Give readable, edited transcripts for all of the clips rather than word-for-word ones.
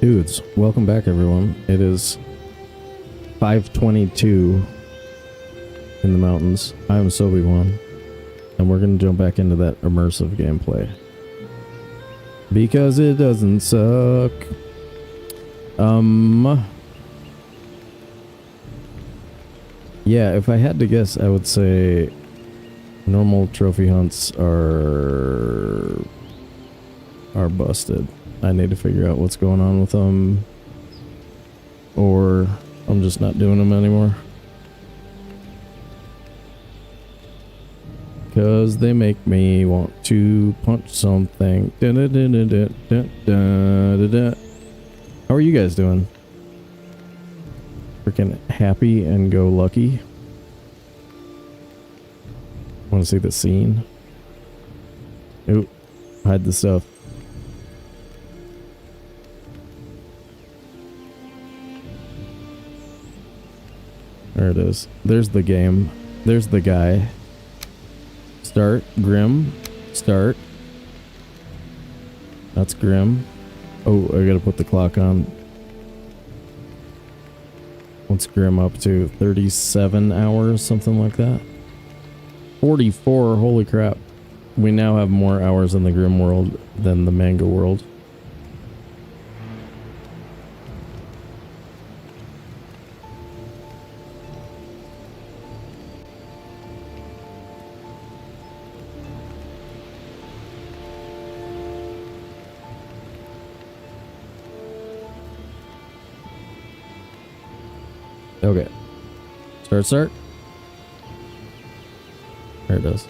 Dudes, welcome back everyone. It is 5:22 in the mountains. I'm Sobe, and we're gonna jump back into that immersive gameplay. Because it doesn't suck. Yeah, if I had to guess, I would say normal trophy hunts are busted. I need to figure out what's going on with them, or I'm just not doing them anymore. Because they make me want to punch something. How are you guys doing? Freaking happy and go lucky. Want to see the scene? Ooh, hide the stuff. There it is. There's the game. There's the guy. Start. Grimm. Start. That's Grimm. Oh, I gotta put the clock on. What's Grimm up to? 37 hours? Something like that? 44. Holy crap. We now have more hours in the Grimm world than the manga world. Okay. Start. There it is.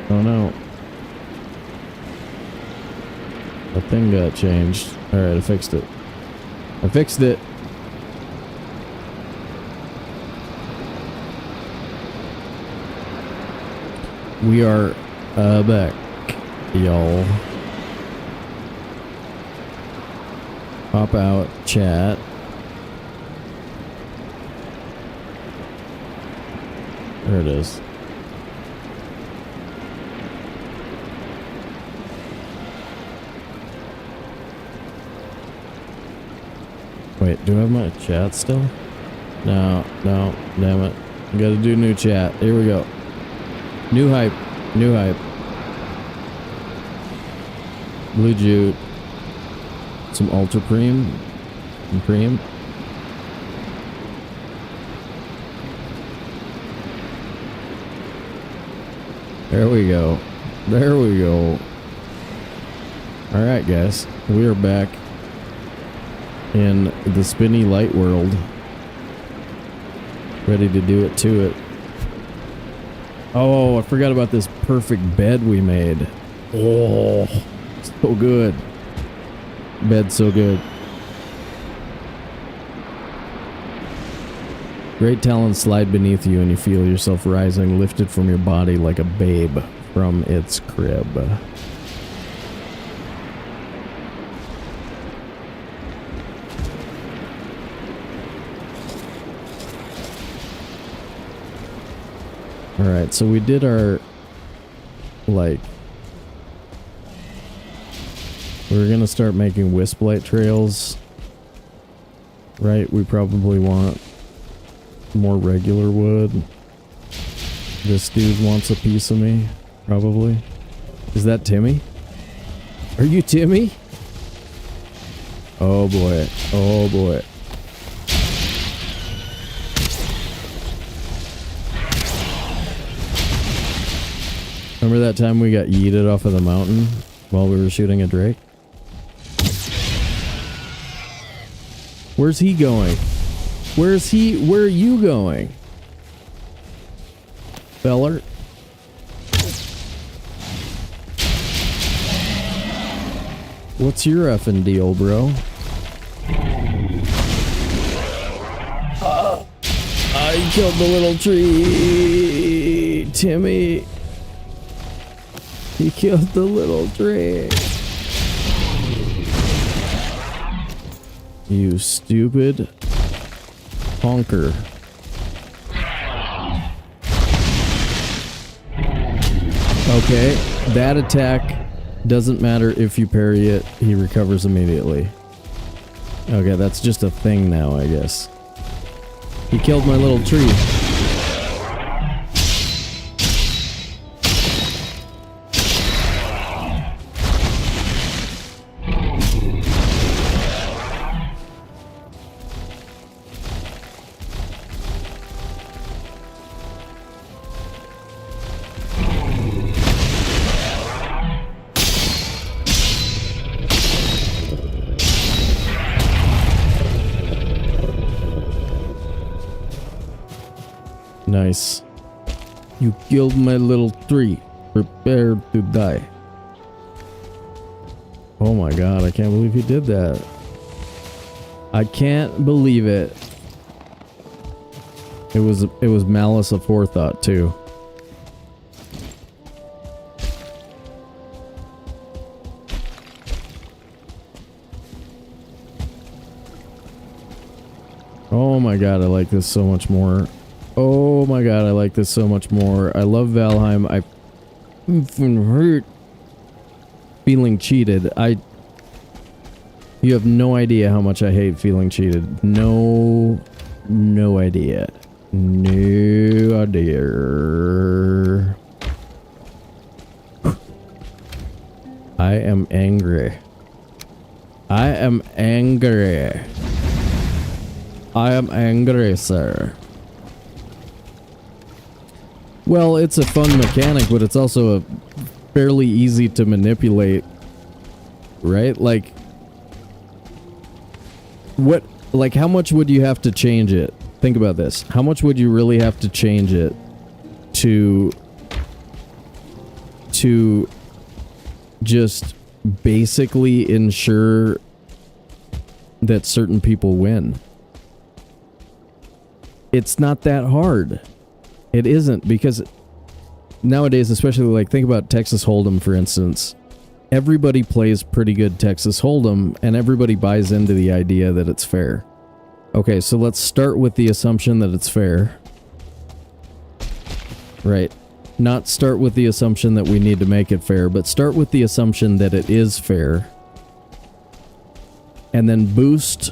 Oh no. The thing got changed. Alright, I fixed it. I fixed it. We are back, y'all. Pop out, chat. There it is. Wait, do I have my chat still? No, damn it. I gotta do new chat. Here we go. New hype. Blue Jute. Some Ultra Preem. Some Preem. There we go. Alright, guys. We are back in the spinny light world, ready to do it to it. Oh, I forgot about this perfect bed we made. Oh, so good. Bed's so good. Great talons slide beneath you and you feel yourself rising, lifted from your body like a babe from its crib. Alright, so we did our, like, we're gonna start making Wisplight trails, right? We probably want more regular wood. This dude wants a piece of me, probably. Is that Timmy? Are you Timmy? Oh boy, oh boy. Remember that time we got yeeted off of the mountain while we were shooting a drake? Where's he going? Where are you going? Feller? What's your effing deal, bro? I killed the little tree. Timmy. He killed the little tree. You stupid honker. Okay, that attack doesn't matter if you parry it, he recovers immediately. Okay, that's just a thing now, I guess. He killed my little tree. Nice. You killed my little tree. Prepare to die. Oh my god, I can't believe he did that. I can't believe it. It was malice aforethought too. Oh my god, I like this so much more. Oh my god, I like this so much more. I love Valheim. I hurt feeling cheated. You have no idea how much I hate feeling cheated. No idea. No idea. I am angry. I am angry. I am angry, sir. Well, it's a fun mechanic, but it's also fairly easy to manipulate, right? Like, how much would you have to change it? Think about this. How much would you really have to change it to just basically ensure that certain people win? It's not that hard. It isn't, because nowadays, especially, like, think about Texas Hold'em, for instance. Everybody plays pretty good Texas Hold'em, and everybody buys into the idea that it's fair. Okay, so let's start with the assumption that it's fair. Right. Not start with the assumption that we need to make it fair, but start with the assumption that it is fair. And then boost,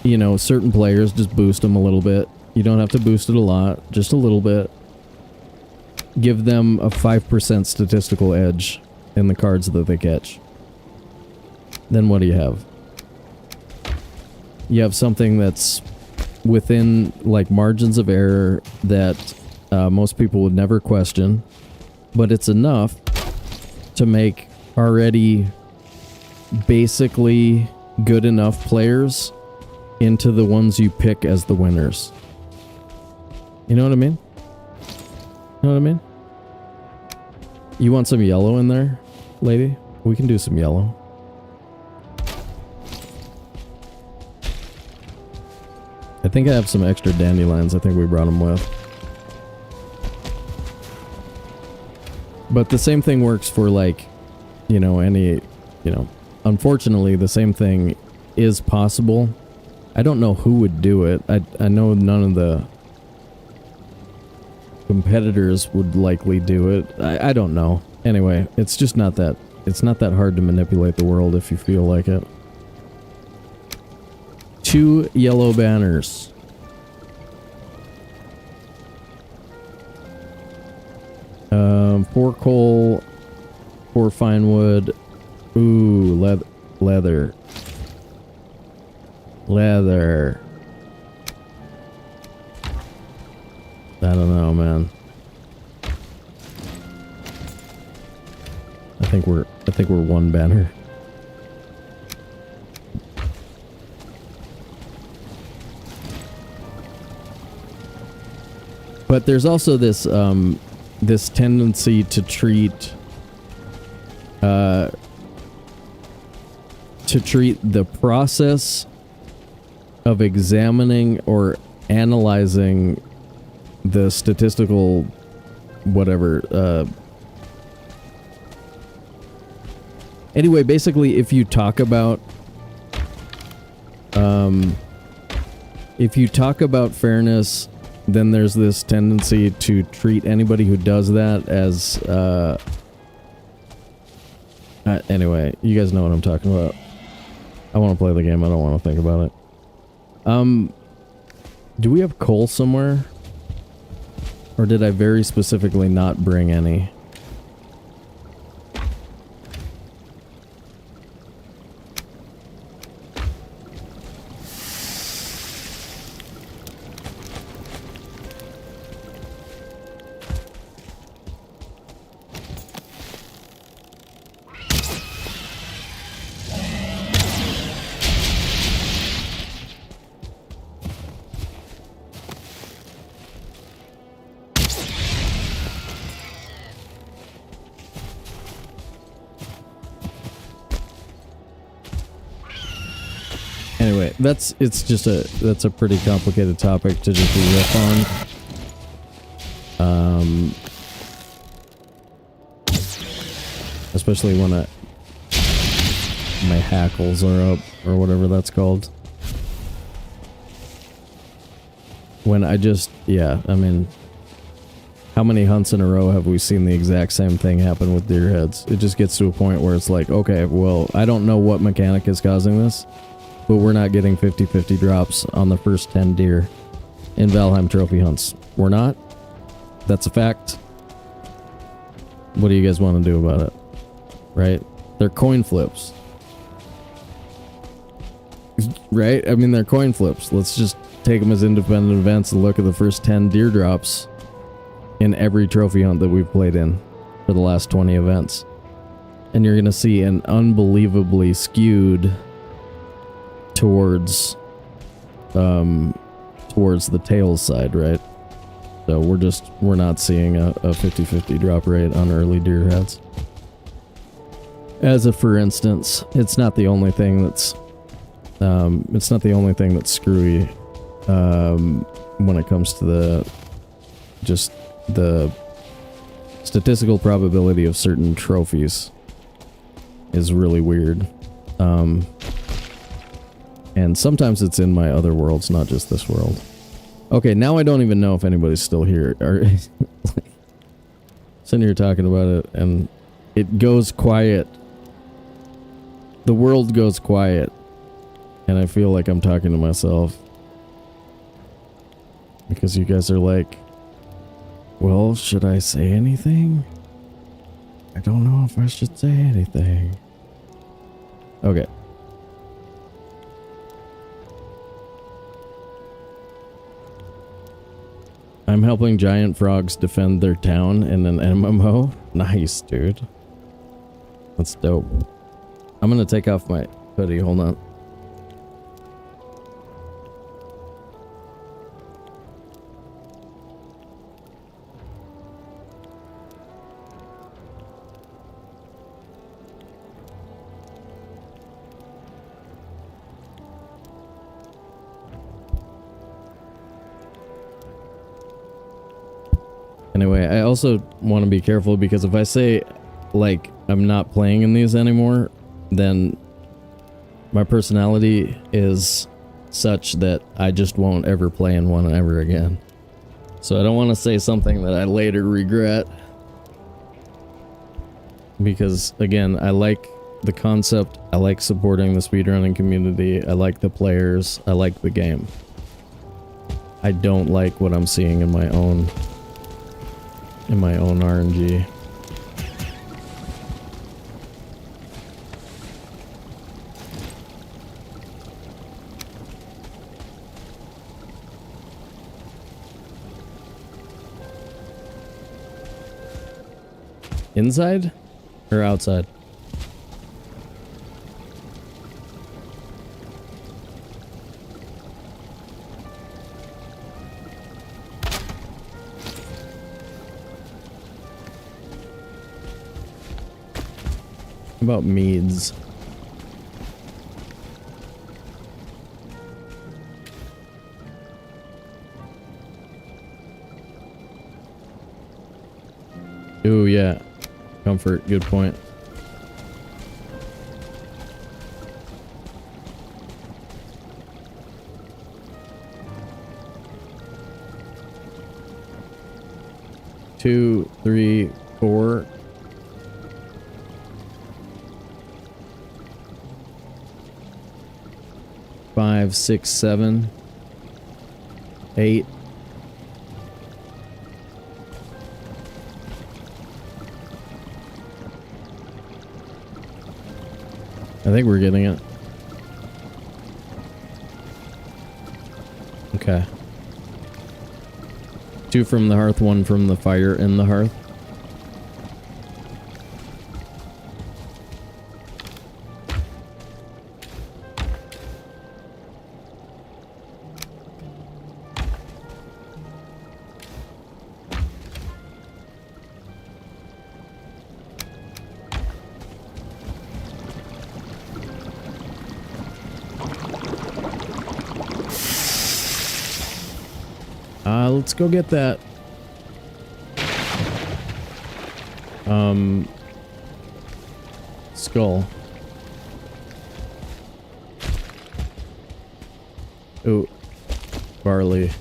you know, certain players, just boost them a little bit. You don't have to boost it a lot, just a little bit. Give them a 5% statistical edge in the cards that they catch. Then what do you have? You have something that's within, like, margins of error that most people would never question, but it's enough to make already basically good enough players into the ones you pick as the winners. You know what I mean? You know what I mean? You want some yellow in there, lady? We can do some yellow. I think I have some extra dandelions. I think we brought them with. But the same thing works for, like, you know, any, you know, unfortunately the same thing is possible. I don't know who would do it. I know none of the competitors would likely do it. I don't know. Anyway, it's just not that, it's not that hard to manipulate the world if you feel like it. 2 yellow banners. Four coal, 4 fine wood. Ooh, leather. Leather. I don't know, man. I think we're 1 banner. But there's also this this tendency to treat the process of examining or analyzing the statistical whatever. Anyway, basically, if you talk about fairness, then there's this tendency to treat anybody who does that as, anyway, you guys know what I'm talking about. I want to play the game, I don't want to think about it. Do we have coal somewhere? Or did I very specifically not bring any? Anyway, that's a pretty complicated topic to just riff on. Especially when my hackles are up, or whatever that's called. When I just, yeah, I mean, how many hunts in a row have we seen the exact same thing happen with deer heads? It just gets to a point where it's like, okay, well, I don't know what mechanic is causing this, but we're not getting 50-50 drops on the first 10 deer in Valheim trophy hunts. We're not. That's a fact. What do you guys want to do about it? Right? They're coin flips. Right? I mean, they're coin flips. Let's just take them as independent events and look at the first 10 deer drops in every trophy hunt that we've played in for the last 20 events. And you're going to see an unbelievably skewed towards the tails side, right? So we're not seeing a 50-50 drop rate on early deer heads. As a for instance, it's not the only thing that's screwy when it comes to the statistical probability of certain trophies is really weird. And sometimes it's in my other worlds, not just this world. Okay, now I don't even know if anybody's still here. Sitting here talking about it, and it goes quiet. The world goes quiet. And I feel like I'm talking to myself. Because you guys are like, well, should I say anything? I don't know if I should say anything. Okay. I'm helping giant frogs defend their town in an MMO. Nice, dude. That's dope. I'm gonna take off my hoodie, hold on. Anyway, I also want to be careful because if I say, like, I'm not playing in these anymore, then my personality is such that I just won't ever play in one ever again. So I don't want to say something that I later regret. Because, again, I like the concept, I like supporting the speedrunning community, I like the players, I like the game. I don't like what I'm seeing in my own RNG. Inside or outside? About meads. Ooh, yeah. Comfort. Good point. Two, three, four. Five, six, seven. 8. I think we're getting it. Okay. 2 from the hearth, 1 from the fire in the hearth. Let's go get that. Skull. Ooh, barley.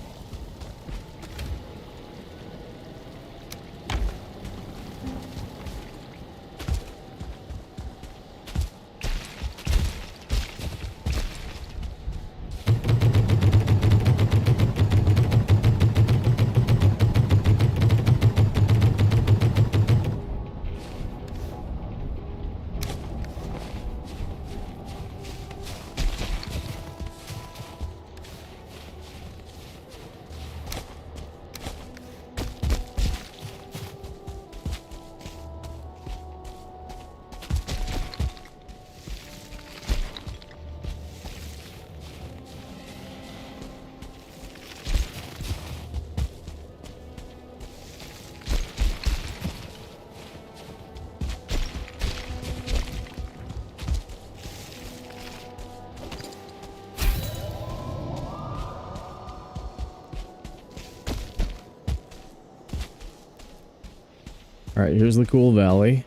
Alright, here's the cool valley.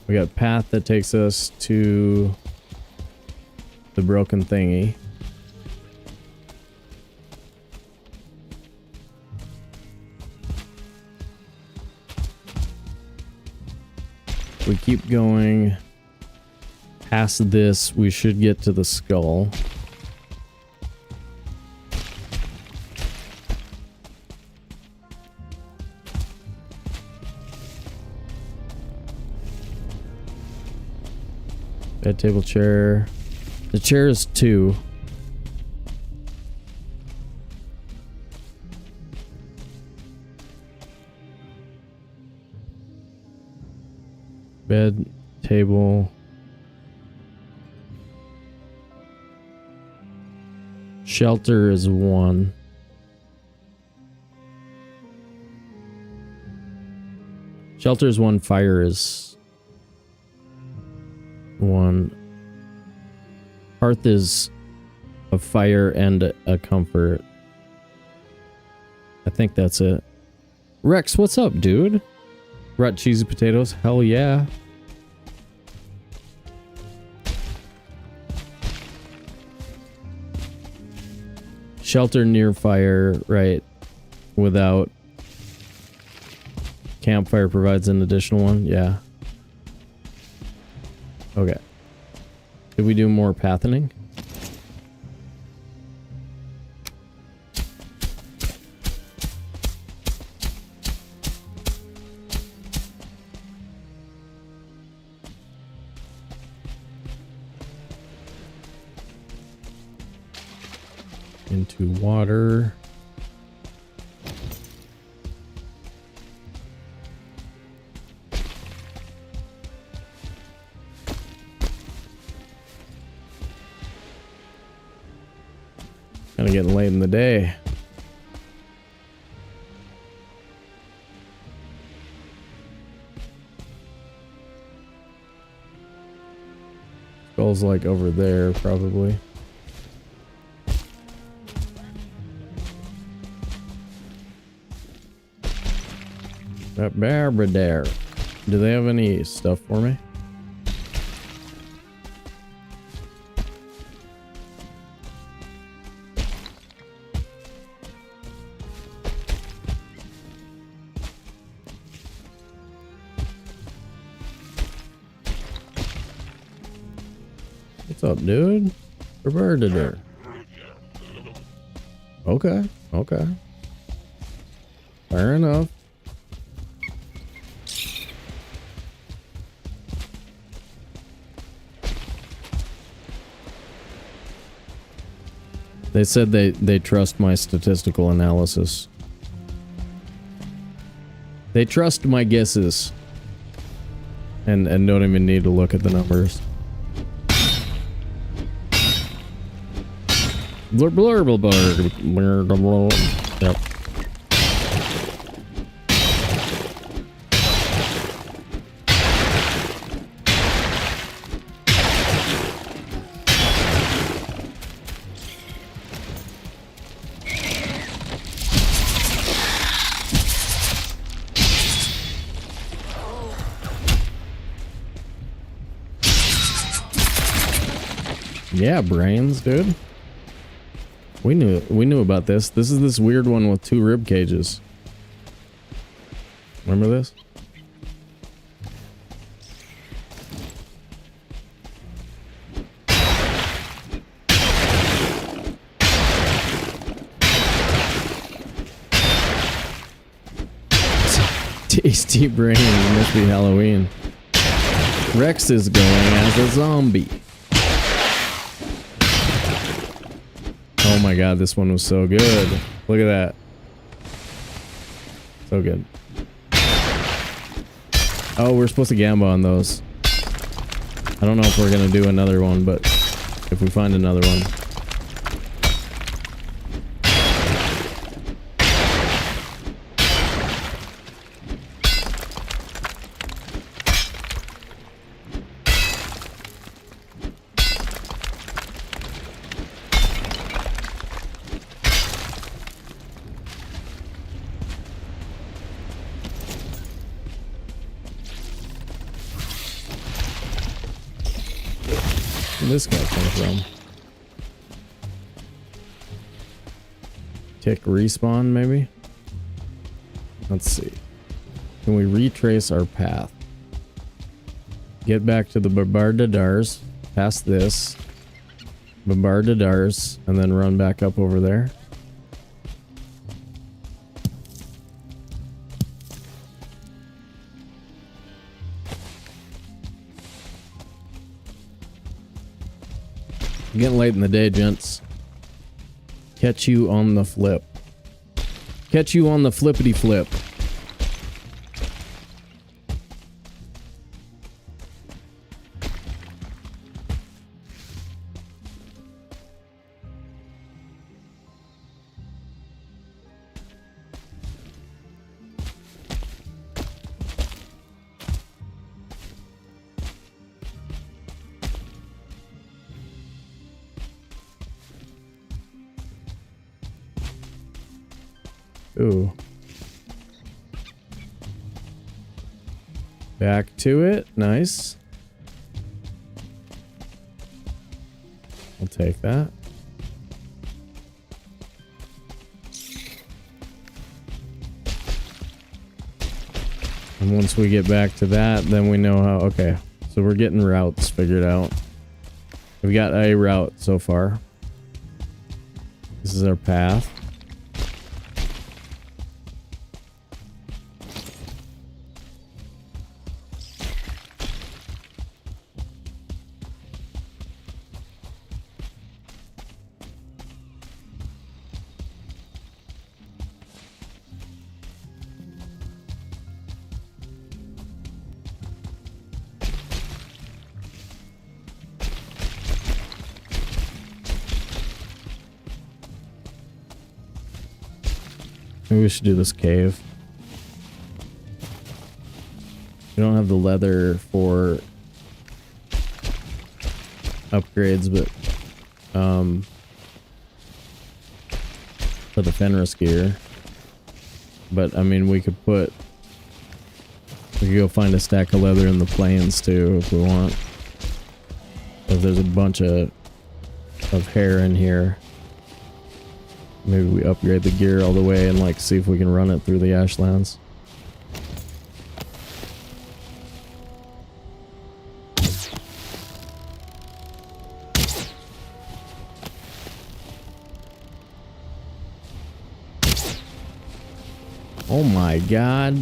We got a path that takes us to the broken thingy. We keep going past this, we should get to the skull. Bed, table, chair. The chair is 2. Bed, table. Shelter is 1. Shelter is 1, fire is 1. Hearth is a fire and a comfort. I think that's it. Rex, what's up, dude? Brought cheesy potatoes? Hell yeah. Shelter near fire, right. Without campfire provides an additional one. Yeah. Okay. Did we do more pathing? Into water. Kind of getting late in the day. Skull's like over there, probably. There. Do they have any stuff for me? What's up, dude? There. Okay. Fair enough. They said they trust my statistical analysis. They trust my guesses. And don't even need to look at the numbers. Blur blur blur blur blur blur. Yep. Yeah, brains, dude. We knew about this. This is this weird one with 2 rib cages. Remember this? Tasty brain, must be Halloween. Rex is going as a zombie. Oh my god, this one was so good. Look at that. So good. Oh, we're supposed to gamble on those. I don't know if we're gonna do another one, but if we find another one. This guy come from? Tick respawn, maybe? Let's see. Can we retrace our path? Get back to the Barbardadars, past this, Barbardadars, and then run back up over there. Getting late in the day, gents. Catch you on the flip. Catch you on the flippity flip. Ooh. Back to it. Nice. I'll take that. And once we get back to that, then we know how... Okay. So we're getting routes figured out. We've got a route so far. This is our path. Maybe we should do this cave. We don't have the leather for upgrades, but for the Fenris gear. But I mean, we could put We could go find a stack of leather in the plains too if we want. If there's a bunch of hair in here. Maybe we upgrade the gear all the way and like see if we can run it through the ashlands. Oh my god.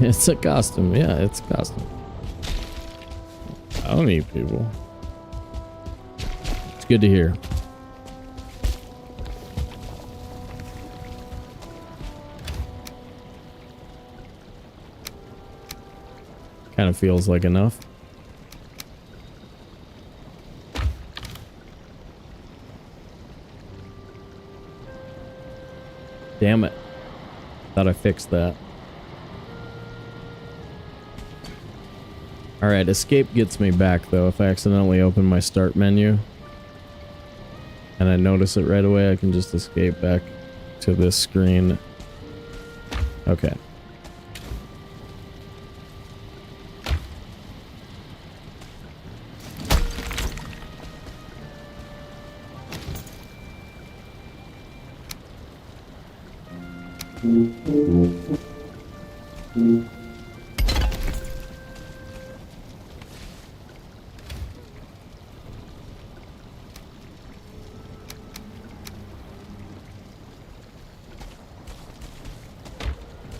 It's a costume. Yeah, it's a costume. I don't eat people. It's good to hear. Kind of feels like enough. Damn it. Thought I fixed that. Alright, escape gets me back though. If I accidentally open my start menu and I notice it right away, I can just escape back to this screen. Okay.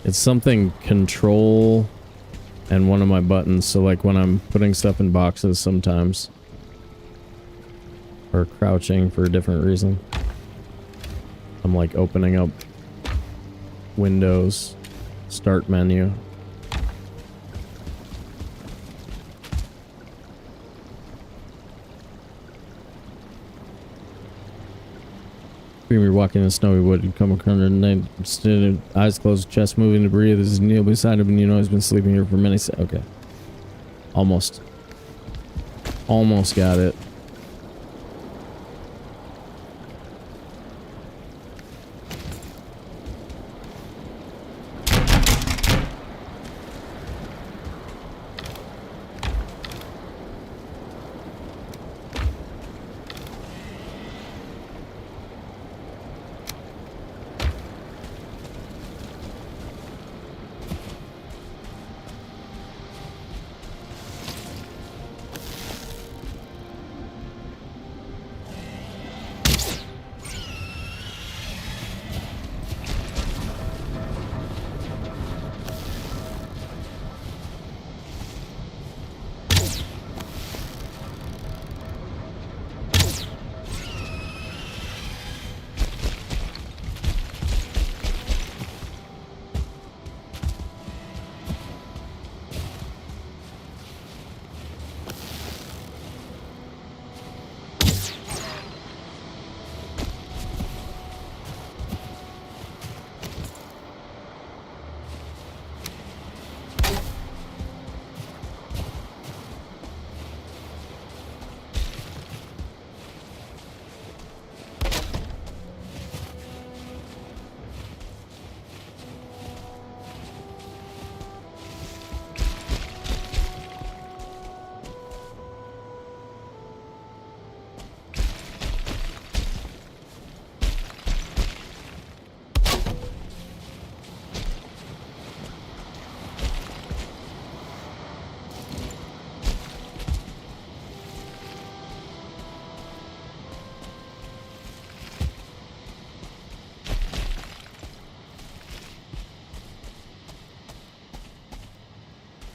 It's something control and one of my buttons, so like when I'm putting stuff in boxes sometimes. Or crouching for a different reason. I'm like opening up Windows, start menu. You're walking in snowy wood, you come across the night, stood, eyes closed, chest moving to breathe. This is Neil beside him, and you know he's been sleeping here for many okay. Almost. Almost got it.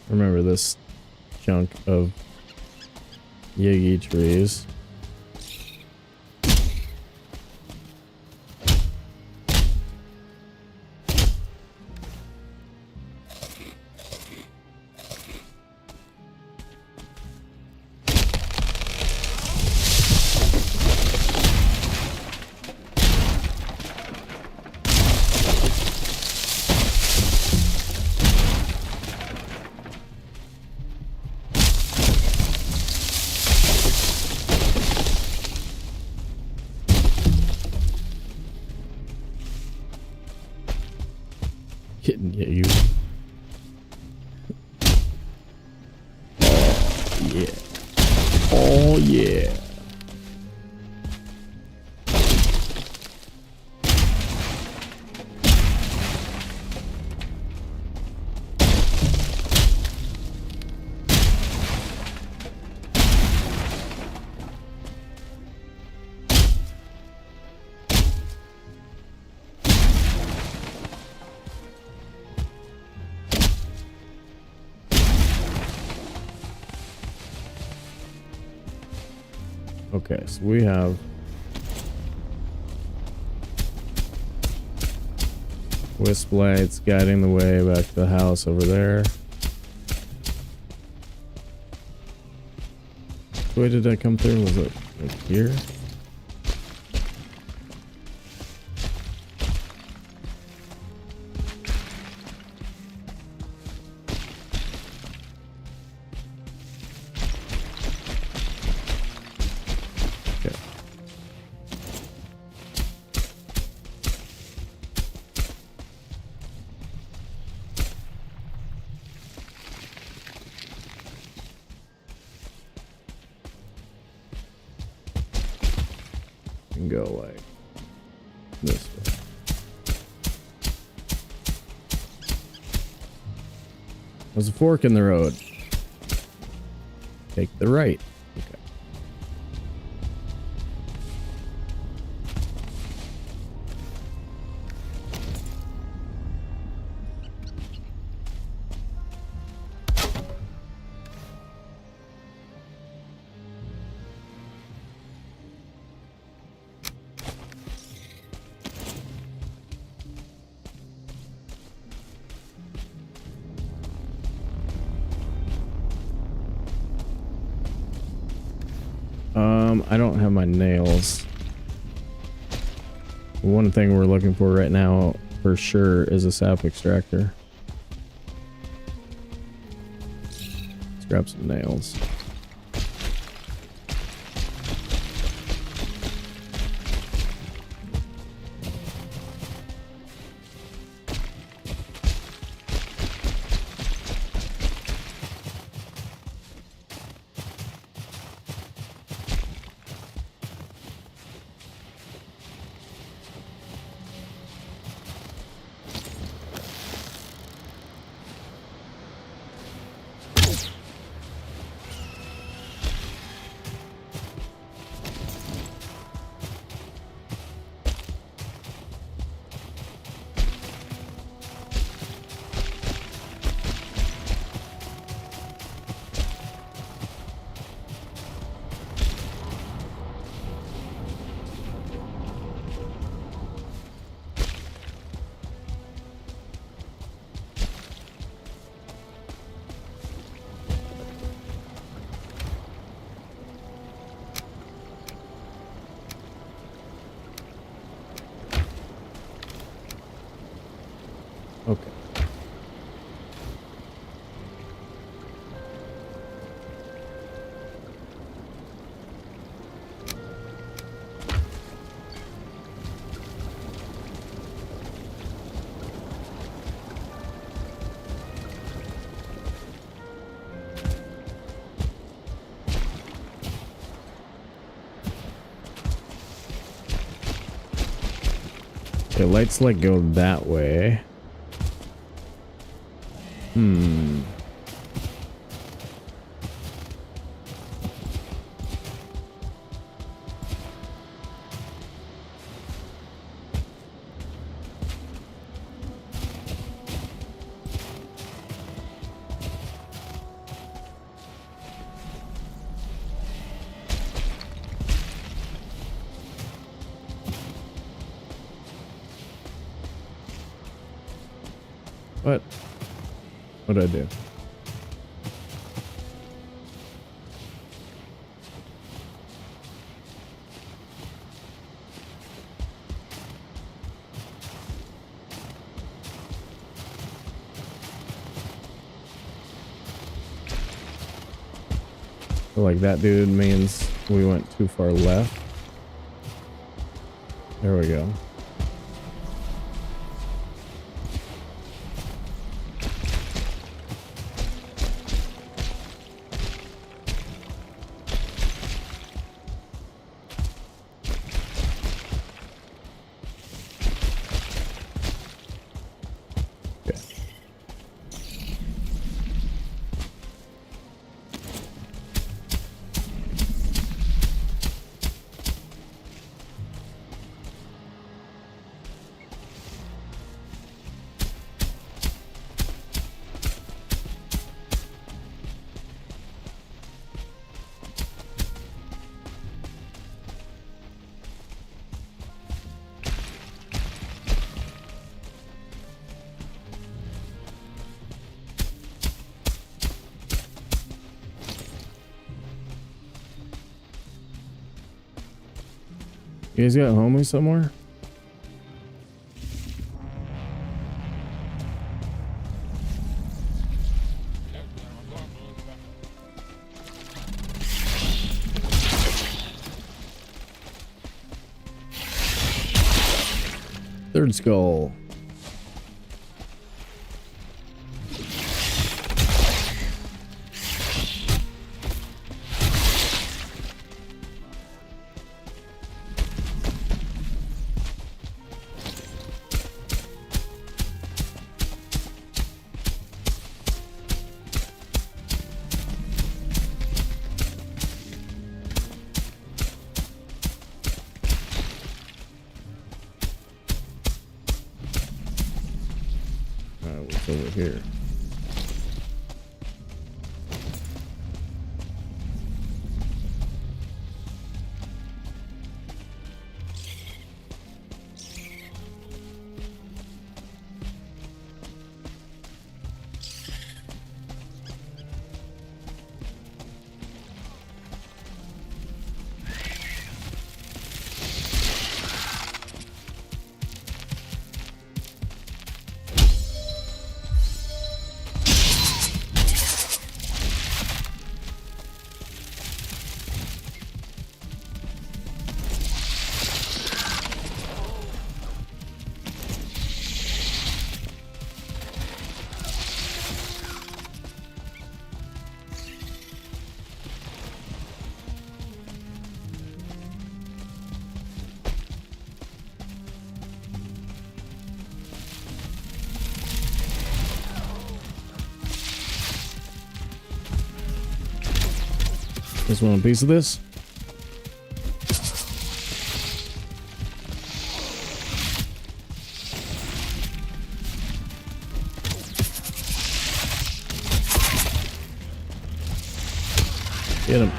Remember this chunk of Yagi trees. Getting you. Oh yeah. Oh yeah. Okay, so we have wisp lights guiding the way back to the house over there. Which way did I come through? Was it like here? And go like this way. There's a fork in the road. Take the right. Okay. I don't have my nails. One thing we're looking for right now for sure is a sap extractor. Let's grab some nails. Okay. Okay, lights like go that way. What? What'd I do? So like that dude means we went too far left. There we go. You guys got homies somewhere? Third skull. What's over here? Just want a piece of this? Get him.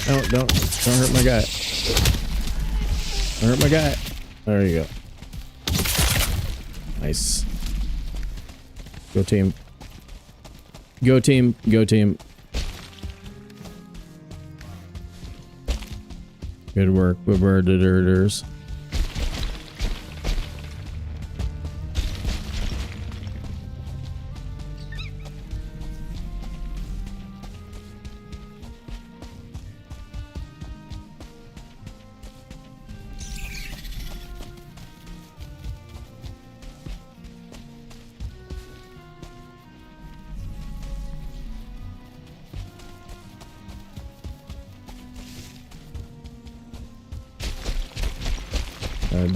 No, don't hurt my guy. Don't hurt my guy. There you go. Nice. Go team. Go team. Go team. Good work, Birders.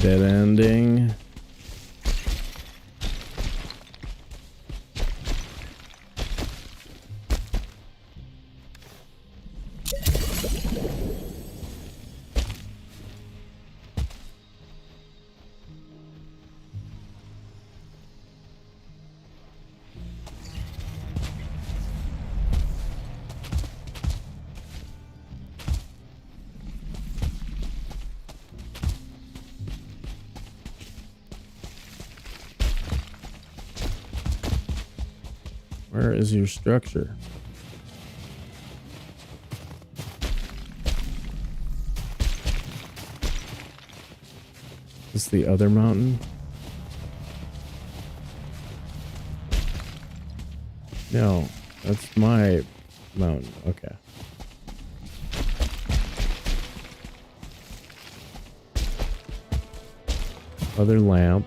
Dead ending. Where is your structure? Is this the other mountain? No, that's my mountain. Okay. Other lamp.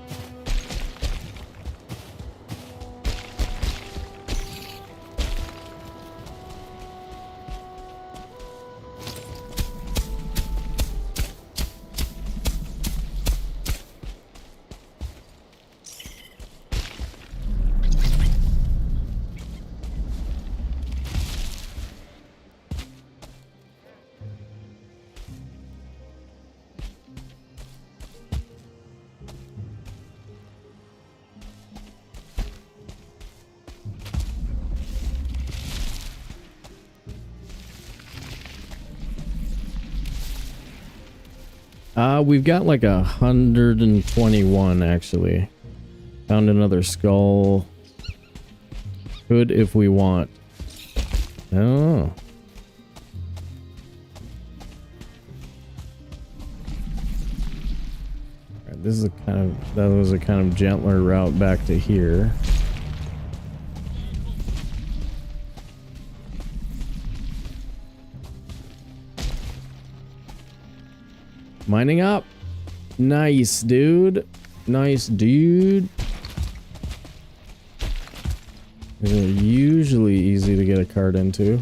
We've got like 121 actually. Found another skull. Could if we want. Oh. Alright, this is that was a kind of gentler route back to here. Mining up. Nice, dude. Nice, dude. They're usually easy to get a cart into.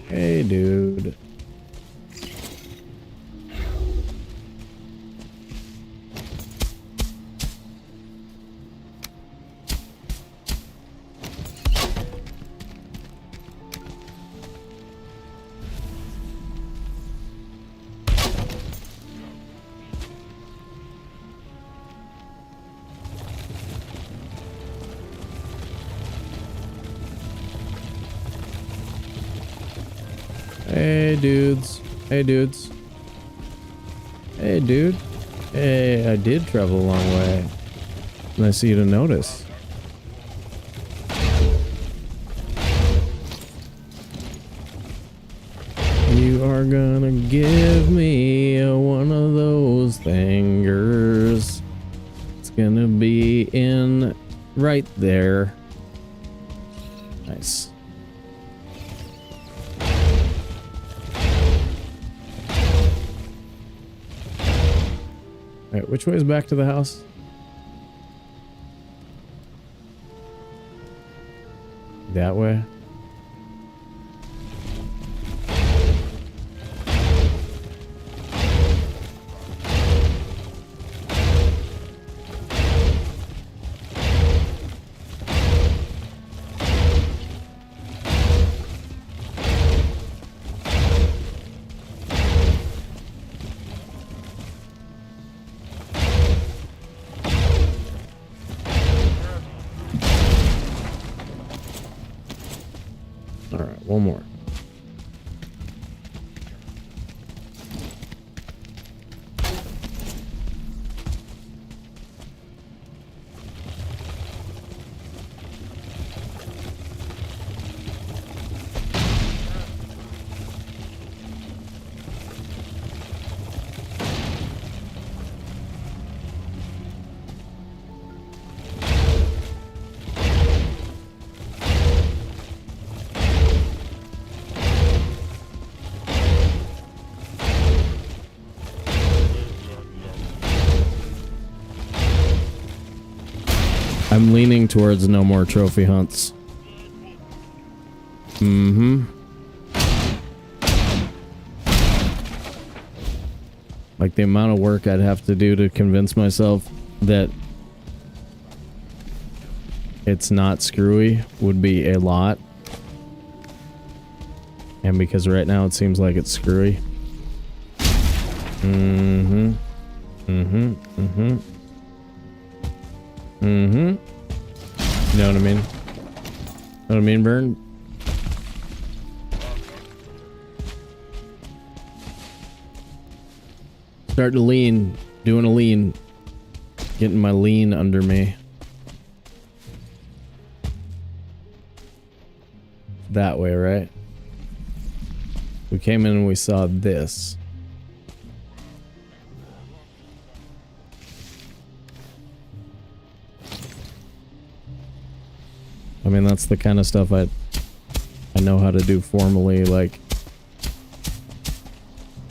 Hey, dude. Hey dudes. Hey dudes. Hey dude. Hey, I did travel a long way. Nice of you to notice. You are gonna give me one of those fingers. It's gonna be in right there. Nice. Alright, which way is back to the house? That way? Alright, one more. I'm leaning towards no more trophy hunts. Mm-hmm. Like the amount of work I'd have to do to convince myself that it's not screwy would be a lot. And because right now it seems like it's screwy. Mm-hmm. Mm-hmm. Mm-hmm. Mm-hmm. You know what I mean? Know what I mean, Vern? Starting to lean. Doing a lean. Getting my lean under me. That way, right? We came in and we saw this. I mean, that's the kind of stuff I know how to do formally, like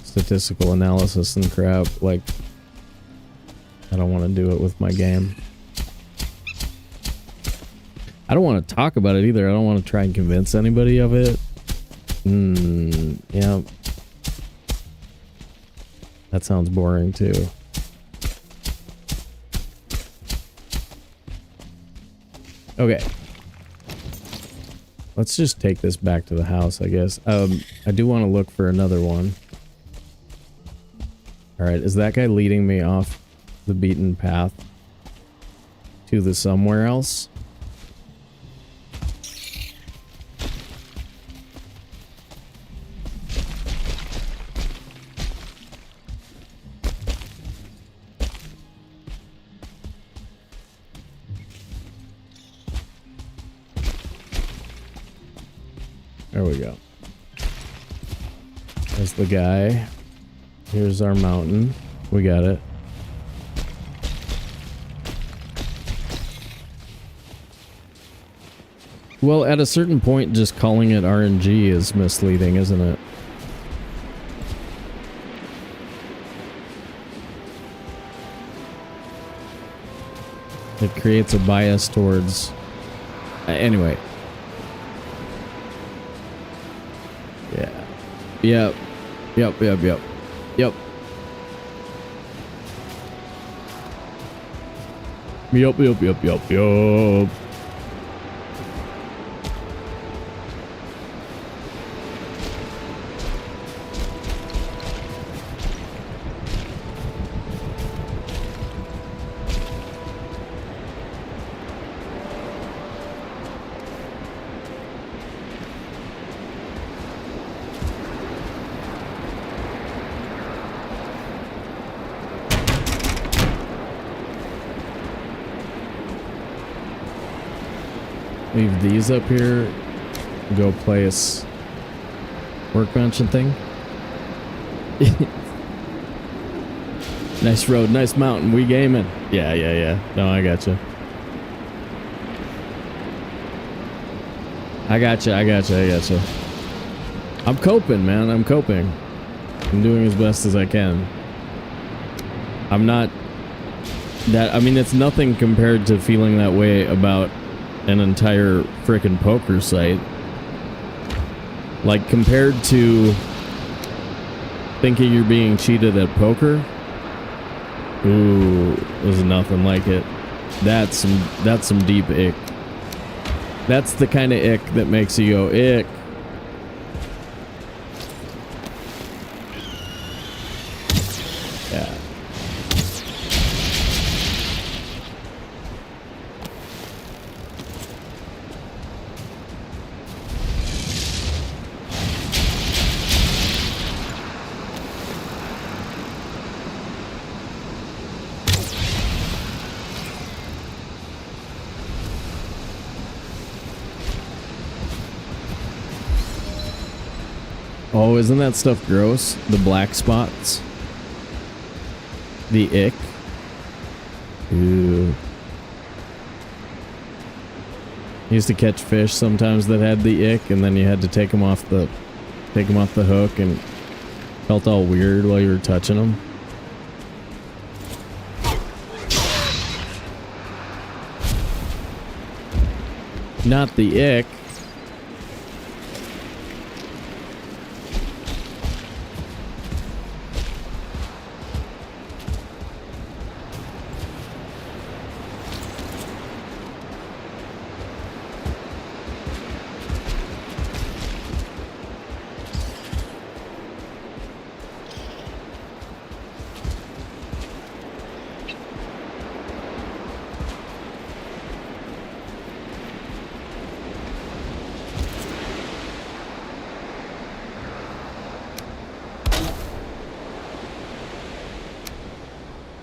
statistical analysis and crap. Like, I don't want to do it with my game. I don't want to talk about it either. I don't want to try and convince anybody of it. Yeah. That sounds boring too. Okay. Let's just take this back to the house, I guess. I do want to look for another one. Alright, is that guy leading me off the beaten path to the somewhere else? There we go. There's the guy. Here's our mountain. We got it. Well, at a certain point, just calling it RNG is misleading, isn't it? It creates a bias towards... anyway. Yeah. Yep. Yep, yep, yep. Yep. Yup, yup, yup, yup, yup. Leave these up here. Go place workbench and thing. Nice road, nice mountain. We gaming. Yeah, yeah, yeah. No, I gotcha. I gotcha, I gotcha, I gotcha. I'm coping, man. I'm coping. I'm doing as best as I can. I'm not that... I mean, it's nothing compared to feeling that way about an entire frickin' poker site. Like, compared to thinking you're being cheated at poker, ooh, there's nothing like it. That's some deep ick. That's the kind of ick that makes you go, ick. Yeah. Oh, isn't that stuff gross? The black spots? The ick? Ew. I used to catch fish sometimes that had the ick, and then you had to take them off the hook, and felt all weird while you were touching them. Not the ick.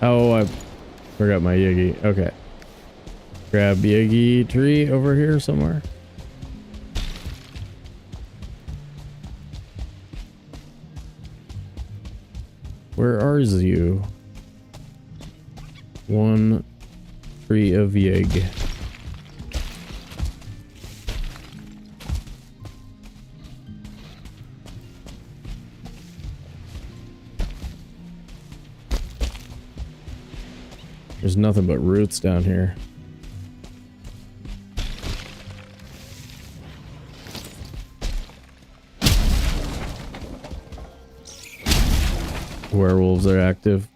Oh, I forgot my Yiggy. Okay. Grab Yiggy tree over here somewhere. Where are you? One tree of Yig. There's nothing but roots down here. Werewolves are active.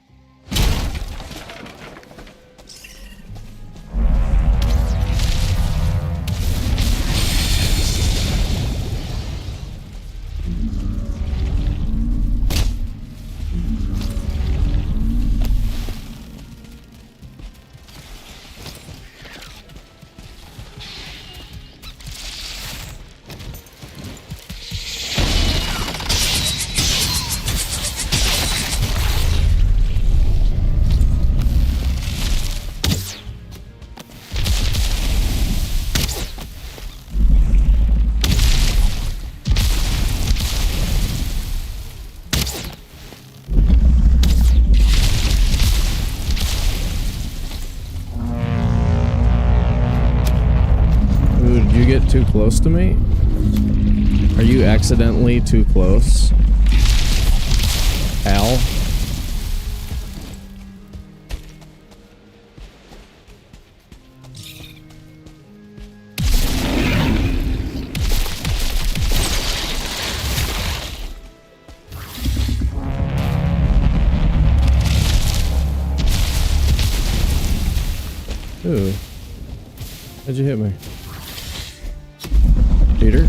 too close to me? Are you accidentally too close? Al? Ooh. How'd you hit me? Peter?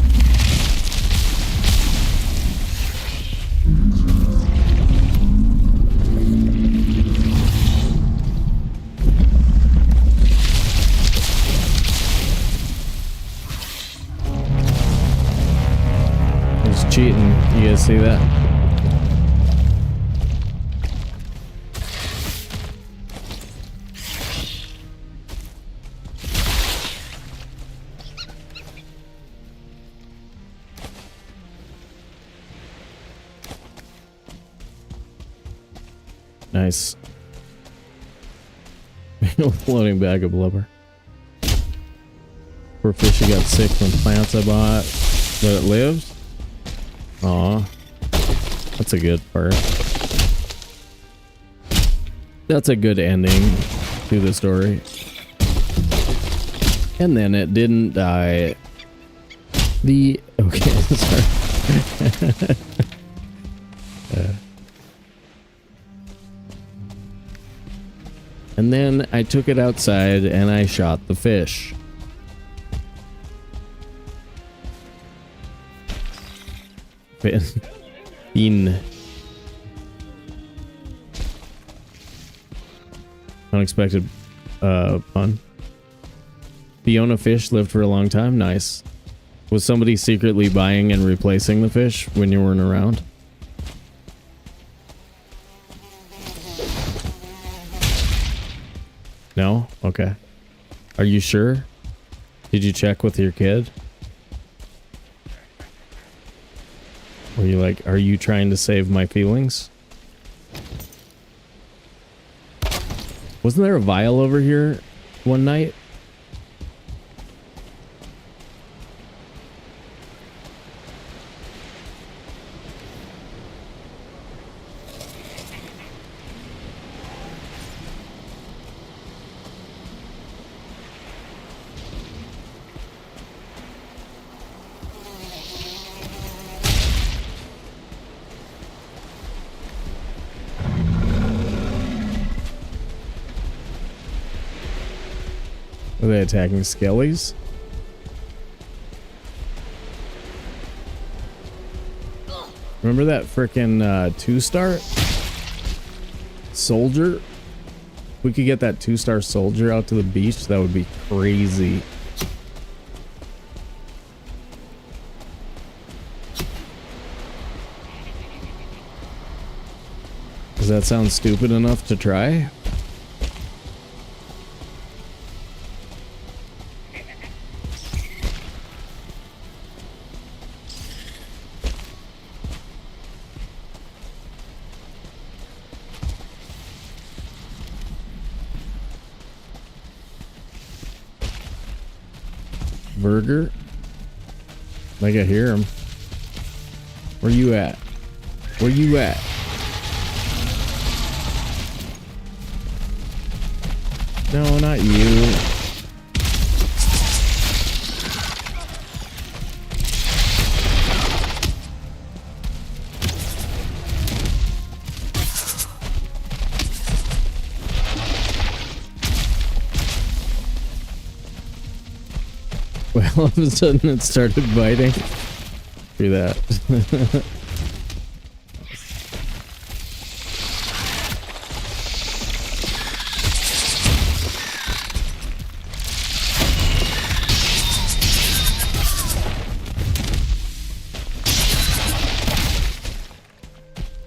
He's cheating. You guys see that? Nice. Floating bag of blubber. Poor fishy got sick from plants I bought, but it lived. Aw, that's a good part. That's a good ending to the story. And then it didn't die. Okay, sorry. And then I took it outside and I shot the fish. Fin. Unexpected pun. Fiona fish lived for a long time. Nice. Was somebody secretly buying and replacing the fish when you weren't around? No? Okay. Are you sure? Did you check with your kid? Were you like, are you trying to save my feelings? Wasn't there a vial over here one night? Are they attacking skellies? Remember that frickin' 2-star soldier? If we could get that 2-star soldier out to the beach, that would be crazy. Does that sound stupid enough to try? Burger? I think I hear him. Where you at? Where you at? No, not you. Well, all of a sudden it started biting. Do that.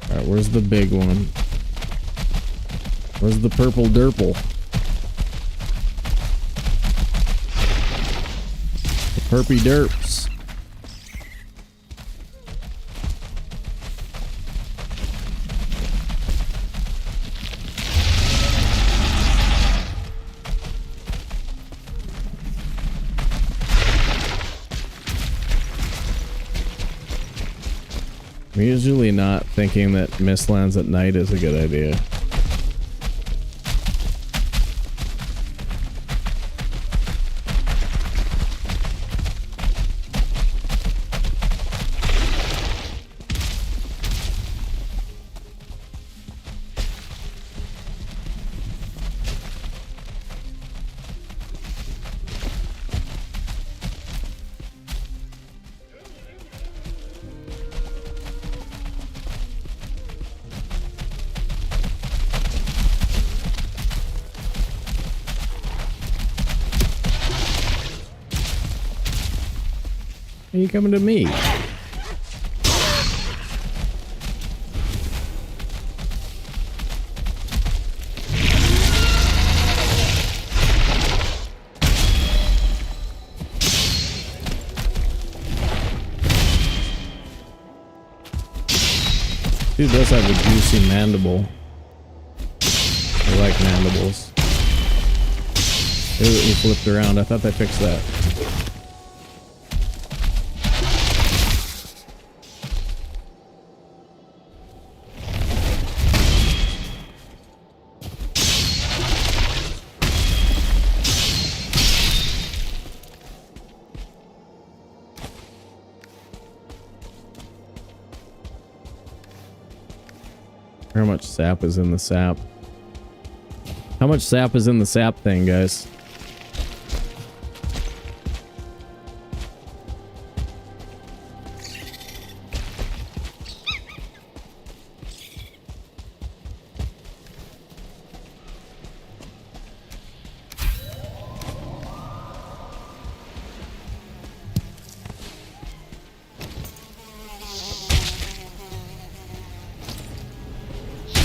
Alright, where's the big one? Where's the purple derple? Herpy derps. I'm usually not thinking that Mistlands at night is a good idea. Are you coming to me? Dude does have a juicy mandible. I like mandibles. Ooh, he flipped around. I thought they fixed that. How much sap is in the sap? How much sap is in the sap thing, guys?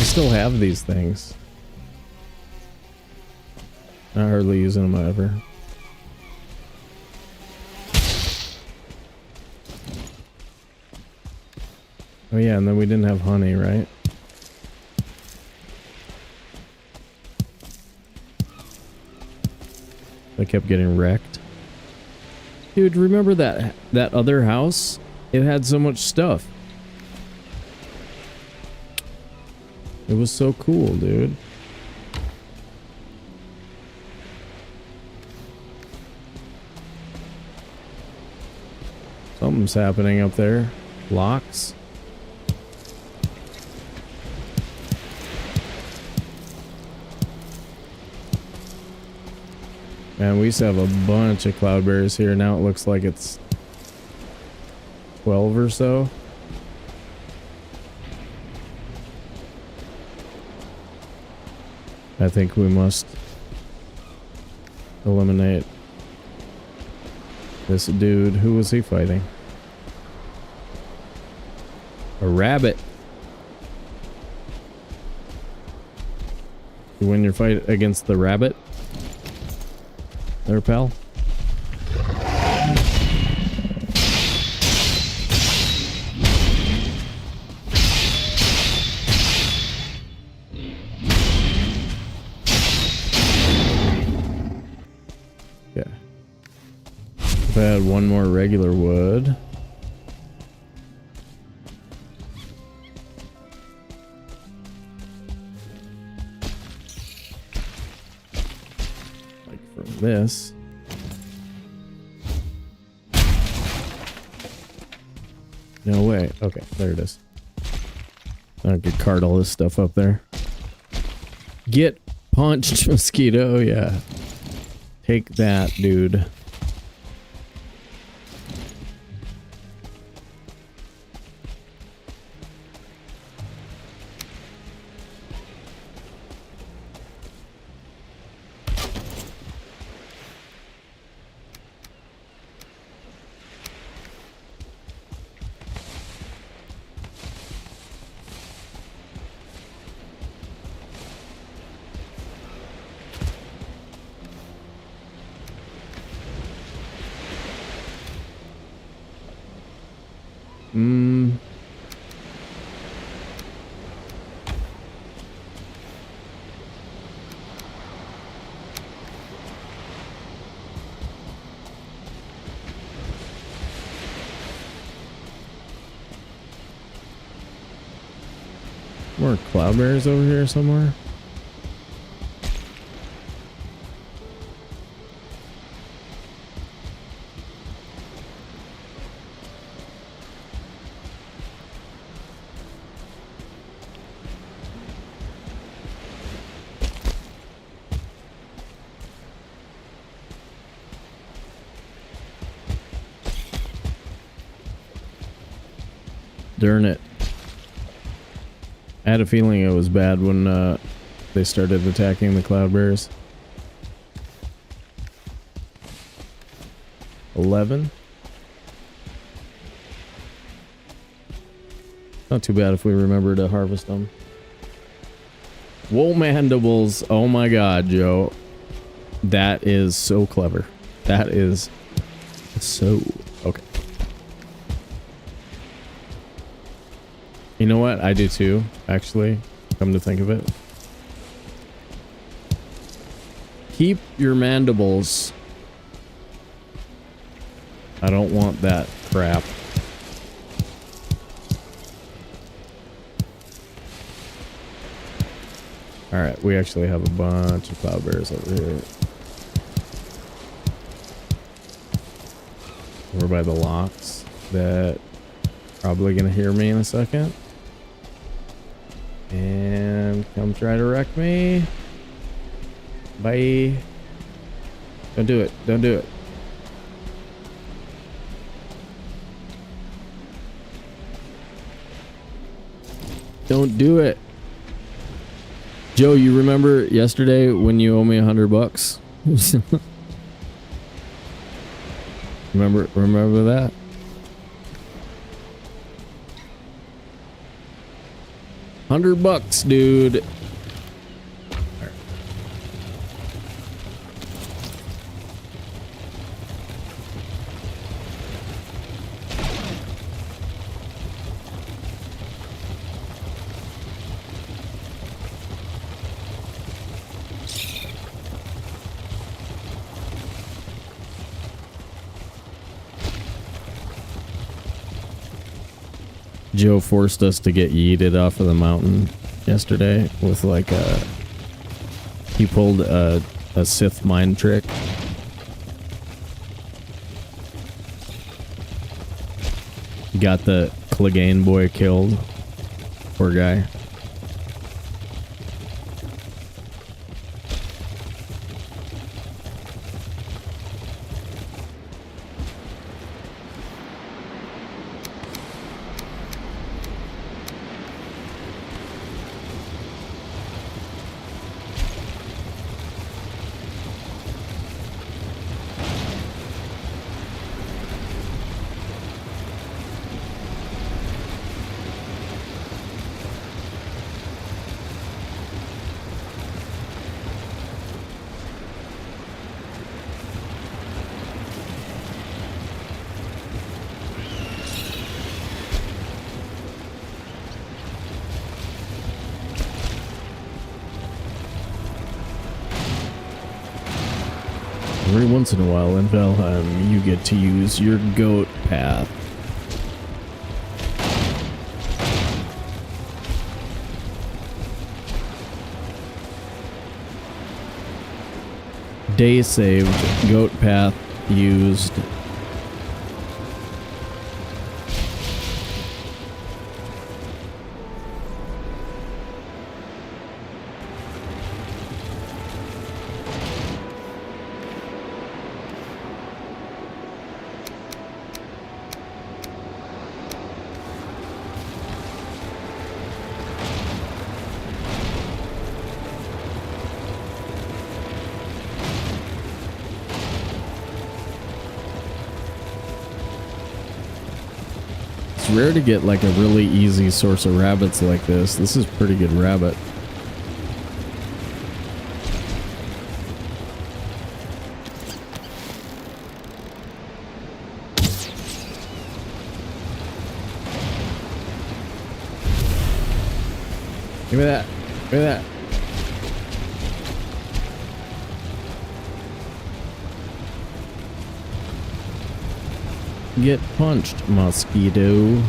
Still have these things. Not hardly using them ever. Oh yeah, and then we didn't have honey, right? I kept getting wrecked. Dude, remember that other house? It had so much stuff. It was so cool, dude. Something's happening up there. Locks. Man, we used to have a bunch of cloudberries here. Now it looks like it's 12 or so. I think we must eliminate this dude. Who was he fighting? A rabbit. You win your fight against the rabbit? There, pal. If I had one more regular wood. Like from this. No way. Okay, there it is. I could cart all this stuff up there. Get punched, mosquito. Yeah. Take that, dude. More cloudberries over here somewhere. Darn it. I had a feeling it was bad when they started attacking the cloudbears. 11. Not too bad if we remember to harvest them. Wool mandibles. Oh my god, Joe. That is so clever. That is so... Okay. You know what? I do too, actually. Come to think of it. Keep your mandibles. I don't want that crap. Alright, we actually have a bunch of cloudbears over here. We're by the locks that probably gonna hear me in a second. And come try to wreck me. Bye. Don't do it. Don't do it. Don't do it. Joe, you remember yesterday when you owe me $100? Remember that? $100, dude. Joe forced us to get yeeted off of the mountain yesterday with like a... He pulled a Sith mind trick. Got the Clegane boy killed. Poor guy. Every once in a while in Valheim, you get to use your goat path. Day saved, goat path used. Rare to get like a really easy source of rabbits like this. This is pretty good rabbit. Give me that. Give me that. Get punched, mosquito.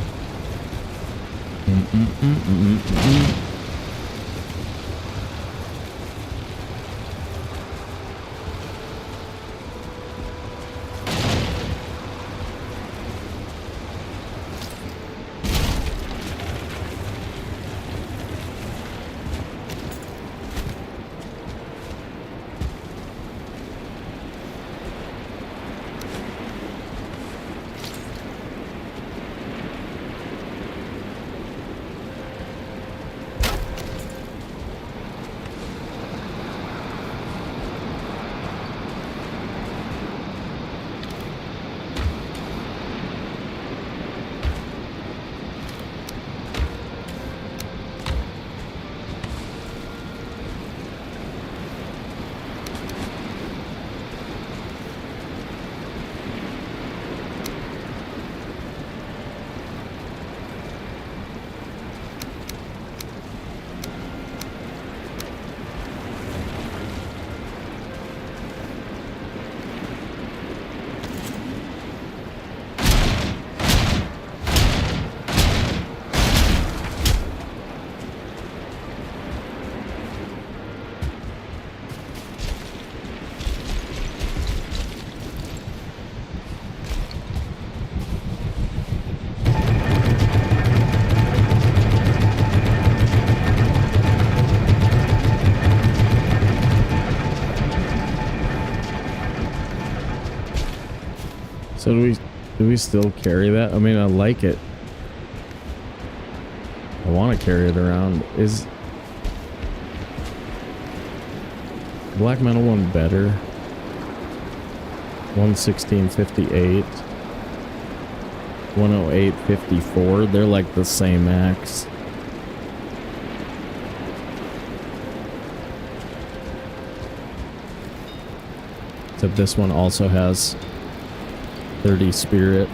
So do we still carry that? I mean, I like it. I want to carry it around. Is black metal one better? 116.58. 108.54. They're like the same axe. Except this one also has 30 spirit.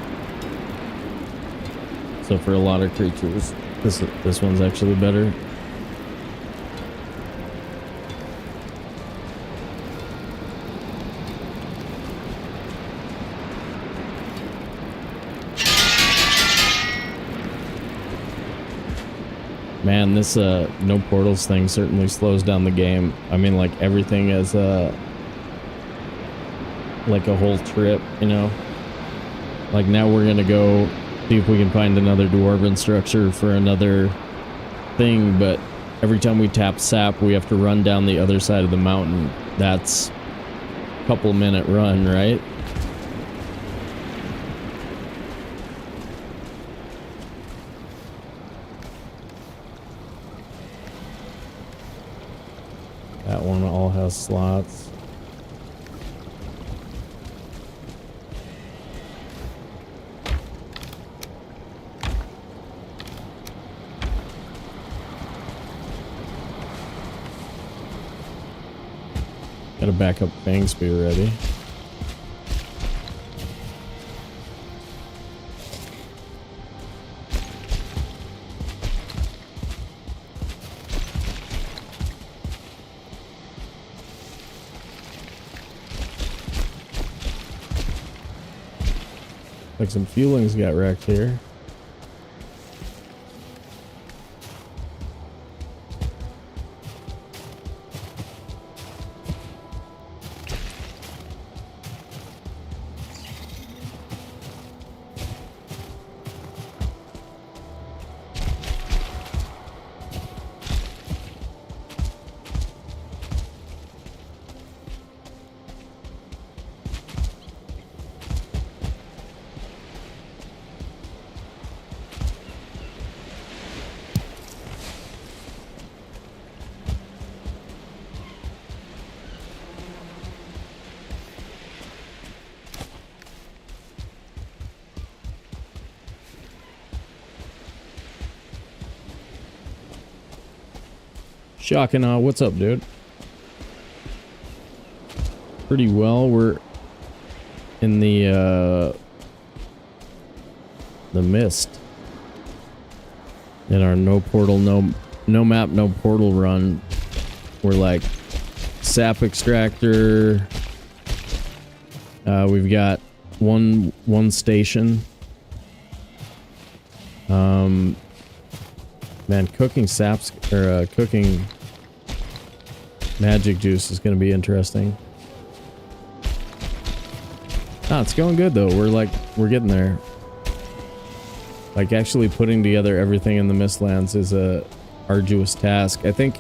So for a lot of creatures, this one's actually better. Man, this no portals thing certainly slows down the game. I mean, like everything is like a whole trip, you know? Like now we're gonna go see if we can find another dwarven structure for another thing, but every time we tap sap, we have to run down the other side of the mountain. That's a couple minute run, right? That one all has slots. Got a backup fang spear ready. Like some fuelings got wrecked here. Shocking, what's up, dude? Pretty well. We're in the mist. In our no portal, no map, no portal run. We're like sap extractor. We've got one station. Man, cooking saps or cooking magic juice is going to be interesting. Ah, it's going good though. We're getting there. Like actually putting together everything in the Mistlands is a arduous task. I think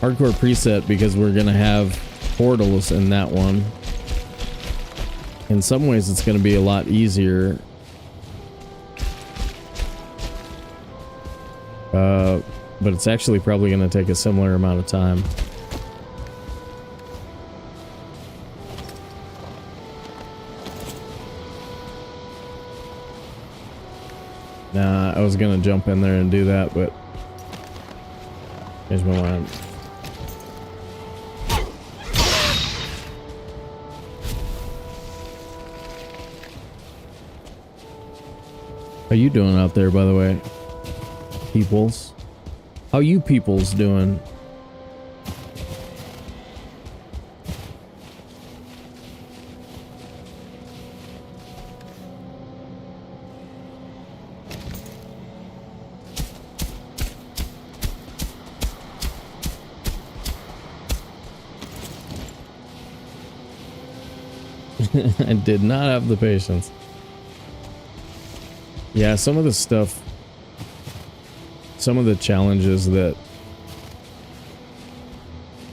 hardcore preset because we're going to have portals in that one. In some ways it's going to be a lot easier. But it's actually probably going to take a similar amount of time. Nah, I was going to jump in there and do that, but changed my mind. How you doing out there, by the way? Peoples? How you peoples doing? I did not have the patience. Yeah, some of the stuff, some of the challenges that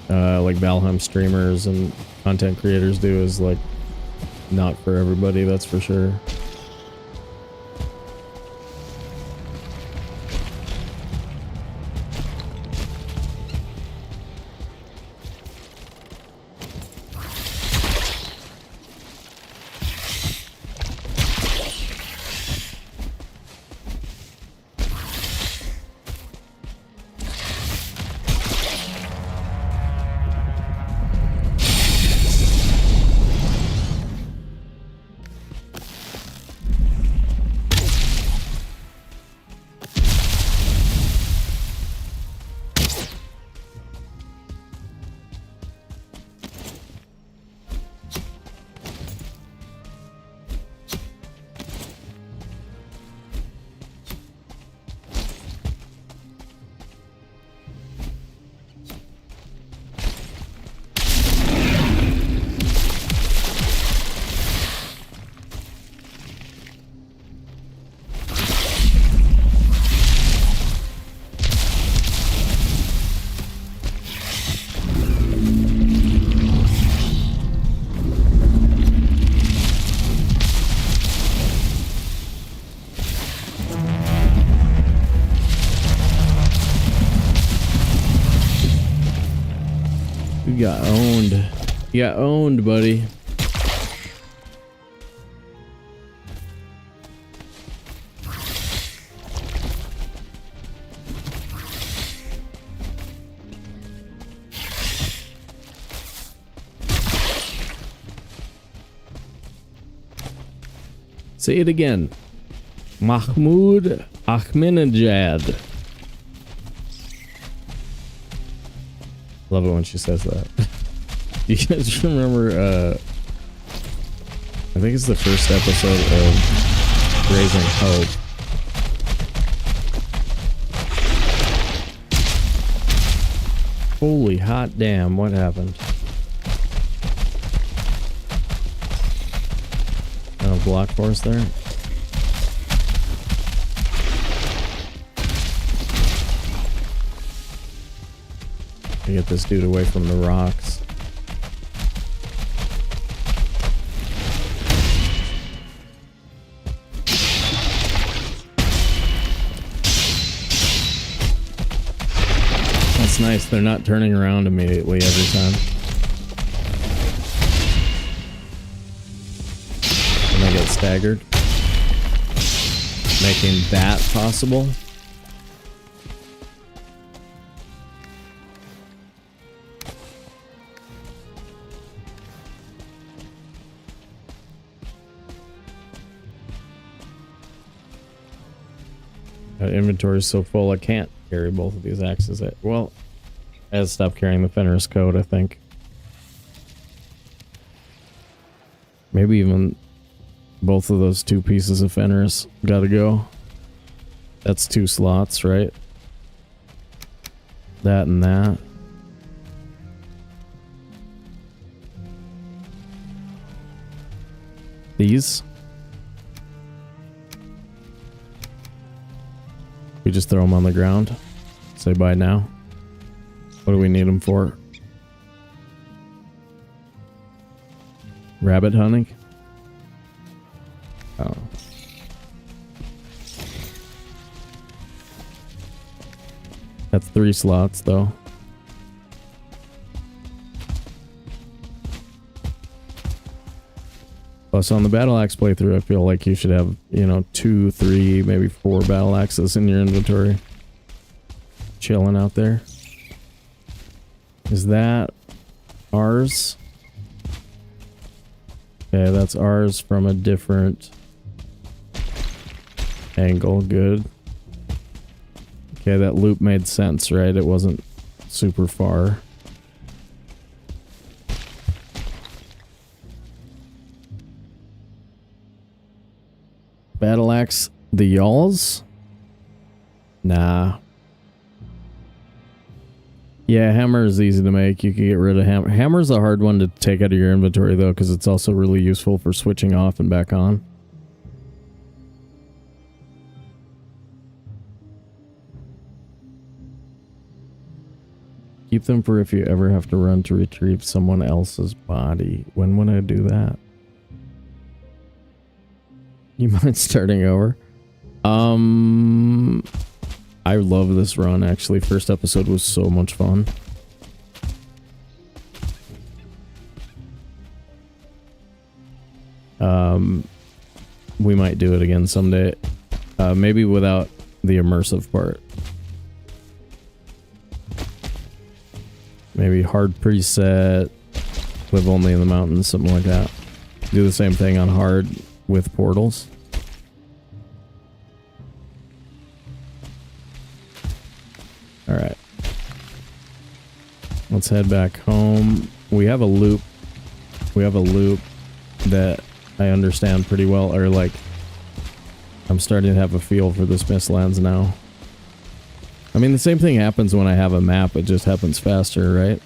like Valheim streamers and content creators do is like not for everybody, that's for sure. You got owned. You got owned, buddy. Say it again. Mahmoud Ahmadinejad. Love it when she says that. You guys remember, I think it's the first episode of Raising Hope. Holy hot damn, what happened? Oh, block force there. Get this dude away from the rocks. That's nice. They're not turning around immediately every time. And they get staggered. Making that possible. Inventory is so full I can't carry both of these axes. Well, I had to stop carrying the Fenris Code, I think. Maybe even both of those two pieces of Fenris gotta go. That's 2 slots, right? That and that. These. We just throw them on the ground. Say bye now. What do we need them for? Rabbit hunting? Oh. That's 3 slots though. Plus on the battle axe playthrough, I feel like you should have, you know, 2, 3, maybe 4 battle axes in your inventory. Chilling out there. Is that ours? Okay, that's ours from a different angle. Good. Okay, that loop made sense, right? It wasn't super far. Battle axe, the yalls? Nah. Yeah, hammer is easy to make. You can get rid of hammer. Hammer's a hard one to take out of your inventory though, because it's also really useful for switching off and back on. Keep them for if you ever have to run to retrieve someone else's body. When would I do that? You mind starting over? I love this run, actually. First episode was so much fun. We might do it again someday. Maybe without the immersive part. Maybe hard preset, live only in the mountains, something like that. Do the same thing on hard with portals. Alright. Let's head back home. We have a loop. We have a loop that I understand pretty well, or like, I'm starting to have a feel for this Mistlands now. I mean, the same thing happens when I have a map, it just happens faster, right?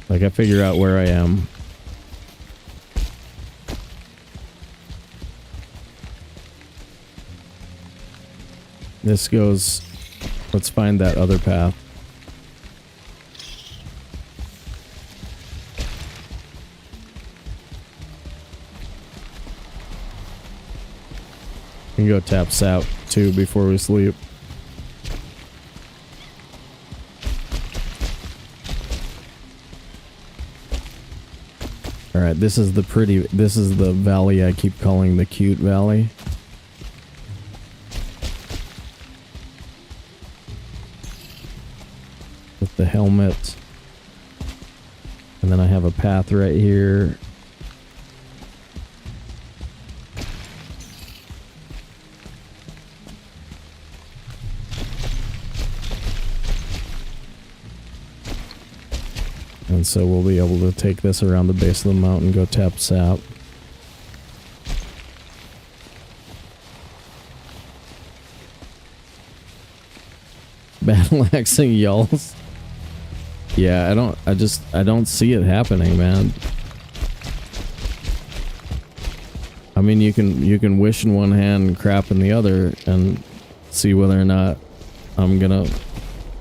Like, I figure out where I am. This goes... Let's find that other path. We can go tap sap too before we sleep. Alright, this is the valley I keep calling the cute valley. With the helmet. And then I have a path right here. And so we'll be able to take this around the base of the mountain, go tap sap. Battleaxing yalls. Yeah, I don't see it happening, man. I mean, you can wish in one hand and crap in the other and see whether or not I'm gonna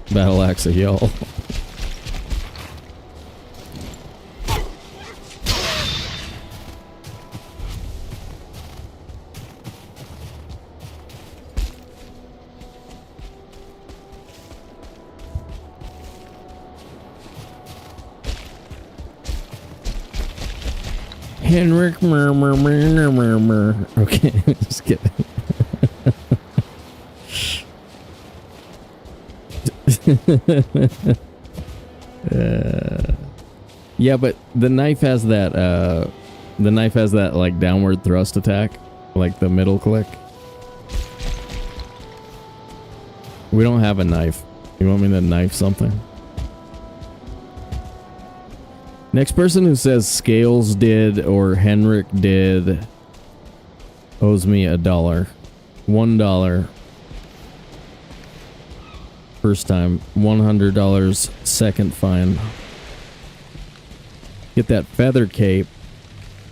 battleaxe a yell. Henrik murmur. Okay, just kidding. Yeah, but the knife has that like downward thrust attack, like the middle click. We don't have a knife. You want me to knife something? Next person who says Scales did or Henrik did owes me $1. $1. First time. $100 second fine. Get that feather cape.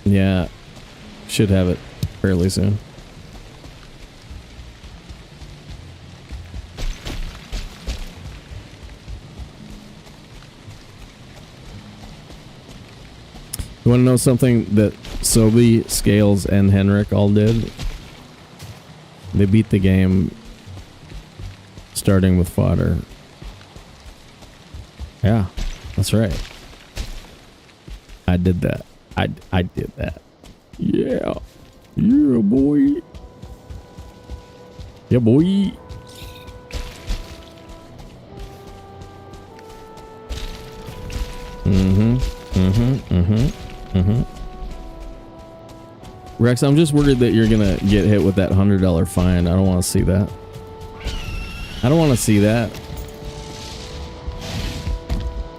Yeah. Should have it fairly soon. You want to know something that Sobe, Scales, and Henrik all did? They beat the game starting with fodder. Yeah, that's right. I did that. I did that. Yeah. Yeah, boy. Yeah, boy. Rex, I'm just worried that you're gonna get hit with that $100 fine. I don't want to see that. I don't want to see that.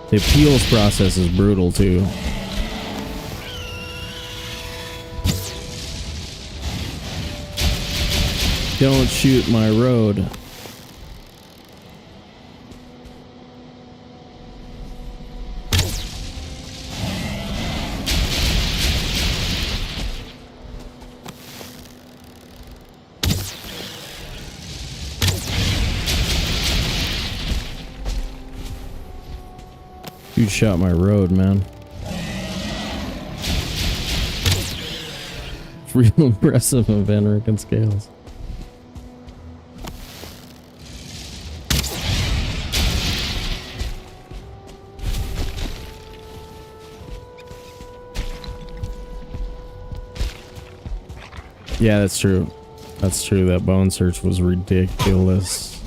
The appeals process is brutal too. Don't shoot my road. You shot my road, man. It's real impressive of Enric and Scales. Yeah, that's true. That's true. That bone search was ridiculous.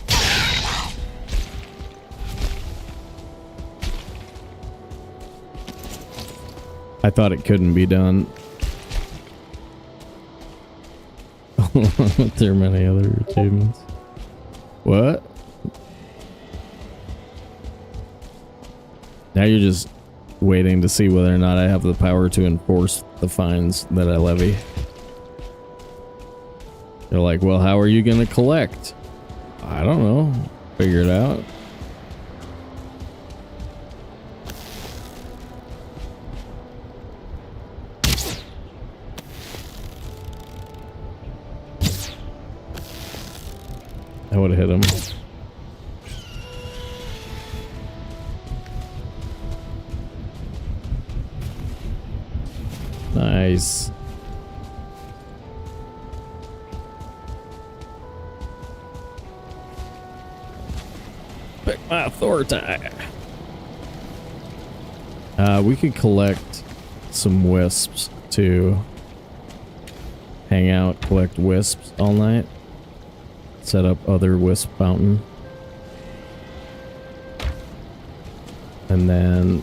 I thought it couldn't be done. There are many other achievements. What? Now you're just waiting to see whether or not I have the power to enforce the fines that I levy. They're like, well, how are you going to collect? I don't know. Figure it out. I would have hit him. Nice. Pick my authority. We could collect some wisps too. Hang out, collect wisps all night. Set up other wisp fountain. And then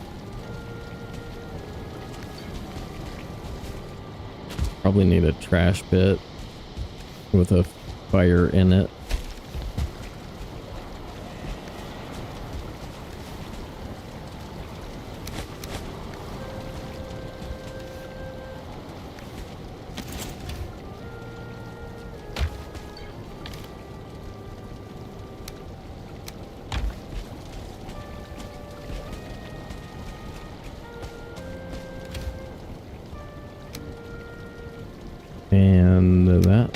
probably need a trash pit with a fire in it. And that.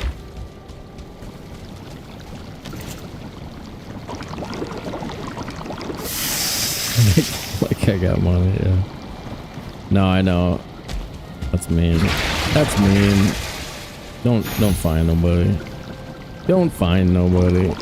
Like I got money, yeah. No, I know. That's mean. That's mean. Don't find nobody. Don't find nobody.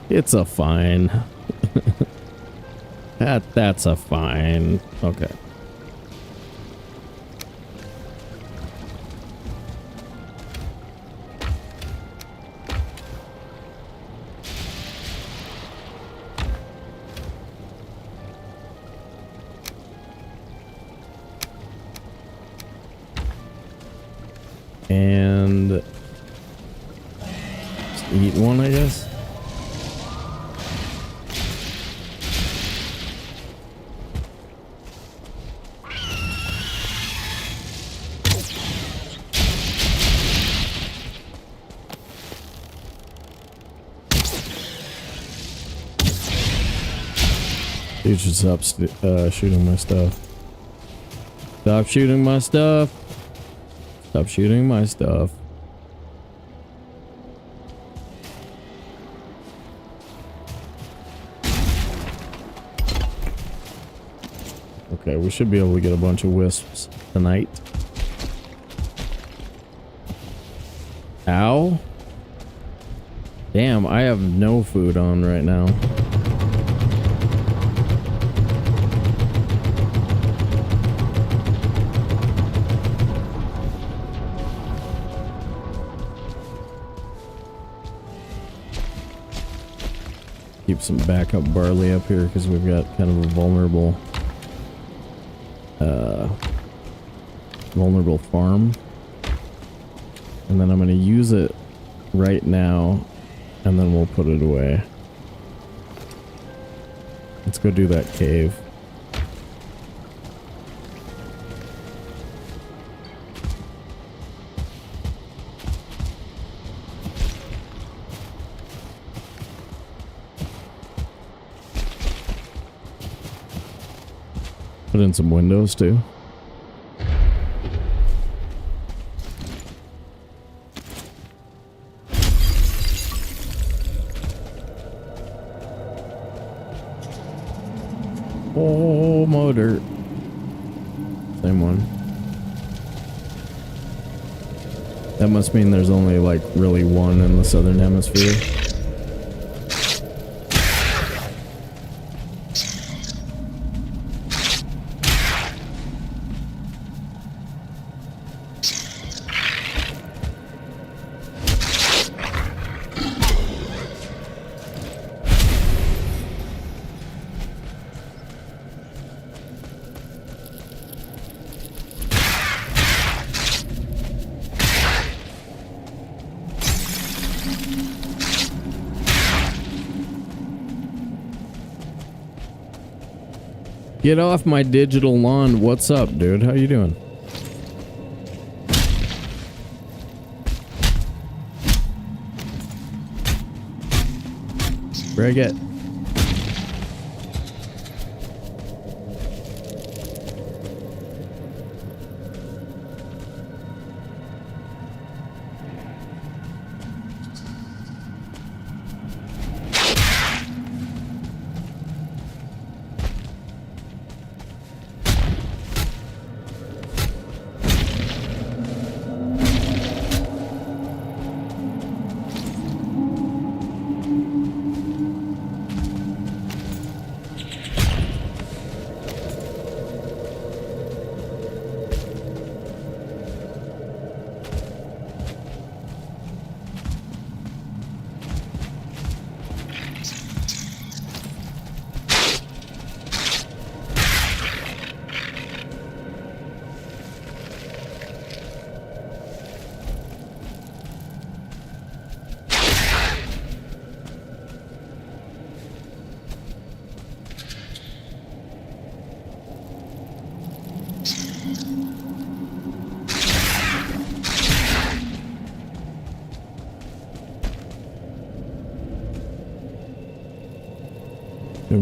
It's a fine. That's a fine. Okay. And just eat one, I guess. Dude should stop shooting my stuff. Stop shooting my stuff. Stop shooting my stuff. Okay, we should be able to get a bunch of wisps tonight. Ow. Damn, I have no food on right now. Keep some backup barley up here because we've got kind of a vulnerable farm. And then I'm going to use it right now and then we'll put it away. Let's go do that cave. Put in some windows too. Oh, motor. Same one. That must mean there's only like really one in the southern hemisphere. Get off my digital lawn. What's up, dude? How you doing? Brig it.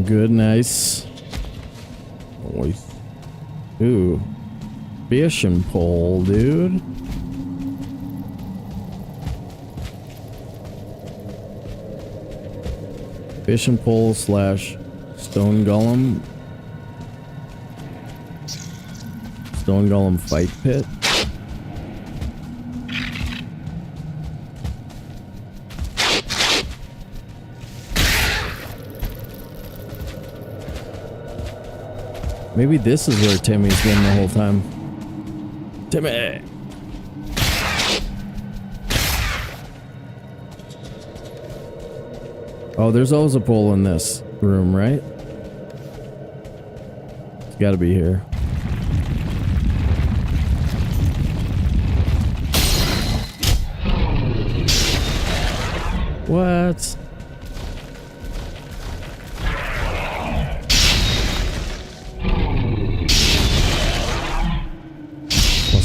Good, nice. Ooh. Fishing pole, dude. Fishing pole / stone golem. Stone golem fight pit. Maybe this is where Timmy's been the whole time. Timmy! Oh, there's always a pole in this room, right? It's gotta be here. What?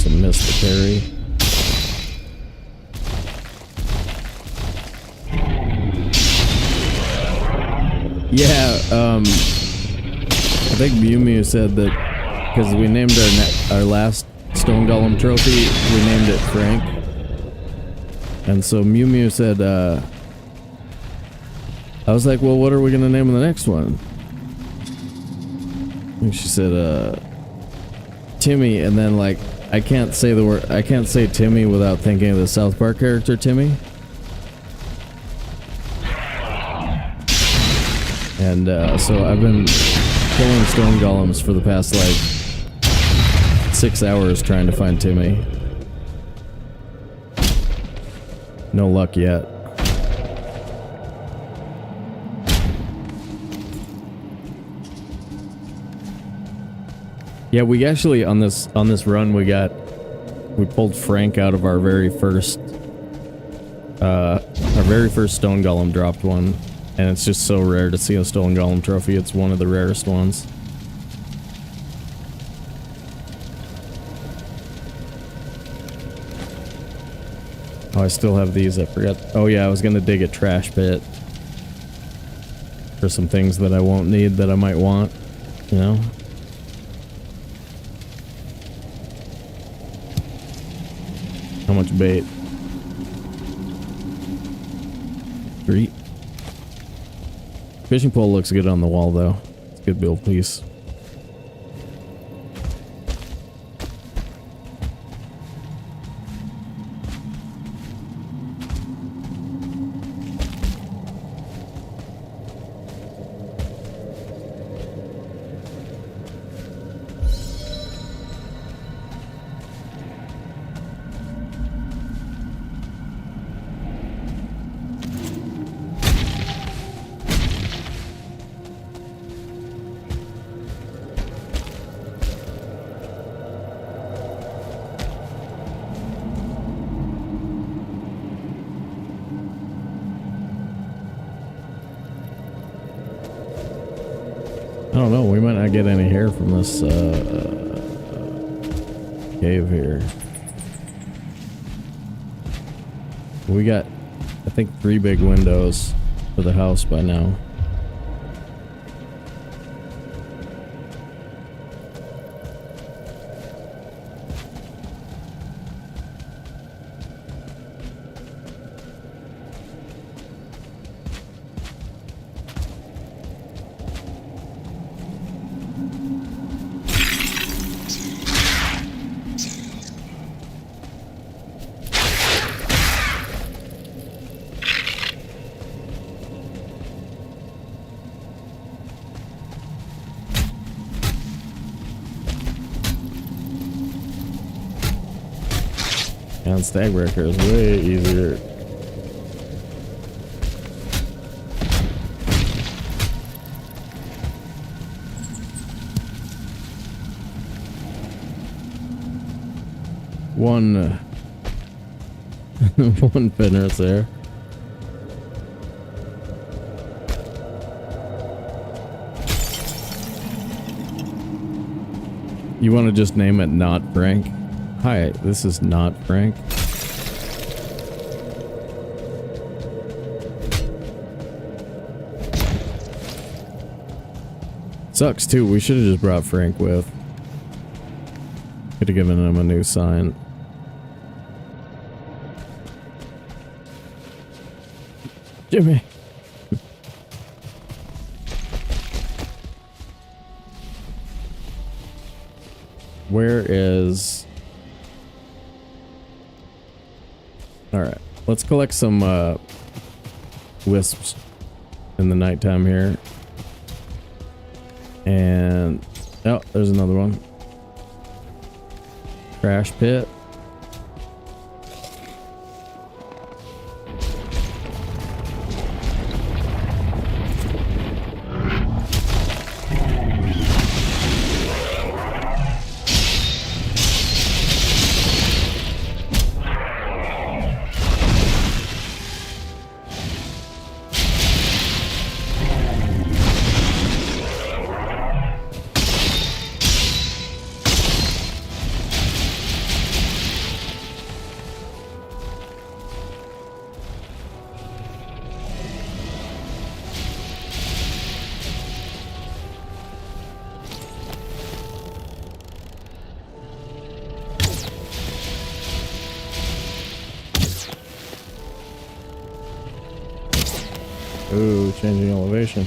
Missed the parry. Yeah, I think Mew Mew said that because we named our last Stone Golem trophy, we named it Frank. And so Mew Mew said, I was like, well, what are we going to name the next one? And she said, Timmy, and then like, I can't say the word. I can't say Timmy without thinking of the South Park character Timmy. And so I've been killing stone golems for the past like 6 hours trying to find Timmy. No luck yet. Yeah, we actually on this run we pulled Frank out of our very first stone golem dropped one, and it's just so rare to see a stone golem trophy. It's one of the rarest ones. Oh, I still have these. I forgot. Oh yeah, I was gonna dig a trash pit for some things that I won't need that I might want, you know. How much bait? 3. Fishing pole looks good on the wall though. It's a good build piece. I don't know, we might not get any hair from this cave here. We got, I think, 3 big windows for the house by now. And stag breaker is way easier. One one Fenris there. You want to just name it Not Frank? Hi, this is not Frank. Sucks too, we should have just brought Frank with. Could have given him a new sign. Jimmy! Where is... Alright, let's collect some wisps in the nighttime here. And... oh, there's another one. Crash pit. Ooh, changing elevation.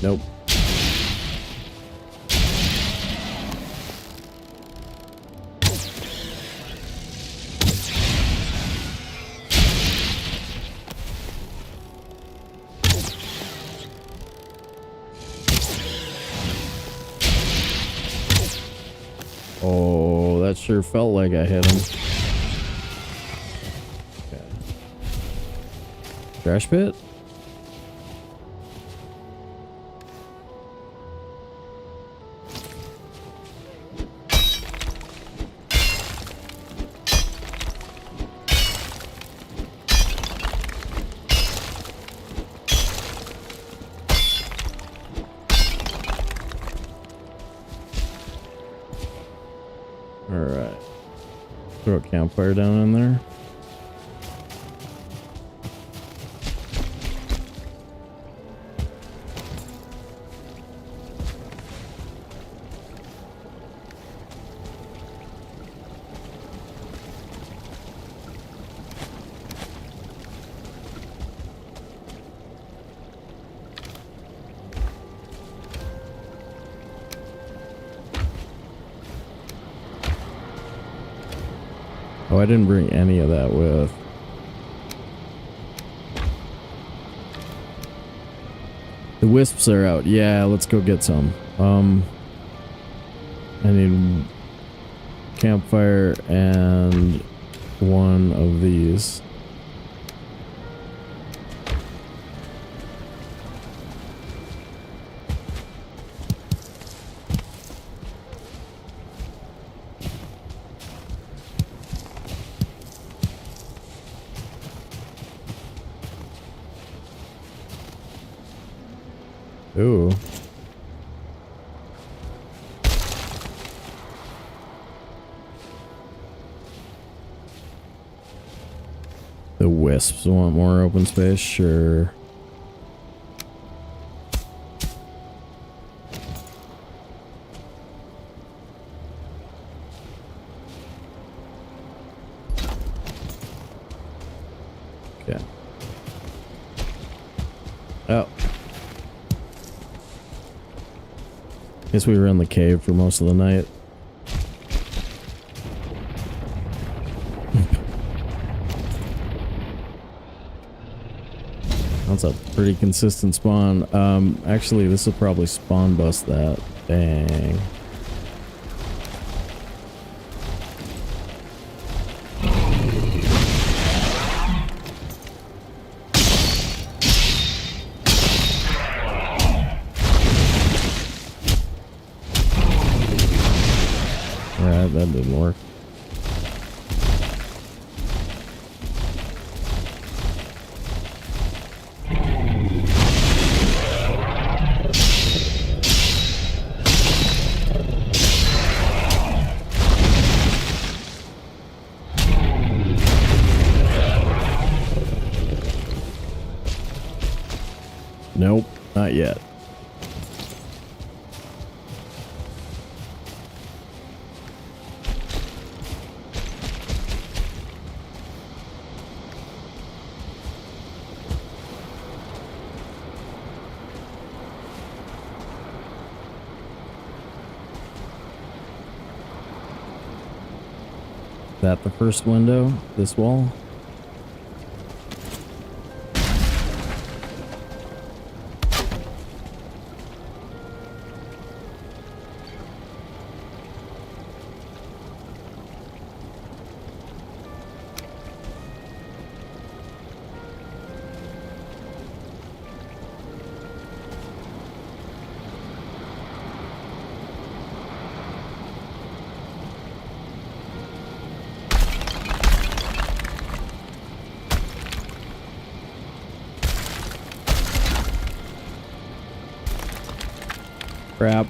Nope. Oh, that sure felt like I hit him. Okay. Trash pit? Alright. Throw a campfire down in there. Oh, I didn't bring any of that with. The wisps are out. Yeah, let's go get some. I need campfire and one of these. Ooh. The wisps want more open space? Sure. Okay. Oh. Guess we were in the cave for most of the night. That's a pretty consistent spawn. Actually, this will probably spawn bust that. Dang. That didn't work. Nope, not yet. That the first window? This wall? Crap.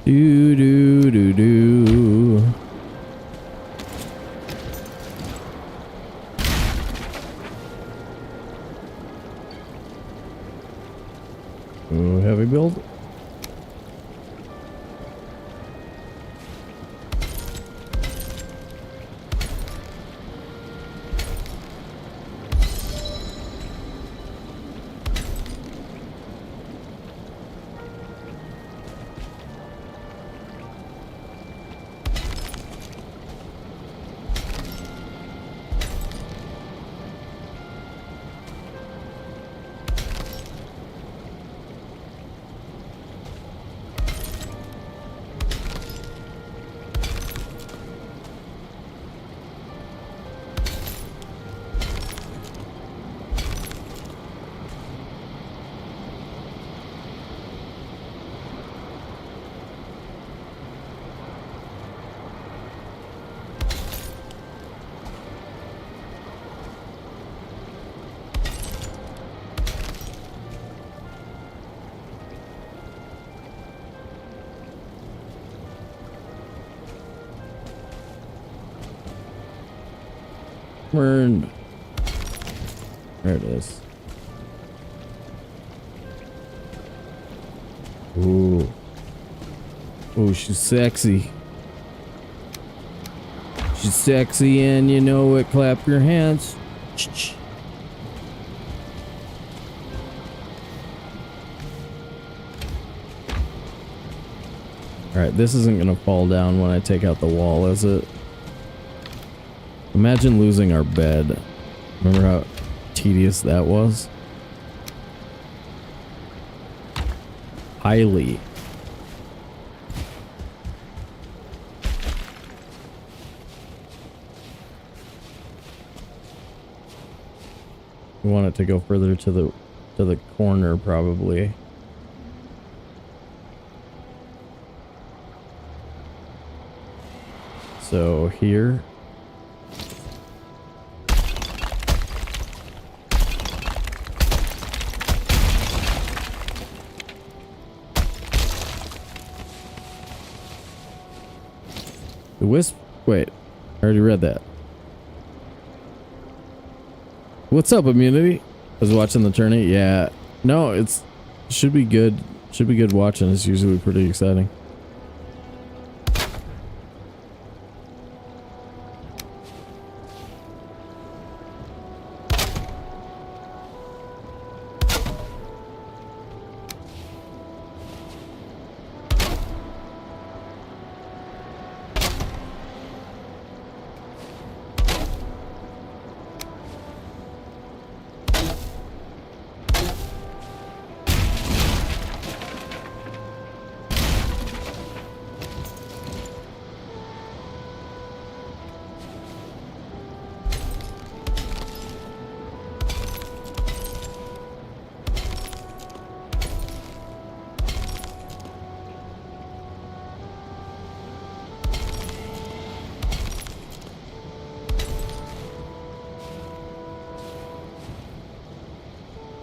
Do do do do. Ooh, heavy build. Burned. There it is. Ooh. Oh, she's sexy. She's sexy and you know it. Clap your hands. Alright, this isn't gonna fall down when I take out the wall, is it? Imagine losing our bed. Remember how tedious that was? Highly. We want it to go further to the corner probably. So here. The wisp. Wait, I already read that. What's up, immunity? I was watching the tourney. Yeah, no, it's should be good. Should be good watching. It's usually pretty exciting.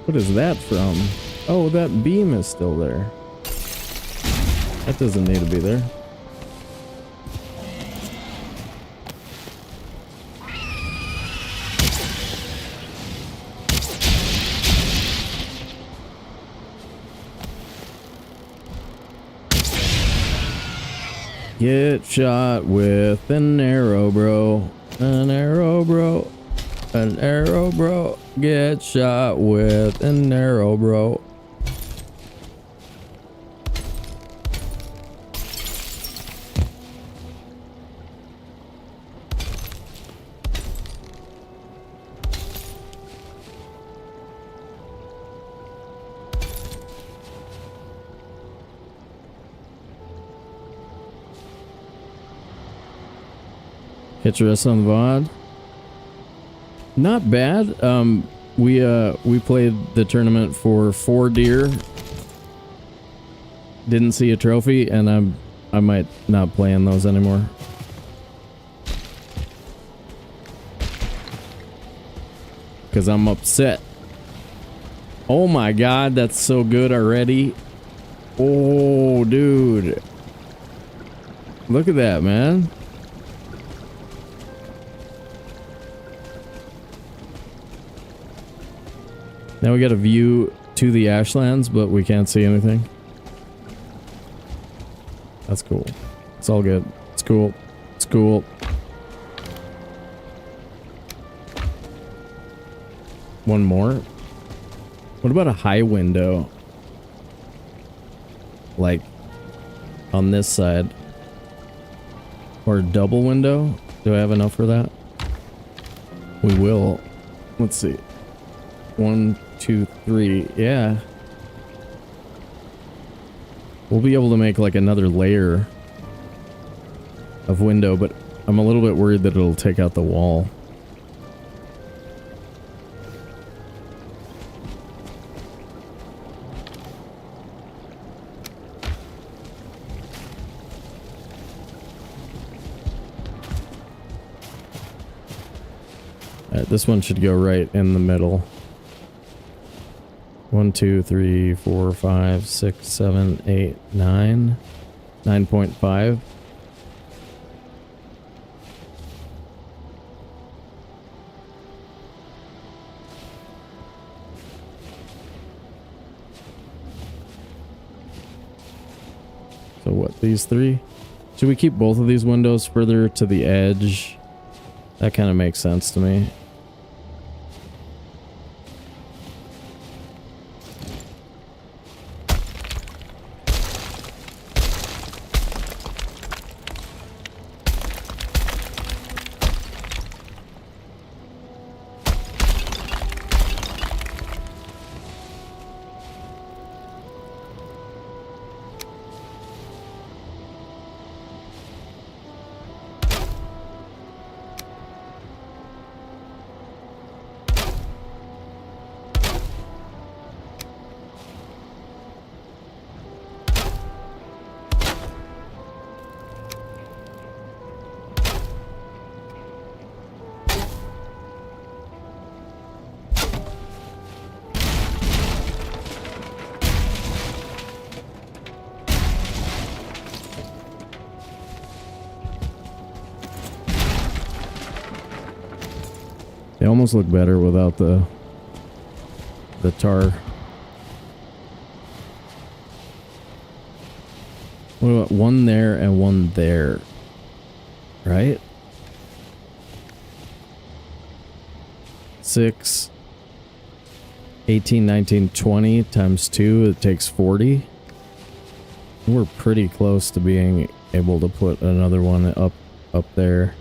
What is that from? Oh, that beam is still there. That doesn't need to be there. Get shot with an arrow, bro. An arrow, bro. An arrow, bro. Get shot with an arrow, bro. Hit your ass on the VOD. Not bad. We played the tournament for 4 deer. Didn't see a trophy, and I might not play in those anymore. Cause I'm upset. Oh my god, that's so good already. Oh dude. Look at that, man. Now we got a view to the Ashlands, but we can't see anything. That's cool. It's all good. It's cool. It's cool. One more. What about a high window? Like on this side. Or a double window? Do I have enough for that? We will. Let's see. 1, 2, 3. Yeah. We'll be able to make like another layer of window, but I'm a little bit worried that it'll take out the wall. Alright, this one should go right in the middle. 1, 2, 3, 4, 5, 6, 7, 8, 9. 9.5. So what, these three? Should we keep both of these windows further to the edge? That kind of makes sense to me. They almost look better without the tar. What about one there and one there? Right? 6, 18, 19, 20 times 2, it takes 40. We're pretty close to being able to put another one up there.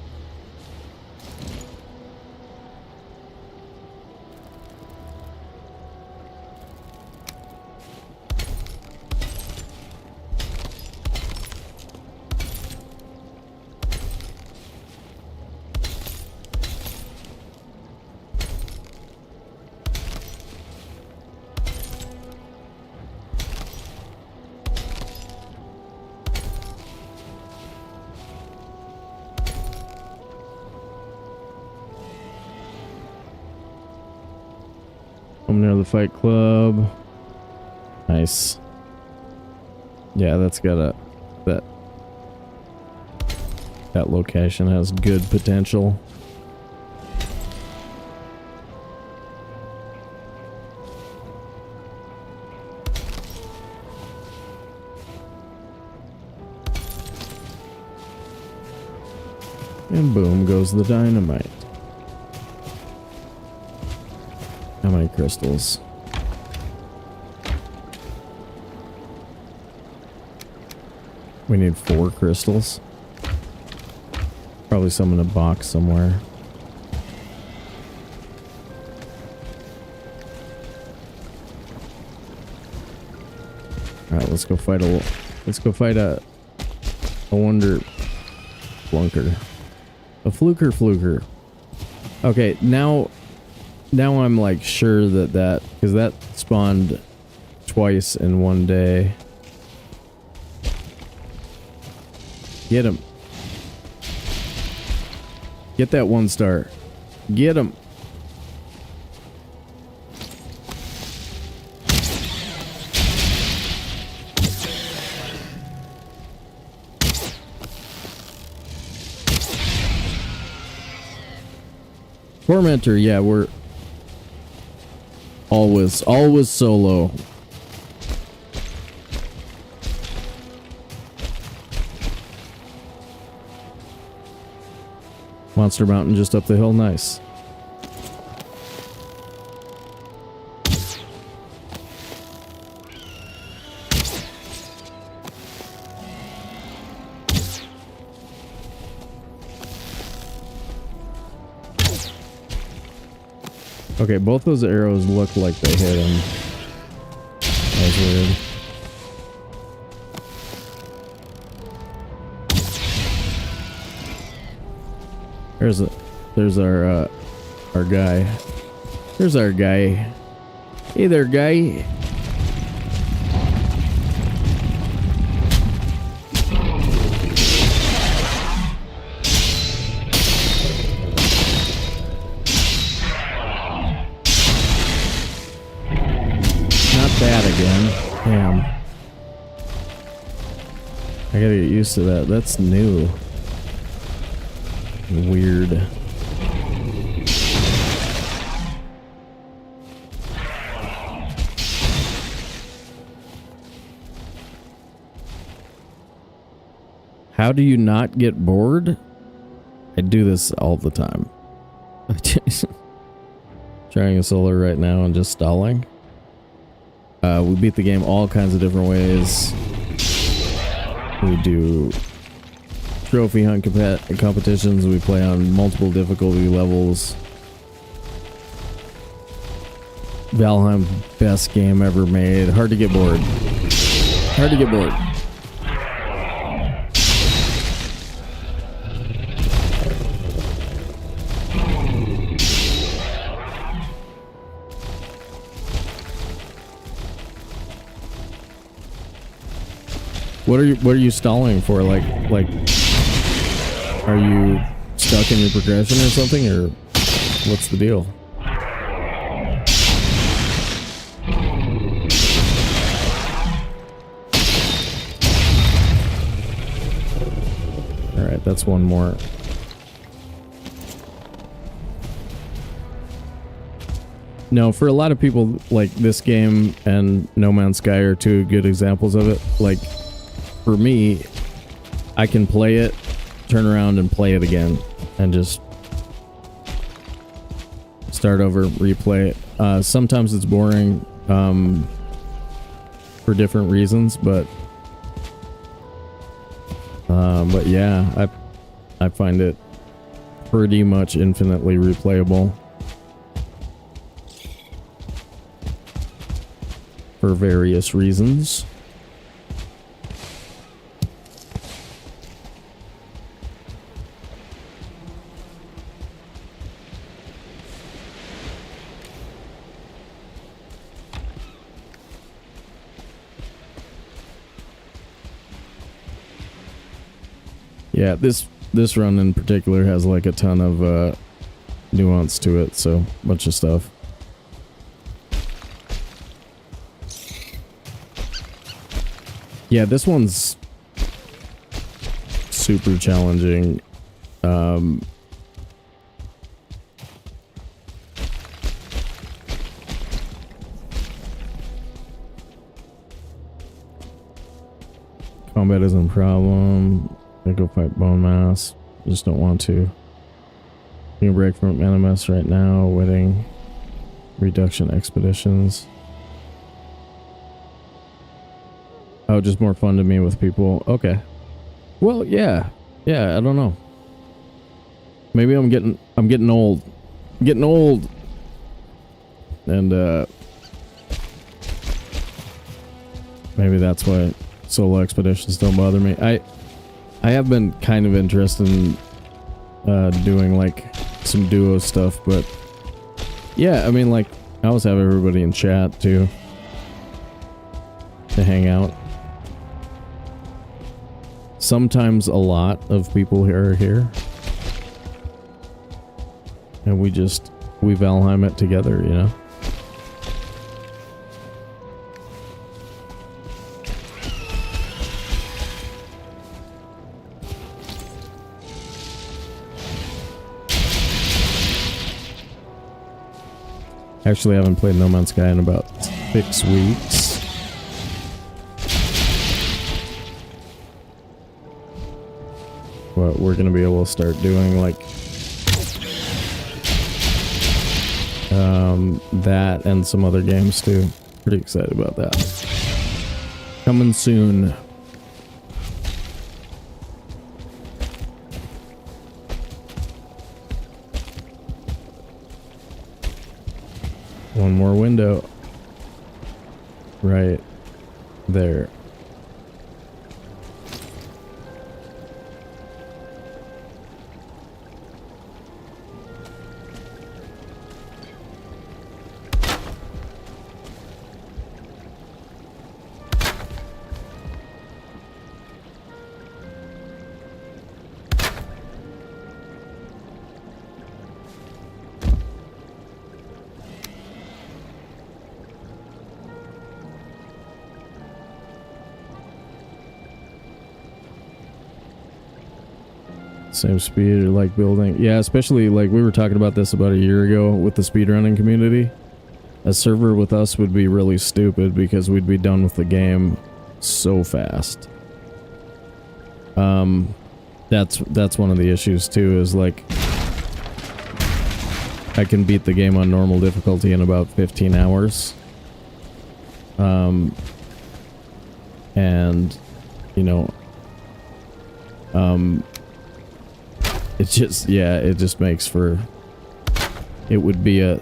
I'm near the fight club. Nice. Yeah, that's got that location has good potential. And boom goes the dynamite. How many crystals? We need 4 crystals. Probably some in a box somewhere. Alright, let's go fight a wonder flunker. A fluker. Okay, now I'm like sure that because that spawned twice in one day. Get him. Get that 1 star. Get him. Tormentor, yeah, we're... Always solo. Monster Mountain just up the hill, nice. Okay, both those arrows look like they hit him. That was weird. There's our guy. There's our guy. Hey there, guy. That again. Damn. I gotta get used to that. That's new. Weird. How do you not get bored? I do this all the time. Trying a solo right now and just stalling. We beat the game all kinds of different ways. We do trophy hunt competitions. We play on multiple difficulty levels. Valheim, best game ever made. Hard to get bored. Hard to get bored. What are you stalling for? Like are you stuck in your progression or something, or what's the deal? All right, that's one more. No, for a lot of people, like, this game and No Man's Sky are two good examples of it. Like, for me, I can play it, turn around and play it again, and just start over, replay it. Sometimes it's boring for different reasons, but yeah, I find it pretty much infinitely replayable for various reasons. Yeah, this run in particular has like a ton of nuance to it, so a bunch of stuff. Yeah, this one's super challenging. Combat isn't a problem. I go fight bone mass. Just don't want to. Need a break from NMS right now. Wedding reduction expeditions. Oh, just more fun to me with people. Okay. Well, yeah. Yeah, I don't know. Maybe I'm getting old. I'm getting old. And maybe that's why solo expeditions don't bother me. I have been kind of interested in doing like some duo stuff, but yeah, I mean, like, I always have everybody in chat too to hang out. Sometimes a lot of people here are here, and we Valheim it together, you know. Actually, I haven't played No Man's Sky in about 6 weeks. But we're gonna be able to start doing like that and some other games too. Pretty excited about that. Coming soon. One more window. Right there. Same speed or like building. Yeah, especially like we were talking about this about a year ago with the speedrunning community. A server with us would be really stupid because we'd be done with the game so fast. That's one of the issues too, is like I can beat the game on normal difficulty in about 15 hours. And you know, it just makes for, it would be a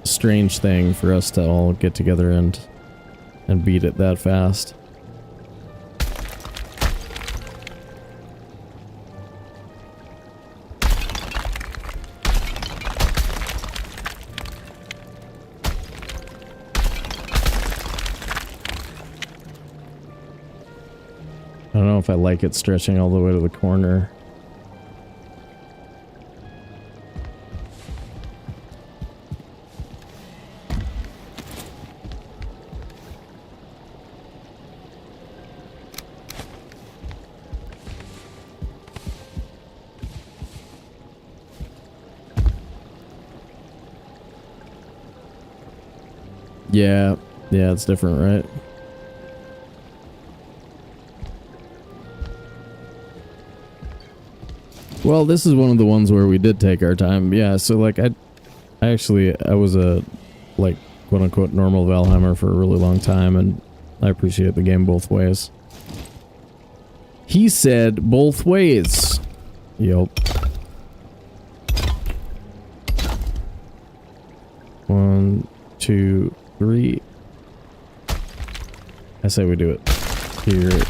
strange thing for us to all get together and beat it that fast. I don't know if I like it stretching all the way to the corner. Yeah, it's different, right? Well, this is one of the ones where we did take our time. Yeah, so like I was a like quote unquote normal Valheimer for a really long time, and I appreciate the game both ways. He said both ways. Yup. 1, 2, 3. I say we do it here.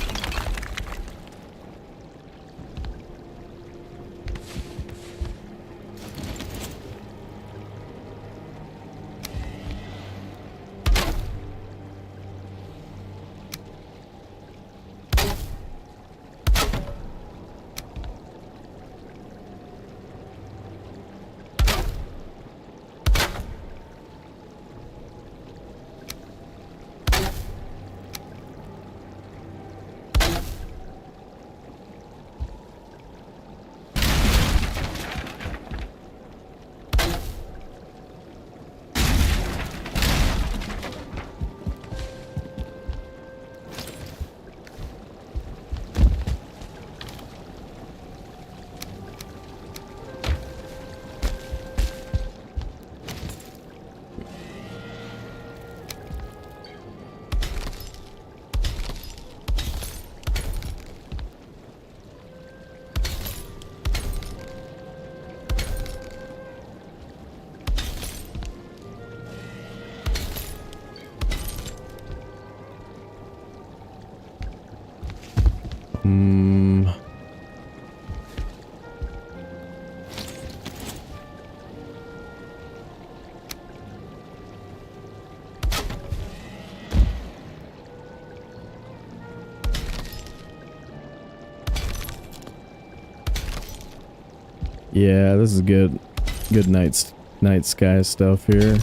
Yeah, this is good. Good night sky stuff here.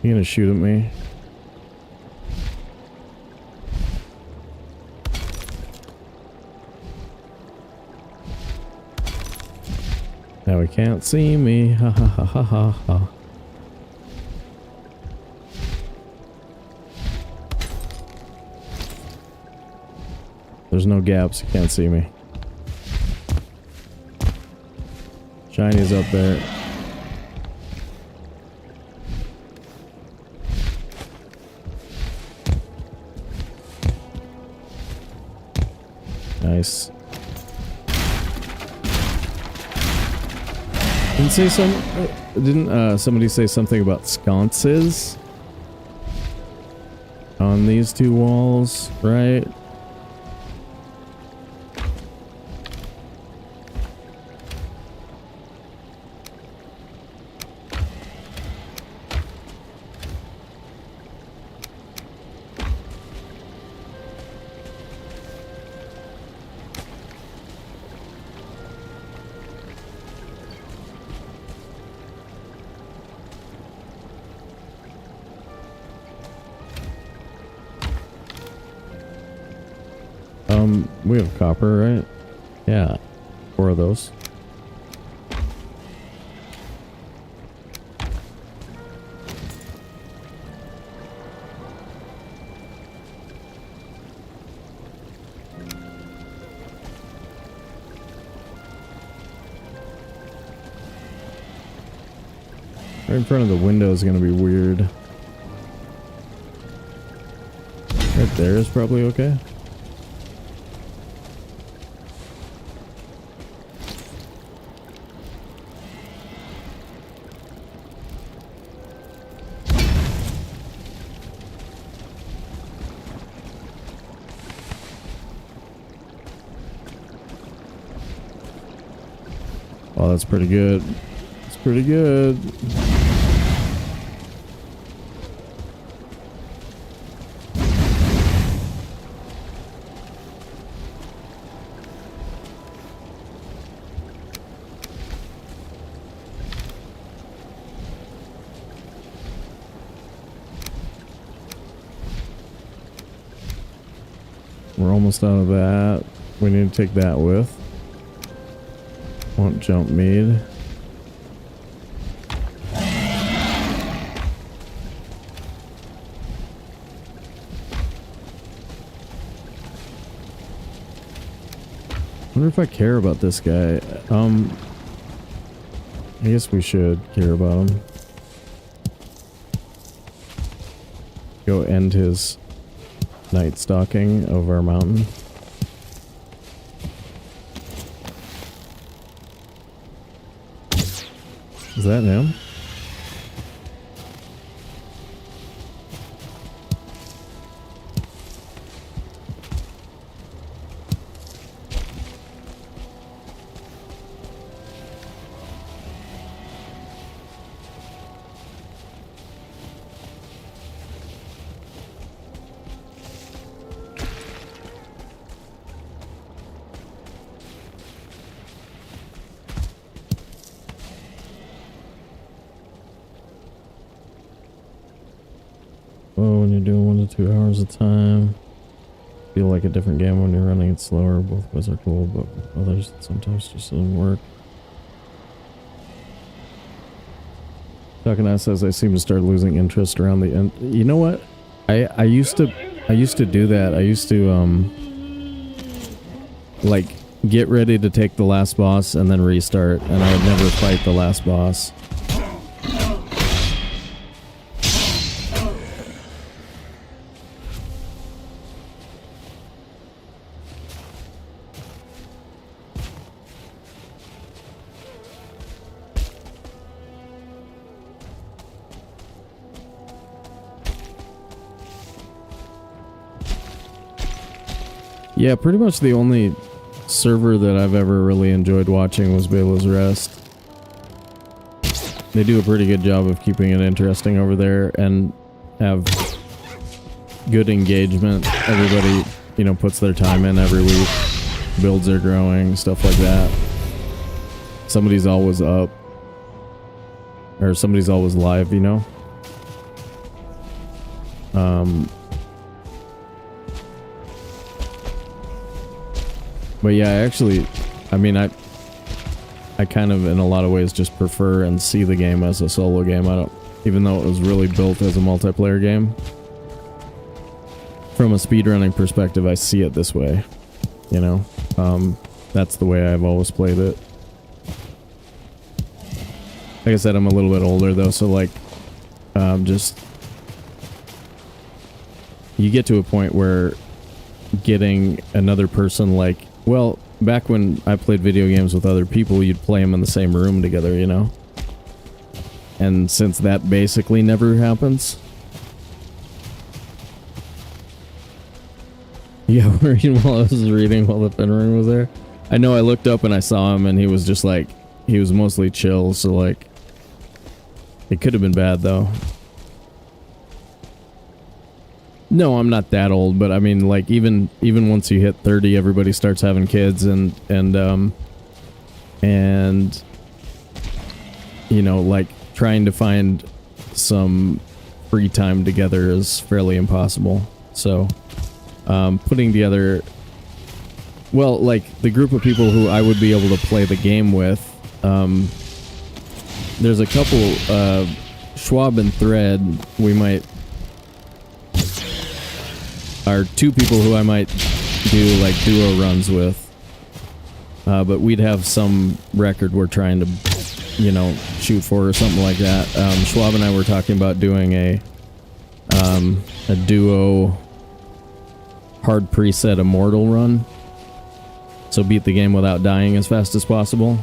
You gonna shoot at me? Now he can't see me. Ha ha ha ha ha ha. There's no gaps, he can't see me. Shiny's up there. Nice. Didn't somebody say something about sconces on these two walls, right? We have copper, right? Yeah. 4 of those. Right in front of the window is going to be weird. Right there is probably okay. Oh, that's pretty good. It's pretty good. We're almost out of that. We need to take that with. Want jump mead. Wonder if I care about this guy. I guess we should care about him. Go end his night stalking over our mountain. Is that him? When you're doing 1 to 2 hours of time, feel like a different game when you're running it slower. Both ways are cool, but with others it sometimes just doesn't work. Clegane says I seem to start losing interest around the end. You know what? I used to do that. I used to like get ready to take the last boss and then restart, and I would never fight the last boss. Yeah, pretty much the only server that I've ever really enjoyed watching was Bela's Rest. They do a pretty good job of keeping it interesting over there and have good engagement. Everybody, you know, puts their time in every week. Builds are growing, stuff like that. Somebody's always up. Or somebody's always live, you know? But yeah, actually, I mean, I I kind of, in a lot of ways, just prefer and see the game as a solo game. I don't, even though it was really built as a multiplayer game. From a speedrunning perspective, I see it this way. You know, that's the way I've always played it. Like I said, I'm a little bit older though, so like, just you get to a point where getting another person, like, well, back when I played video games with other people, you'd play them in the same room together, you know? And since that basically never happens... Yeah, while I was reading while the Fenrir was there. I know I looked up and I saw him and he was just like, he was mostly chill, so like, it could have been bad though. No, I'm not that old, but I mean, like, even once you hit 30, everybody starts having kids, and you know, like, trying to find some free time together is fairly impossible. So, putting together, well, like, the group of people who I would be able to play the game with, there's a couple, Schwab and Thread, we might, are two people who I might do, like, duo runs with, but we'd have some record we're trying to, you know, shoot for or something like that. Schwab and I were talking about doing a duo hard preset immortal run, so beat the game without dying as fast as possible.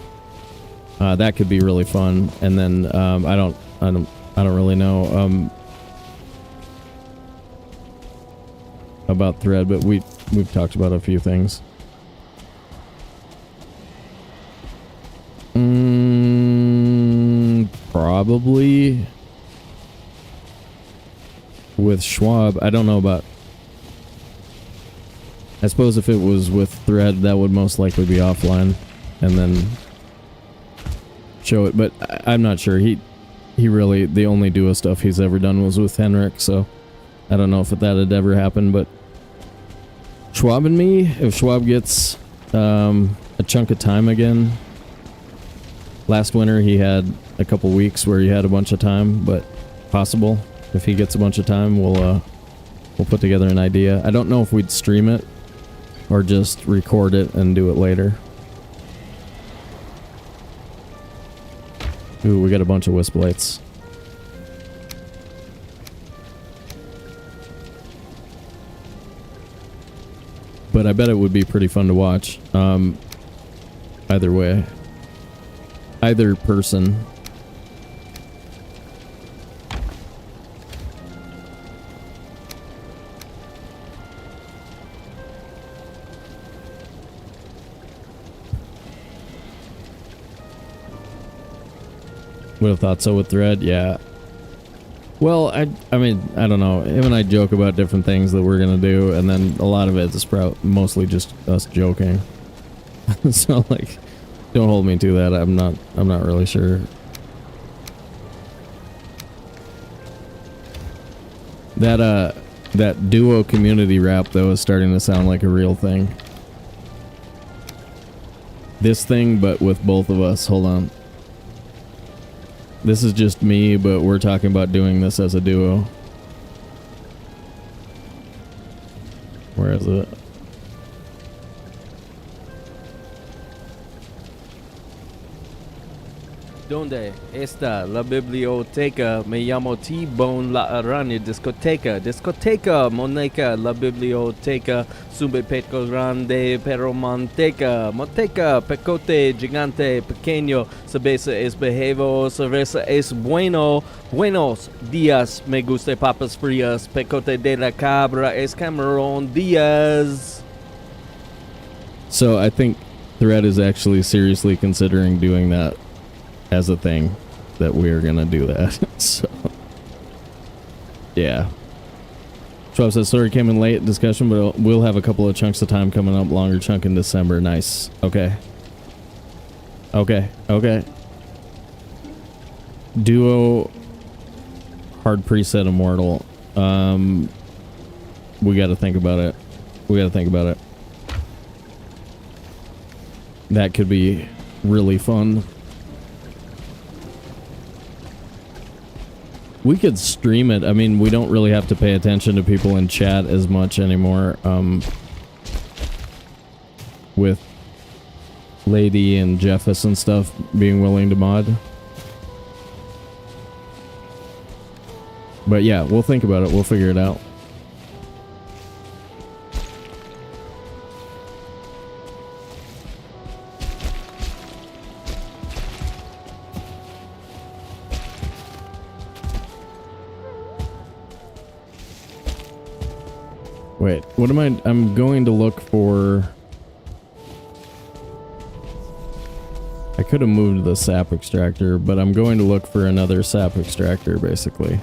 That could be really fun. And then I don't really know about Thread, but we've talked about a few things. Probably with Schwab. I don't know about. I suppose if it was with Thread, that would most likely be offline, and then show it. But I'm not sure. He really, the only duo stuff he's ever done was with Henrik, so I don't know if that had ever happened. But Schwab and me, if Schwab gets a chunk of time again. Last winter he had a couple weeks where he had a bunch of time, but possible if he gets a bunch of time, we'll put together an idea. I don't know if we'd stream it or just record it and do it later. Ooh, we got a bunch of wisp lights. But I bet it would be pretty fun to watch. Either way. Either person. Would have thought so with Thread, yeah. Well, I mean, I don't know. Him and I joke about different things that we're gonna do, and then a lot of it is mostly just us joking. So, like, don't hold me to that. I'm not really sure. That duo community rap though is starting to sound like a real thing. This thing, but with both of us. Hold on. This is just me, but we're talking about doing this as a duo. Where is it? ¿Dónde está la biblioteca? Me llamo T-Bone La Araña Discoteca. Discoteca, Moneca, la biblioteca. Sube peco grande, pero manteca. Manteca, pecote, gigante, pequeño. Cerveza es bejevo, cerveza es bueno. Buenos días, me gusta papas frías. Pecote de la cabra es Cameron Diaz. So I think Thread is actually seriously considering doing that as a thing, that we're gonna do that. So yeah. Schwab says, sorry came in late discussion, but we'll have a couple of chunks of time coming up. Longer chunk in December. Nice. Okay. Duo hard preset immortal. We gotta think about it. That could be really fun. We could stream it. I mean, we don't really have to pay attention to people in chat as much anymore. With Lady and Jeffus and stuff being willing to mod. But yeah, we'll think about it. We'll figure it out. Wait, what am I? I'm going to look for... I could have moved the sap extractor, but I'm going to look for another sap extractor, basically.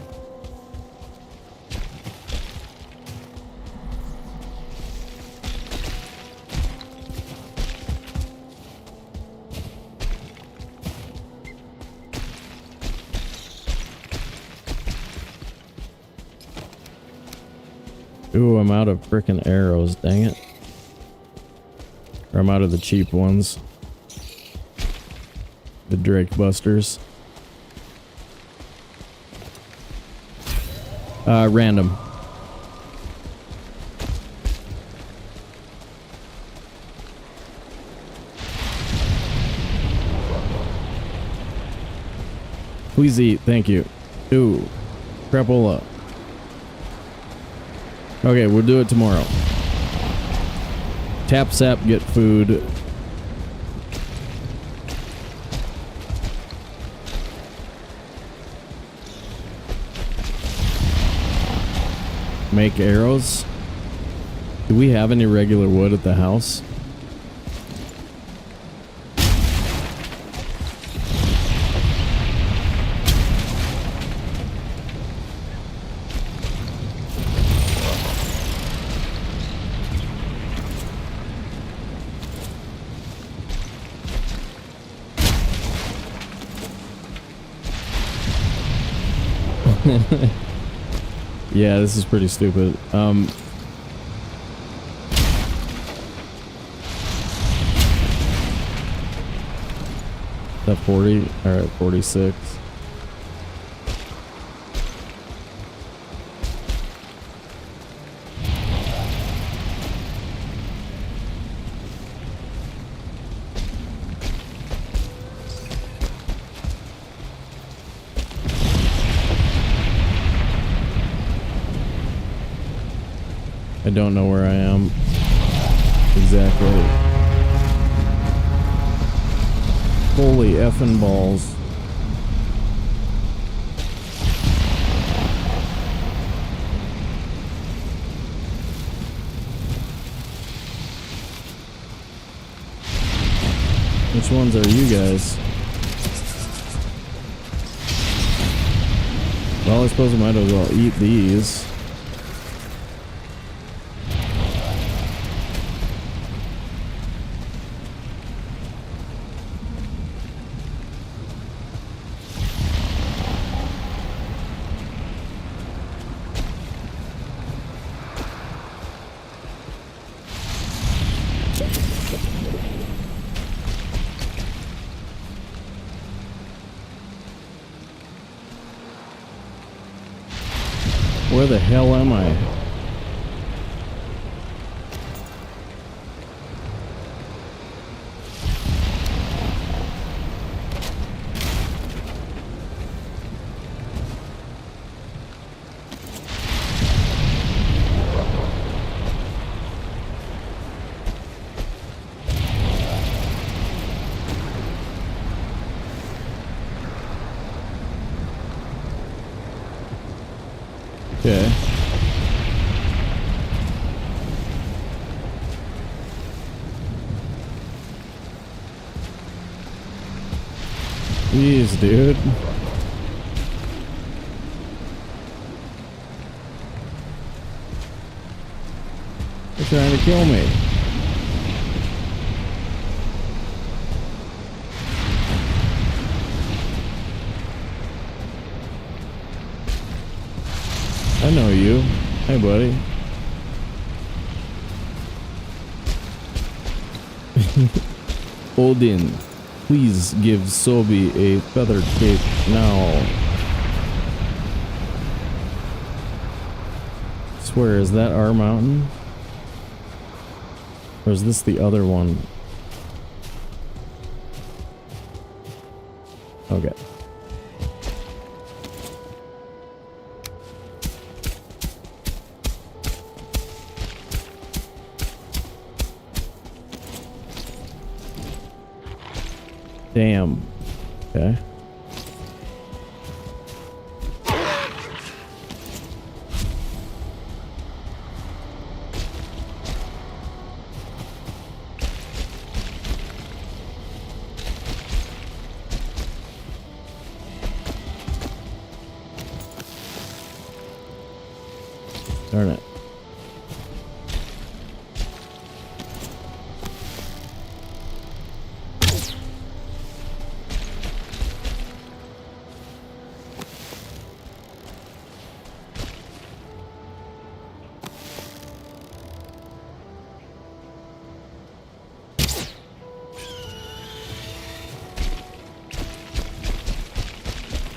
Ooh, I'm out of frickin' arrows, dang it. Or I'm out of the cheap ones. The Drake Busters. Random. Please eat, thank you. Ooh, crapola. Okay, we'll do it tomorrow. Tap sap, get food. Make arrows. Do we have any regular wood at the house? Yeah, this is pretty stupid. That 40? Alright, 46. I don't know where I am exactly. Holy effing balls. Which ones are you guys? Well, I suppose I might as well eat these. Where the hell am I? Okay. Jeez, dude. They're trying to kill me. I know you. Hey, buddy. Odin. Please give Sobe a feather cape now. Swear, is that our mountain? Or is this the other one? Okay. Damn. Okay. Darn it.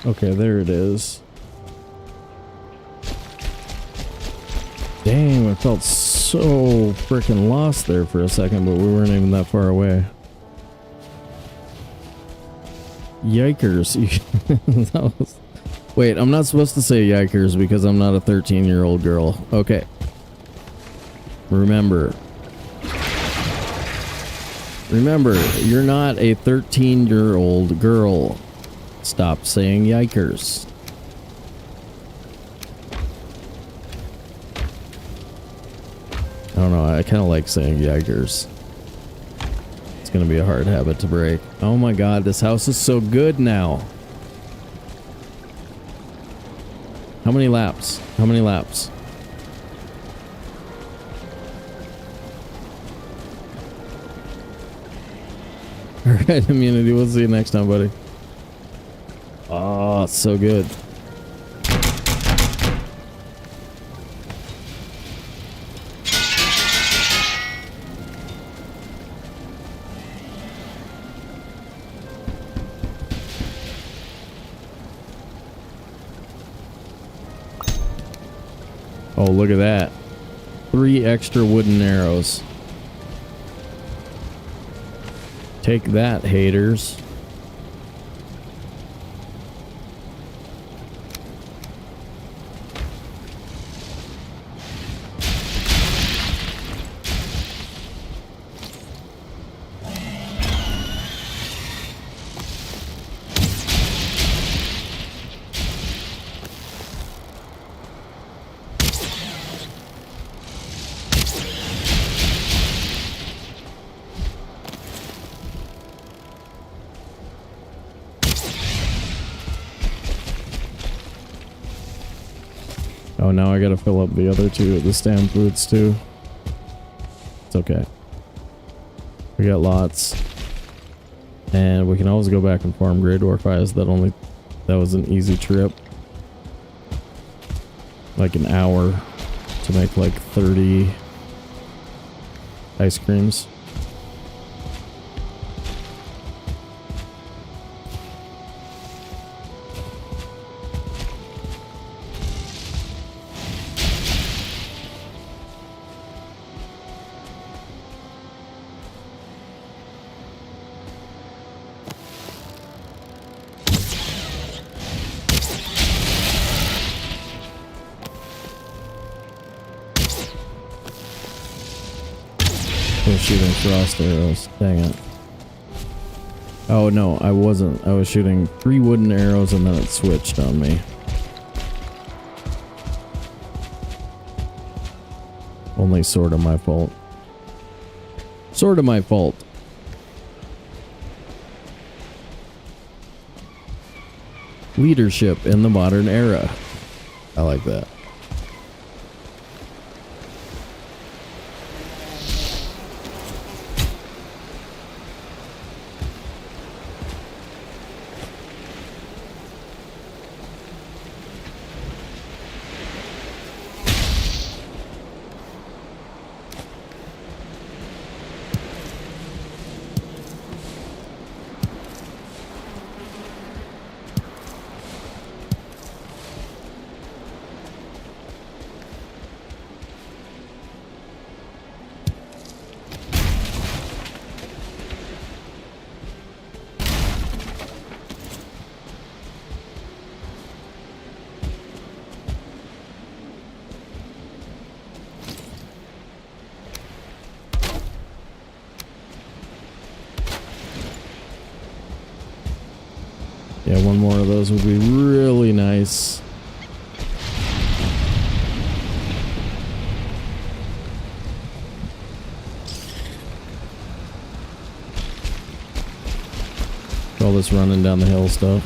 Okay, there it is. Dang, I felt so freaking lost there for a second, but we weren't even that far away. Yikers. That was... Wait, I'm not supposed to say yikers because I'm not a 13-year-old girl. Okay. Remember, you're not a 13-year-old girl. Stop saying yikers. I don't know, I kind of like saying yikers. It's gonna be a hard habit to break. Oh my god, this house is so good now. How many laps? How many laps? Alright, immunity, we'll see you next time, buddy. Oh, it's so good. Oh, look at that. 3 extra wooden arrows. Take that, haters. Oh, now I gotta fill up the other 2 of the stamp boots too. It's okay. We got lots. And we can always go back and farm Grey Dwarf Eyes. That was an easy trip. Like an hour to make like 30 ice creams. Shooting frost arrows. Dang it. Oh no, I wasn't. I was shooting 3 wooden arrows and then it switched on me. Only sort of my fault. Sort of my fault. Leadership in the modern era. I like that. more of those would be really nice. All this running down the hill stuff.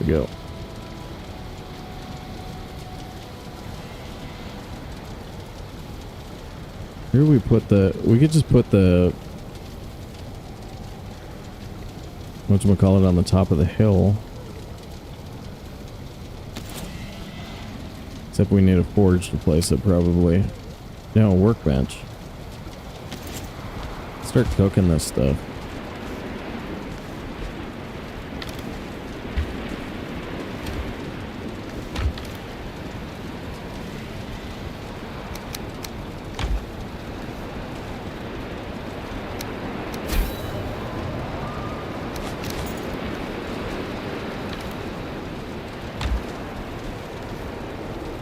Go. Here we put the, we could just put the, whatchamacallit, on the top of the hill. Except we need a forge to place it, probably. No, a workbench. Start cooking this stuff.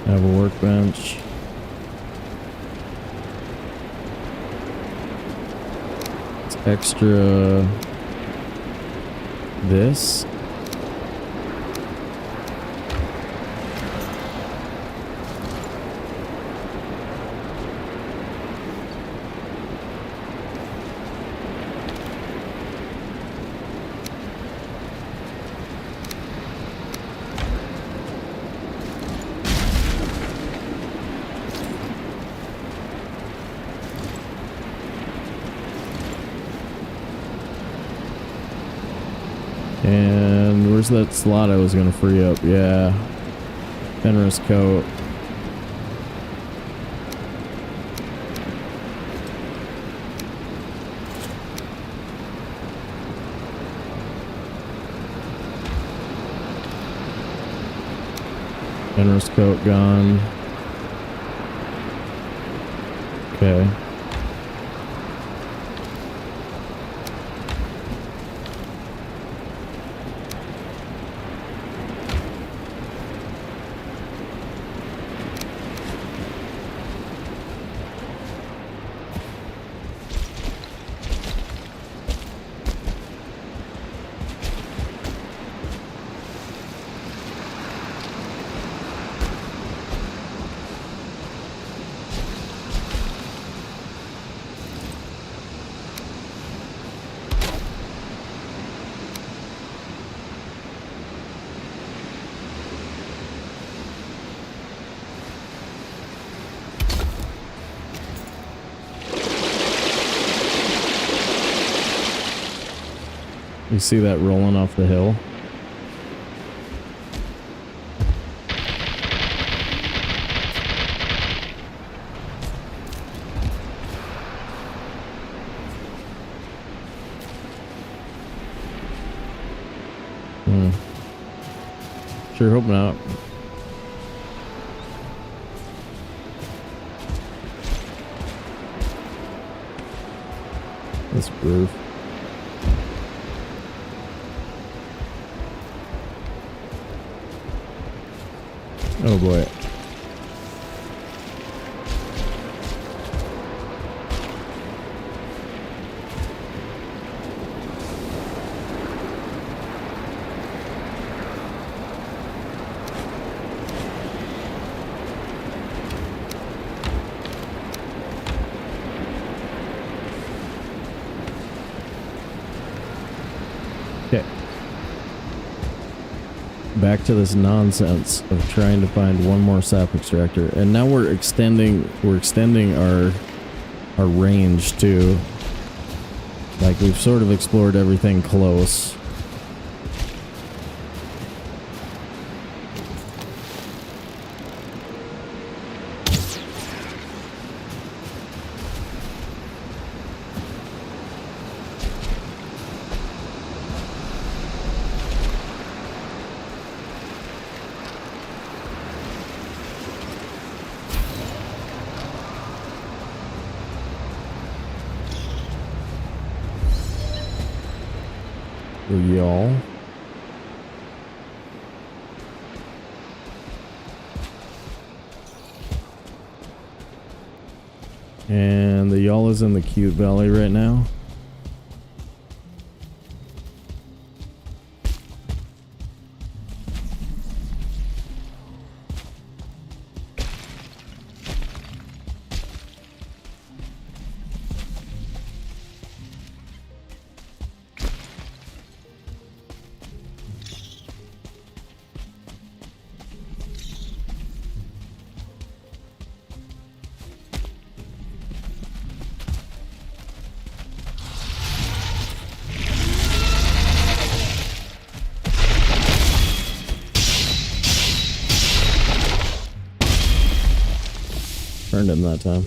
Have a workbench. It's extra this. And where's that slot I was gonna free up? Yeah. Fenris coat. Fenris coat gone. Okay. You see that rolling off the hill? Sure hope not. This roof. Oh boy. Okay. back to this nonsense of trying to find one more sap extractor, and now we're extending our range too. Like, we've sort of explored everything close. Y'all. And the y'all is in the cute valley right now. Turned him that time.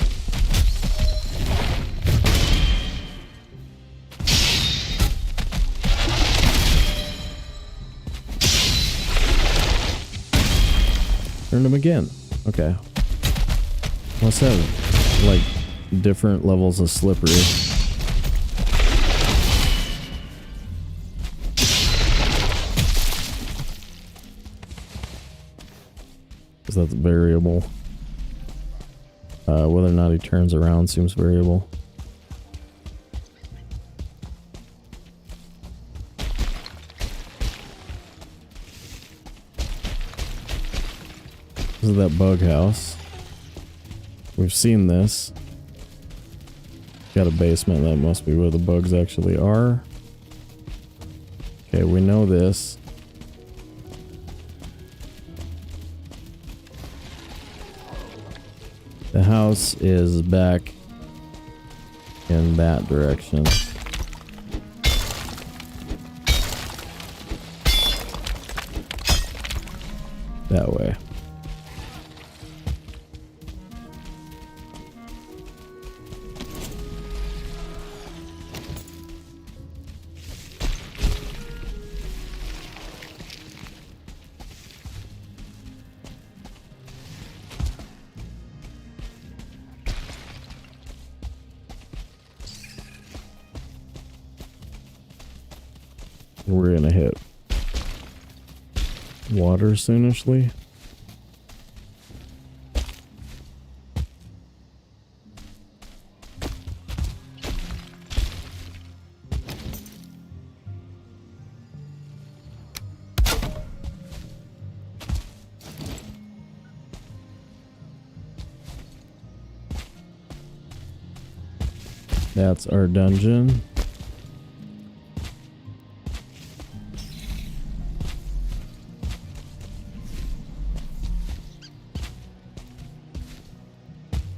Turned him again. Okay. Must have, like, different levels of slippery. Because that's variable. Whether or not he turns around seems variable. This is that bug house. We've seen this. Got a basement. That must be where the bugs actually are. Okay, we know this. The house is back in that direction. That way. We're gonna hit water soonishly. That's our dungeon.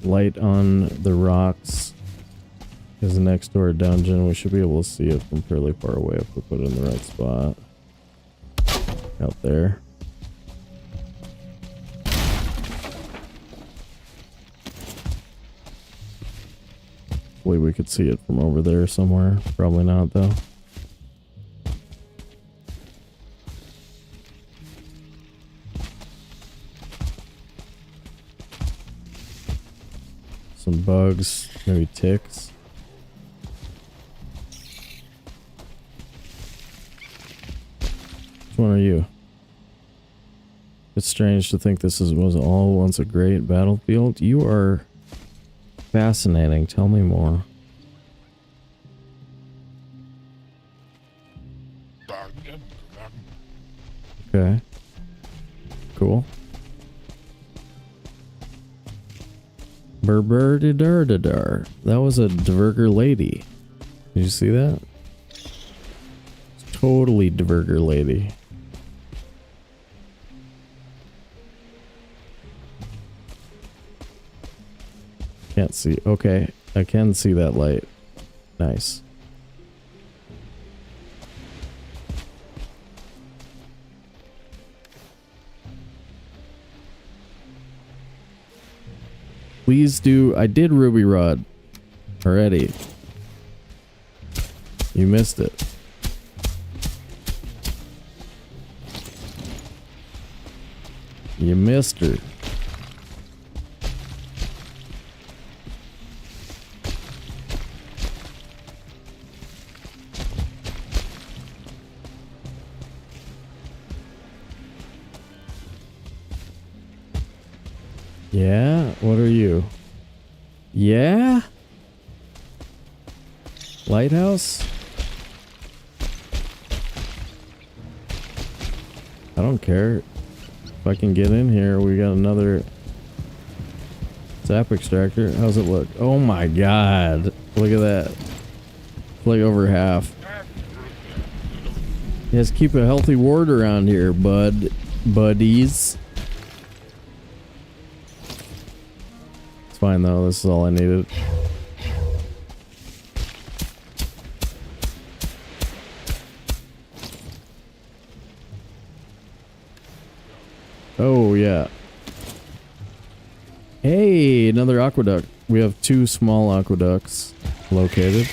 Light on the rocks is next to our dungeon. We should be able to see it from fairly far away if we put it in the right spot. Out there. Hopefully we could see it from over there somewhere. Probably not though. Some bugs, maybe ticks. Which one are you? It's strange to think this was all once a great battlefield. You are fascinating. Tell me more. Okay. Cool. Burr-burr-de-dur-de-dur. That was a Dverger lady. Did you see that? It's totally Dverger lady. Can't see. Okay, I can see that light. Nice. Please do. I did Ruby Rod already. You missed it. You missed her. Yeah? What are you? Yeah? Lighthouse? I don't care. If I can get in here, we got another sap extractor. How's it look? Oh my god. Look at that. It's like over half. Yes, keep a healthy ward around here, buddies. It's fine though, this is all I needed. Oh yeah. Hey, another aqueduct. We have 2 small aqueducts located.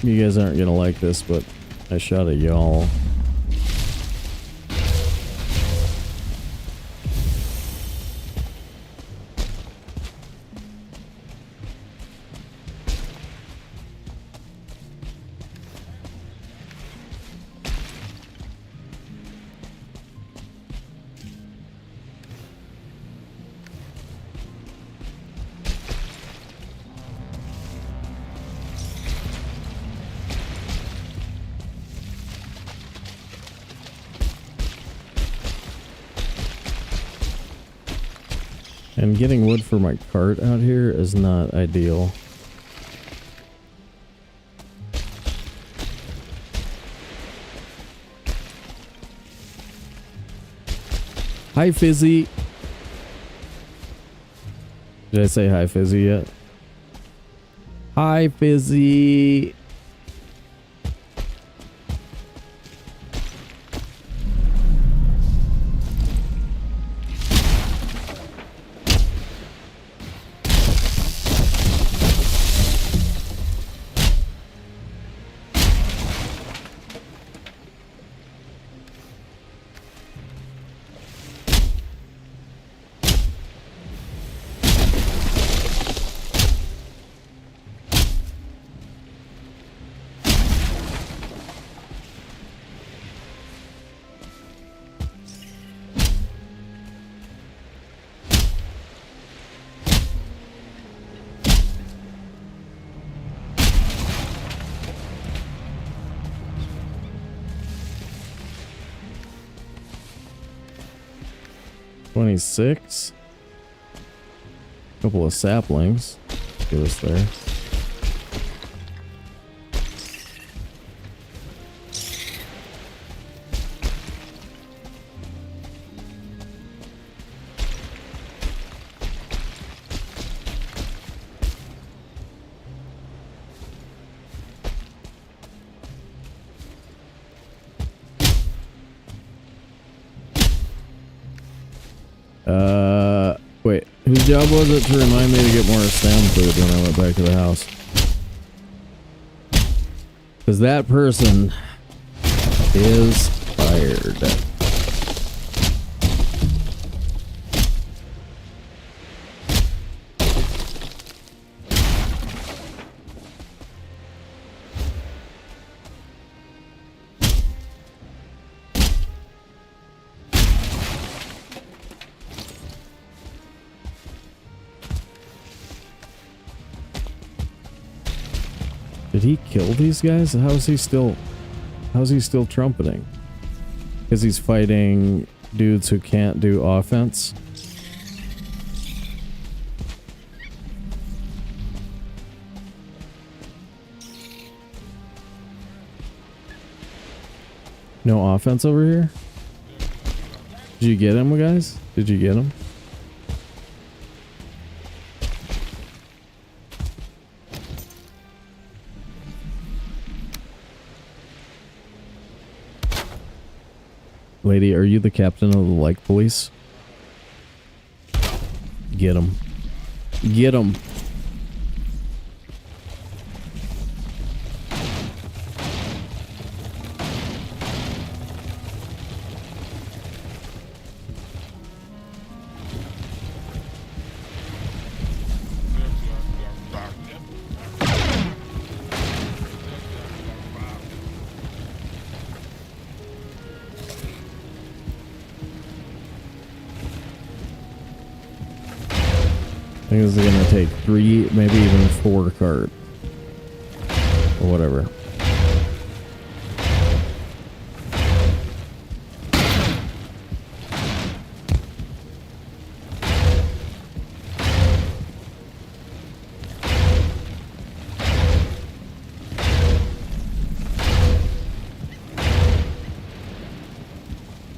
You guys aren't gonna like this, but I shot at y'all. And getting wood for my cart out here is not ideal. Hi, Fizzy. Did I say hi, Fizzy, yet? Hi, Fizzy. $26. Couple of saplings. Get us there. Wait, whose job was it to remind me to get more stam food when I went back to the house? Because that person is fired. Did he kill these guys? How's he still trumpeting? Because he's fighting dudes who can't do offense. No offense over here? Did you get him, guys? Did you get him? Lady, are you the captain of the like police? Get him. Get him. I think this is gonna take 3, maybe even 4 cart. Or whatever.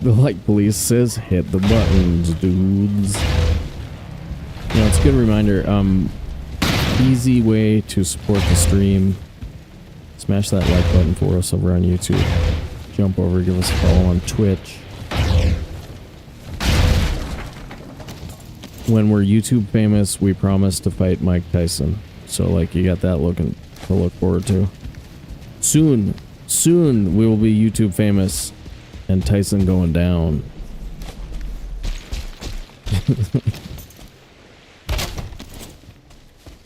The like police says, hit the buttons, dudes. You know, it's a good reminder, easy way to support the stream. Smash that like button for us over on YouTube. Jump over, give us a follow on Twitch. When we're YouTube famous, we promise to fight Mike Tyson. So, like, you got that looking to look forward to. Soon we will be YouTube famous and Tyson going down.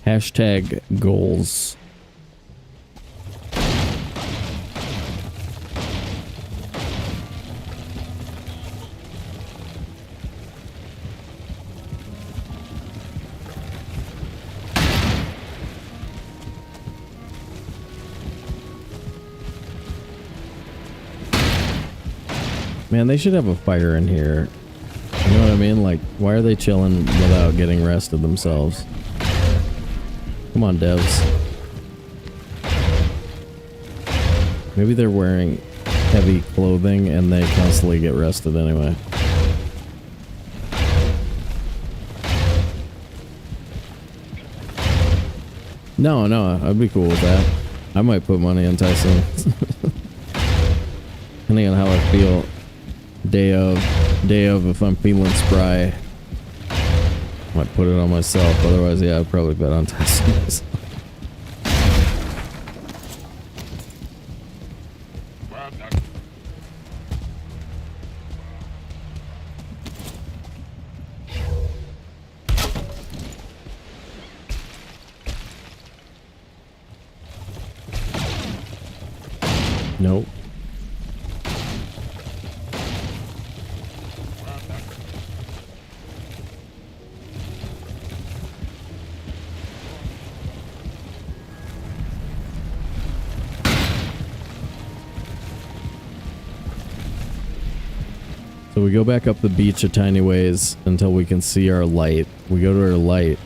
Hashtag goals. Man, they should have a fire in here. You know what I mean? Like, why are they chilling without getting rested themselves? Come on, devs. Maybe they're wearing heavy clothing and they constantly get rested anyway. No, I'd be cool with that. I might put money on Tyson. Depending on how I feel. Day of, if I'm feeling spry. Might put it on myself, otherwise, yeah, I'd probably bet on Tyson. Nope. So we go back up the beach a tiny ways until we can see our light. We go to our light.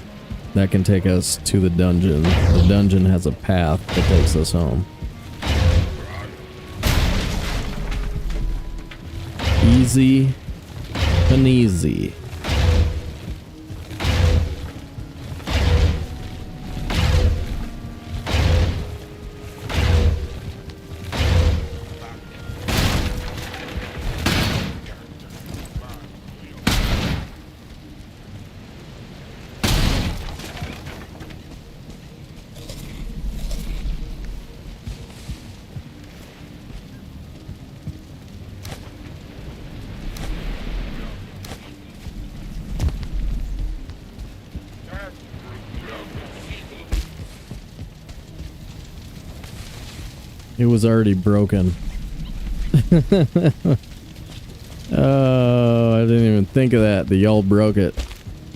That can take us to the dungeon. The dungeon has a path that takes us home. Easy and easy. It was already broken. Oh, I didn't even think of that. The y'all broke it.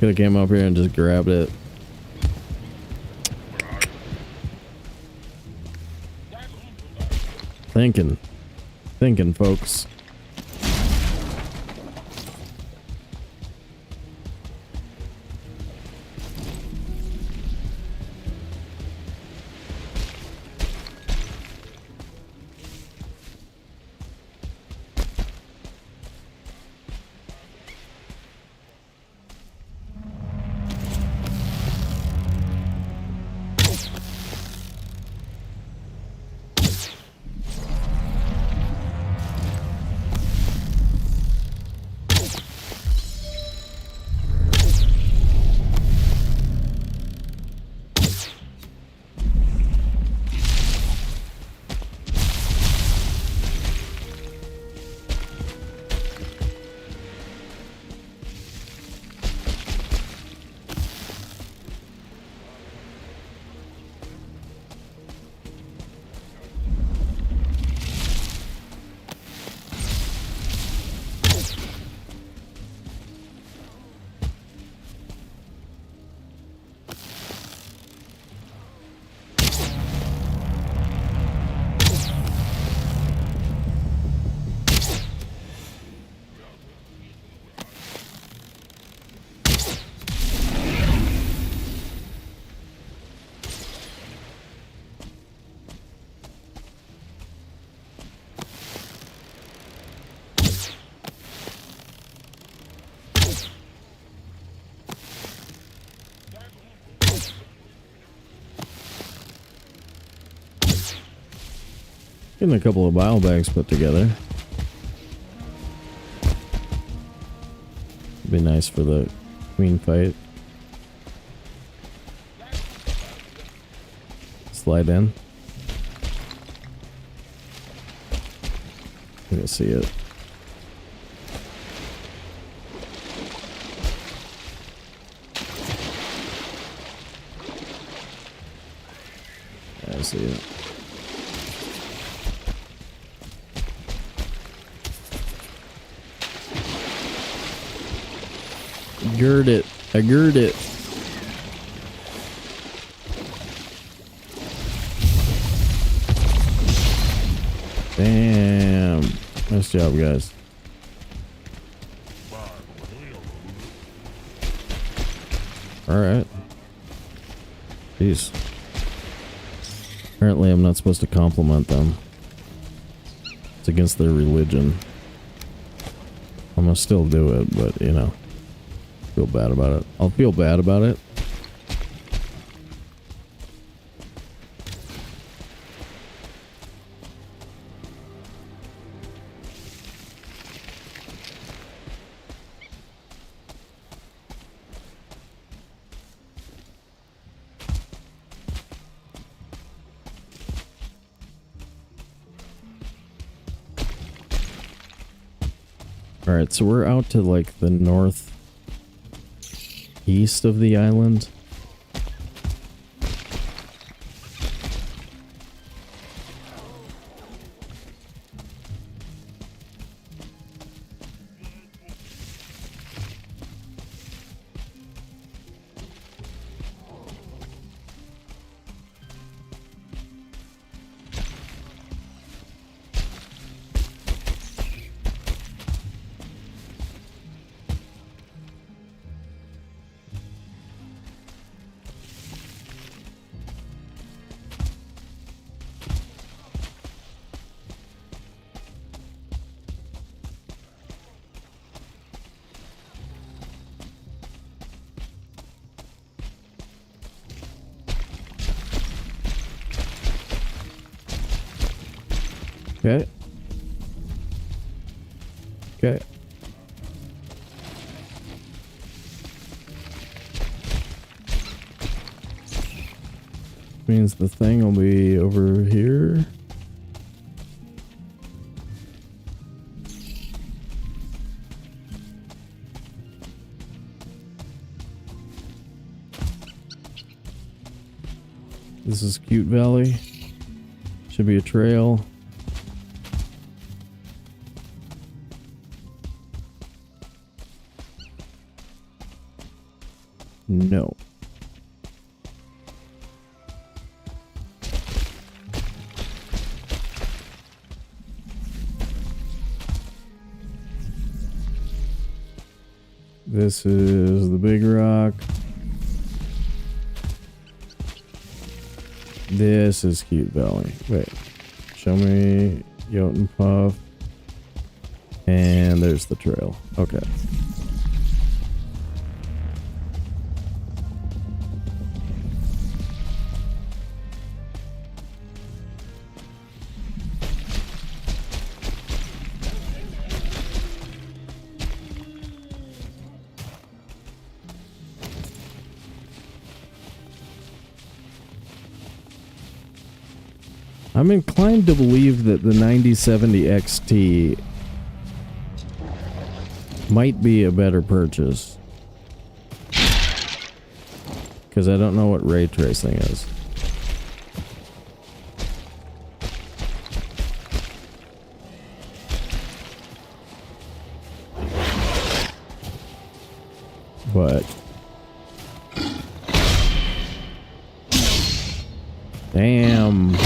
Could have came up here and just grabbed it. Thinking, folks. Getting a couple of bile bags put together. Be nice for the queen fight. Slide in. I can see it. I see it. Gird it. I gird it. Damn. Nice job, guys. Alright. Jeez. Apparently I'm not supposed to compliment them. It's against their religion. I'm gonna still do it, but you know. Feel bad about it. I'll feel bad about it. Alright, so we're out to like the north east of the island. Okay. Okay. Means the thing will be over here. This is Cute Valley. Should be a trail. No. This is the big rock. This is Cute Valley. Wait. Show me Jotun Puff. And there's the trail. Okay. I'm inclined to believe that the 9070 XT might be a better purchase. Because I don't know what ray tracing is. But... damn.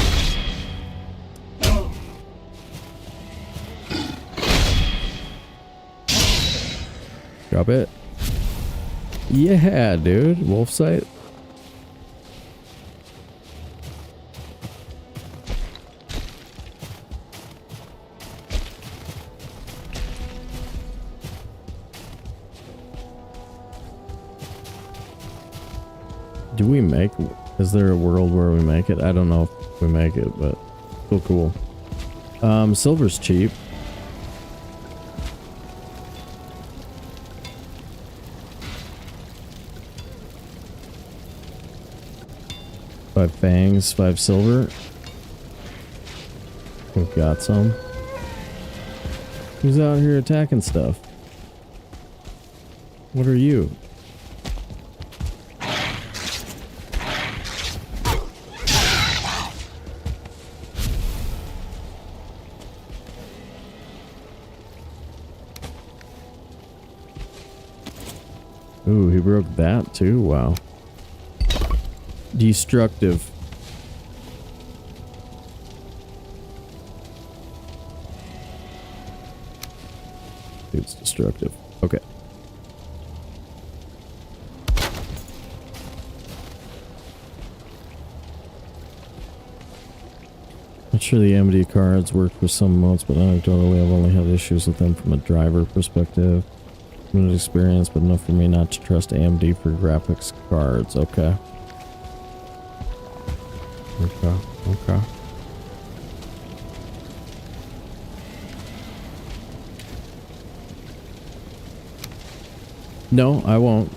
Drop it. Yeah, dude. Wolf sight. Do we make... is there a world where we make it? I don't know if we make it, but cool. Silver's cheap. Five fangs, 5 silver. We've got some. Who's out here attacking stuff? What are you? Ooh, he broke that too? Wow. Destructive. It's destructive. Okay. Not sure the MD cards work for some modes, but anecdotally I've only had issues with them from a driver perspective. Limited experience, but enough for me not to trust AMD for graphics cards. Okay. Okay. No, I won't.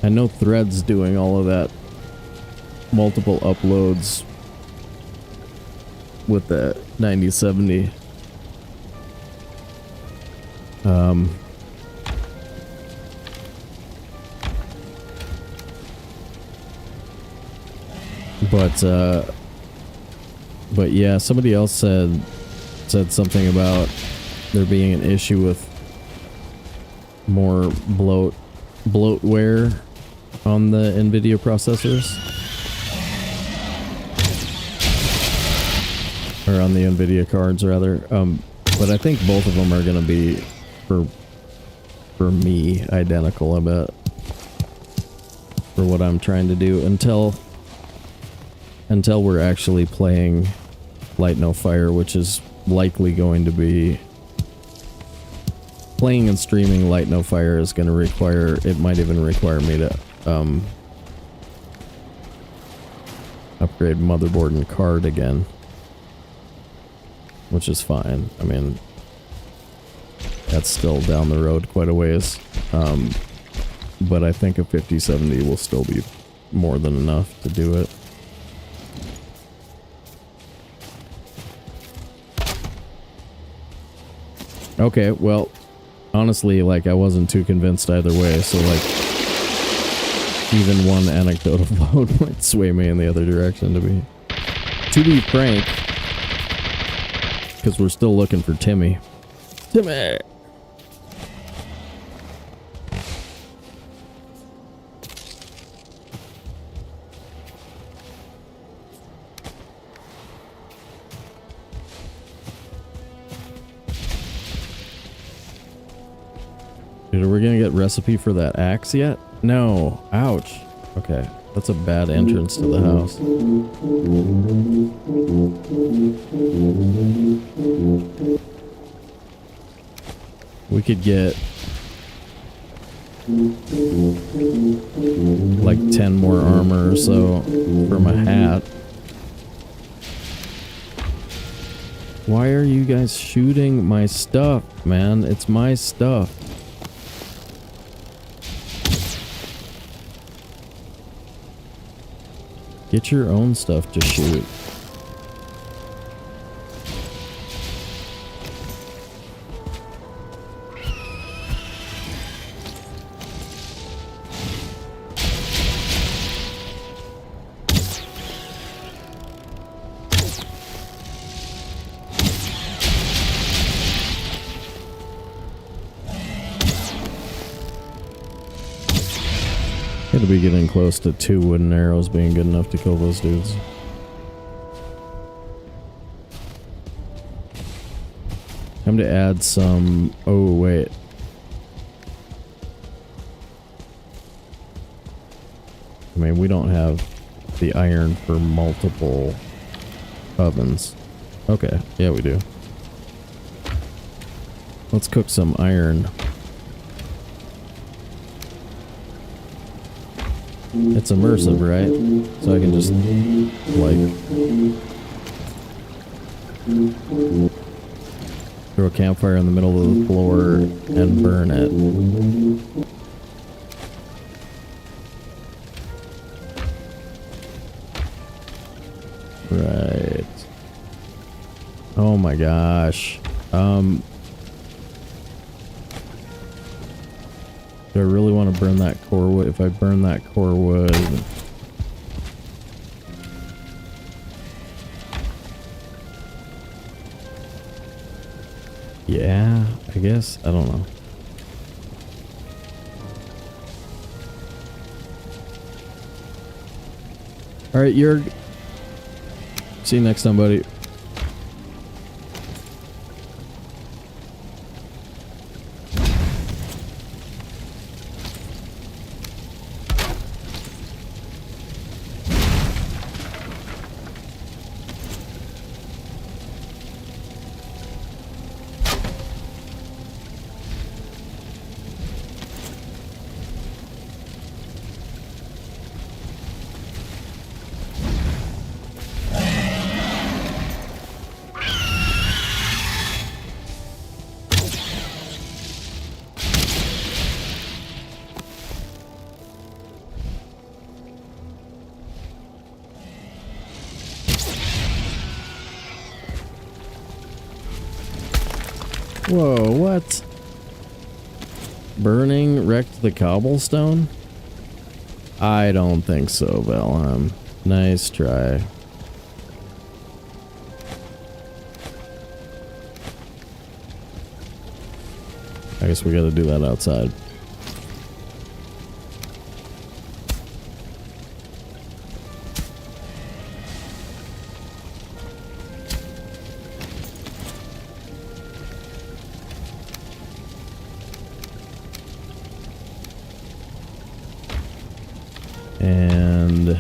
I know Thread's doing all of that. Multiple uploads with the 9070. But yeah, somebody else said something about there being an issue with more bloatware on the NVIDIA processors. Or on the NVIDIA cards, rather. But I think both of them are going to be, for me, identical, I bet. For what I'm trying to do until we're actually playing Light No Fire, which is likely going to be... Playing and streaming Light No Fire is going to require... It might even require me to upgrade motherboard and card again. Which is fine. I mean, that's still down the road quite a ways. But I think a 5070 will still be more than enough to do it. Okay, well, honestly, like, I wasn't too convinced either way, so, like, even one anecdotal vote might sway me in the other direction, to be frank, because we're still looking for Timmy. Timmy! Dude, are we gonna get recipe for that axe yet? No. Ouch. Okay. That's a bad entrance to the house. We could get like 10 more armor or so for my hat. Why are you guys shooting my stuff, man? It's my stuff. Get your own stuff to shoot. Gotta be getting close to 2 wooden arrows being good enough to kill those dudes. Time to add some... Oh, wait. I mean, we don't have the iron for multiple ovens. Okay, yeah, we do. Let's cook some iron. It's immersive, right? So I can just, like, throw a campfire in the middle of the floor and burn it. Right. Oh my gosh. Do I really want to burn that core wood? If I burn that core wood... Yeah, I guess. I don't know. Alright, Jurg. See you next time, buddy. Whoa, what? Burning wrecked the cobblestone? I don't think so, Valheim. Nice try. I guess we gotta do that outside. And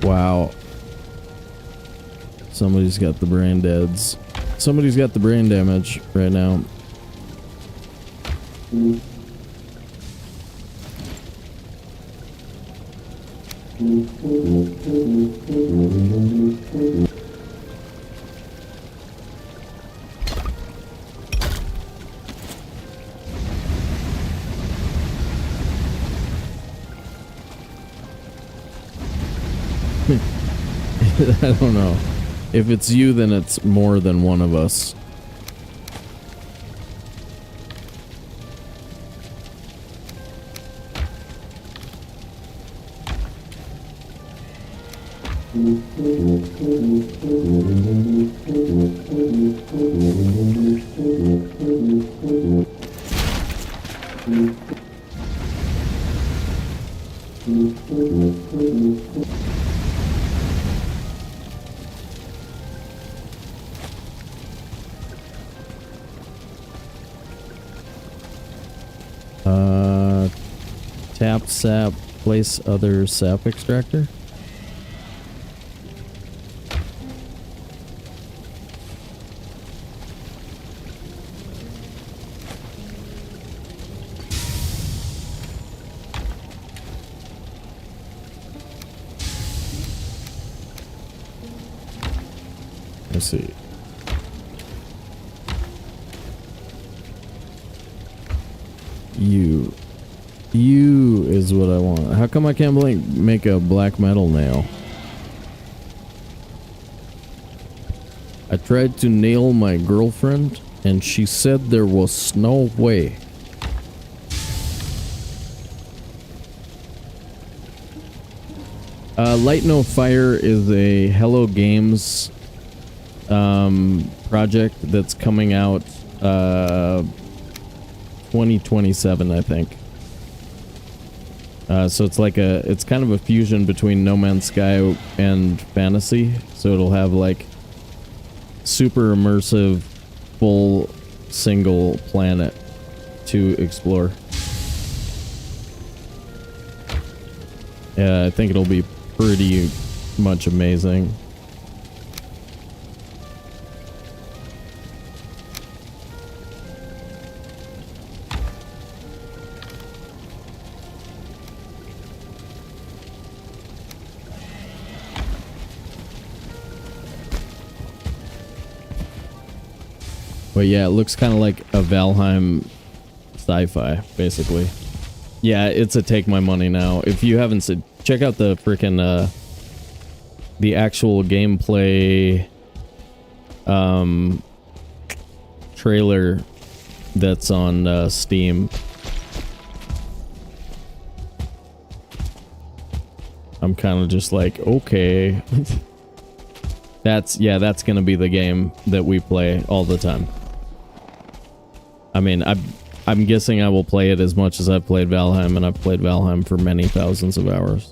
wow. Somebody's got the brain deads. Somebody's got the brain damage right now. I don't know. If it's you, then it's more than one of us. Drop sap, place other sap extractor. Let's see. You is what I want. How come I can't make a black metal nail? I tried to nail my girlfriend and she said there was no way. Light No Fire is a Hello Games project that's coming out 2027, I think. So it's like it's kind of a fusion between No Man's Sky and fantasy. So it'll have like super immersive, full single planet to explore. Yeah, I think it'll be pretty much amazing. But yeah, it looks kind of like a Valheim sci-fi, basically. Yeah, it's a take my money now. If you haven't said, check out the freaking the actual gameplay trailer that's on Steam. I'm kind of just like, okay. That's gonna be the game that we play all the time. I mean, I'm guessing I will play it as much as I've played Valheim, and I've played Valheim for many thousands of hours.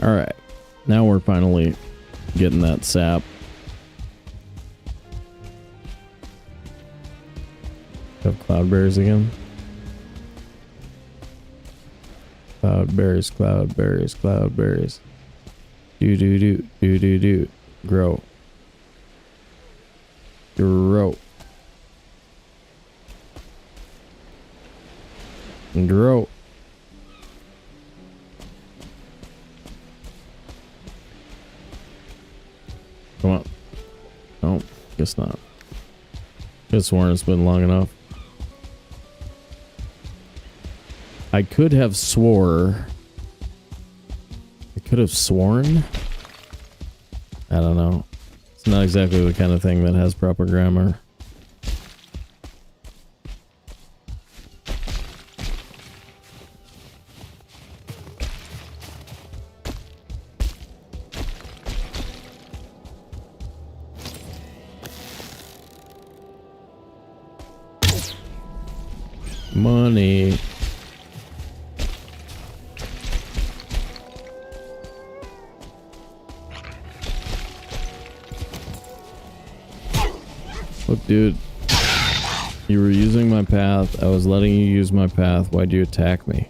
Alright, now we're finally getting that sap. Have cloudberries again. Cloudberries, cloudberries, cloudberries. Do. Grow. Grow. Grow. Come on. No, guess not. Could've sworn it's been long enough. I could have sworn. I don't know. It's not exactly the kind of thing that has proper grammar. Money. Look, dude. You were using my path. I was letting you use my path. Why'd you attack me?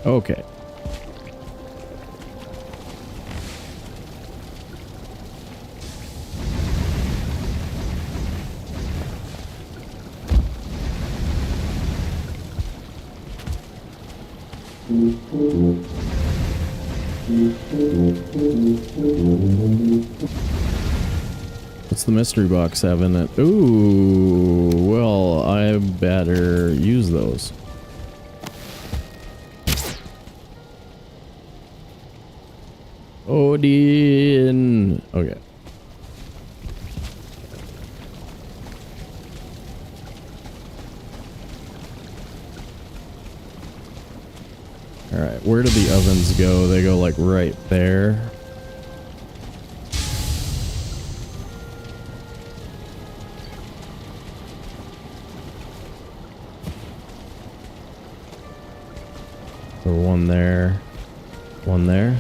Okay. What's the mystery box have in it? Ooh, well, I better use those. Odin. Okay. All right, where do the ovens go? They go like right there. So one there, one there.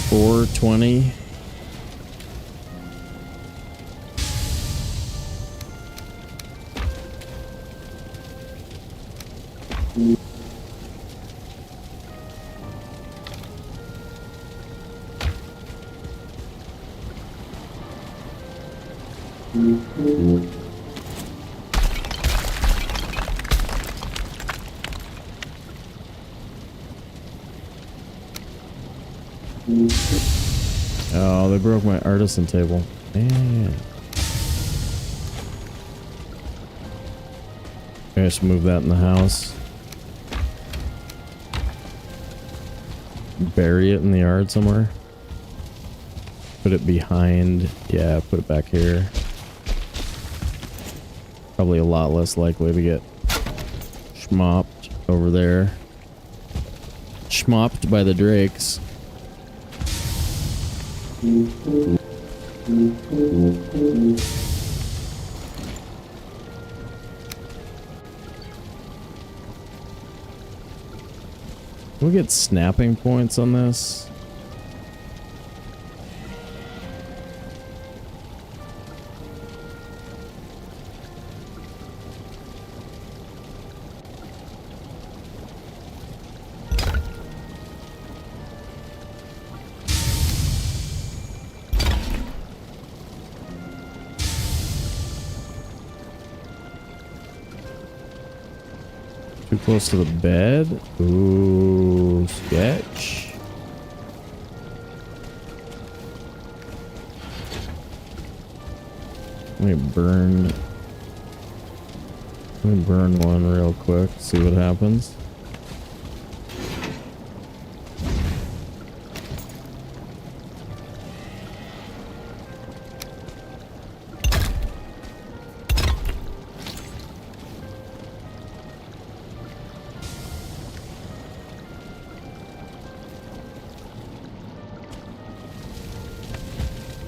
$4.20. Oh, they broke my artisan table. Man. I just move that in the house. Bury it in the yard somewhere. Put it behind. Yeah, put it back here. Probably a lot less likely to get schmopped over there. Schmopped by the drakes. Can we get snapping points on this? Too close to the bed? Ooh, sketch. Let me burn one real quick, see what happens.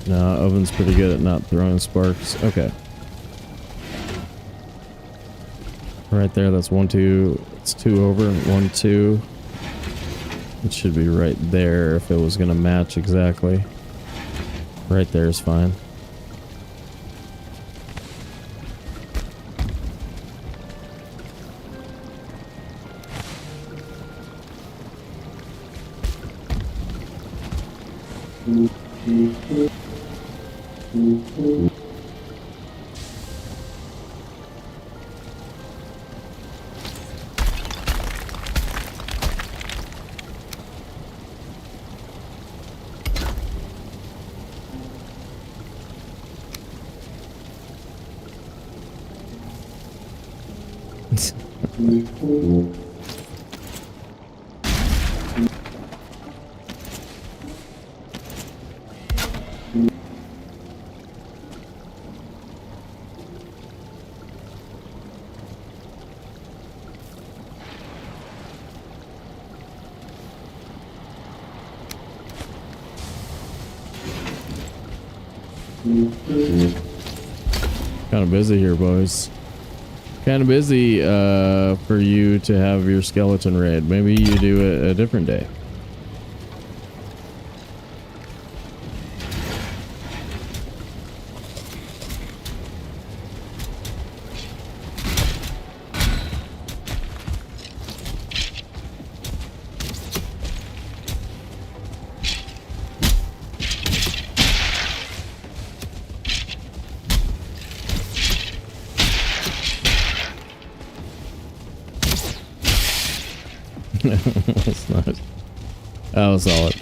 No, oven's pretty good at not throwing sparks. Okay. Right there, that's 1, 2. It's 2 over. 1, 2. It should be right there if it was going to match exactly. Right there is fine. Kind of busy here, boys. Kind of busy for you to have your skeleton raid. Maybe you do it a different day. That's nice. That was solid.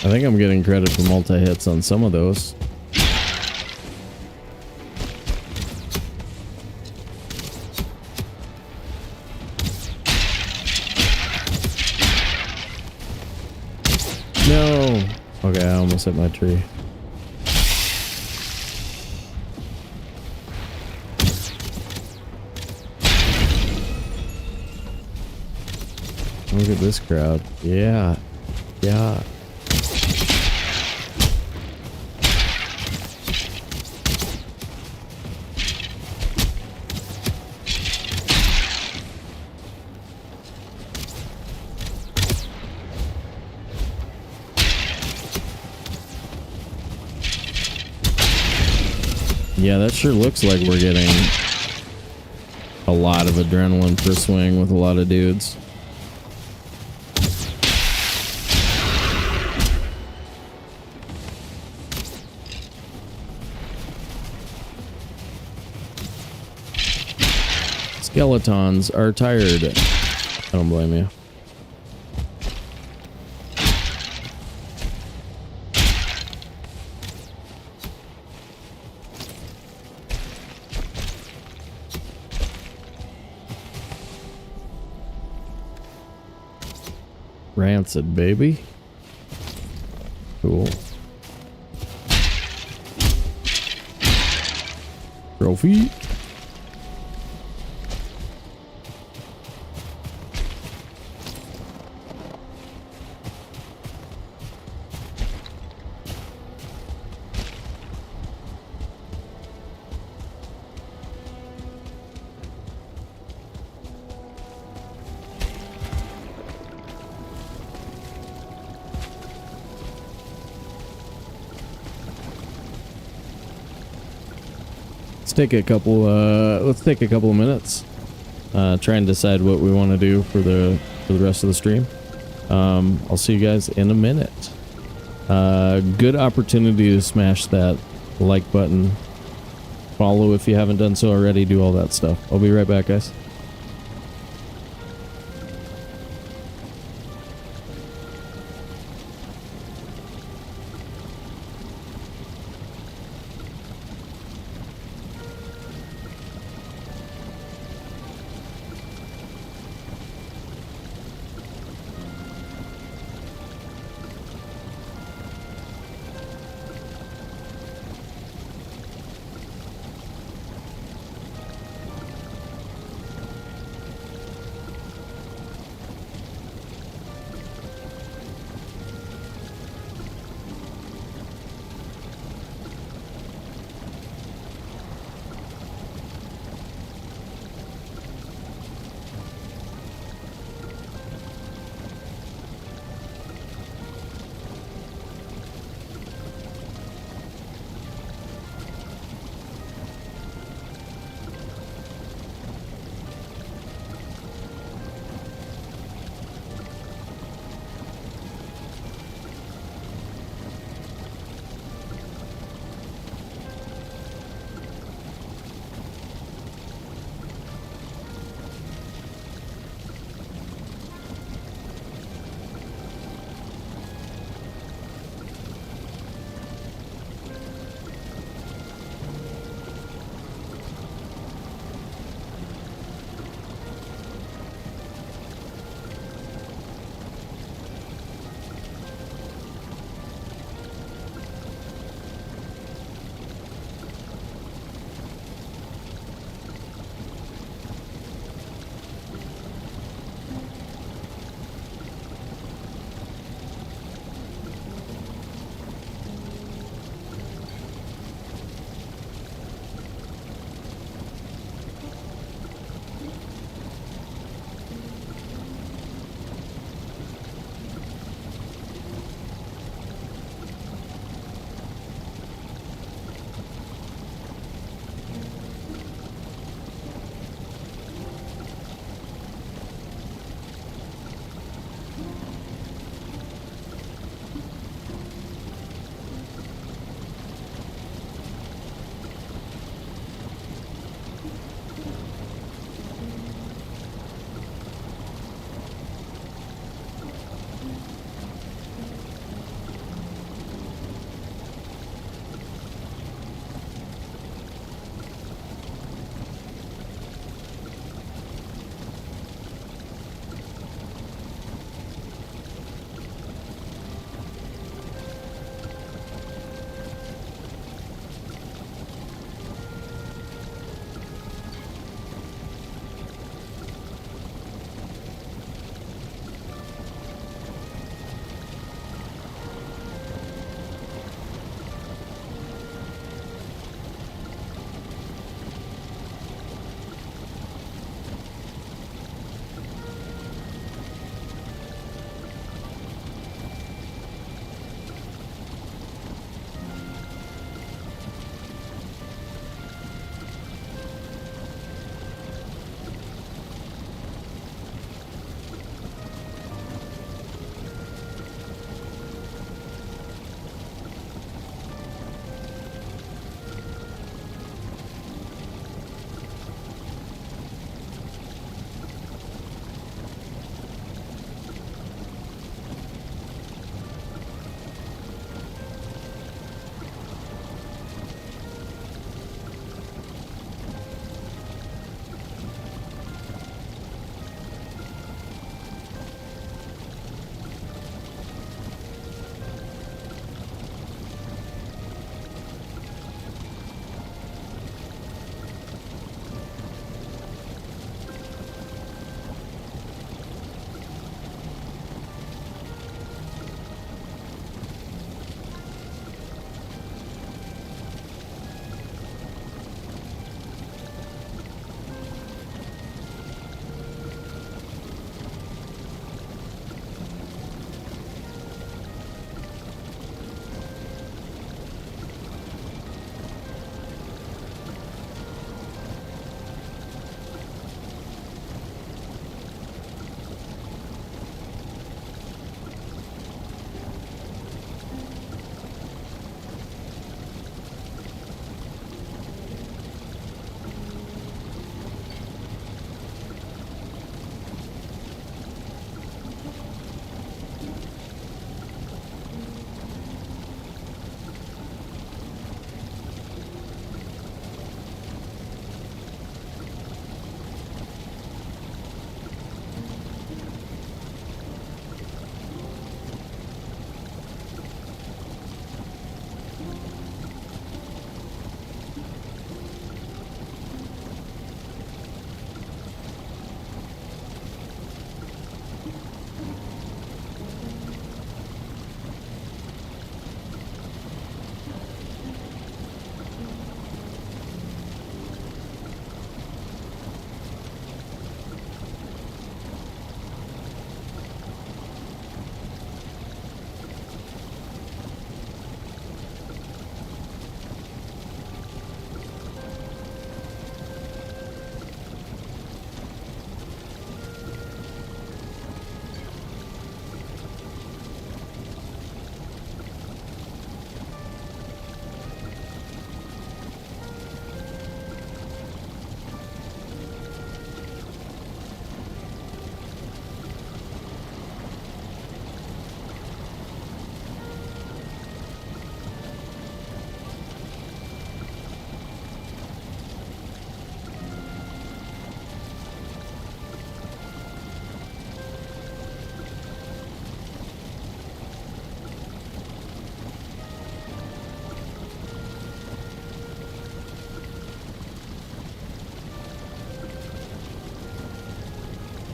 I think I'm getting credit for multi-hits on some of those. No! Okay, I almost hit my tree. Look at this crowd. Yeah. Yeah. Yeah, that sure looks like we're getting a lot of adrenaline per swing with a lot of dudes. Skeletons are tired. I don't blame you. Rancid, baby. Cool. Trophy. Let's take a couple of minutes. Try and decide what we want to do for the rest of the stream. I'll see you guys in a minute. Good opportunity to smash that like button. Follow if you haven't done so already. Do all that stuff. I'll be right back, guys.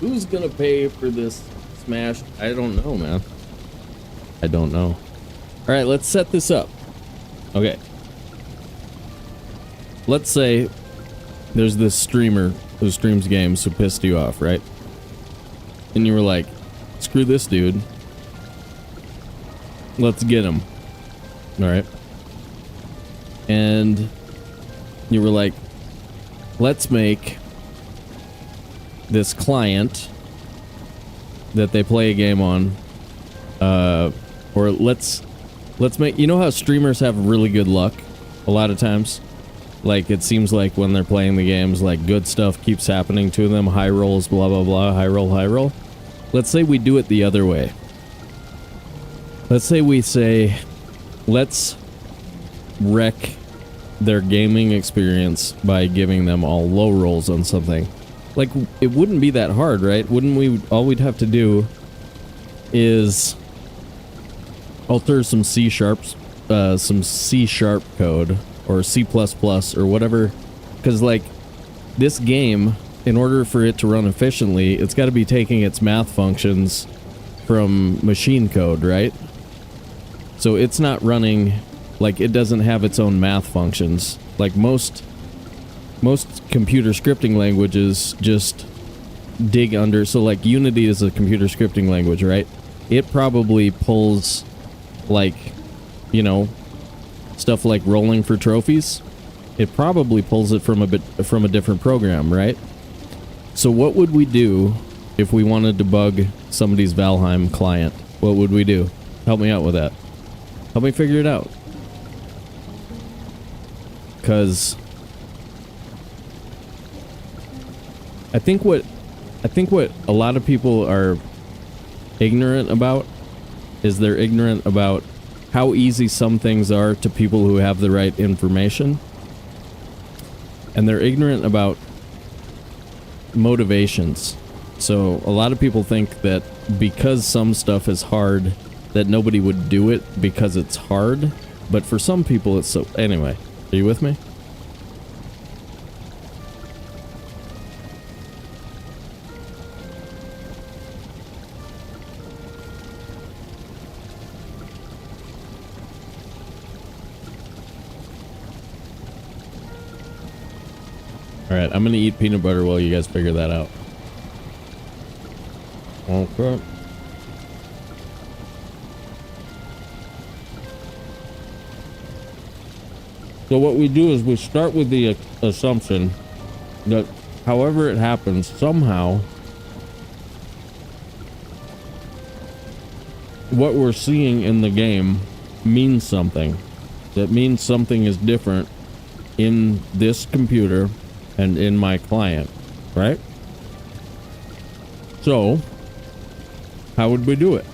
Who's gonna pay for this smash? I don't know, man. I don't know. All right, let's set this up. Okay. Let's say there's this streamer who streams games who pissed you off, right? And you were like, screw this dude. Let's get him. All right. And you were like, let's make this client that they play a game on, or let's make, you know how streamers have really good luck a lot of times? Like, it seems like when they're playing the games, like, good stuff keeps happening to them, high rolls, blah blah blah, high roll, high roll. Let's say we do it the other way. Let's say we say, let's wreck their gaming experience by giving them all low rolls on something. Like, it wouldn't be that hard, right? Wouldn't we? All we'd have to do is alter some C sharp code or C++ or whatever, because like this game, in order for it to run efficiently, it's got to be taking its math functions from machine code, right? So it's not running, like, it doesn't have its own math functions. Like most computer scripting languages just dig under. So like Unity is a computer scripting language, right? It probably pulls, like, you know, stuff like rolling for trophies. It probably pulls it from a different program, right? So what would we do if we wanted to bug somebody's Valheim client? What would we do? Help me out with that. Help me figure it out. Because I think what a lot of people are ignorant about is they're ignorant about how easy some things are to people who have the right information. And they're ignorant about motivations. So a lot of people think that because some stuff is hard, that nobody would do it because it's hard. But for some people it's so... Anyway, are you with me? Alright, I'm gonna eat peanut butter while you guys figure that out. Okay. So what we do is we start with the assumption that however it happens, somehow what we're seeing in the game means something. That means something is different in this computer and in my client, right? So, how would we do it?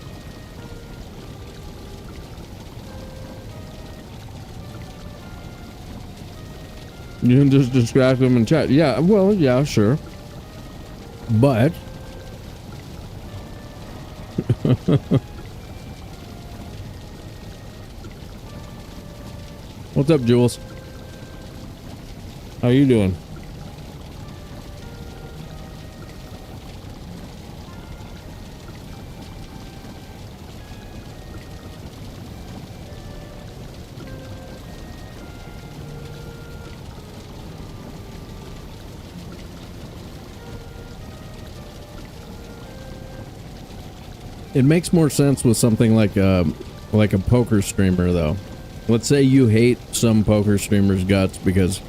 You can just distract them in chat. Yeah, well, yeah, sure. But what's up, Jules? How you doing? It makes more sense with something like a poker streamer, though. Let's say you hate some poker streamer's guts because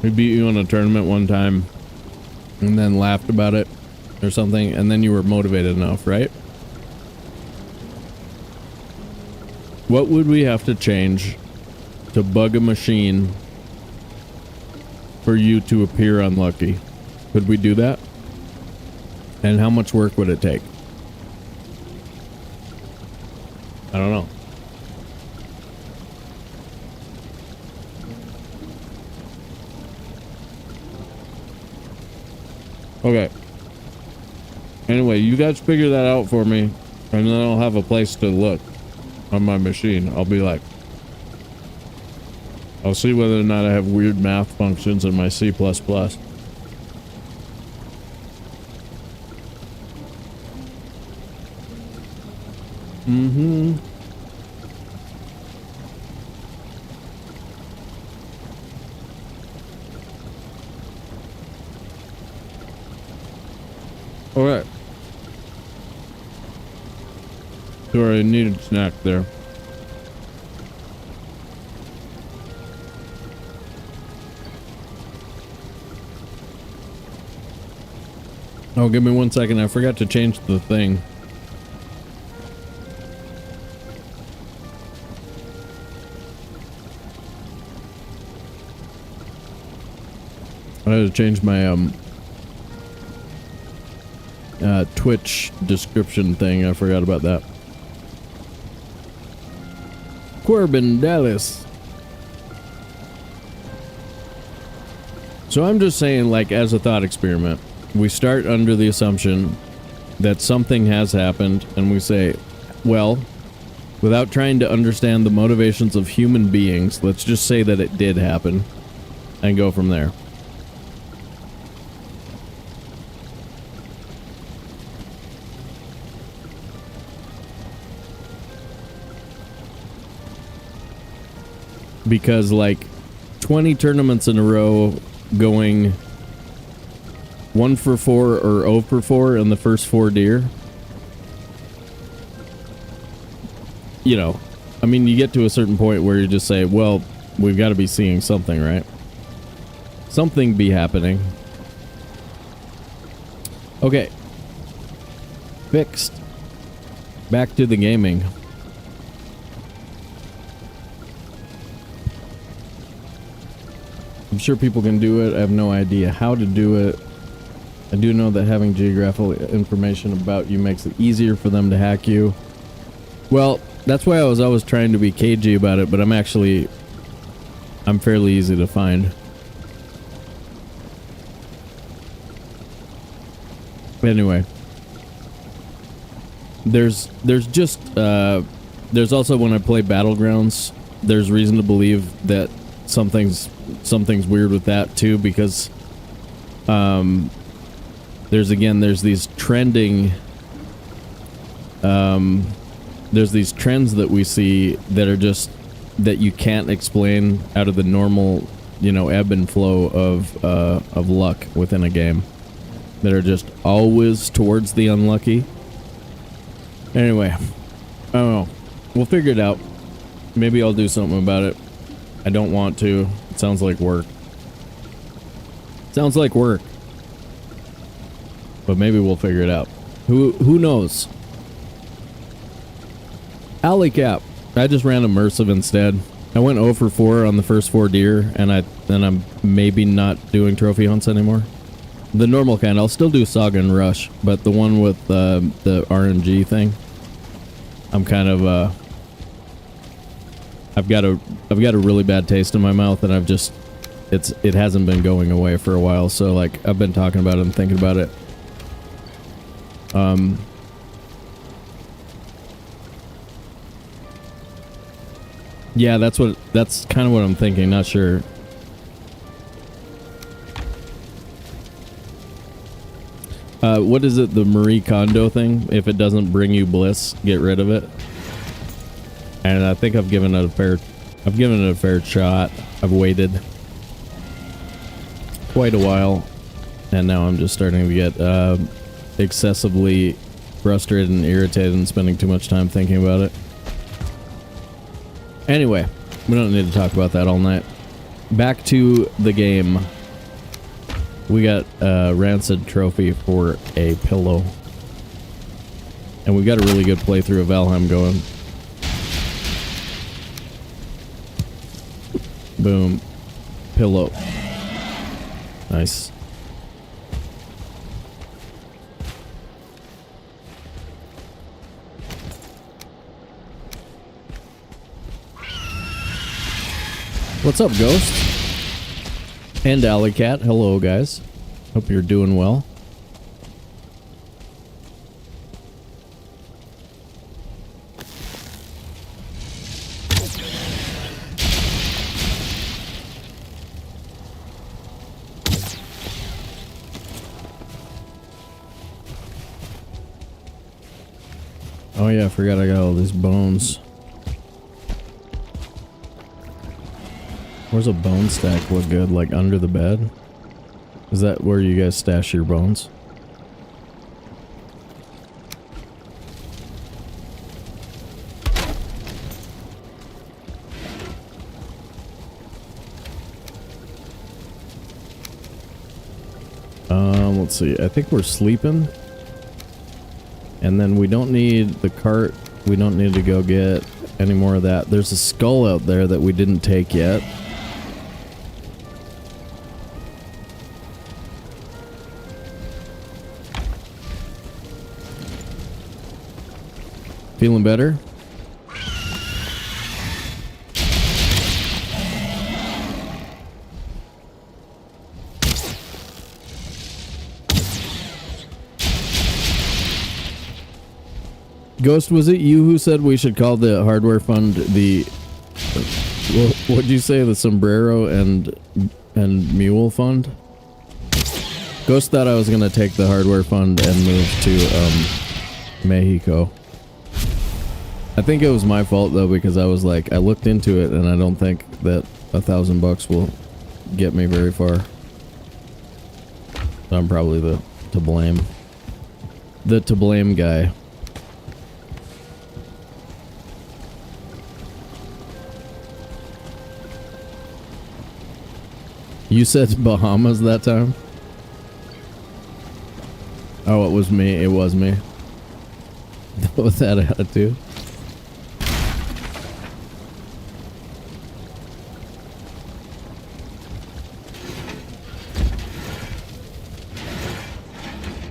he beat you in a tournament one time and then laughed about it or something, and then you were motivated enough, right? What would we have to change to bug a machine for you to appear unlucky? Could we do that? And how much work would it take? I don't know. Okay. Anyway, you guys figure that out for me, and then I'll have a place to look on my machine. I'll be like, I'll see whether or not I have weird math functions in my C++. Mm-hmm. All right. Sorry, I needed a snack there. Oh, give me 1 second. I forgot to change the thing. I had to change my Twitch description thing. I forgot about that. Corbin Dallas. So I'm just saying, like, as a thought experiment, we start under the assumption that something has happened, and we say, well, without trying to understand the motivations of human beings, let's just say that it did happen, and go from there. Because, like, 20 tournaments in a row going 1 for 4 or 0 for 4 in the first 4 deer. You know, I mean, you get to a certain point where you just say, well, we've got to be seeing something, right? Something be happening. Okay. Fixed. Back to the gaming. I'm sure people can do it. I have no idea how to do it. I do know that having geographical information about you makes it easier for them to hack you. Well, that's why I was always trying to be cagey about it, but I'm fairly easy to find. Anyway. There's also, when I play Battlegrounds, there's reason to believe that something's weird with that too, because there's these trending there's these trends that we see that are just that you can't explain out of the normal, you know, ebb and flow of luck within a game, that are just always towards the unlucky. Anyway, I don't know, we'll figure it out. Maybe I'll do something about it. I don't want to. It sounds like work. Sounds like work. But maybe we'll figure it out. Who knows? Alley cap. I just ran immersive instead. I went 0 for 4 on the first 4 deer, and I'm maybe not doing trophy hunts anymore. The normal kind. I'll still do Saga and Rush, but the one with the RNG thing, I'm kind of I've got a really bad taste in my mouth, and it hasn't been going away for a while. So, like, I've been talking about it and thinking about it. Yeah, that's kind of what I'm thinking. Not sure. What is it? The Marie Kondo thing? If it doesn't bring you bliss, get rid of it. And I think I've given it a fair shot. I've waited quite a while, and now I'm just starting to get excessively frustrated and irritated and spending too much time thinking about it. Anyway, we don't need to talk about that all night. Back to the game. We got a Rancid trophy for a pillow. And we got a really good playthrough of Valheim going. Boom. Pillow. Nice. What's up, Ghost? And Alley Cat. Hello, guys. Hope you're doing well. Oh yeah, I forgot I got all these bones. Where's a bone stack look good? Like under the bed? Is that where you guys stash your bones? Let's see. I think we're sleeping. And then we don't need the cart. We don't need to go get any more of that. There's a skull out there that we didn't take yet. Feeling better? Ghost, was it you who said we should call the hardware fund the... What'd you say? The sombrero and mule fund? Ghost thought I was gonna take the hardware fund and move to Mexico. I think it was my fault though, because I was like, I looked into it and I don't think that $1,000 will get me very far. So I'm probably the to blame. The to blame guy. You said Bahamas that time? Oh, it was me. It was me. With that attitude.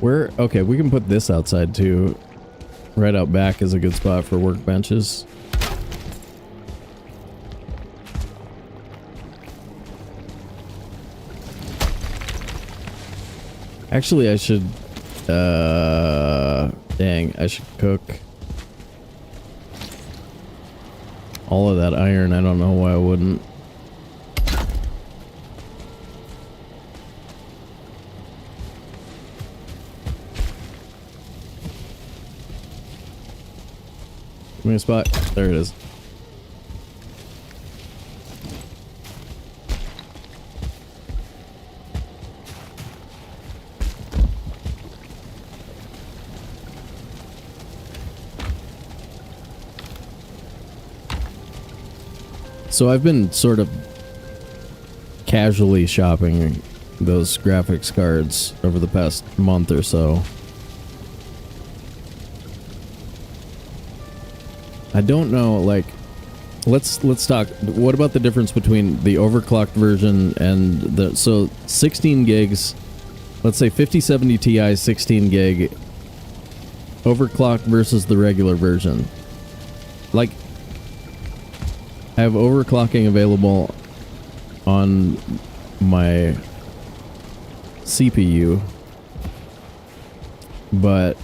Where? Okay, we can put this outside too. Right out back is a good spot for workbenches. Actually, I should, dang, I should cook all of that iron. I don't know why I wouldn't. Give me a spot. There it is. So I've been sort of casually shopping those graphics cards over the past month or so. I don't know, like, let's talk. What about the difference between the overclocked version and the 16 gigs, let's say 5070 Ti 16 gig overclocked versus the regular version? Like, I have overclocking available on my CPU, but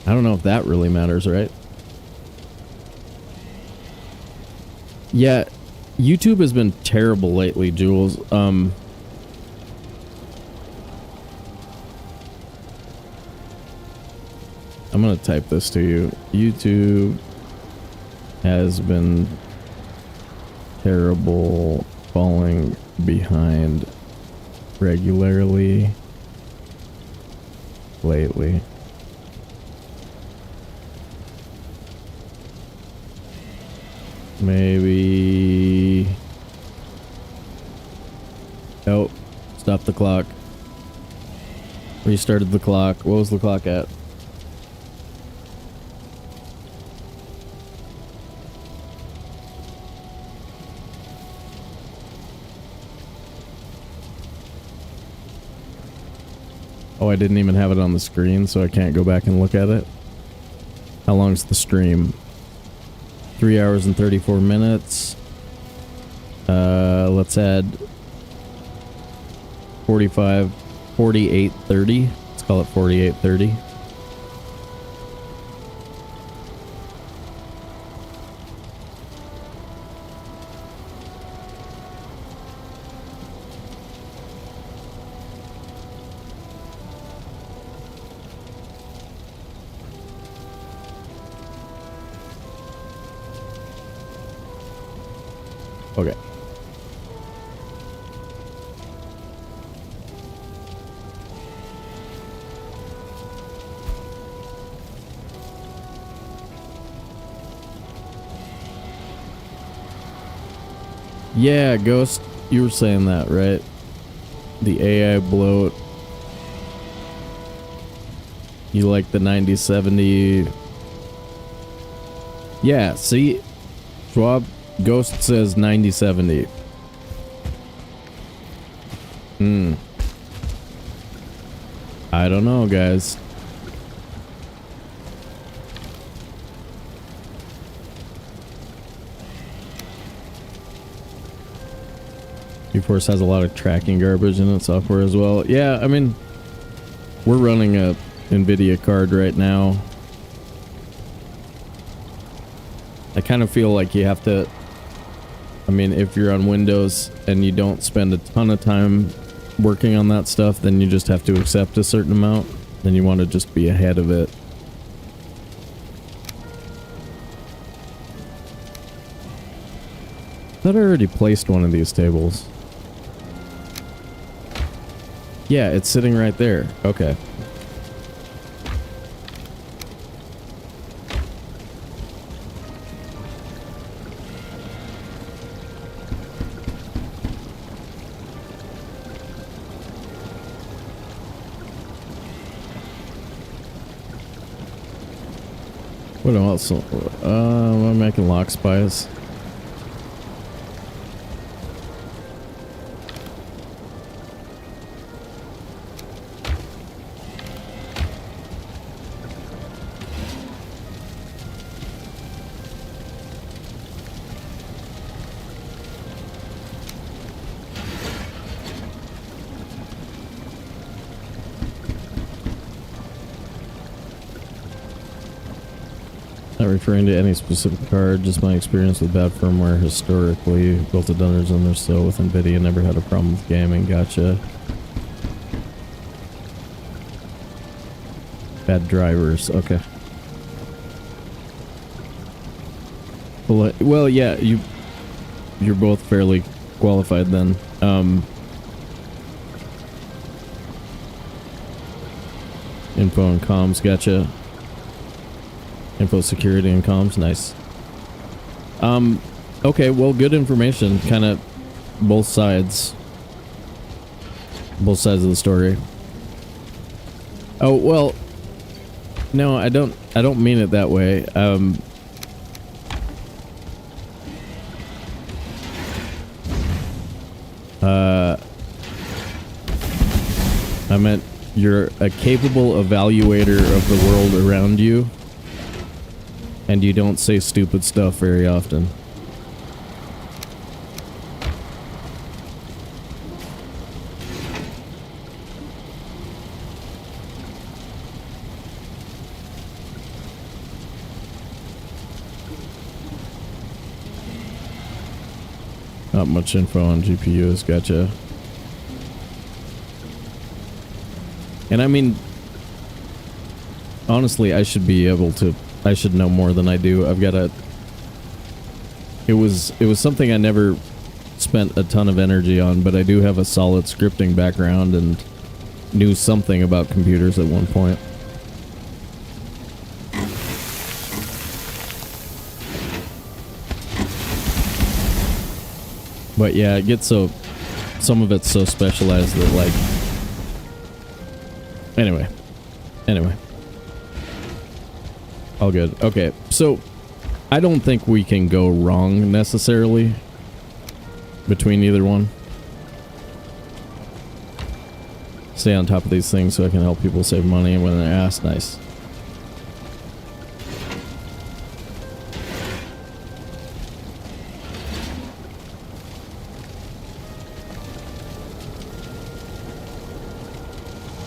I don't know if that really matters, right? Yeah, YouTube has been terrible lately, Jules. I'm gonna type this to you. YouTube has been terrible, falling behind regularly lately. Maybe... Oh, stop the clock. Restarted the clock. What was the clock at? Oh, I didn't even have it on the screen, so I can't go back and look at it. How long's the stream? 3 hours and 34 minutes. Let's add 48:30. Let's call it 48:30. Okay. Yeah, Ghost, you were saying that, right? The AI bloat. You like the 9070. Yeah, see? Schwab, Ghost says 9070. I don't know, guys. GeForce has a lot of tracking garbage in its software as well. Yeah, I mean, we're running a NVIDIA card right now. I kind of feel like you have to, I mean, if you're on Windows and you don't spend a ton of time working on that stuff, then you just have to accept a certain amount. Then you want to just be ahead of it. I thought I already placed one of these tables. Yeah, it's sitting right there. Okay. What else? I'm making lock spies. Not referring to any specific card, just my experience with bad firmware historically. Built a dozens or so with NVIDIA, never had a problem with gaming. Gotcha. Bad drivers, okay. Well, yeah, you're both fairly qualified then. Info and comms, gotcha. Info security and comms, nice. Okay, well, good information. Kind of both sides of the story. Oh, well, no, I don't mean it that way. I meant you're a capable evaluator of the world around you. And you don't say stupid stuff very often. Not much info on GPUs, gotcha. And I mean, honestly, I should be able to, I should know more than I do. I've got it was something I never spent a ton of energy on, but I do have a solid scripting background and knew something about computers at one point. But yeah, it gets so, some of it's so specialized that like, anyway. All good. Okay, so I don't think we can go wrong necessarily between either one. Stay on top of these things so I can help people save money when they're asked. Nice.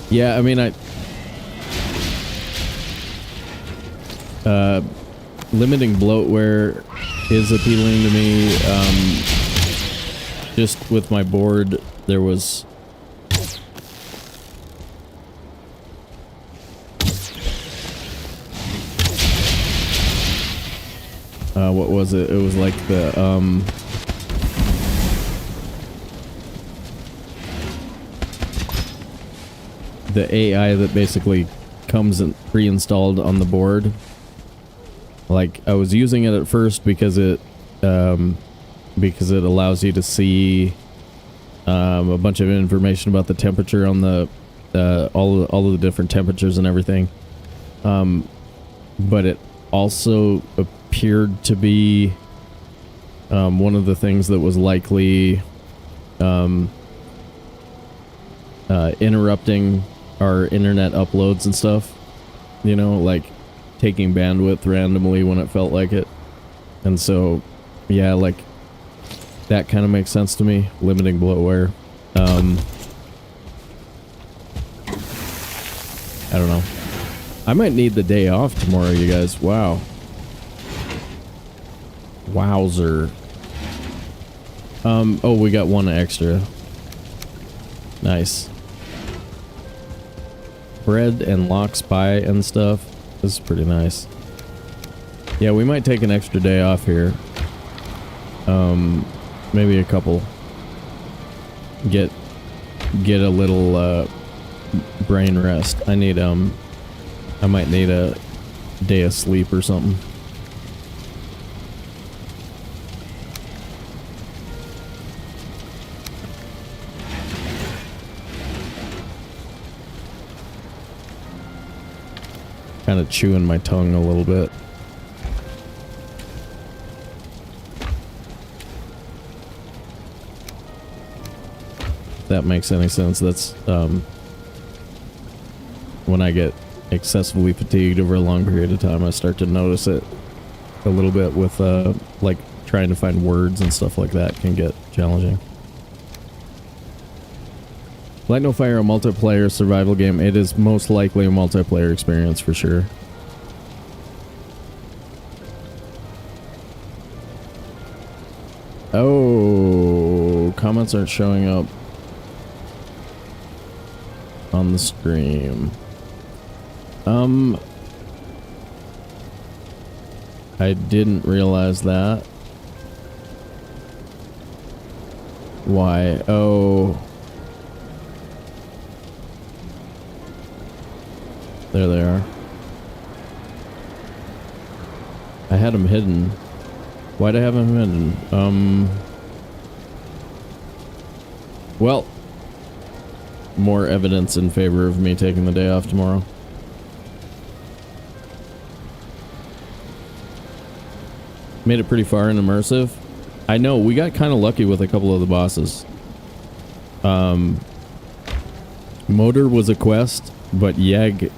Yeah, I mean, limiting bloatware is appealing to me. Just with my board, there was what was it? It was like the the AI that basically comes in pre-installed on the board. Like, I was using it at first because it allows you to see a bunch of information about the temperature on the all of the different temperatures and everything. But it also appeared to be one of the things that was likely interrupting our internet uploads and stuff, you know, like taking bandwidth randomly when it felt like it. And so, yeah, like that kind of makes sense to me, limiting bloatware. I don't know. I might need the day off tomorrow, you guys. Wow. Wowzer. Oh, we got one extra. Nice. Bread and lox pie and stuff. This is pretty nice. Yeah, we might take an extra day off here. Maybe a couple. Get a little brain rest. I might need a day of sleep or something. Kind of chewing my tongue a little bit. If that makes any sense. That's when I get excessively fatigued over a long period of time, I start to notice it a little bit with like trying to find words and stuff like that can get challenging. Light No Fire, a multiplayer survival game. It is most likely a multiplayer experience for sure. Oh, comments aren't showing up on the stream. I didn't realize that. Why? Oh. There they are. I had them hidden. Why'd I have them hidden? Well, more evidence in favor of me taking the day off tomorrow. Made it pretty far in Immersive. I know, we got kind of lucky with a couple of the bosses. Motor was a quest, but Yag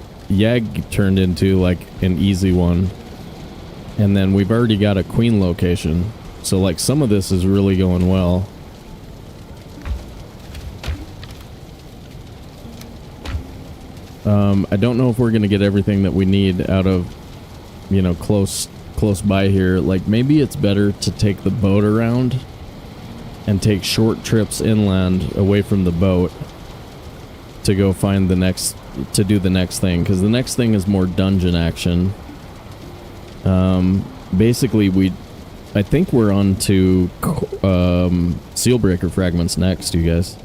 turned into like an easy one. And then we've already got a queen location. So like some of this is really going well. I don't know if we're gonna get everything that we need out of, you know, close by here. Like maybe it's better to take the boat around and take short trips inland away from the boat to go find the next, to do the next thing, because the next thing is more dungeon action. Basically I think we're on to Sealbreaker fragments next, you guys.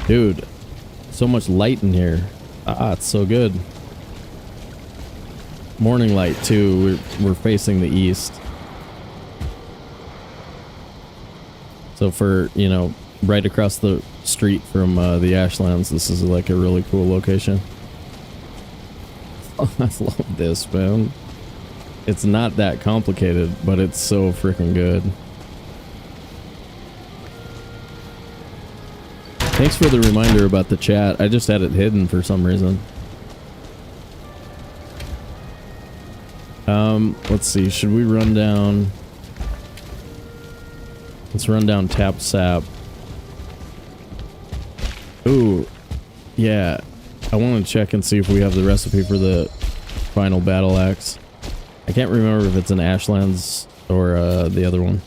Dude, so much light in here. Ah, it's so good. Morning light too. We're facing the east. So for, you know, right across the street from the Ashlands, this is like a really cool location. Oh, I love this, man. It's not that complicated, but it's so freaking good. Thanks for the reminder about the chat. I just had it hidden for some reason. Let's see. Should we run down? Let's run down Tap Sap. Ooh, yeah. I want to check and see if we have the recipe for the final battle axe. I can't remember if it's in Ashlands or the other one.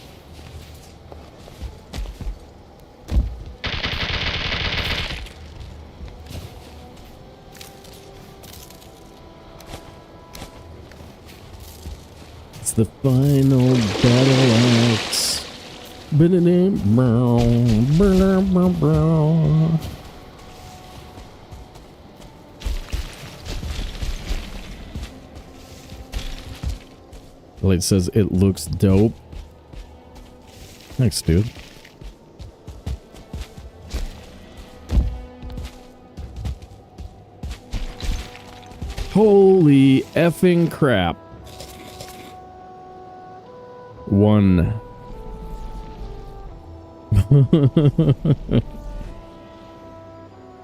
the final battle axe. Well, it says it looks dope. Thanks, dude. Holy effing crap. 1.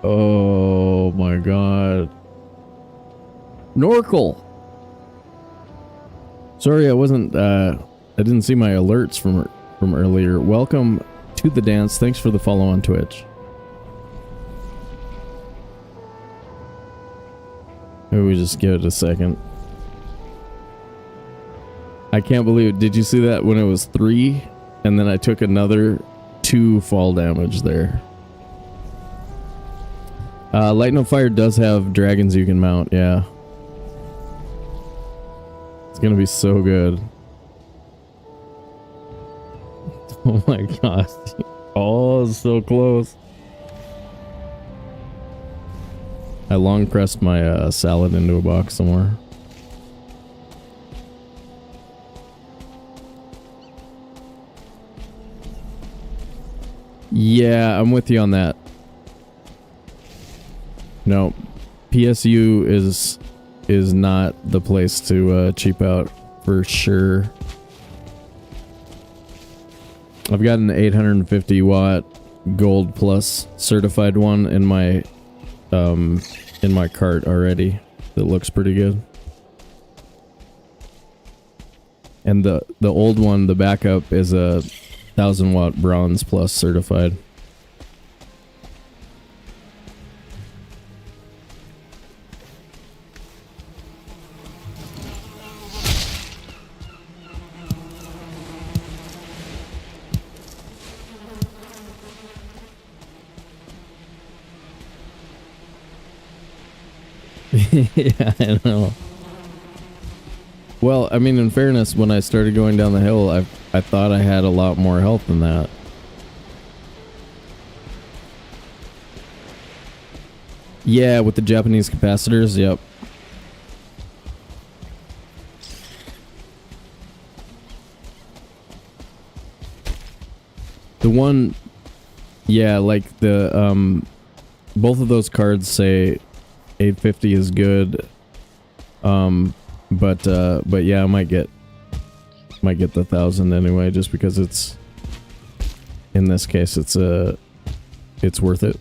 Oh my god. Norkel. Sorry, I wasn't I didn't see my alerts from earlier. Welcome to the dance. Thanks for the follow on Twitch. Maybe we just give it a second. I can't believe it. Did you see that when it was 3 and then I took another 2 fall damage there? Light No Fire does have dragons you can mount, yeah. It's gonna be so good. Oh my gosh. Oh, so close. I long pressed my salad into a box somewhere. Yeah, I'm with you on that. No, PSU is not the place to cheap out for sure. I've got an 850 watt gold plus certified one in my cart already. That looks pretty good. And the old one, the backup, is a 1000 watt bronze plus certified. Yeah, I know. Well, I mean, in fairness, when I started going down the hill, I thought I had a lot more health than that. Yeah, with the Japanese capacitors, yep. The one, yeah, like the, both of those cards say 850 is good. But yeah, I might get the 1000 anyway, just because it's, in this case, it's worth it.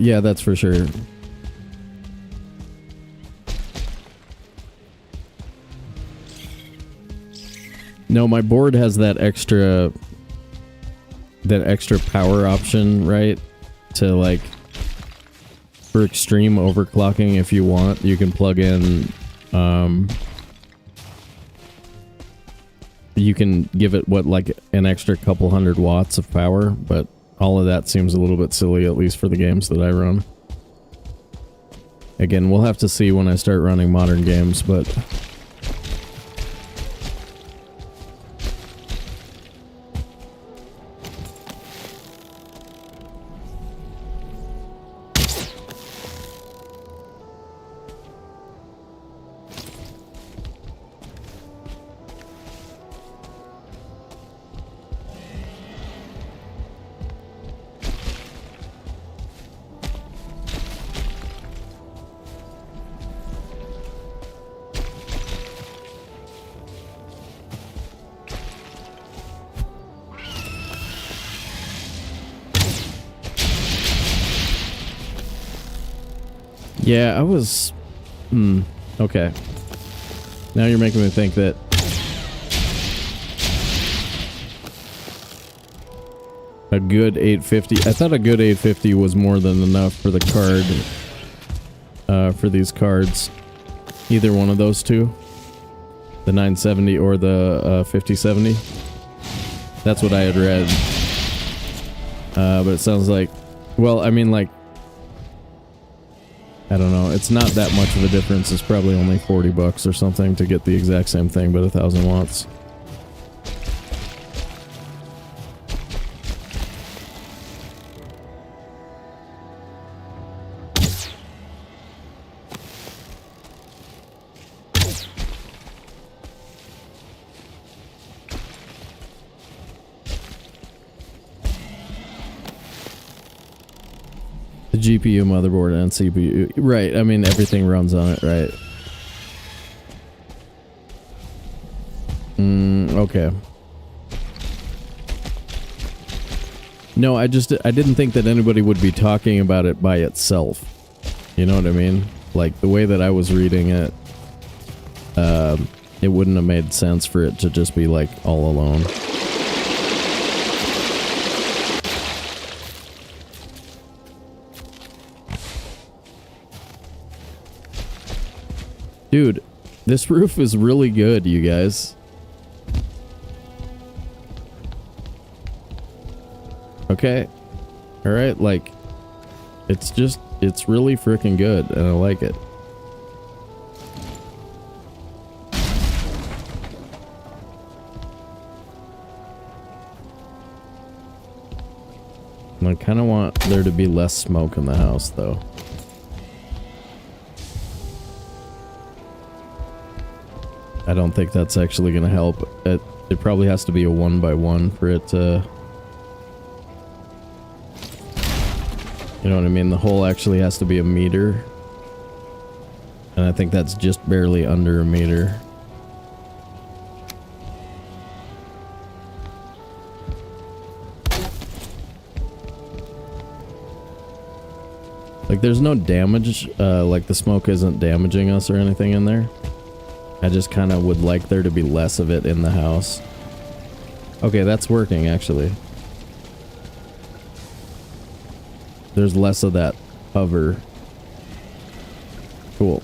Yeah, that's for sure. No, my board has that extra power option, right? To like, for extreme overclocking, if you want, you can plug in, you can give it like an extra couple 100 watts of power, but all of that seems a little bit silly, at least for the games that I run. Again, we'll have to see when I start running modern games, but... Yeah, I was... okay. Now you're making me think that... a good 850... I thought a good 850 was more than enough for the card. for these cards. Either one of those two. The 970 or the 5070. That's what I had read. But it sounds like... Well, I mean, like... I don't know. It's not that much of a difference. It's probably only 40 bucks or something to get the exact same thing, but 1000 watts. GPU, motherboard, and CPU. Right, I mean, everything runs on it, right? Okay. No, I didn't think that anybody would be talking about it by itself. You know what I mean? Like, the way that I was reading it, it wouldn't have made sense for it to just be, like, all alone. Dude, this roof is really good, you guys. Okay. Alright, like, it's really freaking good, and I like it. And I kind of want there to be less smoke in the house, though. I don't think that's actually going to help. It probably has to be a 1x1 for it to... You know what I mean? The hole actually has to be a meter. And I think that's just barely under a meter. Like, there's no damage. Like, the smoke isn't damaging us or anything in there. I just kind of would like there to be less of it in the house. Okay, that's working, actually. There's less of that hover. Cool.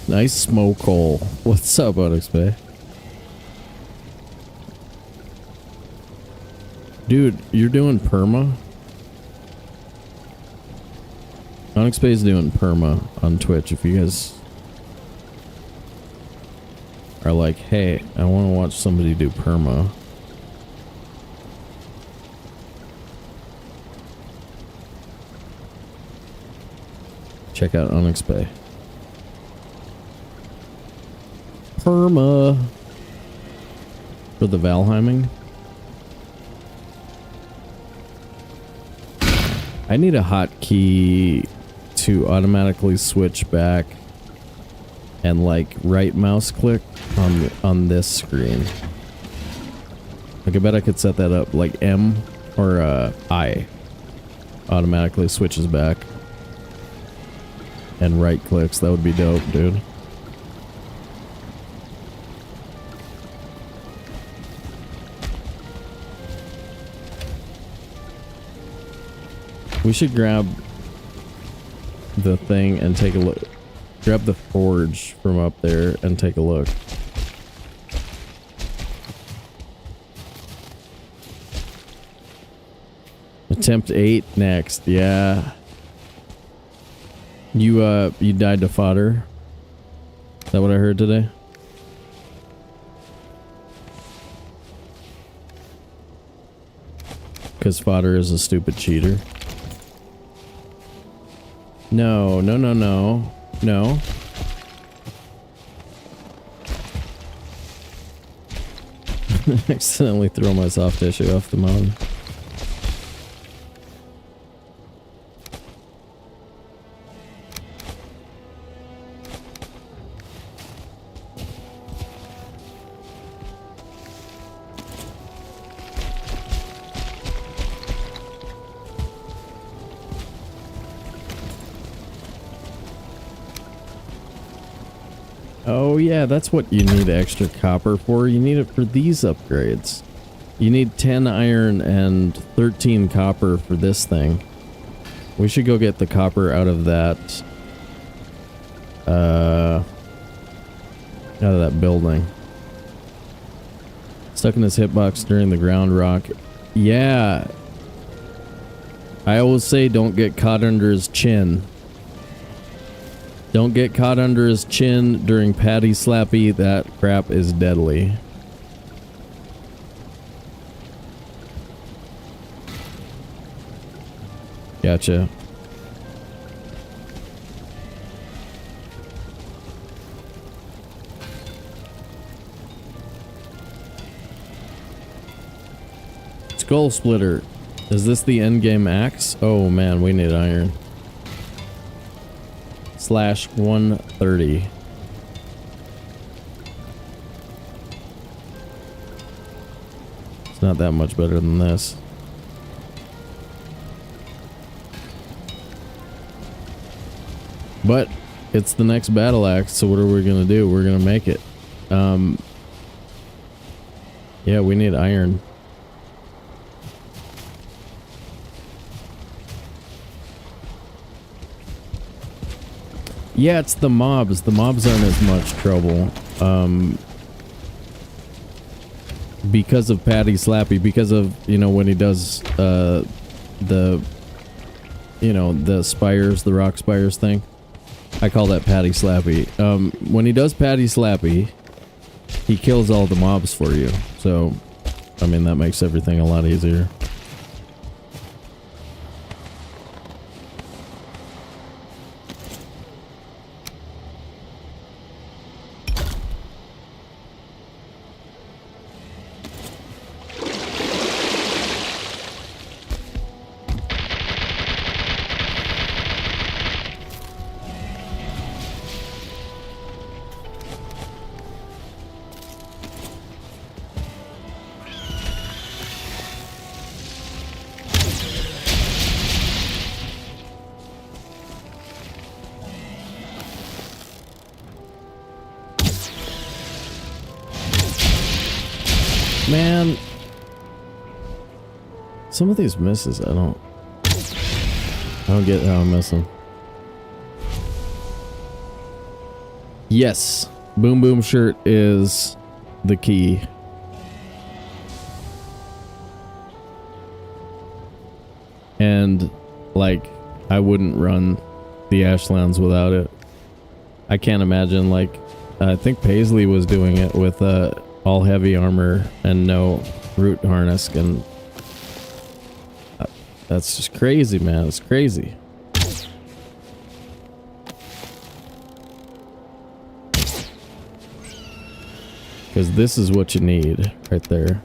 Nice smoke hole. What's up, Onyx Bay? Dude, you're doing perma? Onyx Bay's doing perma on Twitch. If you guys are like, hey, I want to watch somebody do perma. Check out Onyx Bay. Perma for the Valheiming. I need a hotkey to automatically switch back and like right mouse click on this screen. Like, I bet I could set that up like M or I automatically switches back and right clicks. That would be dope, dude. We should grab the thing and take a look. Grab the forge from up there and take a look. Attempt 8 next. Yeah. You died to fodder. Is that what I heard today? Because fodder is a stupid cheater. No, no, no, no. No. Accidentally throw my soft tissue off the mountain. Oh yeah, that's what you need extra copper for. You need it for these upgrades. You need 10 iron and 13 copper for this thing. We should go get the copper out of that building. Stuck in his hitbox during the ground rock. Yeah. I always say don't get caught under his chin. Don't get caught under his chin during Patty Slappy. That crap is deadly. Gotcha. Skull Splitter. Is this the endgame axe? Oh man, we need iron. Slash 130. It's not that much better than this. But it's the next battle axe, so what are we gonna do? We're gonna make it. Yeah, we need iron. Yeah, it's the mobs. The mobs aren't as much trouble. Because of Patty Slappy, because of, you know, when he does the spires, the rock spires thing. I call that Patty Slappy. When he does Patty Slappy, he kills all the mobs for you. So, I mean, that makes everything a lot easier. Man, some of these misses, I don't get how I'm missing. Yes, Boom Boom shirt is the key. And like, I wouldn't run the Ashlands without it. I can't imagine, like, I think Paisley was doing it with all heavy armor and no root harness, and that's just crazy, man. It's crazy. Because this is what you need right there.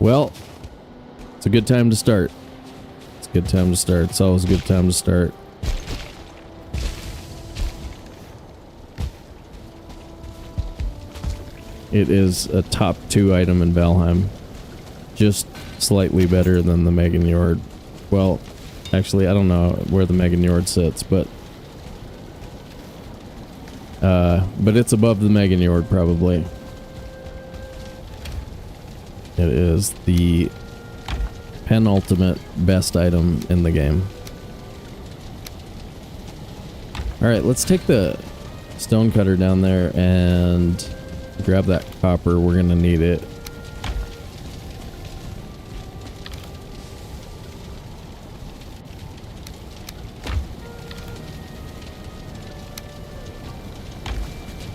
Well, it's a good time to start. It's a good time to start. It's always a good time to start. It is a top 2 item in Valheim. Just slightly better than the Megan Yord. Well, actually, I don't know where the Megan Yord sits, but it's above the Megan Yord, probably. It is the penultimate best item in the game. Alright, let's take the stonecutter down there and grab that copper. We're gonna need it.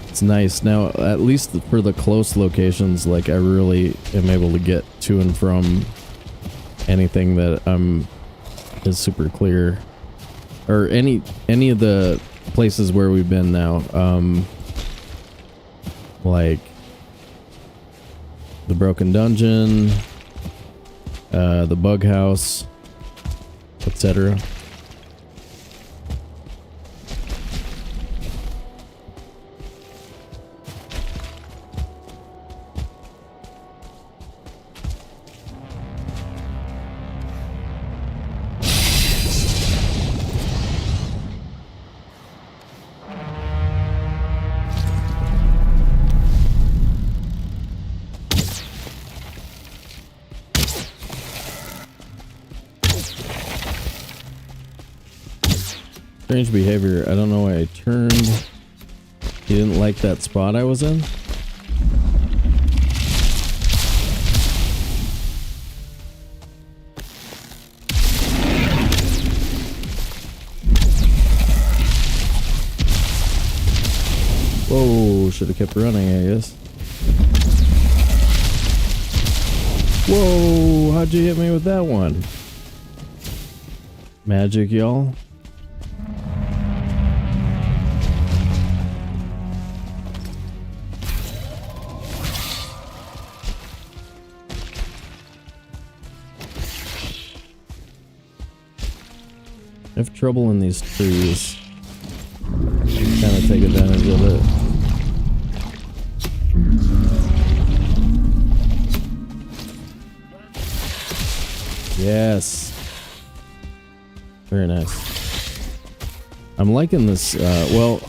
It's nice. Now, at least for the close locations, like, I really am able to get to and from anything that is super clear. Or any of the places where we've been now. Like the Broken Dungeon, the Bug House, etc. Strange behavior. I don't know why I turned. He didn't like that spot I was in. Whoa, should have kept running, I guess. Whoa, how'd you hit me with that one? Magic, y'all. I have trouble in these trees. Kind of take advantage of it. Yes. Very nice. I'm liking this. Well,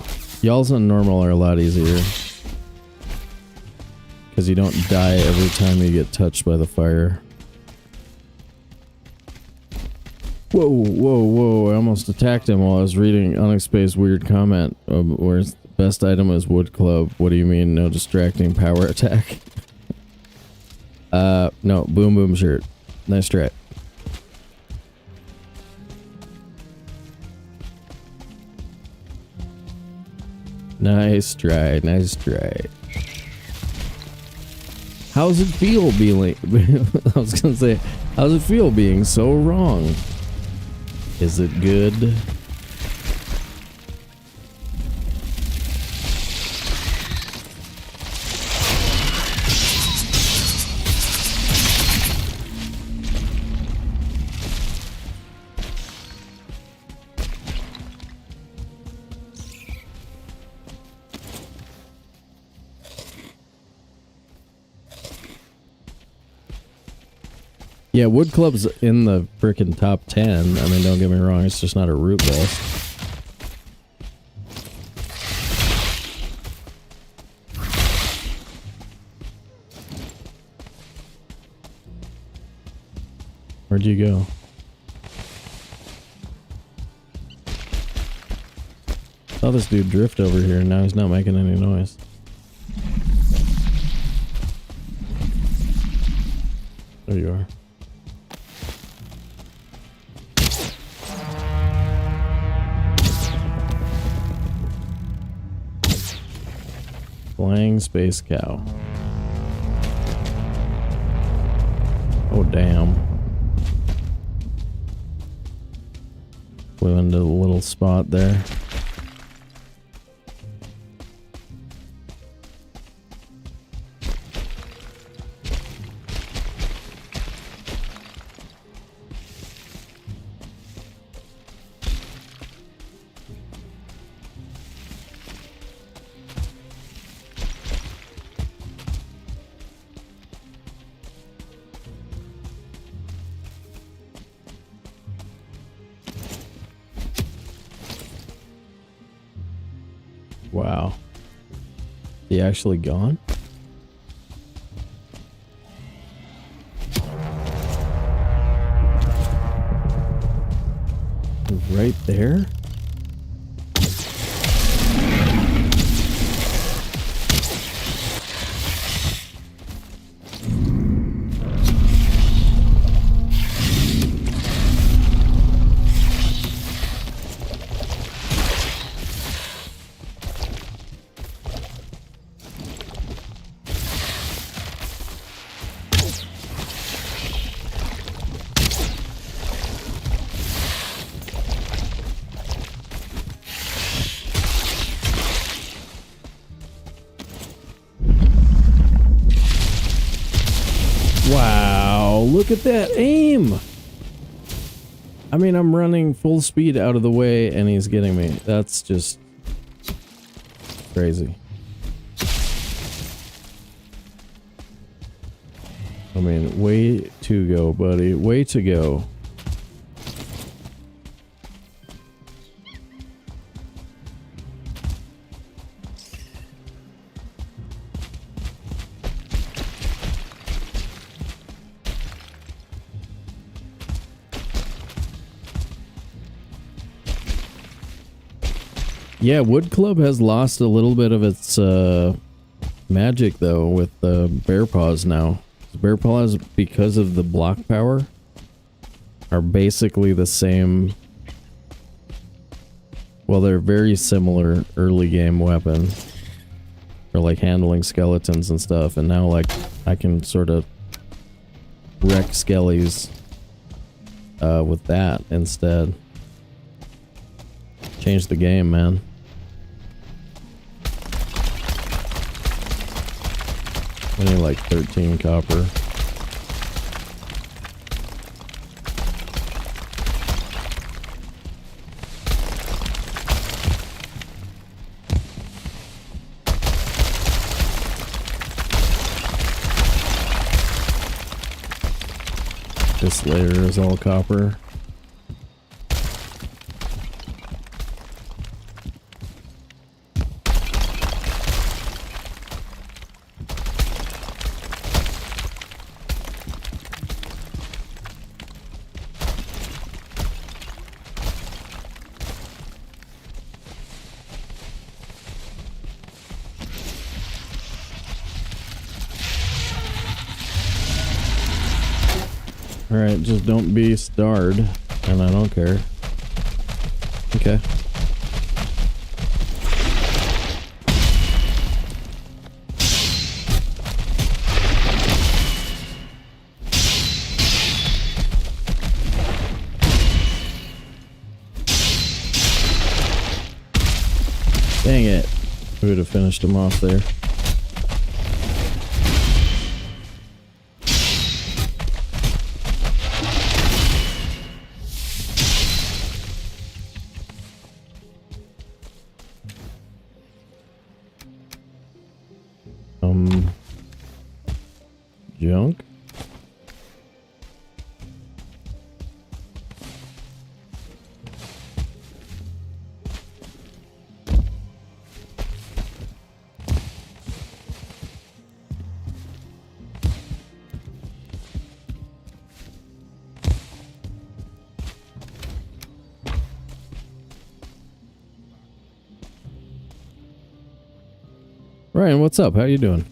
y'all's on normal are a lot easier. Because you don't die every time you get touched by the fire. Whoa, whoa, whoa. I almost attacked him while I was reading Unexpected's weird comment. Where the best item is wood club. What do you mean? No distracting power attack? No. Boom boom shirt. Nice try. Nice try. Nice try. How's it feel being... I was gonna say, how's it feel being so wrong? Is it good? Yeah, wood club's in the frickin' top 10. I mean, don't get me wrong, it's just not a root best. Where'd you go? Saw this dude drift over here and now he's not making any noise. There you are. Flying space cow. Oh damn. Flew into the little spot there. Wow. He actually gone? Right there? Wow, look at that aim! I mean, I'm running full speed out of the way and he's getting me. That's just crazy. I mean, way to go, buddy. Way to go. Yeah, Wood Club has lost a little bit of its magic though with the bear paws now. Bear paws, because of the block power, are basically the same. Well, they're very similar early game weapon for like handling skeletons and stuff, and now like I can sort of wreck skellies with that instead. Change the game, man. I need like 13 copper. This layer is all copper. Alright, just don't be starred, and I don't care. Okay. Dang it. We would have finished him off there. Junk? Ryan, what's up? How you doing?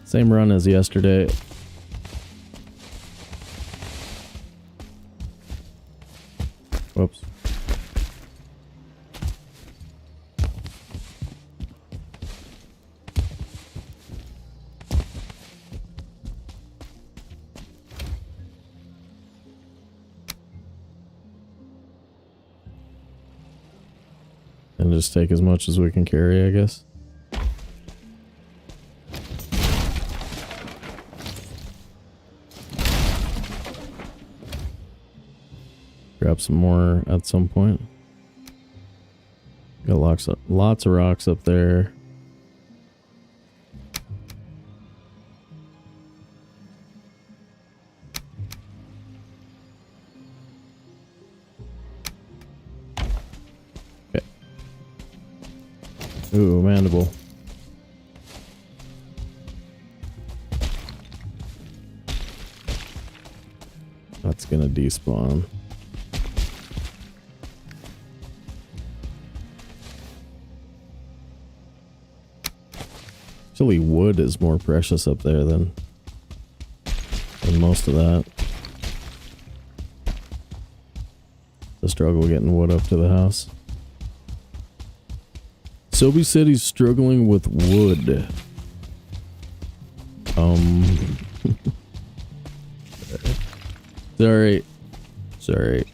Same run as yesterday. Whoops. And just take as much as we can carry, I guess. Grab some more at some point. Got lots of rocks up there. Okay. Ooh, mandible. That's gonna despawn. Actually, wood is more precious up there than most of that. The struggle getting wood up to the house. Sobe said he's struggling with wood. Sorry.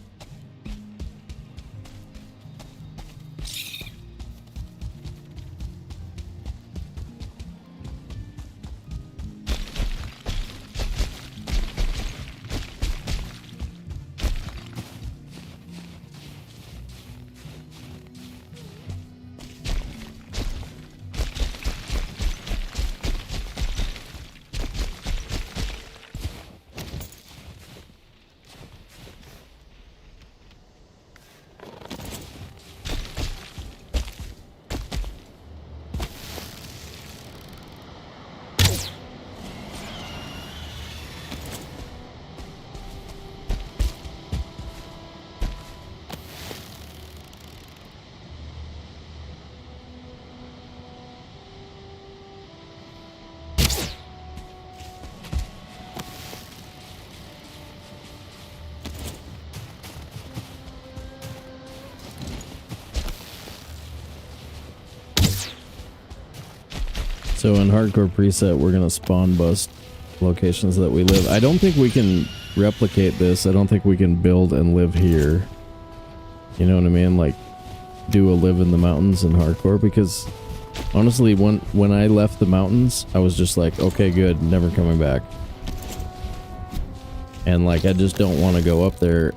So in hardcore preset, we're gonna spawn bust locations that we live. I don't think we can replicate this. I don't think we can build and live here. You know what I mean? Like, do a live in the mountains in hardcore, because honestly, when I left the mountains, I was just like, okay, good, never coming back. And like, I just don't want to go up there.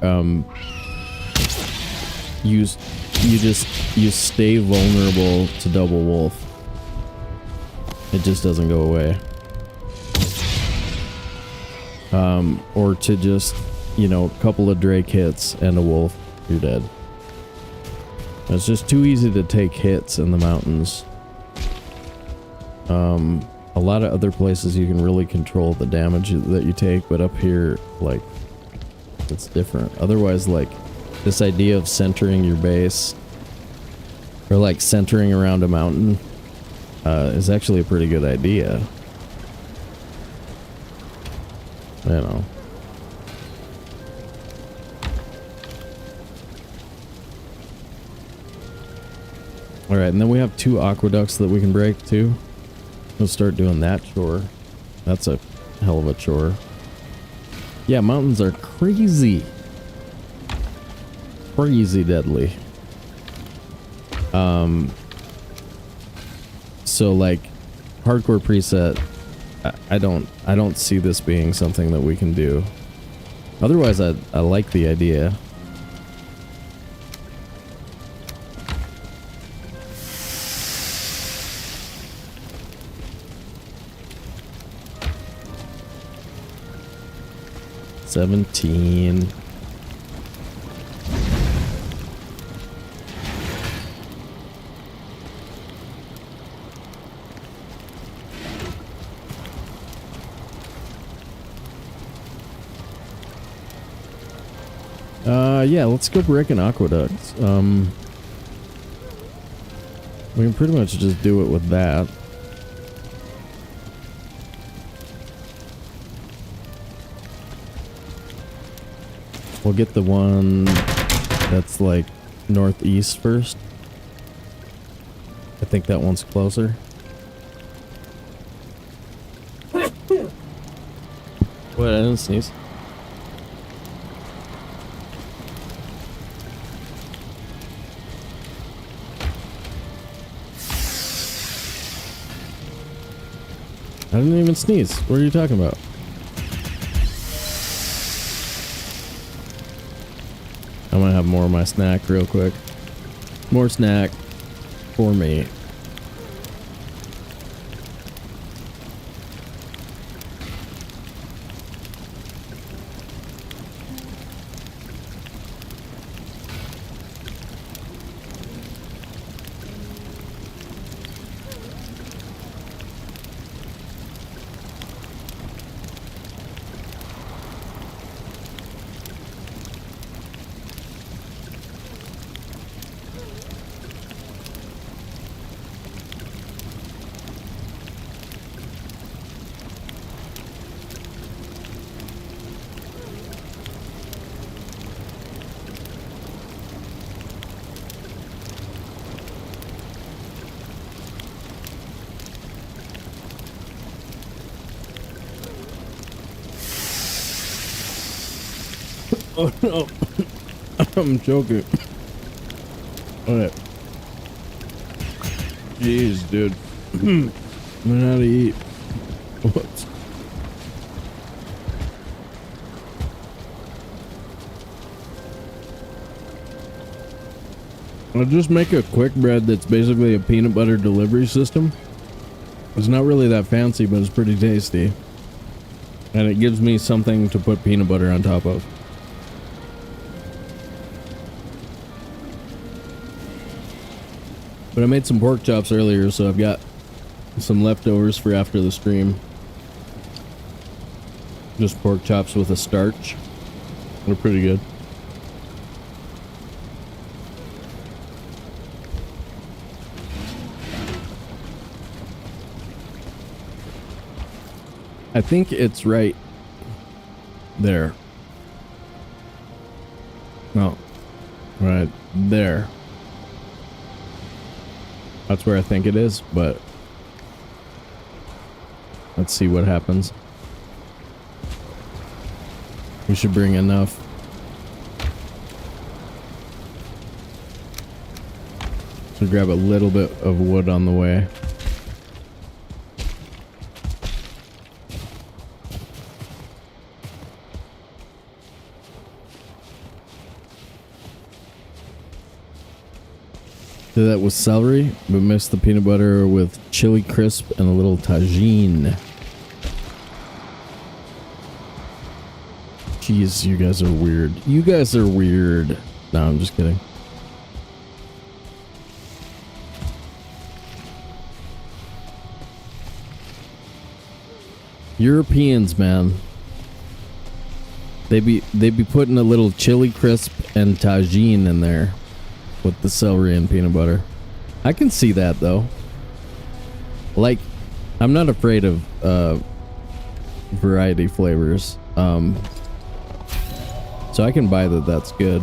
You stay vulnerable to double wolf. It just doesn't go away. Or to just, you know, a couple of Drake hits and a wolf, you're dead. It's just too easy to take hits in the mountains. A lot of other places you can really control the damage that you take, but up here, like, it's different. Otherwise, like, this idea of centering your base, or like centering around a mountain, is actually a pretty good idea. You know. Alright, and then we have 2 aqueducts that we can break too. We'll start doing that chore. That's a hell of a chore. Yeah, mountains are crazy. Crazy deadly. So like hardcore preset, I don't see this being something that we can do. Otherwise, I like the idea. $17. Yeah, let's go brick an aqueduct. We can pretty much just do it with that. We'll get the one that's like northeast first. I think that one's closer. What? I didn't sneeze. I didn't even sneeze. What are you talking about? I'm gonna have more of my snack real quick. More snack for me. Oh no, I'm joking. Alright. Jeez, dude. Learn how to eat. What? I'll just make a quick bread that's basically a peanut butter delivery system. It's not really that fancy, but it's pretty tasty. And it gives me something to put peanut butter on top of. But I made some pork chops earlier, so I've got some leftovers for after the stream. Just pork chops with a starch. They're pretty good. I think it's right there. No, right there. That's where I think it is, but Let's see what happens. We should bring enough. So grab a little bit of wood on the way. Did that with celery, but mixed the peanut butter with chili crisp and a little tagine. Jeez, you guys are weird. You guys are weird. No, I'm just kidding. Europeans, man. They be putting a little chili crisp and tagine in there. With the celery and peanut butter. I can see that though. Like, I'm not afraid of variety flavors. So I can buy that that's good.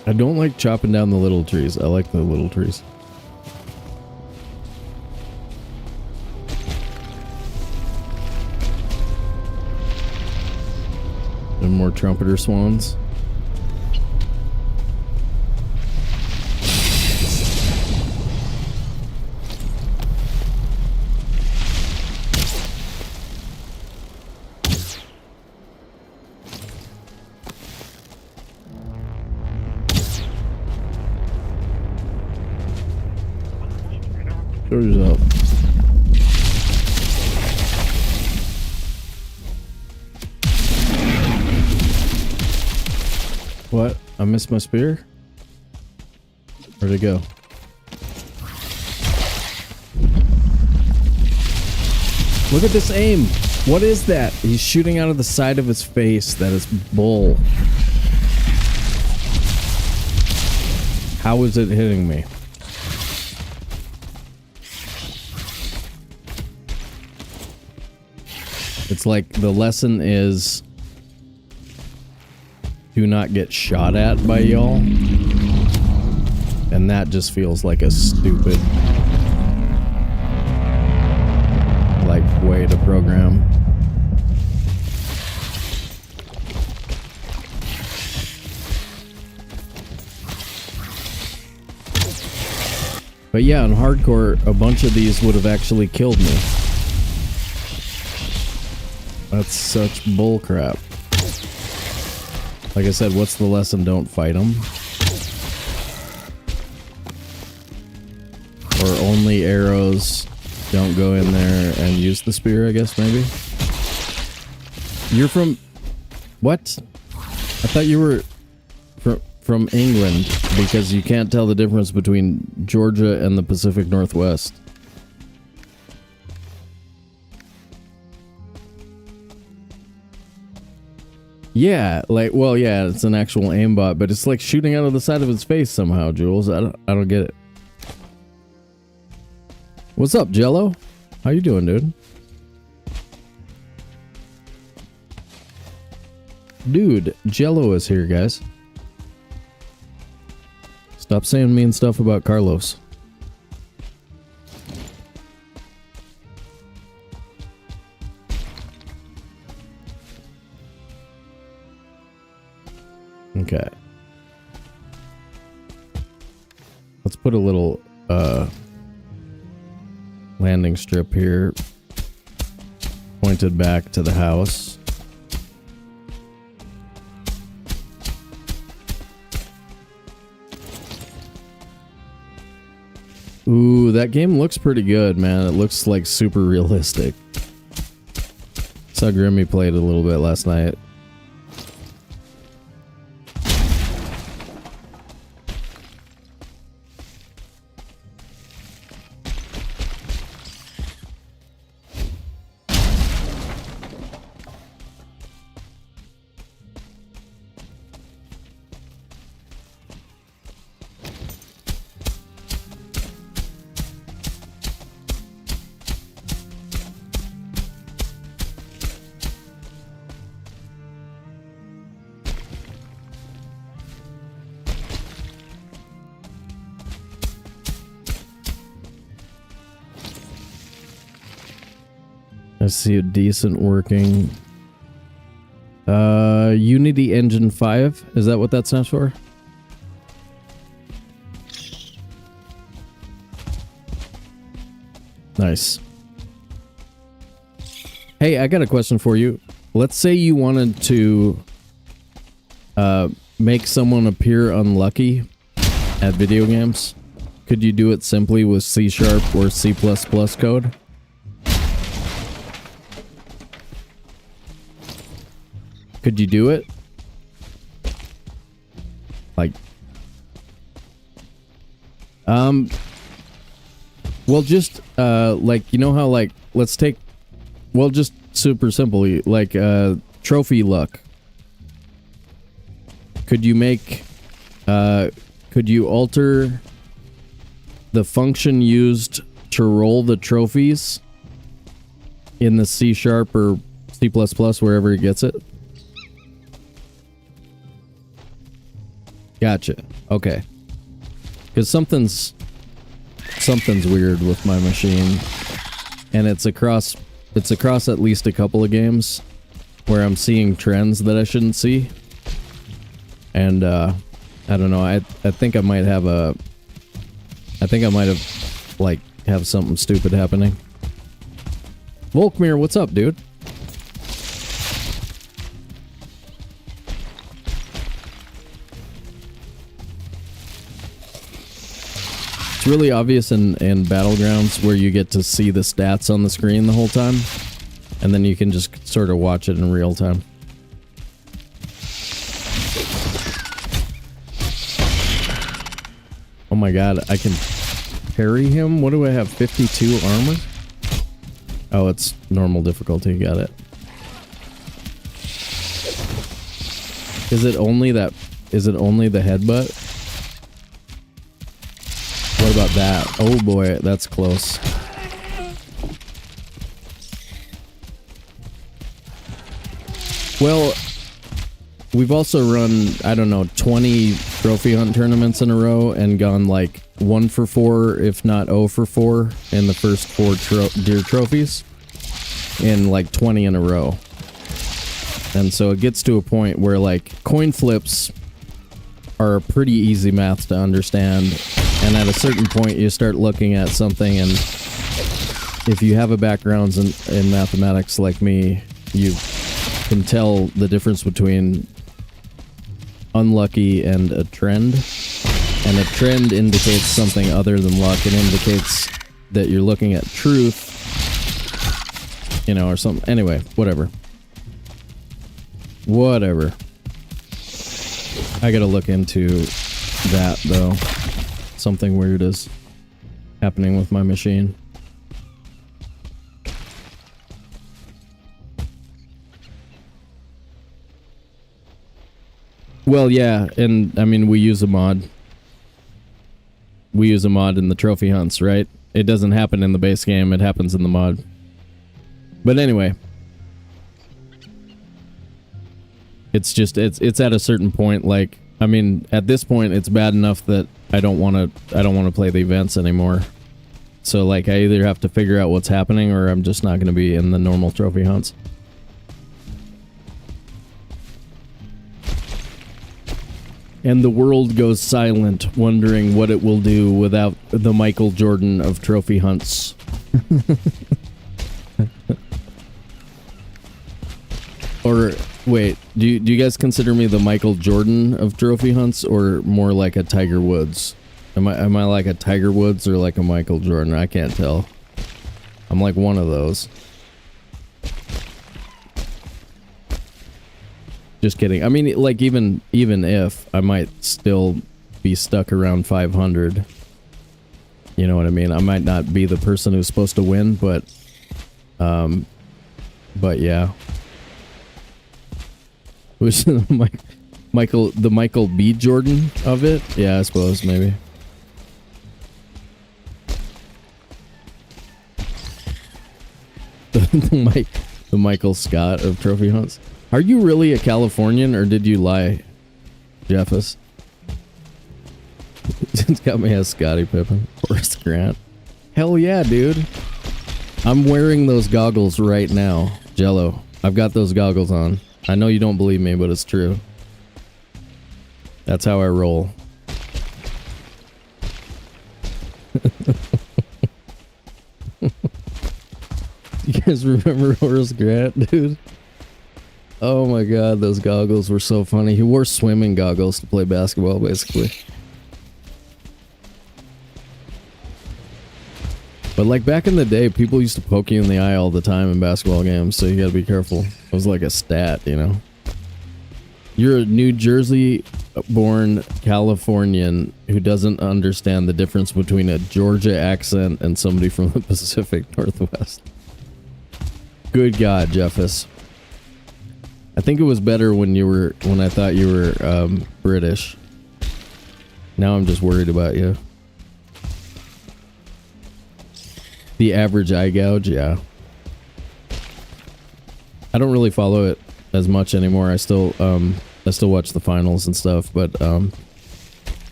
I don't like chopping down the little trees. I like the little trees. And more trumpeter swans. Show yourself. What? I missed my spear? Where'd it go? Look at this aim! What is that? He's shooting out of the side of his face. That is bull. How is it hitting me? It's like the lesson is do not get shot at by y'all. And that just feels like a stupid like way to program. But yeah, on hardcore, a bunch of these would have actually killed me. That's such bullcrap. Like I said, what's the lesson? Don't fight them. Or only arrows. Don't go in there and use the spear, I guess, maybe? You're from... What? I thought you were from England, because you can't tell the difference between Georgia and the Pacific Northwest. Yeah, like, well, yeah, it's an actual aimbot, but it's like shooting out of the side of his face somehow, Jules. I don't get it. What's up, Jello? How you doing, dude? Dude, Jello is here, guys. Stop saying mean stuff about Carlos. Okay. Let's put a little landing strip here, pointed back to the house. Ooh, that game looks pretty good, man. It looks like super realistic. Saw Grimmy played a little bit last night. I see a decent working. Unity Engine 5. Is that what that stands for? Nice. Hey, I got a question for you. Let's say you wanted to make someone appear unlucky at video games. Could you do it simply with C# or C++ code? Could you do it? Like, well, just, like, you know how, like, let's take, well, just super simply, like, trophy luck. Could you make, could you alter the function used to roll the trophies in the C# or C++, wherever it gets it? Gotcha. Okay. Because something's weird with my machine, and it's across at least a couple of games where I'm seeing trends that I shouldn't see. And I don't know. I think I might have like have something stupid happening. Volkmir, what's up, dude? It's really obvious in Battlegrounds where you get to see the stats on the screen the whole time, and then you can just sort of watch it in real time. Oh my god, I can parry him? What do I have, 52 armor? Oh, it's normal difficulty, got it. Is it only the headbutt? What about that? Oh boy, that's close. Well, we've also run, I don't know, 20 trophy hunt tournaments in a row and gone like 1 for 4, if not 0 for 4 in the first 4 deer trophies in like 20 in a row. And so it gets to a point where like coin flips are pretty easy math to understand. And at a certain point, you start looking at something, and if you have a background in mathematics like me, you can tell the difference between unlucky and a trend. And a trend indicates something other than luck. It indicates that you're looking at truth, you know, or something. Anyway, whatever. Whatever. I gotta look into that, though. Something weird is happening with my machine. Well, yeah, and I mean, we use a mod. We use a mod in the trophy hunts, right? It doesn't happen in the base game, it happens in the mod. But anyway. It's just, it's at a certain point, like, I mean, at this point, it's bad enough that I don't want to play the events anymore. So, like, I either have to figure out what's happening, or I'm just not going to be in the normal trophy hunts. And the world goes silent, wondering what it will do without the Michael Jordan of trophy hunts. Or, wait, do you guys consider me the Michael Jordan of trophy hunts, or more like a Tiger Woods? Am I like a Tiger Woods or like a Michael Jordan? I can't tell. I'm like one of those. Just kidding. I mean, like, even if, I might still be stuck around 500. You know what I mean? I might not be the person who's supposed to win, but yeah. Who's the Michael B. Jordan of it? Yeah, I suppose, maybe. the Michael Scott of trophy hunts. Are you really a Californian, or did you lie, Jeffus? It's got me as Scottie Pippen. Forrest Grant. Hell yeah, dude. I'm wearing those goggles right now, Jello. I've got those goggles on. I know you don't believe me, but it's true. That's how I roll. You guys remember Horace Grant, dude? Oh my god, those goggles were so funny. He wore swimming goggles to play basketball, basically. But like back in the day, people used to poke you in the eye all the time in basketball games, so you gotta be careful. It was like a stat, you know? You're a New Jersey-born Californian who doesn't understand the difference between a Georgia accent and somebody from the Pacific Northwest. Good God, Jeffus. I think it was better when I thought you were British. Now I'm just worried about you. The average eye gouge, yeah. I don't really follow it as much anymore. I still watch the finals and stuff, but I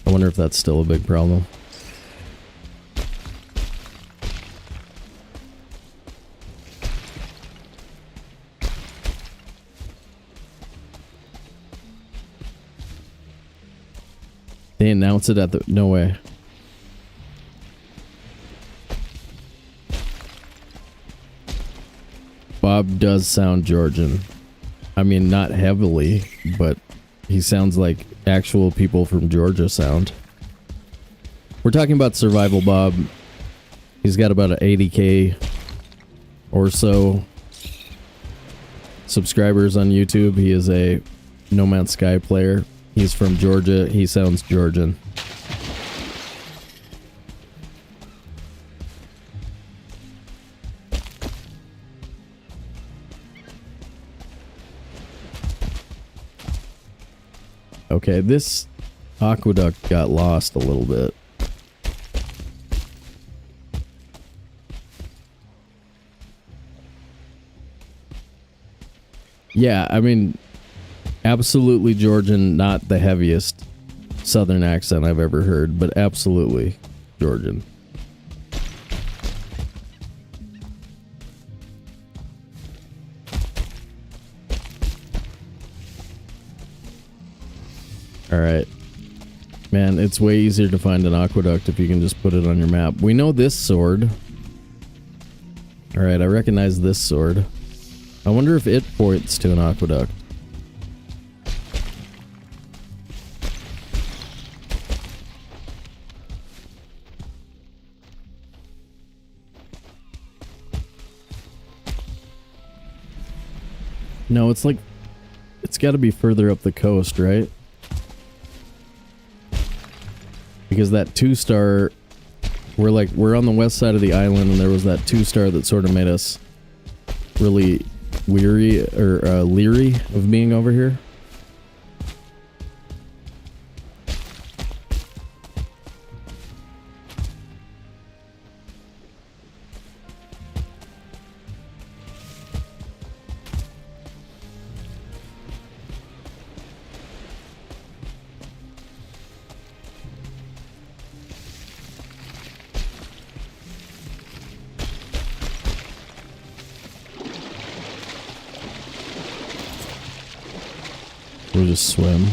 wonder if that's still a big problem. They announce it at the... No way. Bob does sound Georgian. I mean, not heavily, but he sounds like actual people from Georgia sound. We're talking about Survival Bob. He's got about an 80K or so subscribers on YouTube. He is a No Man's Sky player. He's from Georgia. He sounds Georgian. Okay, this aqueduct got lost a little bit. Yeah, I mean, absolutely Georgian, not the heaviest southern accent I've ever heard, but absolutely Georgian. Alright. Man, it's way easier to find an aqueduct if you can just put it on your map. We know this sword. Alright, I recognize this sword. I wonder if it points to an aqueduct. No, it's like... It's gotta be further up the coast, right? Because that 2-star... We're on the west side of the island, and there was that 2-star that sort of made us really weary, or leery of being over here. We'll just swim.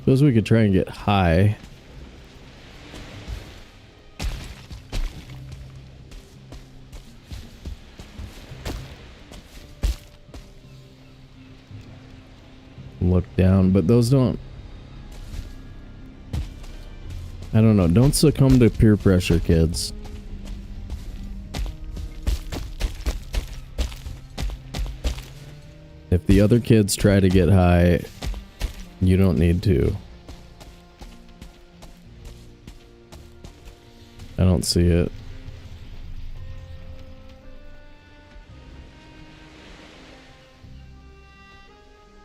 Suppose we could try and get high. Look down, but those don't... I don't know. Don't succumb to peer pressure, kids. If the other kids try to get high, you don't need to. I don't see it.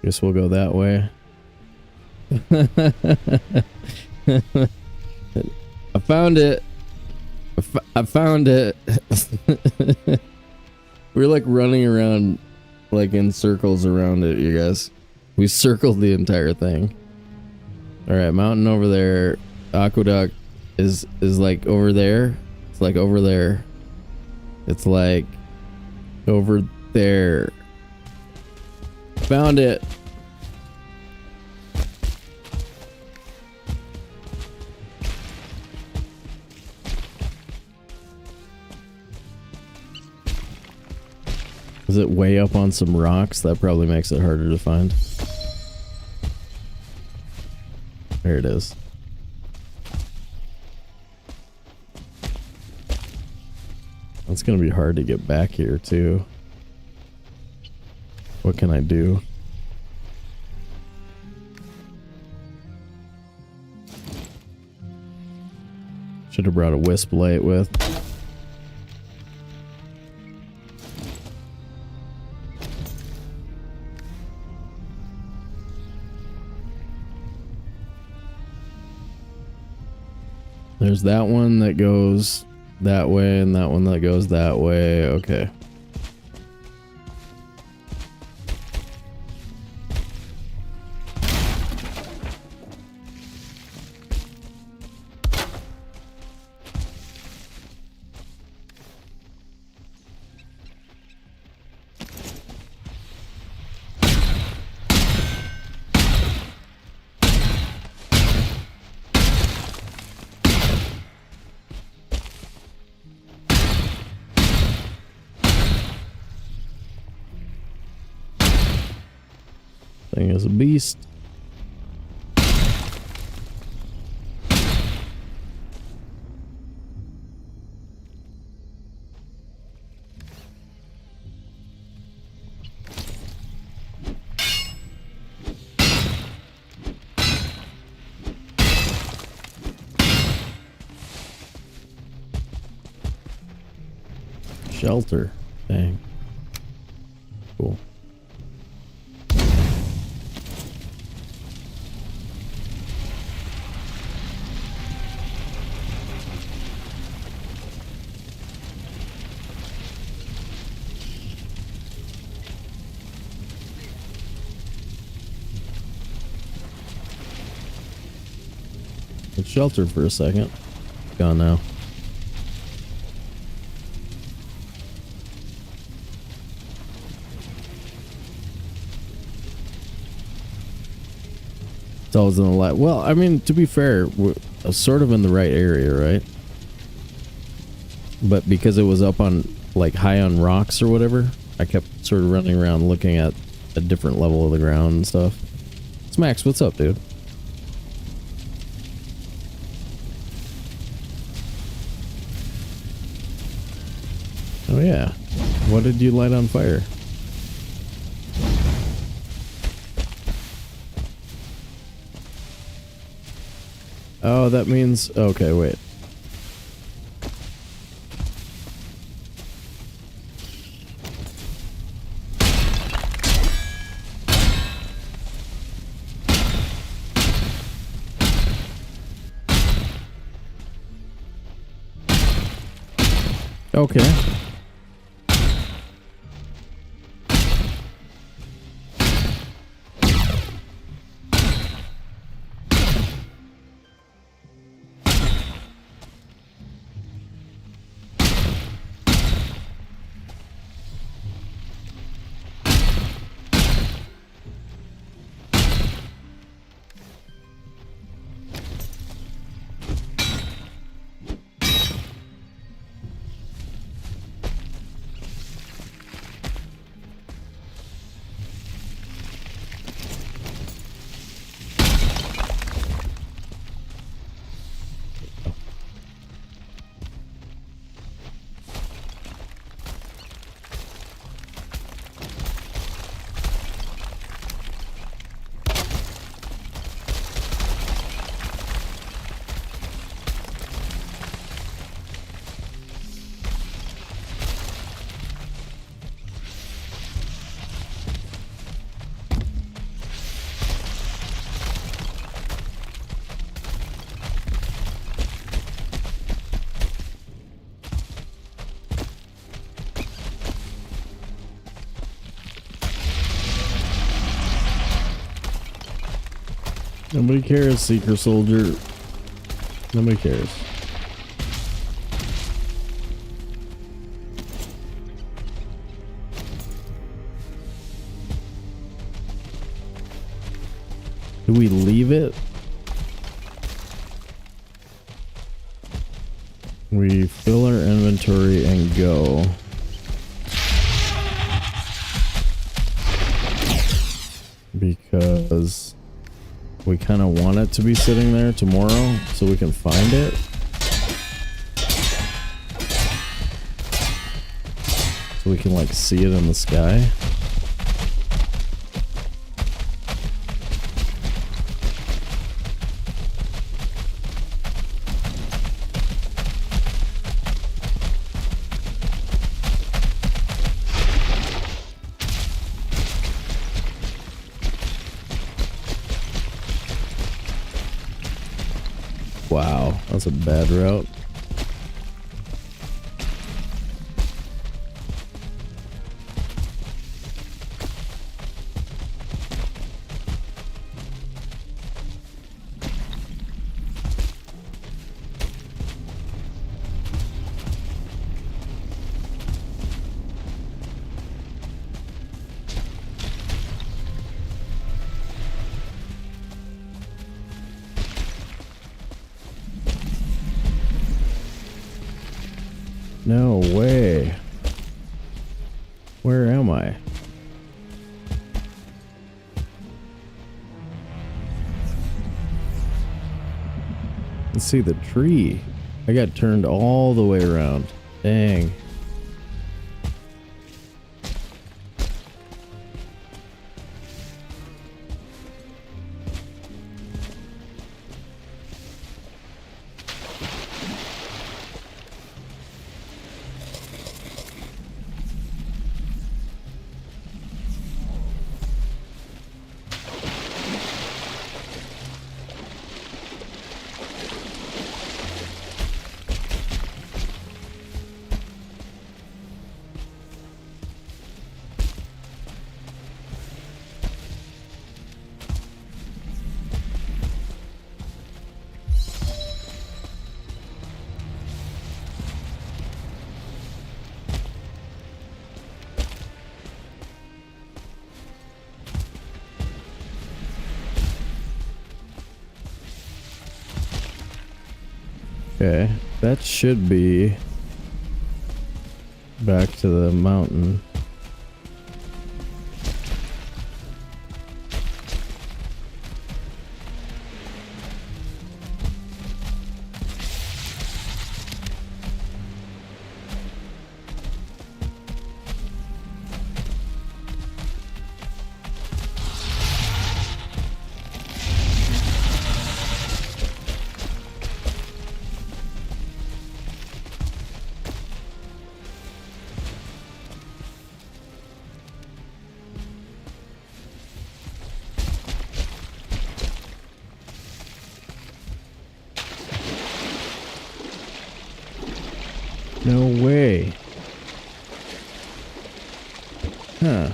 Guess we'll go that way. I found it. I found it. We're like running around like in circles around it, you guys. We circled the entire thing. Alright, mountain over there. Aqueduct is like over there. It's like over there. It's like over there. Found it. Is it way up on some rocks? That probably makes it harder to find. There it is. It's gonna be hard to get back here too. What can I do? Should have brought a wisp light with. There's that one that goes that way and that one that goes that way. Okay. Thing is a beast. Shelter. Dang. Cool. It's sheltered for a second. Gone now. It's always in the light. Well, I mean, to be fair, we're sort of in the right area, right? But because it was up on, like, high on rocks or whatever, I kept sort of running around looking at a different level of the ground and stuff. Smax, what's up, dude? Oh yeah. What did you light on fire? Oh, that means... Okay, wait. Okay. Nobody cares, Seeker Soldier. Nobody cares. Do we leave it? We fill our inventory and go. Because we kind of want it to be sitting there tomorrow so we can find it. So we can like see it in the sky. Wow, that's a bad route. No way. Where am I? Let's see the tree. I got turned all the way around. Dang. Okay, that should be back to the mountain. No way. Huh.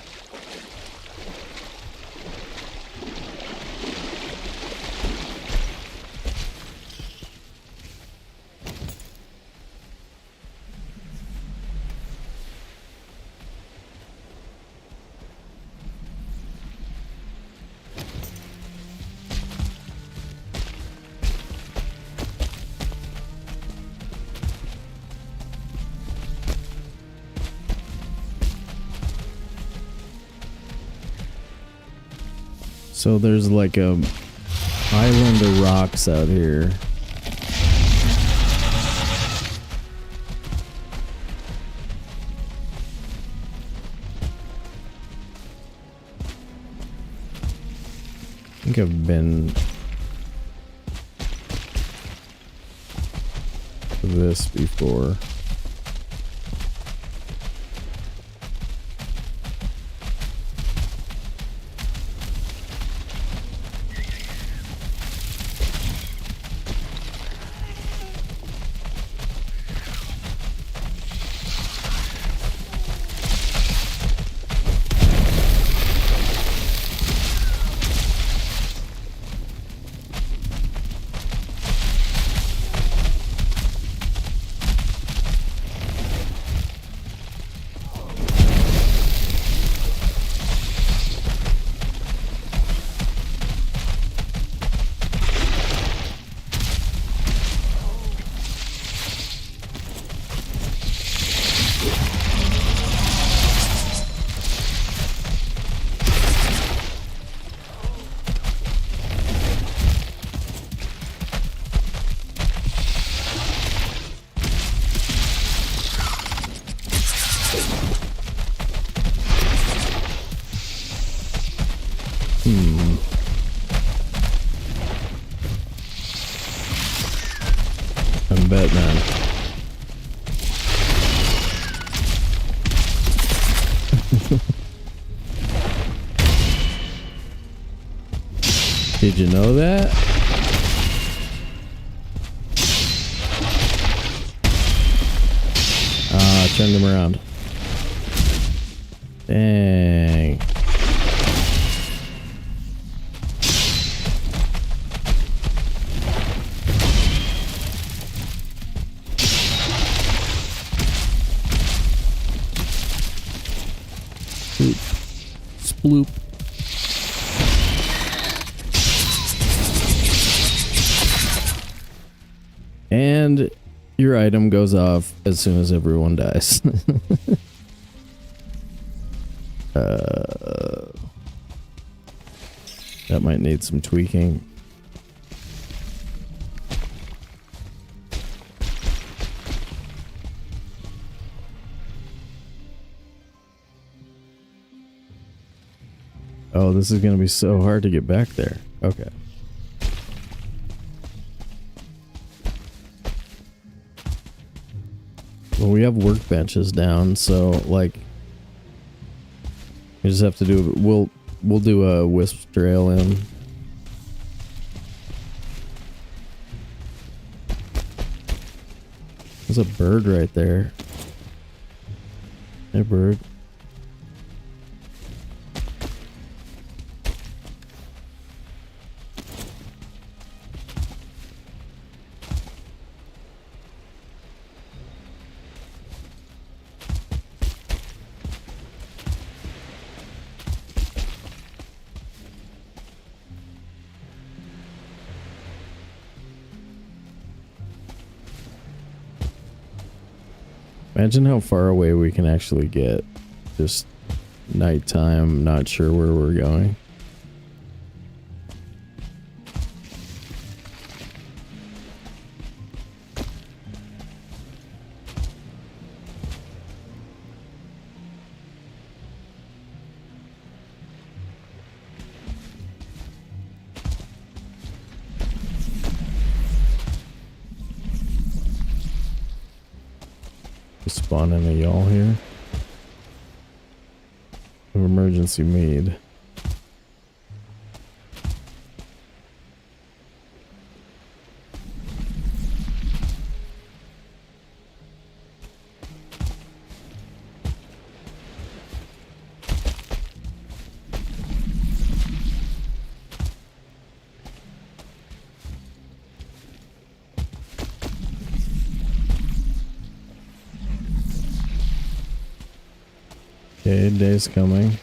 So there's like a island of rocks out here. I think I've been to this before. bet, man. Did you know that? Ah, turned him around. Dang. Sploop. And your item goes off as soon as everyone dies. That might need some tweaking. Oh, this is going to be so hard to get back there. Okay. Well, we have workbenches down, so like we just have to do. We'll do a wisp trail in. There's a bird right there. Hey, bird. Imagine how far away we can actually get. Just nighttime, not sure where we're going. Spawning a y'all here. Emergency mead. Okay, day's coming.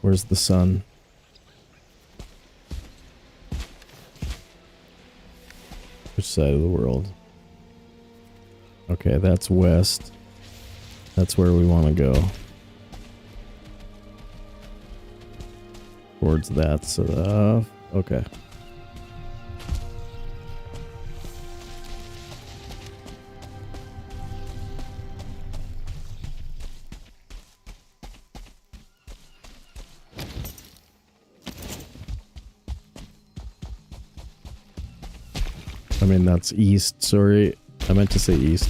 Where's the sun? Which side of the world? Okay, that's west. That's where we want to go. Towards that stuff. Okay. I mean, that's east. Sorry, I meant to say east.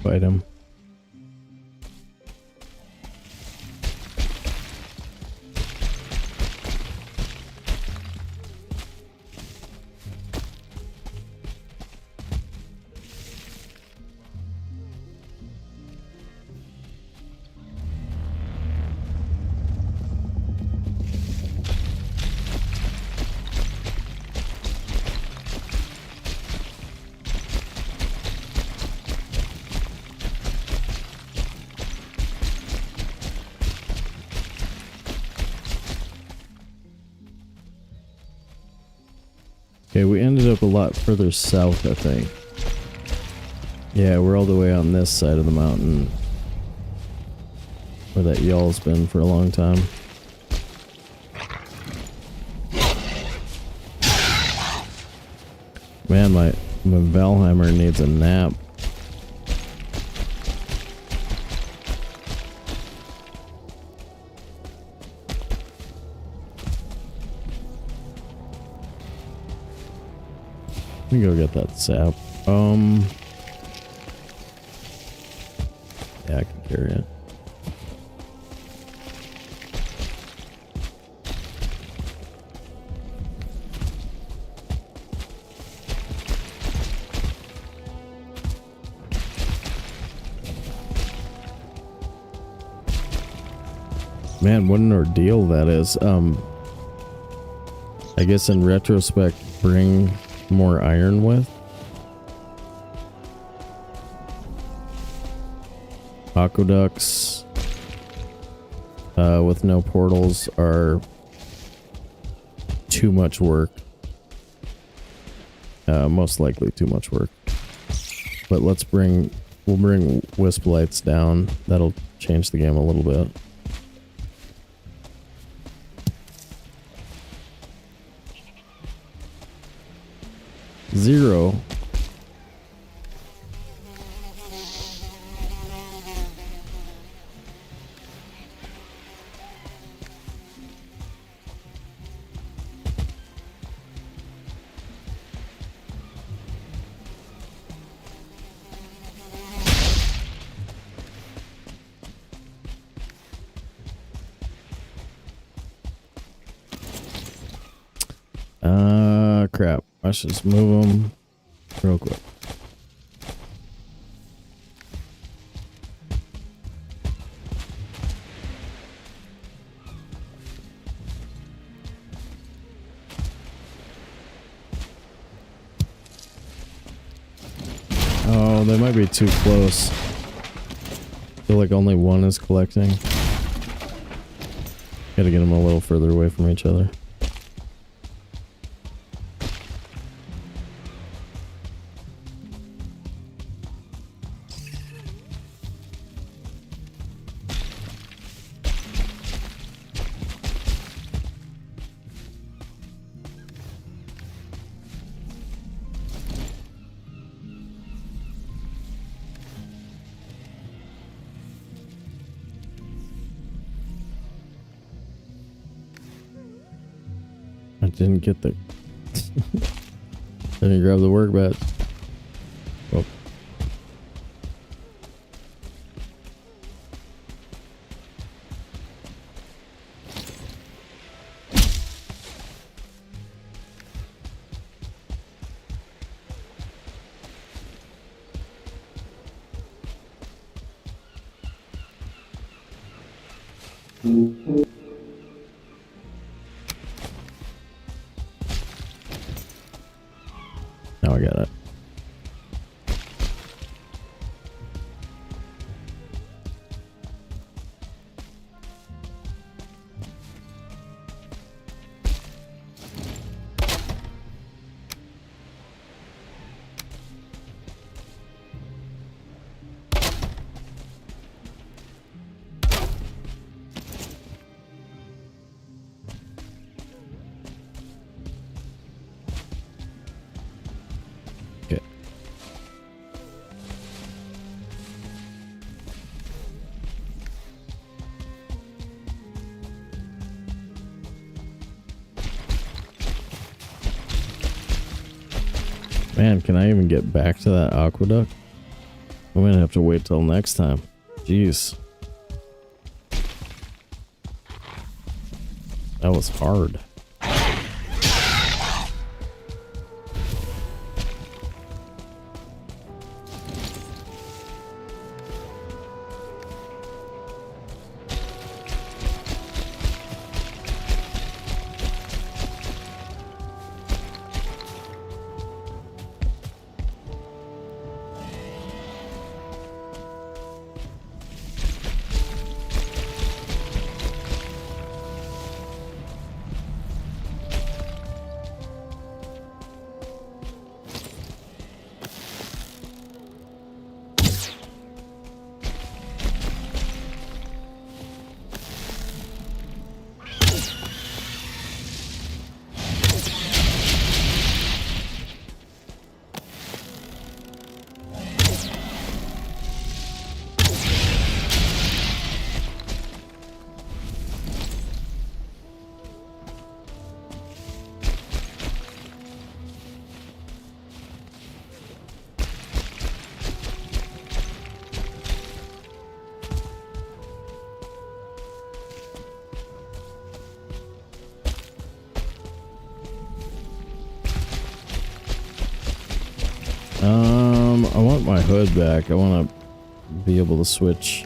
Fight him. Okay, we ended up a lot further south, I think. Yeah, we're all the way on this side of the mountain. Where that y'all's been for a long time. Man, my Valheimer needs a nap. Let me go get that sap. Yeah, I can carry it. Man, what an ordeal that is. I guess in retrospect, bring more iron with. Aqueducts with no portals are too much work. Most likely too much work. But we'll bring wisp lights down. That'll change the game a little bit. Zero. Crap. I should just move them real quick. Oh, they might be too close. I feel like only one is collecting. Gotta get them a little further away from each other. Didn't get the didn't grab the work badge. Oh. Now I got it. Man, can I even get back to that aqueduct? I'm gonna have to wait till next time. Jeez. That was hard. I want my hood back. I want to be able to switch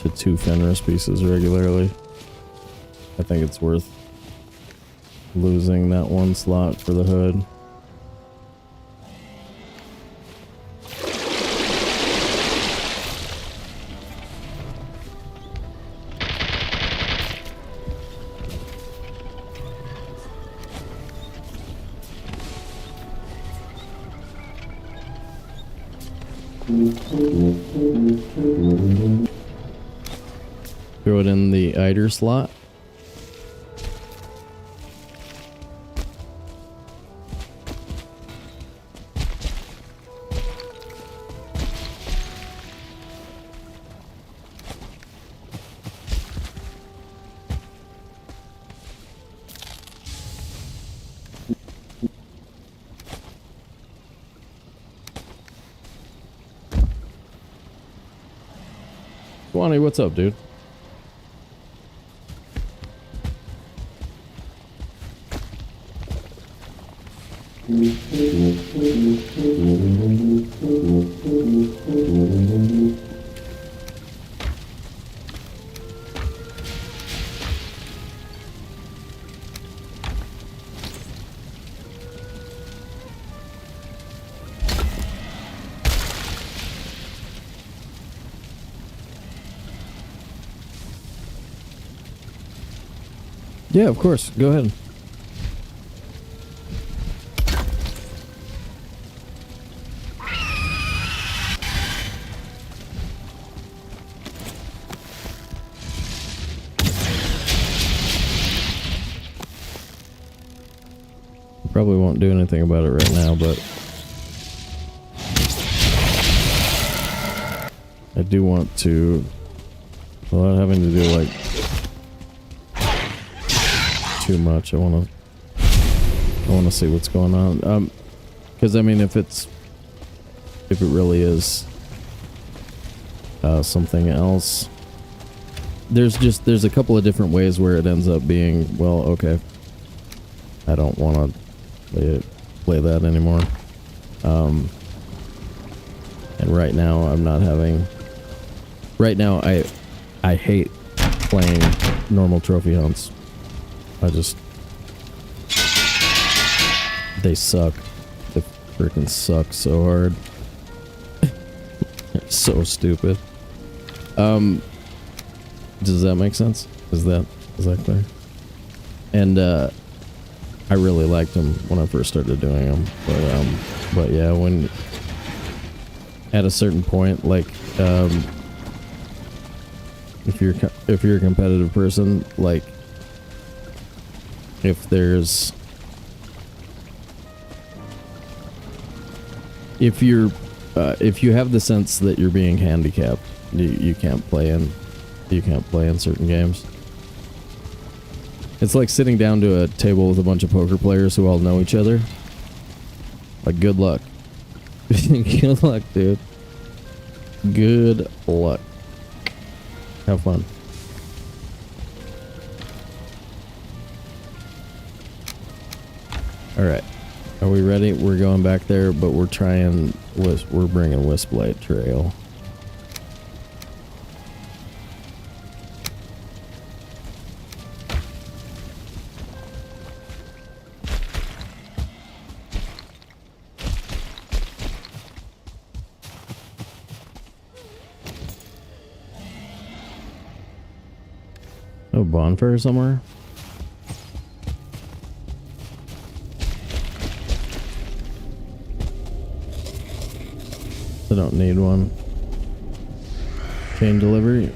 to 2 Fenris pieces regularly. I think it's worth losing that 1 slot for the hood. Throw it in the Eider slot. Swanee, what's up, dude? Yeah, of course. Go ahead. Probably won't do anything about it right now, but I do want to, without having to do like too much, I want to see what's going on. Because I mean, if it really is something else, there's a couple of different ways where it ends up being, well, okay, I don't want to play that anymore. And right now I'm not having. Right now I hate playing normal trophy hunts. They suck. They freaking suck so hard. They're so stupid. Does that make sense? Is that clear? And I really liked them when I first started doing them, but yeah, when at a certain point, like if you're a competitive person, like if you have the sense that you're being handicapped, you can't play in certain games. It's like sitting down to a table with a bunch of poker players who all know each other. Like, good luck. Good luck, dude. Good luck. Have fun. Alright. Are we ready? We're going back there, but we're bringing Wisplight Trail. A bonfire somewhere? I don't need one. Chain delivery.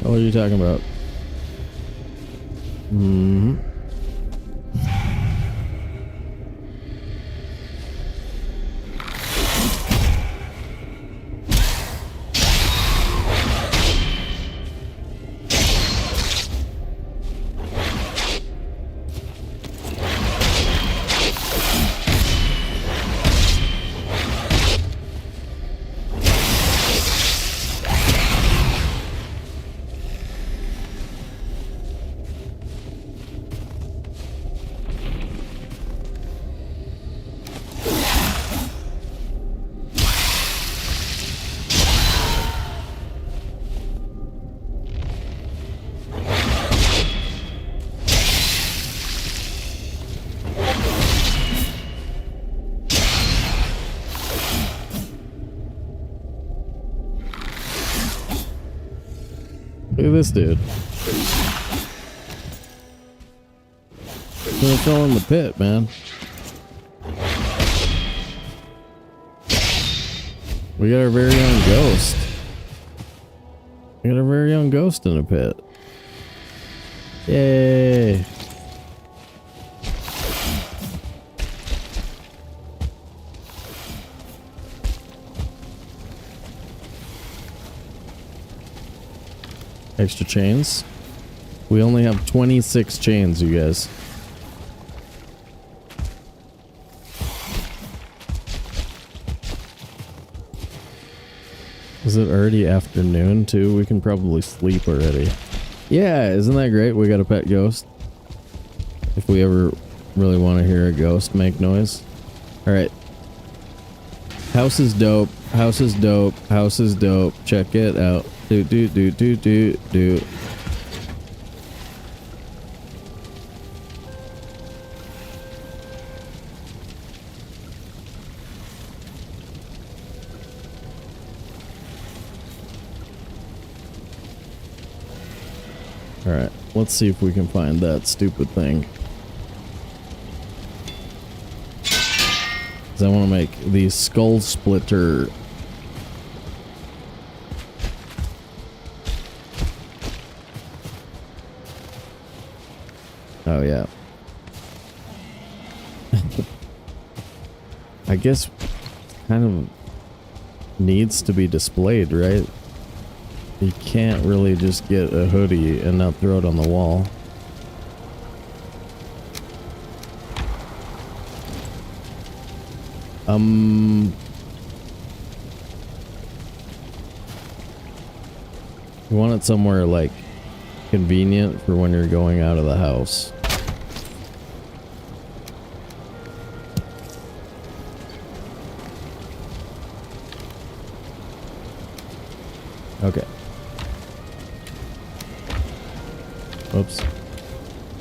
What are you talking about? Mm-hmm. Look at this dude. Gonna fall in the pit, man. We got our very own ghost. We got our very own ghost in a pit. Yay! Extra chains. We only have 26 chains, you guys. Is it already afternoon too? We can probably sleep already. Yeah, isn't that great? We got a pet ghost. If we ever really want to hear a ghost make noise. Alright. House is dope. House is dope. House is dope. Check it out. Do. Alright, let's see if we can find that stupid thing. Because I want to make the skull splitter. Oh, yeah. I guess kind of needs to be displayed, right? You can't really just get a hoodie and not throw it on the wall. You want it somewhere like convenient for when you're going out of the house. Okay. Oops.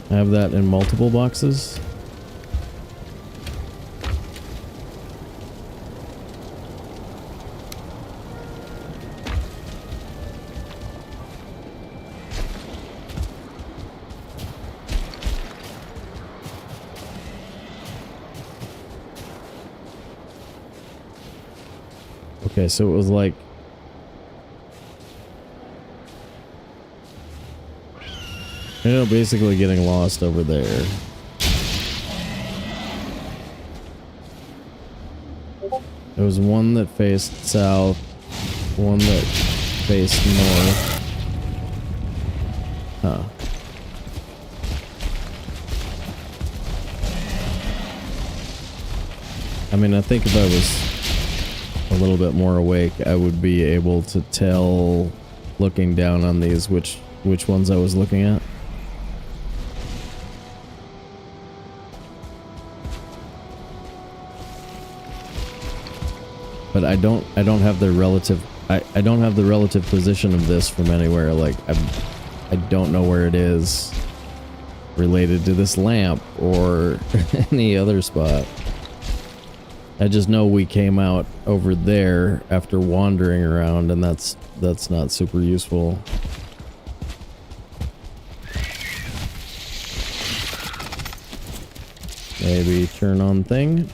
I have that in multiple boxes. Okay, so it was like basically getting lost over there. There was one that faced south, one that faced north. Huh. I mean, I think if I was a little bit more awake, I would be able to tell, looking down on these, which ones I was looking at. But I don't have the relative I don't have the relative position of this from anywhere. Like I don't know where it is related to this lamp or any other spot. I just know we came out over there after wandering around, and that's not super useful. Maybe turn on thing.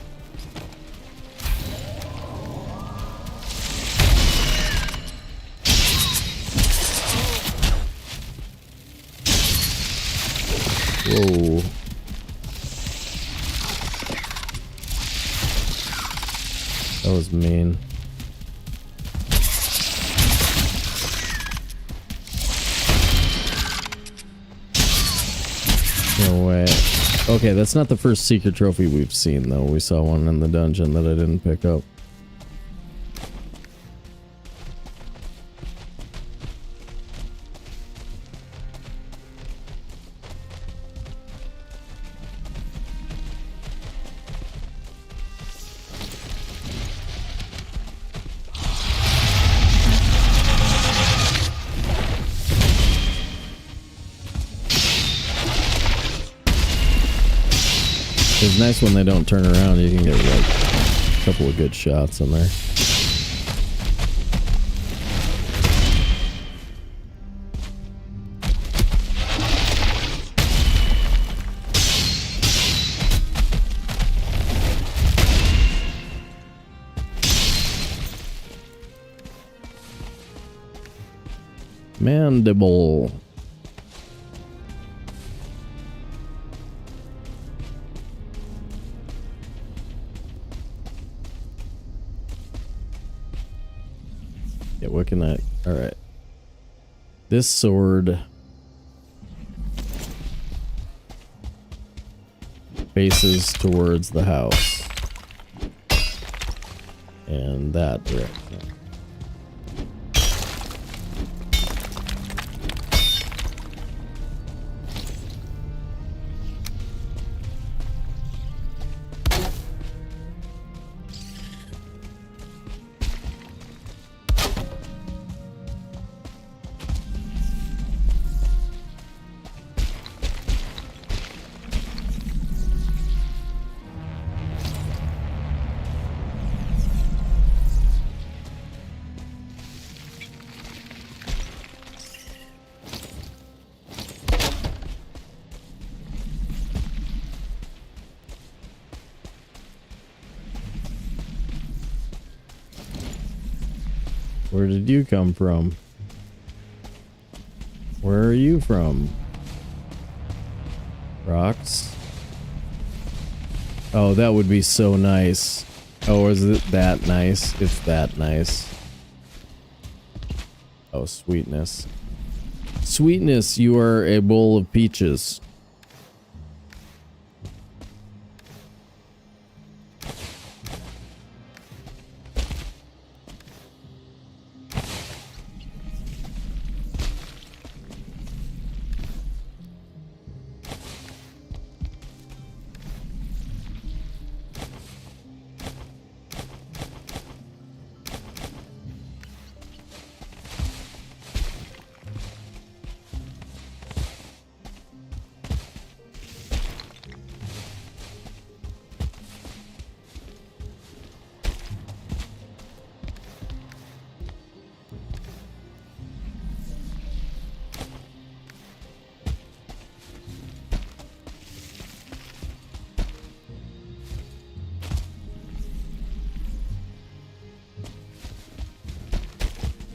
Whoa. That was mean. No way. Okay, that's not the first secret trophy we've seen, though. We saw one in the dungeon that I didn't pick up. It's nice when they don't turn around. You can get like a couple of good shots in there. Mandible. Yeah, what can I... Alright. This sword faces towards the house. And that direction. Where did you come from? Where are you from? Rocks? Oh, that would be so nice. Oh, is it that nice? It's that nice. Oh, sweetness. Sweetness, you are a bowl of peaches.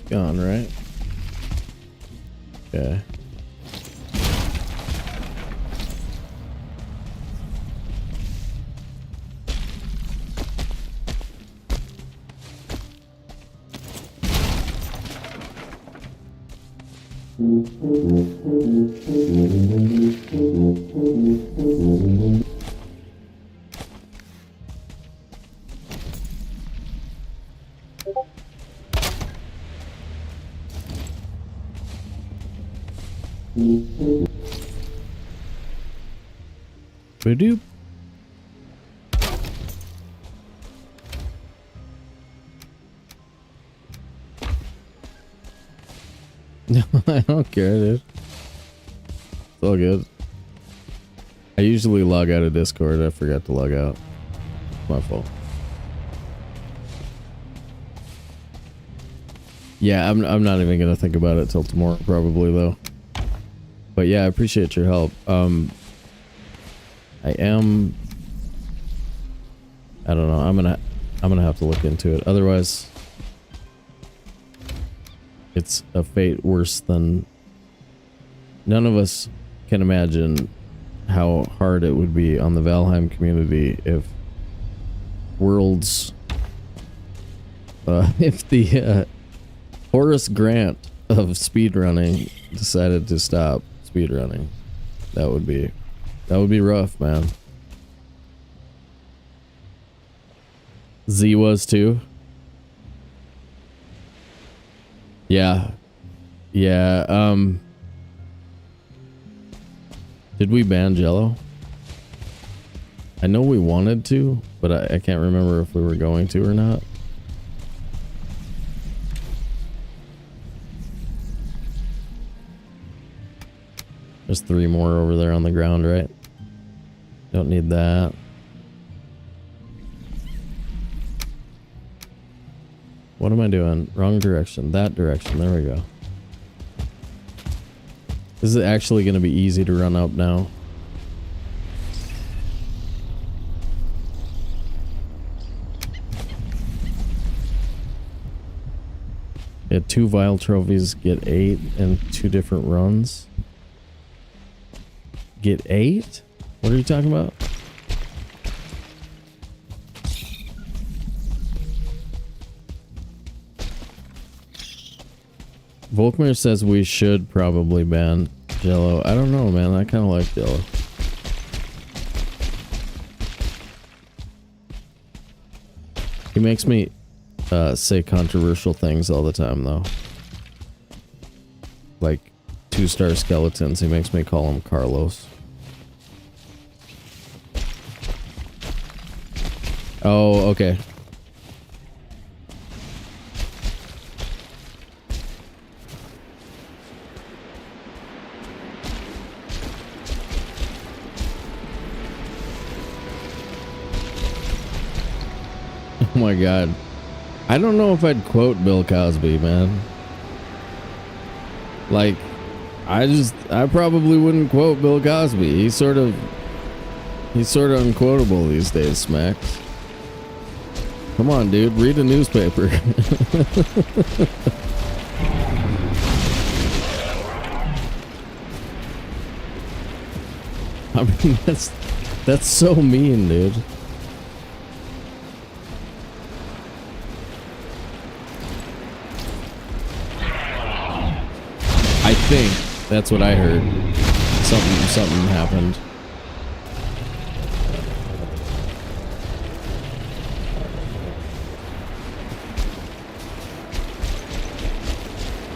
Gone, right? Okay. Ba-doop. No, I don't care, dude. It's all good. I usually log out of Discord. I forgot to log out. It's my fault. Yeah, I'm not even gonna think about it till tomorrow, probably though. But yeah, I appreciate your help. I don't know. I'm gonna have to look into it. Otherwise, it's a fate worse than none of us can imagine how hard it would be on the Valheim community if Worlds, if the Horace Grant of speedrunning decided to stop speedrunning. That would be rough, man. Z was too. Yeah. Yeah, did we ban Jello? I know we wanted to, but I can't remember if we were going to or not. There's 3 more over there on the ground, right? Don't need that. What am I doing? Wrong direction. That direction. There we go. This is actually going to be easy to run up now. Get 2 Vile trophies, get 8 and 2 different runs. Get 8? What are you talking about? Volkmar says we should probably ban Jello. I don't know, man. I kind of like Jello. He makes me say controversial things all the time, though. Like 2-star skeletons. He makes me call him Carlos. Oh, okay. Oh my god. I don't know if I'd quote Bill Cosby, man. Like, I probably wouldn't quote Bill Cosby. He's sort of unquotable these days, Smacks. Come on, dude, read a newspaper. I mean, that's so mean, dude. I think that's what I heard. Something happened.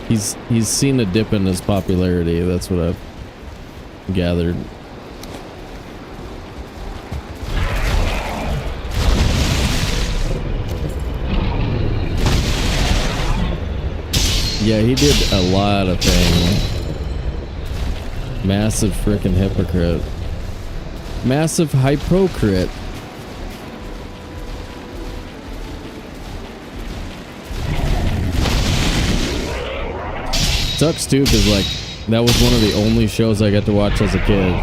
He's seen a dip in his popularity. That's what I've gathered. Yeah, he did a lot of things. Massive freaking hypocrite. Massive hypocrite. Sucks too, because like that was one of the only shows I got to watch as a kid.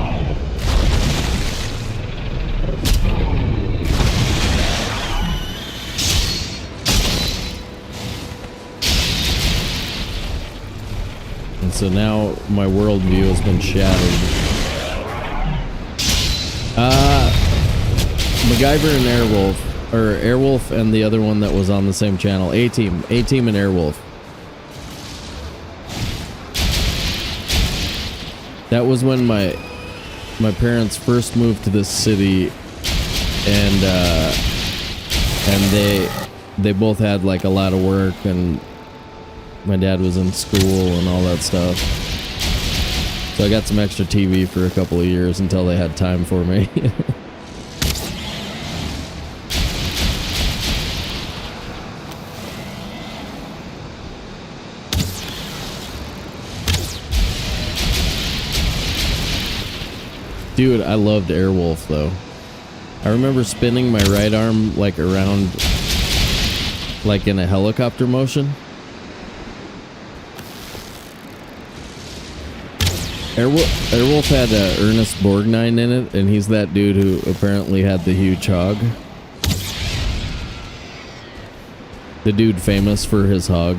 And so now my worldview has been shattered. MacGyver and Airwolf, or Airwolf and the other one that was on the same channel, A-Team and Airwolf. That was when my parents first moved to this city, and they both had like a lot of work, and my dad was in school and all that stuff. So I got some extra TV for a couple of years until they had time for me. Dude, I loved Airwolf though. I remember spinning my right arm like around, like in a helicopter motion. Airwolf had Ernest Borgnine in it, and he's that dude who apparently had the huge hog. The dude famous for his hog.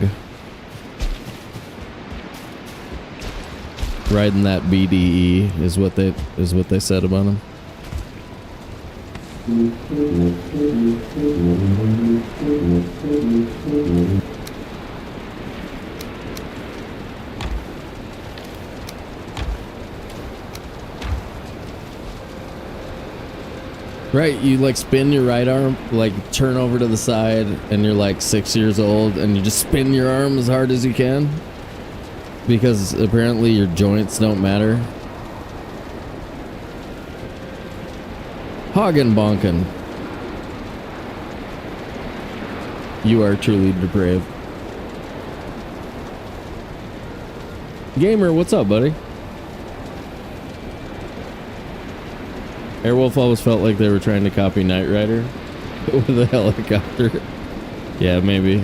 riding that BDE is what they said about him. Right, you like spin your right arm, like turn over to the side, and you're like 6 years old, and you just spin your arm as hard as you can because apparently your joints don't matter. Hagen bonken. You are truly depraved. Gamer, what's up, buddy? Airwolf always felt like they were trying to copy Knight Rider with a helicopter. Yeah, maybe.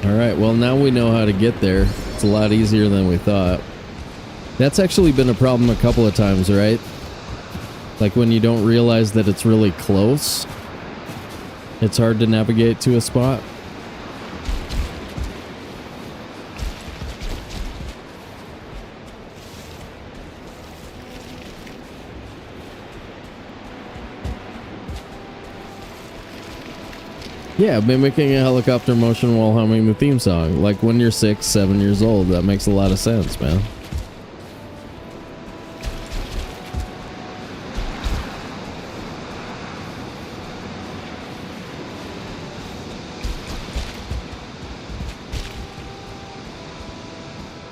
Alright, well now we know how to get there. It's a lot easier than we thought. That's actually been a problem a couple of times, right? Like when you don't realize that it's really close, it's hard to navigate to a spot. Yeah, mimicking a helicopter motion while humming the theme song. Like when you're 6, 7 years old. That makes a lot of sense, man.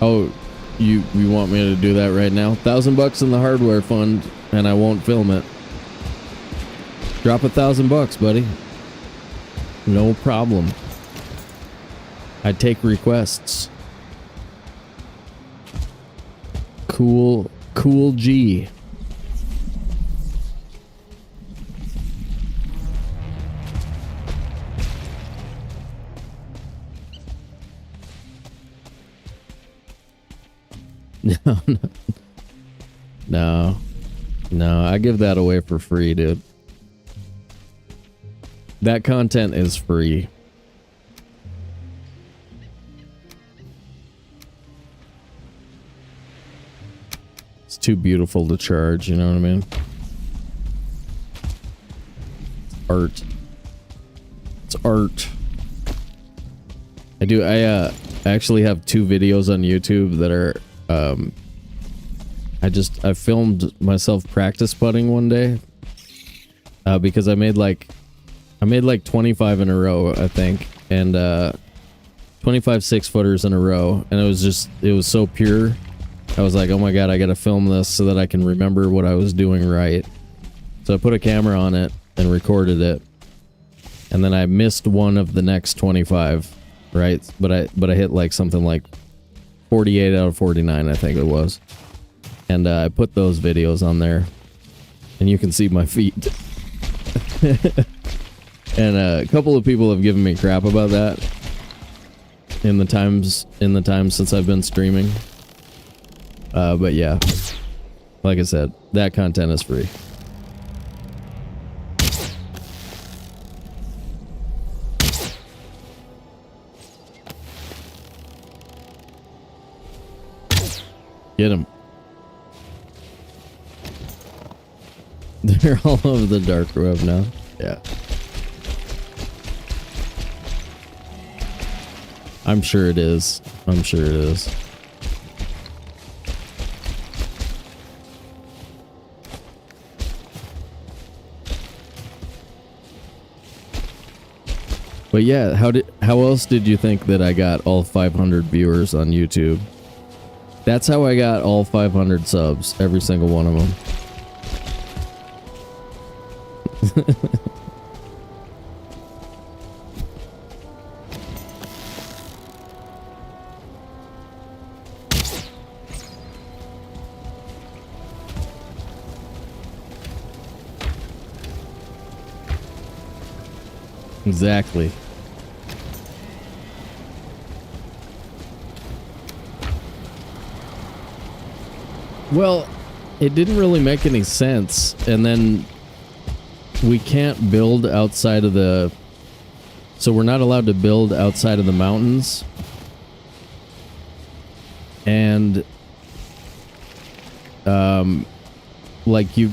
Oh, you want me to do that right now? $1,000 in the hardware fund, and I won't film it. Drop $1,000, buddy. No problem. I take requests. Cool G. No, I give that away for free, dude. That content is free. It's too beautiful to charge, you know what I mean? Art. It's art. I actually have 2 videos on YouTube that are I filmed myself practice putting one day because I made like 25 in a row, I think, and 25 6-footers in a row, and it was so pure. I was like, oh my god, I gotta film this so that I can remember what I was doing right. So I put a camera on it and recorded it, and then I missed one of the next 25, right? But I hit like something like 48 out of 49, I think it was, and I put those videos on there, and you can see my feet. And a couple of people have given me crap about that in the times since I've been streaming. But yeah, like I said, that content is free. Get him. They're all over the dark web now. Yeah. I'm sure it is. I'm sure it is. But yeah, how else did you think that I got all 500 viewers on YouTube? That's how I got all 500 subs, every single one of them. Exactly. Well, it didn't really make any sense, and then we can't build outside of the... So we're not allowed to build outside of the mountains. And... like you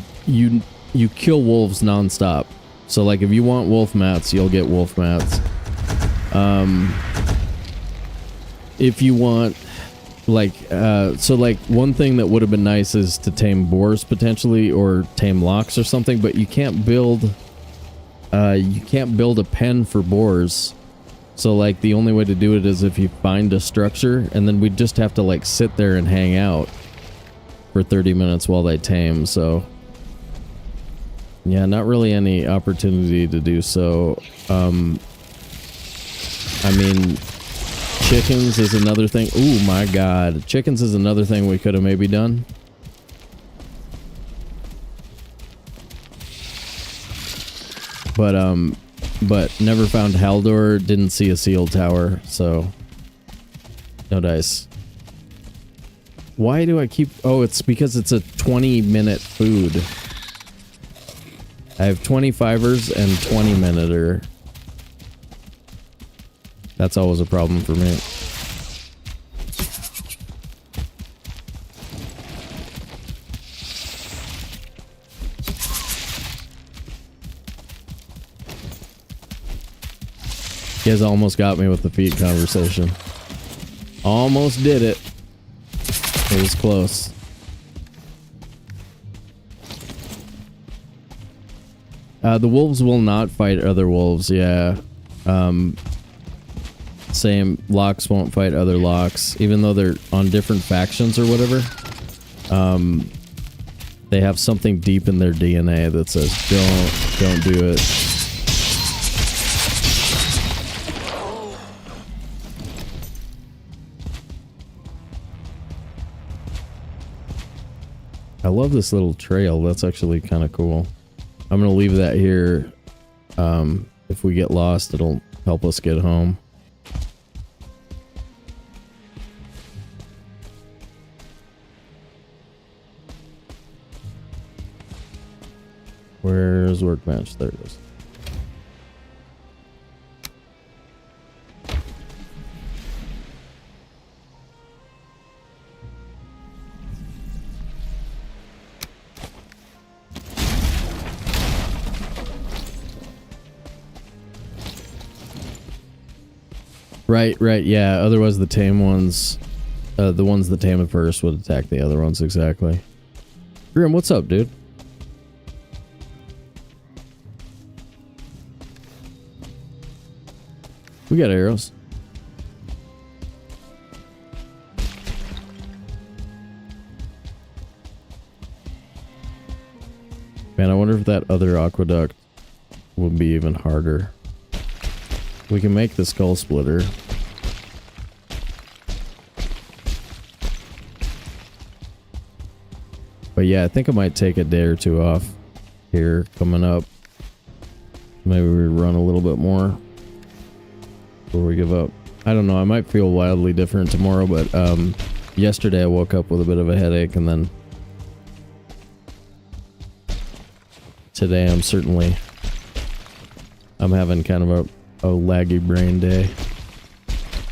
kill wolves nonstop. So like if you want wolf mats, you'll get wolf mats. If you want... Like, so like one thing that would have been nice is to tame boars potentially, or tame locks or something, but you can't build a pen for boars. So like the only way to do it is if you find a structure, and then we'd just have to like sit there and hang out for 30 minutes while they tame. So yeah, not really any opportunity to do so. I mean, chickens is another thing. Oh my god. Chickens is another thing we could have maybe done. But never found Haldor, didn't see a seal tower, so no dice. Why do I keep... Oh, it's because it's a 20-minute food. I have 25ers and 20-minuter. That's always a problem for me. You guys almost got me with the feet conversation. Almost did it. It was close. The wolves will not fight other wolves, yeah. Same, locks won't fight other locks, even though they're on different factions or whatever. They have something deep in their DNA that says, don't do it. I love this little trail. That's actually kind of cool. I'm gonna leave that here. If we get lost, it'll help us get home. Where's workbench? There it is. Right, yeah. Otherwise the tame ones, the ones that tame it first would attack the other ones, exactly. Grimm, what's up, dude? We got arrows. Man, I wonder if that other aqueduct would be even harder. We can make the skull splitter. But yeah, I think I might take a day or two off here coming up. Maybe we run a little bit more before we give up. I don't know, I might feel wildly different tomorrow, but yesterday I woke up with a bit of a headache, and then today I'm having kind of a laggy brain day.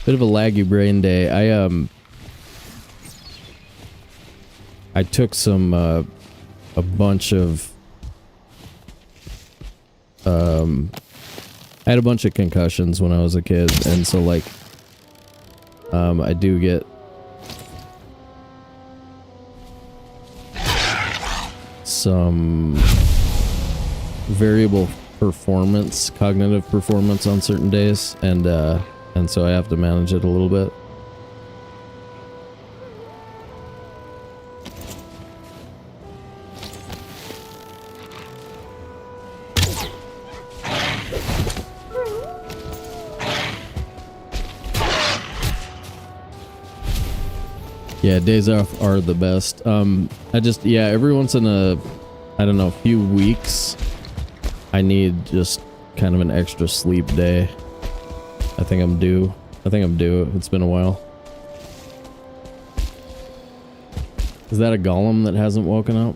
Bit of a laggy brain day. I took some a bunch of I had a bunch of concussions when I was a kid, and so like I do get some variable performance, cognitive performance on certain days, and so I have to manage it a little bit. Yeah, days off are the best. Every once in a, I don't know, few weeks, I need just kind of an extra sleep day. I think I'm due. It's been a while. Is that a golem that hasn't woken up?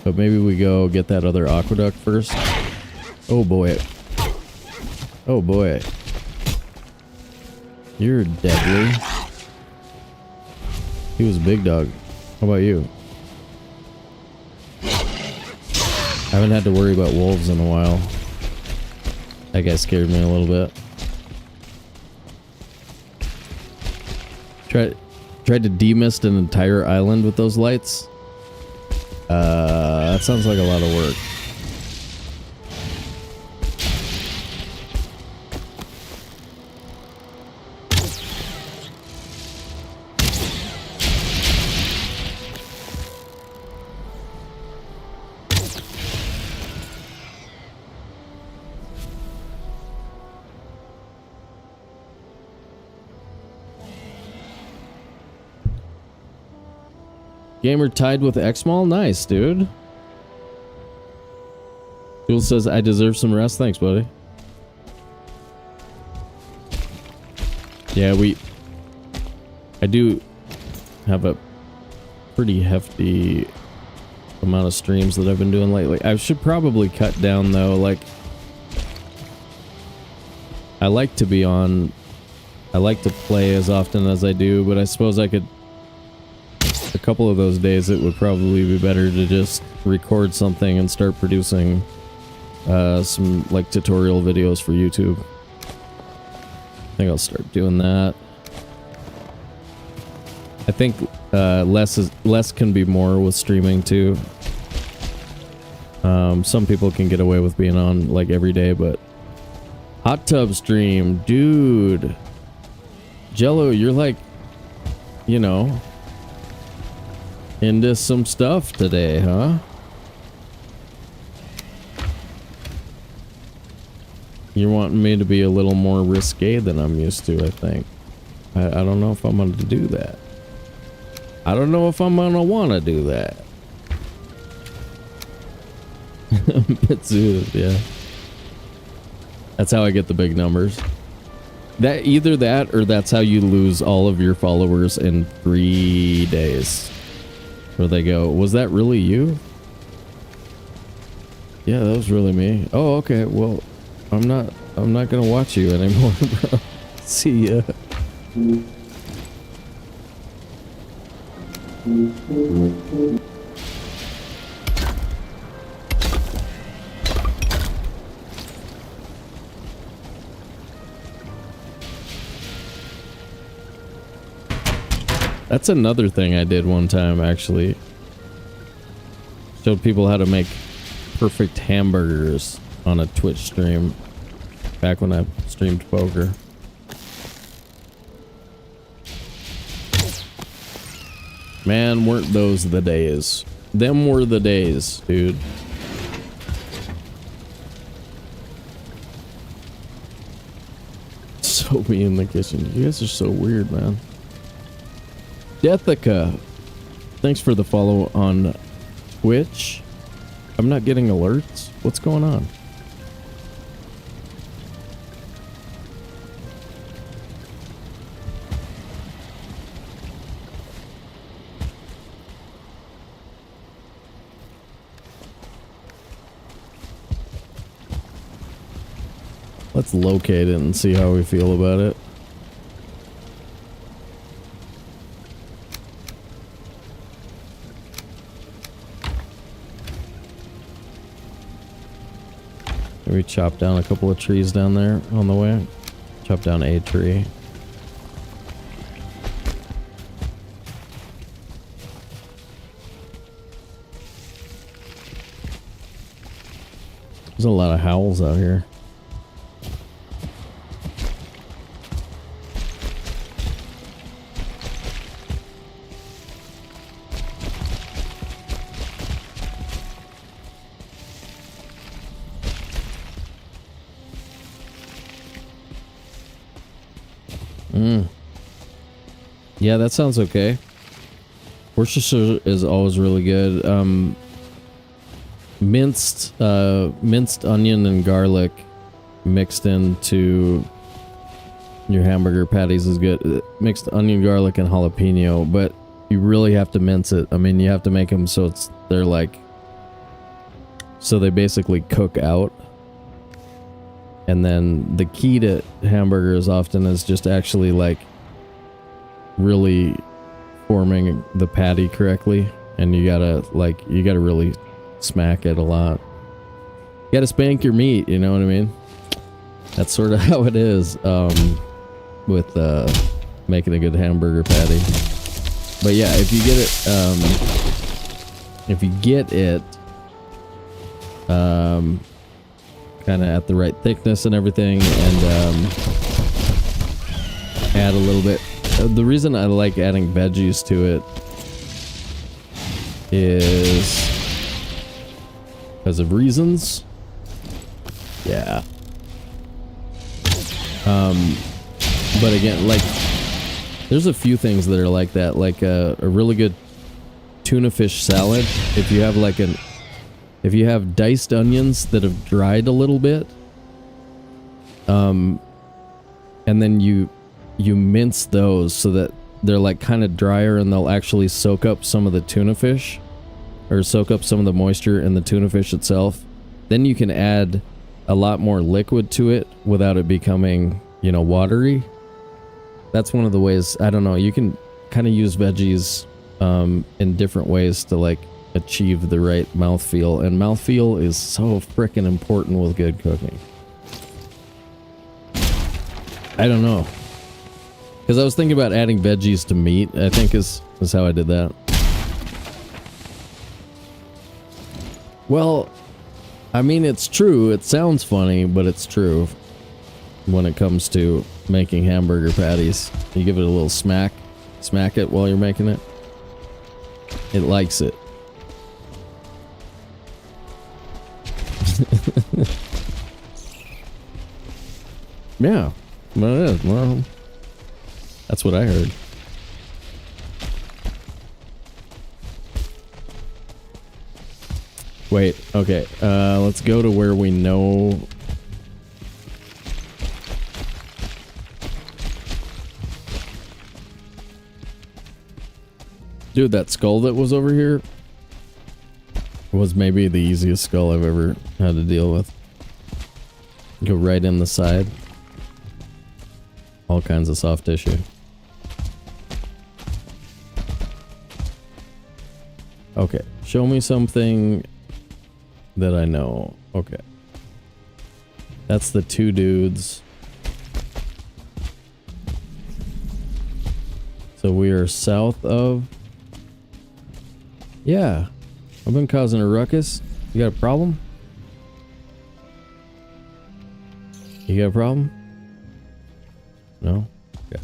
But maybe we go get that other aqueduct first. Oh boy. Oh boy. You're deadly. He was a big dog. How about you? I haven't had to worry about wolves in a while. That guy scared me a little bit. Tried to demist an entire island with those lights. That sounds like a lot of work. Gamer tied with Xmall? Nice, dude. Jules says, I deserve some rest. Thanks, buddy. Yeah, I do have a pretty hefty amount of streams that I've been doing lately. I should probably cut down, though. Like, I like to be on. I like to play as often as I do, but I suppose I could. A couple of those days it would probably be better to just record something and start producing some like tutorial videos for YouTube. I think I'll start doing that. I think less can be more with streaming too. Some people can get away with being on like every day, but hot tub stream, dude. Jello, you're like, you know, into some stuff today, huh? You're wanting me to be a little more risque than I'm used to, I think. I don't know if I'm going to do that. I don't know if I'm going to want to do that. Mitsu, yeah. That's how I get the big numbers. That either that or that's how you lose all of your followers in 3 days. Where they go, was that really you? Yeah, that was really me. Oh, okay. Well, I'm not gonna watch you anymore, bro. See ya. That's another thing I did one time, actually. Showed people how to make perfect hamburgers on a Twitch stream. Back when I streamed poker. Man, weren't those the days. Them were the days, dude. Sobe in the kitchen. You guys are so weird, man. Deathica, thanks for the follow on Twitch. I'm not getting alerts. What's going on? Let's locate it and see how we feel about it. We chop down a couple of trees down there on the way. Chop down a tree. There's a lot of howls out here. Yeah, that sounds okay. Worcestershire is always really good. Minced onion and garlic mixed into your hamburger patties is good. Mixed onion, garlic, and jalapeno, but you really have to mince it. I mean, you have to make them so they basically cook out. And then the key to hamburgers often is just actually like really forming the patty correctly, and you gotta really smack it a lot. You gotta spank your meat, you know what I mean? That's sort of how it is with making a good hamburger patty. But yeah, if you get it kind of at the right thickness and everything, and add a little bit. The reason I like adding veggies to it is because of reasons. Yeah. But again, like, there's a few things that are like that, like a really good tuna fish salad. If you have diced onions that have dried a little bit, and then you mince those so that they're like kind of drier, and they'll actually soak up some of the tuna fish, or soak up some of the moisture in the tuna fish itself. Then you can add a lot more liquid to it without it becoming, watery. That's one of the ways. I don't know, you can kind of use veggies in different ways to like achieve the right mouthfeel, and mouthfeel is so freaking important with good cooking. I don't know, because I was thinking about adding veggies to meat, I think is how I did that. Well, I mean, it's true. It sounds funny, but it's true. When it comes to making hamburger patties, you give it a little smack it while you're making it. It likes it. Yeah, well, it is. Well, that's what I heard. Wait, okay, let's go to where we know. Dude, that skull that was over here was maybe the easiest skull I've ever had to deal with. Go right in the side. All kinds of soft tissue. Okay, show me something that I know. Okay. That's the two dudes. So we are south of... Yeah. I've been causing a ruckus. You got a problem? You got a problem? No? Okay.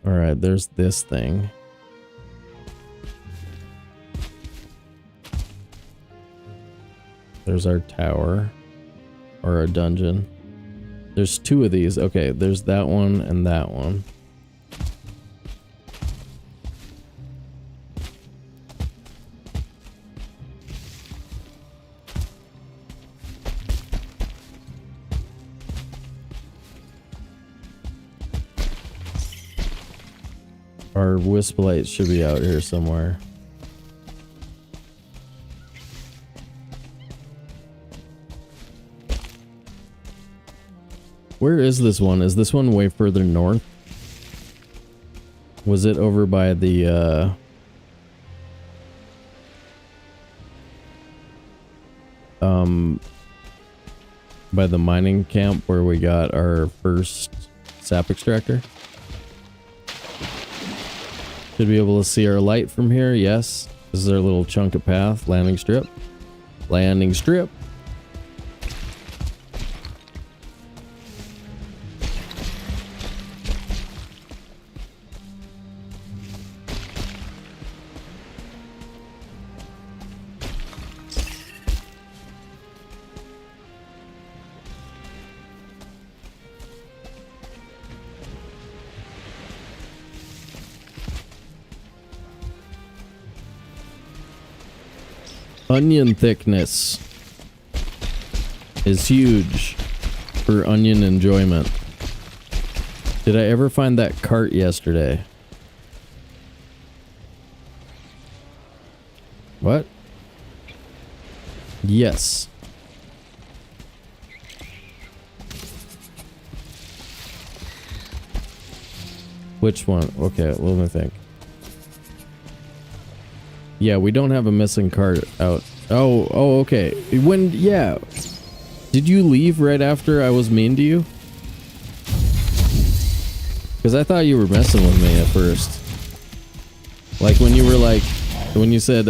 Alright, there's this thing. There's our tower. Or our dungeon. There's two of these. Okay, there's that one and that one. Our wisp light should be out here somewhere. Where is this one? Is this one way further north? Was it over by the, by the mining camp where we got our first sap extractor? Should be able to see our light from here, yes. This is our little chunk of path, landing strip. Landing strip. Onion thickness is huge for onion enjoyment. Did I ever find that cart yesterday? What? Yes. Which one? Okay, let me think. Yeah, we don't have a missing cart out. Oh, okay. When, yeah. Did you leave right after I was mean to you? Because I thought you were messing with me at first. Like when you were like, when you said,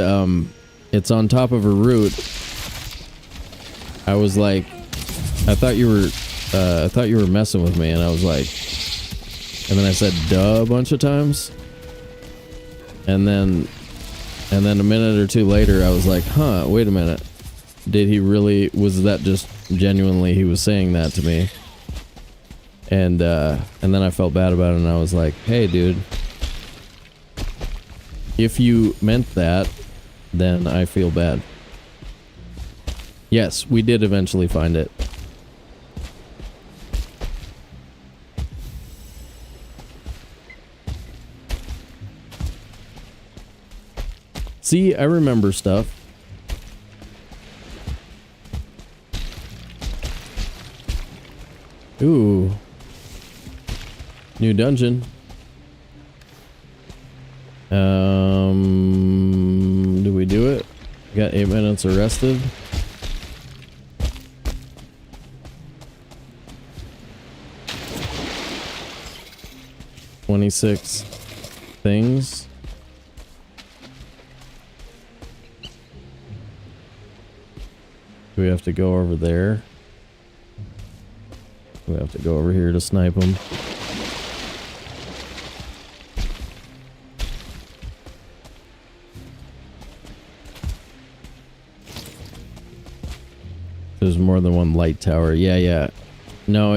it's on top of a root. I was like, I thought you were messing with me, and I was like, and then I said duh a bunch of times. And then a minute or two later, I was like, huh, wait a minute. Did he really, was that just genuinely he was saying that to me? And then I felt bad about it, and I was like, hey, dude, if you meant that, then I feel bad. Yes, we did eventually find it. See, I remember stuff. Ooh. New dungeon. Do we do it? Got 8 minutes arrested. $26 things. Do we have to go over there? We have to go over here to snipe them. There's more than one light tower. Yeah. No,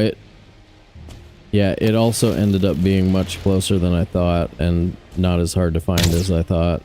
it also ended up being much closer than I thought, and not as hard to find as I thought.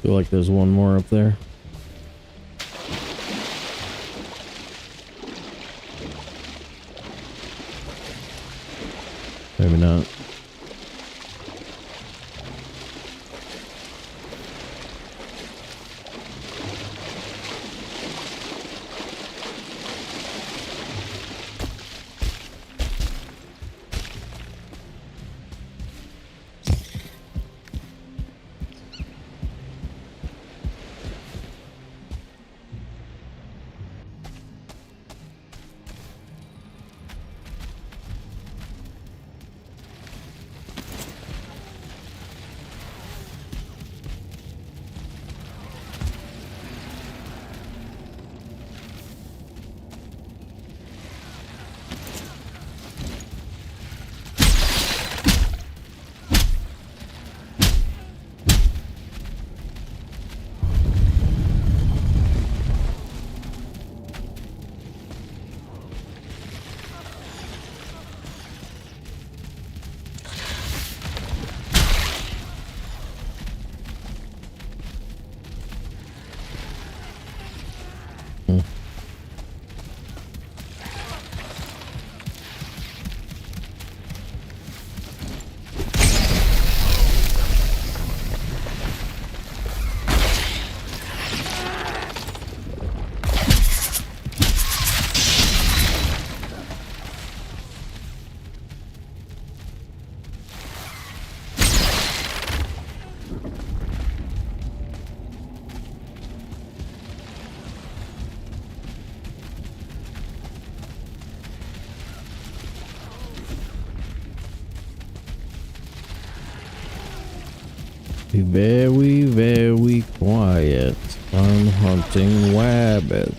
Feel like there's one more up there. Maybe not. Be very, very quiet. I'm hunting rabbit.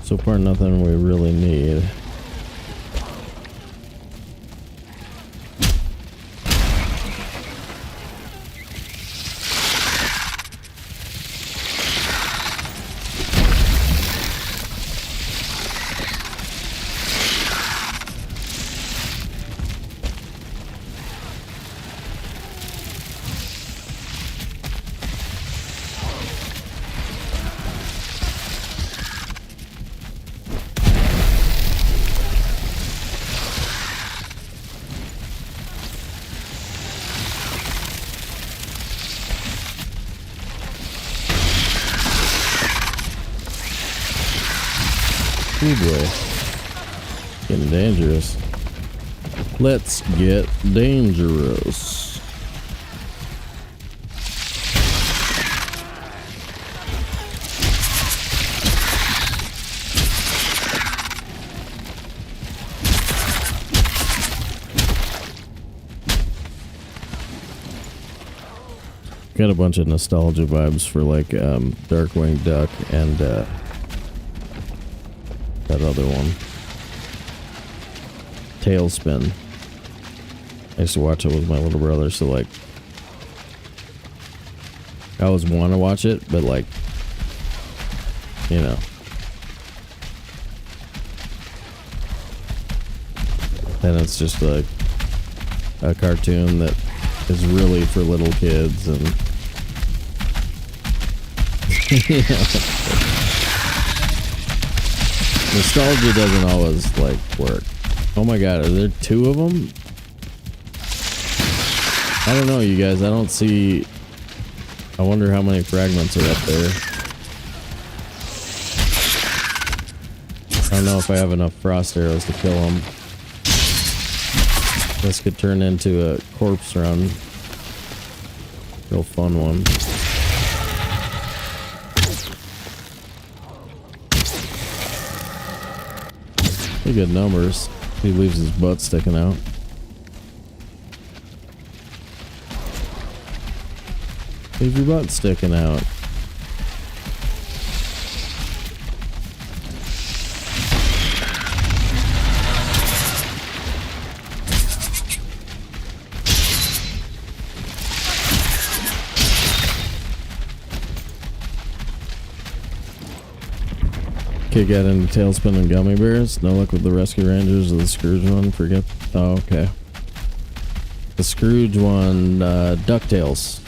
So far, nothing we really need. Ooh boy. Getting dangerous. Let's get dangerous. Got a bunch of nostalgia vibes for like Darkwing Duck and that other one. Tailspin. I used to watch it with my little brother, so like I always want to watch it, but like, you know. And it's just like a cartoon that is really for little kids and nostalgia doesn't always like work. Oh my god, are there two of them? I don't know, you guys. I don't see. I wonder how many fragments are up there. I don't know if I have enough frost arrows to kill them. This could turn into a corpse run. Real fun one. Pretty good numbers. He leaves his butt sticking out. Leave your butt sticking out. Okay, got into Tailspin and Gummy Bears. No luck with the Rescue Rangers or the Scrooge one. Forget. Oh, okay. The Scrooge one, DuckTales.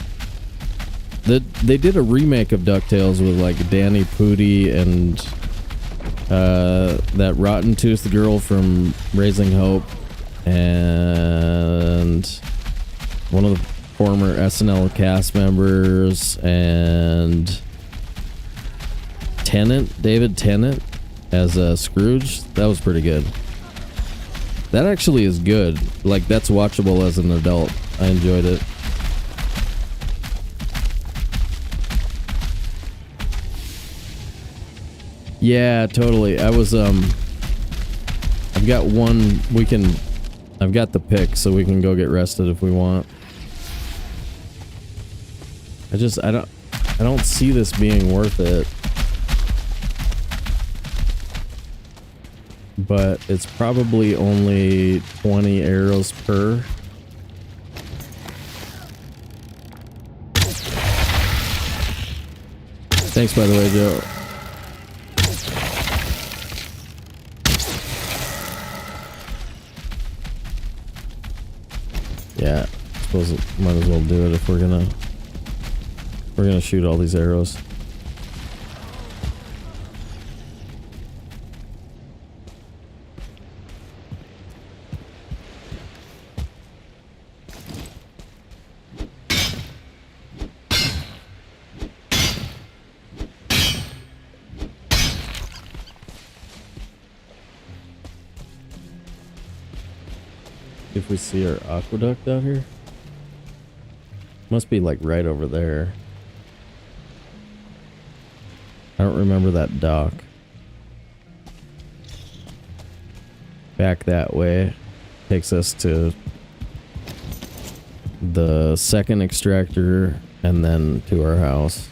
They did a remake of DuckTales with like Danny Pudi and that rotten toothed girl from Raising Hope and one of the former SNL cast members and David Tennant as a Scrooge. That was pretty good. That actually is good. Like, that's watchable as an adult. I enjoyed it. Yeah, totally. I was I've got one. I've got the pick, so we can go get rested if we want. I don't see this being worth it. But it's probably only 20 arrows per. Thanks, by the way, Joe. Yeah, I suppose might as well do it if we're gonna shoot all these arrows. If we see our aqueduct out here, must be like right over there. I don't remember that dock. Back that way takes us to the second extractor and then to our house.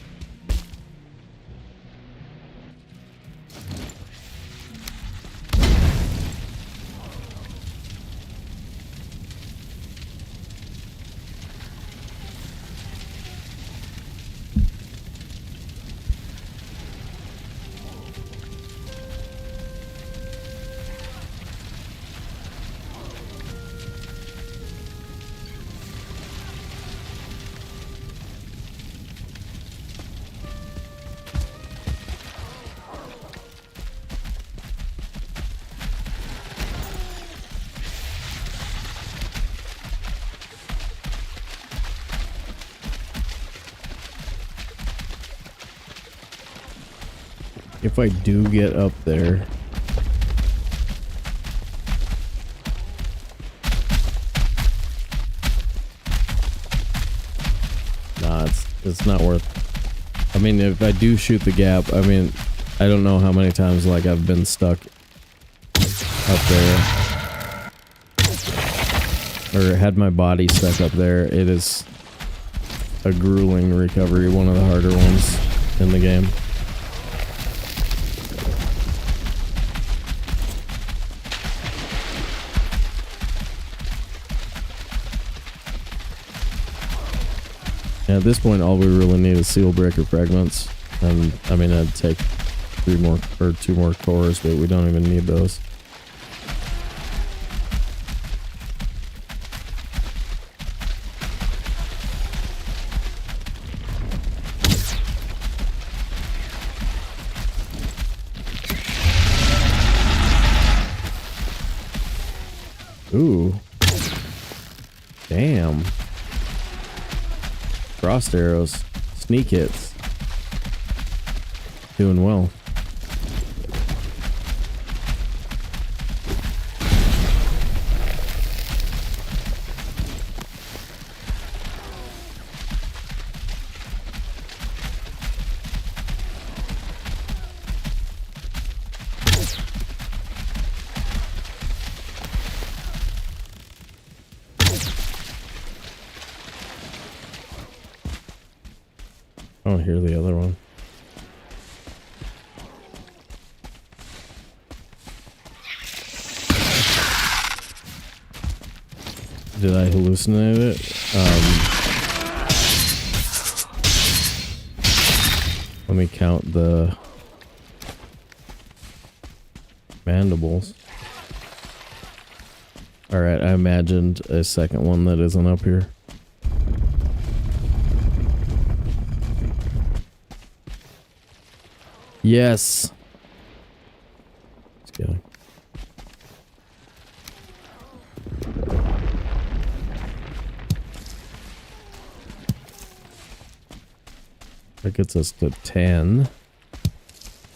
If I do get up there, nah, it's not worth. I mean, if I do shoot the gap, I mean, I don't know how many times like I've been stuck up there or had my body stuck up there. It is a grueling recovery, one of the harder ones in the game. At this point, all we really need is seal breaker fragments, and I mean, I'd take 2 more cores, but we don't even need those. Ooh, damn. Frost arrows, sneak hits. Doing well. I don't hear the other one. Did I hallucinate it? Let me count the mandibles. Alright, I imagined a second one that isn't up here. Yes. Let's go. That gets us to 10,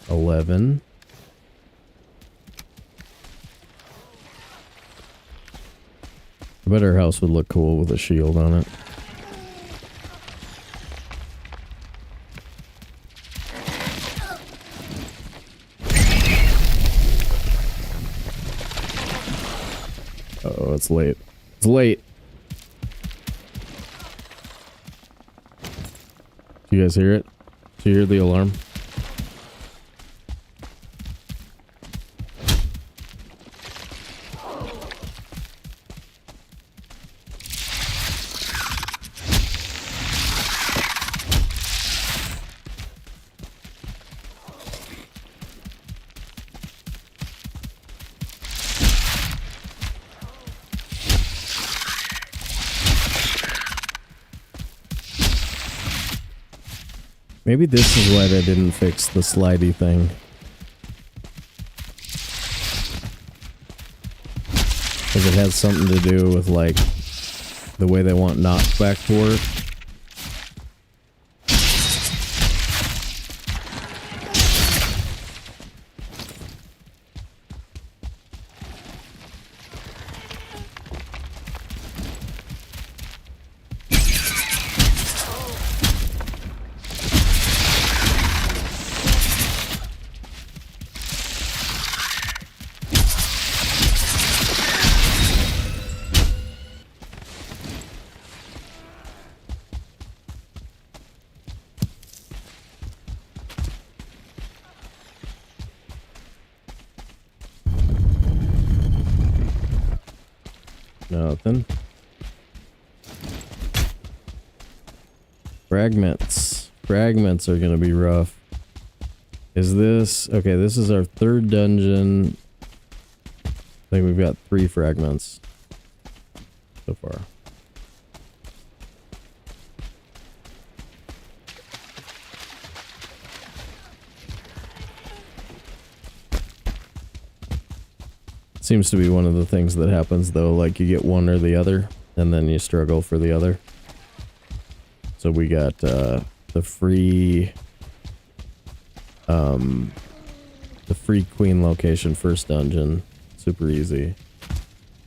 11. I bet our house would look cool with a shield on it. Uh-oh, it's late. It's late. Do you guys hear it? Do you hear the alarm? Maybe this is why they didn't fix the slidey thing. Because it has something to do with, like, the way they want knockback to work. Nothing. Fragments. Fragments are gonna be rough. Is this... Okay, this is our third dungeon. I think we've got 3 fragments so far. Seems to be one of the things that happens though, like you get one or the other, and then you struggle for the other. So we got the free queen location first dungeon, super easy.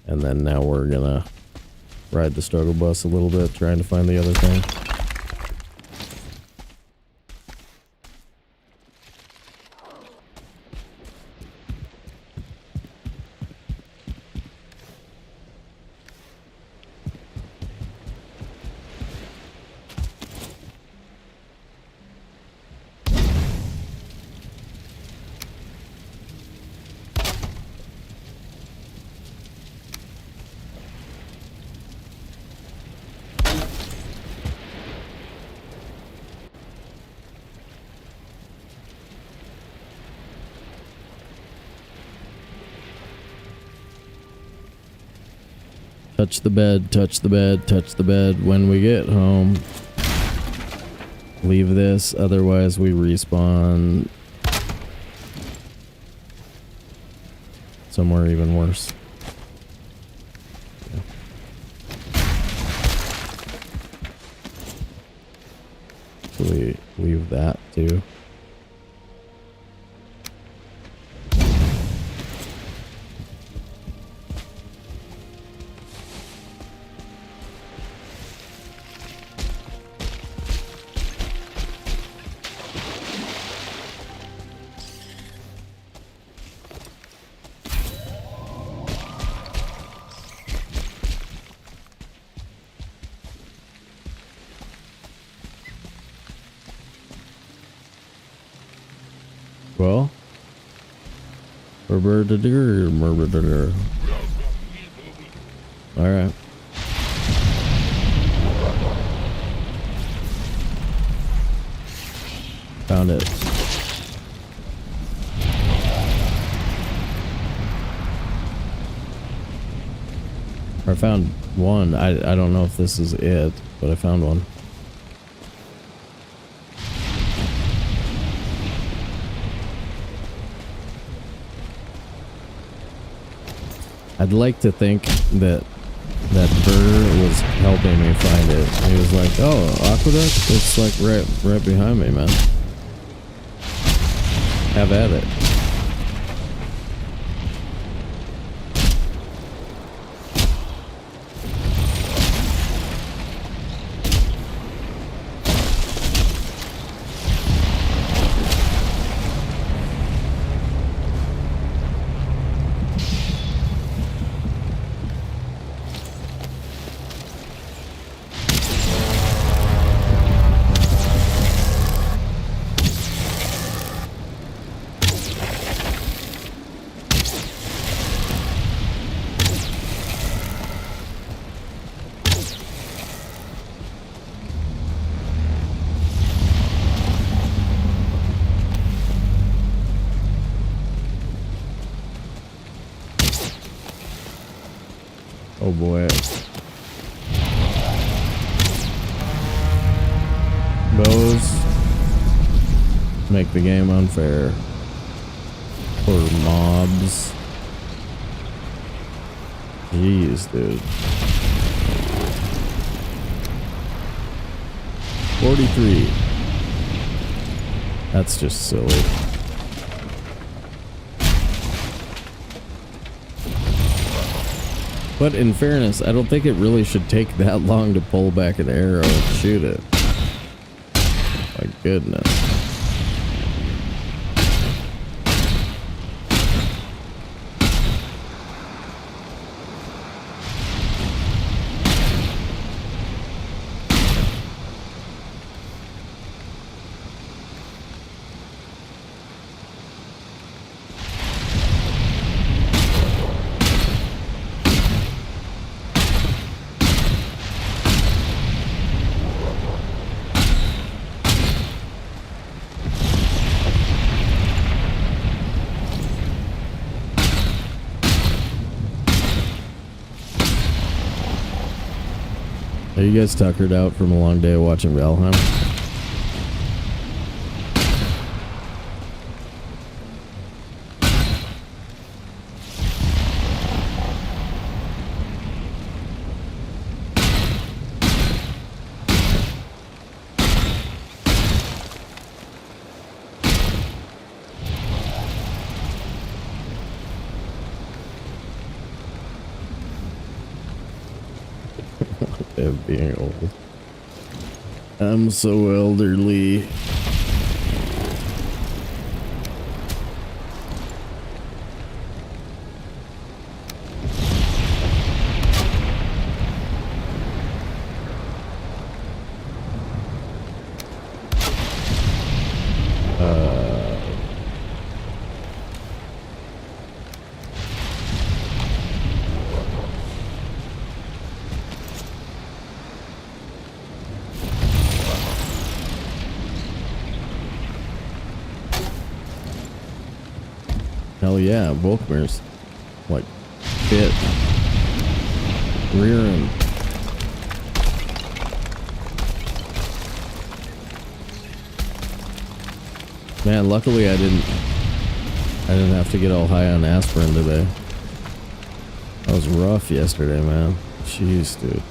And then now we're gonna ride the struggle bus a little bit, trying to find the other thing. Touch the bed, touch the bed, touch the bed when we get home. Leave this, otherwise we respawn somewhere even worse. Okay. So we leave that too. Well, alright. Found it. I found one. I don't know if this is it, but I found one. I'd like to think that Burr was helping me find it. He was like, "Oh, aqueduct? It's like right behind me, man. Have at it." Oh boy. Bows. Make the game unfair. For mobs. Jeez, dude. 43. That's just silly. But in fairness, I don't think it really should take that long to pull back an arrow and shoot it. My goodness. Are you guys tuckered out from a long day of watching Valheim? Of being old. I'm so elderly. Hell yeah, Volkmer's like fit, rearing. Man, luckily I didn't have to get all high on aspirin today. That was rough yesterday, man. Jeez, dude.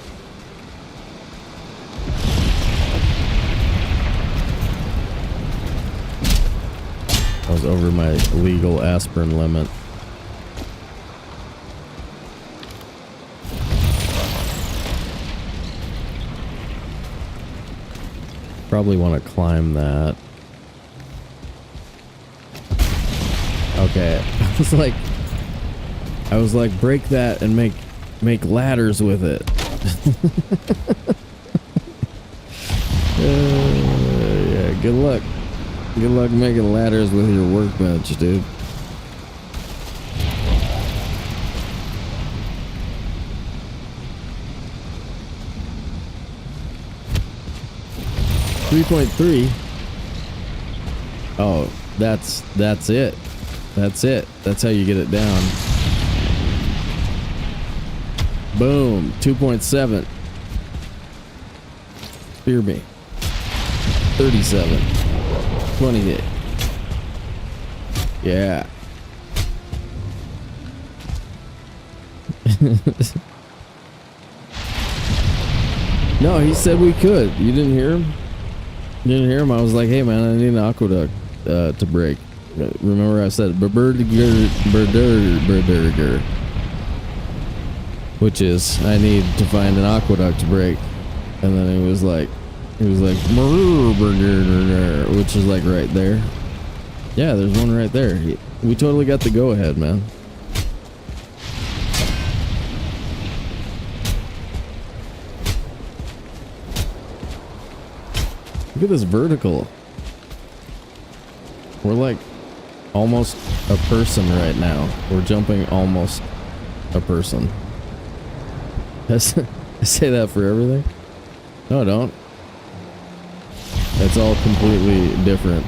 I was over my legal aspirin limit. Probably want to climb that. Okay, I was like, break that and make ladders with it. Yeah, good luck. Good luck making ladders with your workbench, dude. .3. Oh, that's it. That's it. That's how you get it down. Boom. 2.7. Spear me. 37. 20 hit. Yeah. No, he said we could. You didn't hear him? You didn't hear him? I was like, hey man, I need an aqueduct to break. Remember I said berderger, which is I need to find an aqueduct to break. And then it was like which is like right there. Yeah, there's one right there. We totally got the go ahead, man. Look at this vertical. We're like almost a person right now. We're jumping almost a person. I say that for everything? No, I don't. It's all completely different.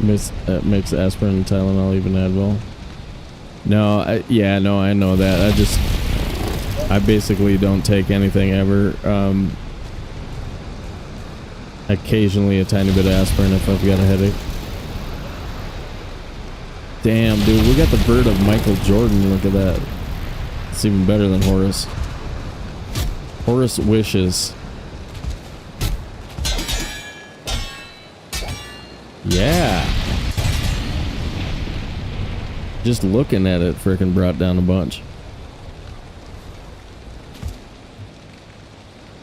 Mix aspirin and Tylenol, even Advil. No, I know that. I basically don't take anything ever. Occasionally a tiny bit of aspirin if I've got a headache. Damn, dude, we got the bird of Michael Jordan. Look at that. It's even better than Horace. Horace wishes. Yeah. Just looking at it freaking brought down a bunch.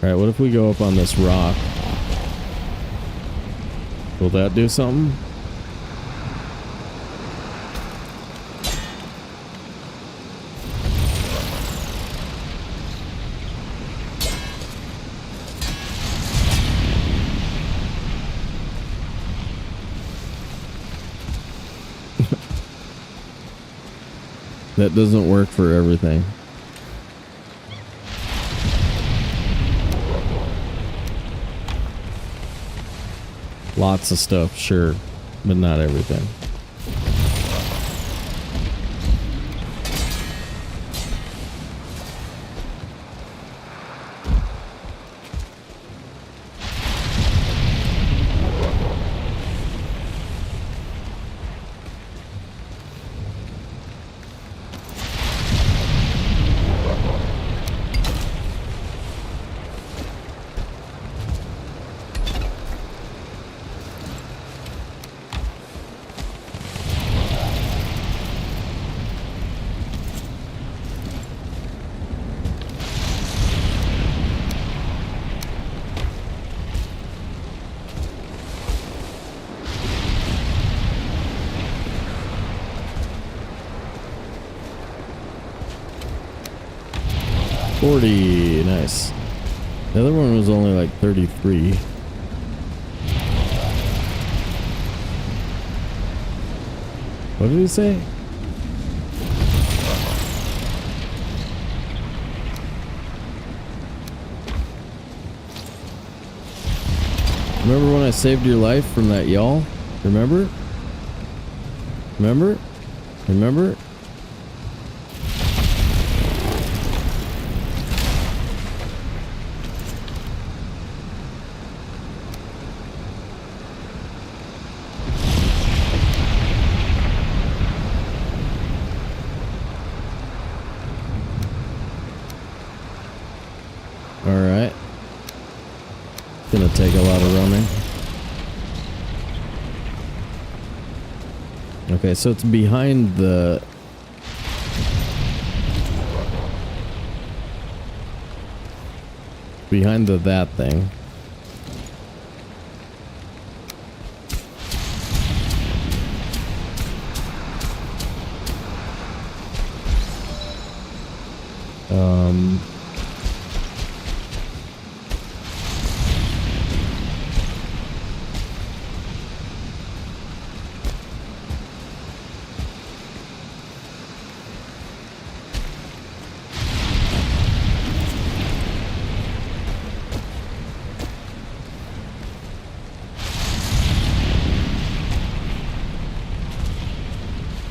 Alright, what if we go up on this rock? Will that do something? That doesn't work for everything. Lots of stuff, sure, but not everything. Nice. The other one was only like 33. What did he say? Remember when I saved your life from that y'all? Remember? Remember? Remember? Alright. Gonna take a lot of running. Okay, so it's behind the... behind the that thing.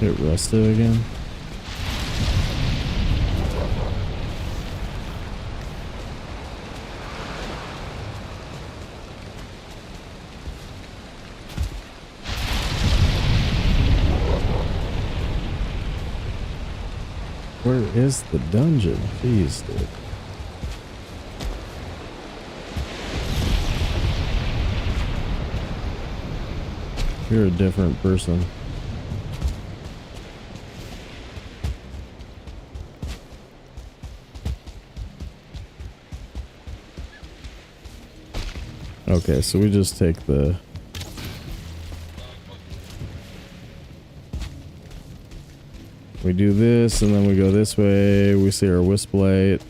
Get rested again. Where is the dungeon? Jeez, dude. You're a different person. Okay, so we just take the... we do this, and then we go this way. We see our wisp light.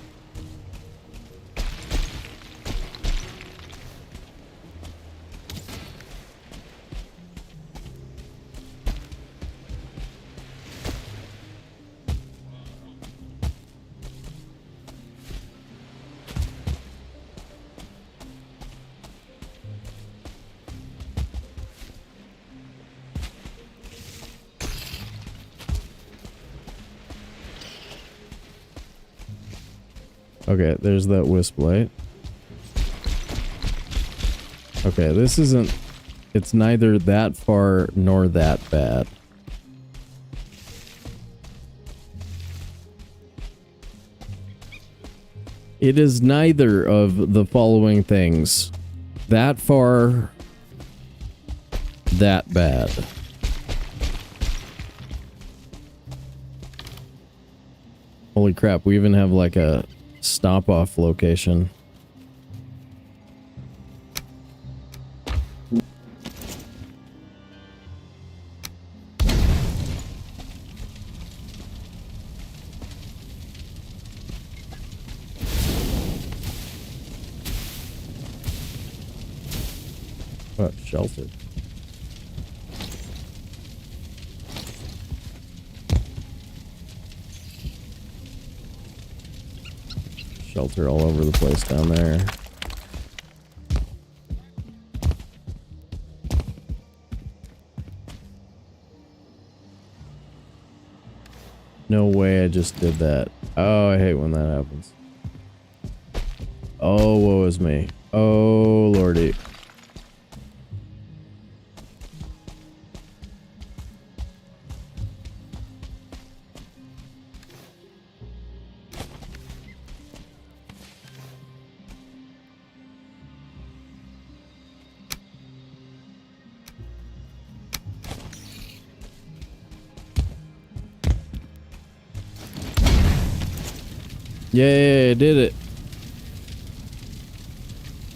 Okay, there's that wisp light. Okay, this isn't... It's neither that far nor that bad. It is neither of the following things. That far, that bad. Holy crap, we even have like a stop-off location. Oh, shelter. Shelter all over the place down there. No way I just did that. Oh, I hate when that happens. Oh, woe is me. Oh, lordy. Yay, I did it.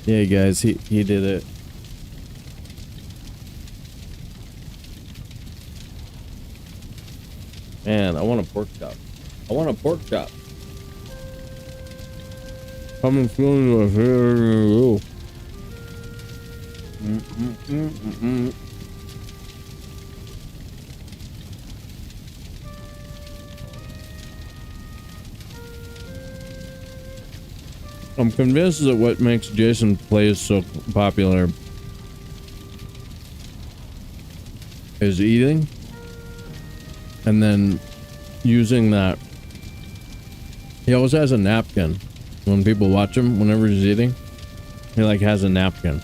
Yeah, guys, he did it. Man, I want a pork chop. I want a pork chop. Coming soon to you. I'm convinced that what makes Jason Plays so popular is eating and then using that. He always has a napkin when people watch him. Whenever he's eating, he like has a napkin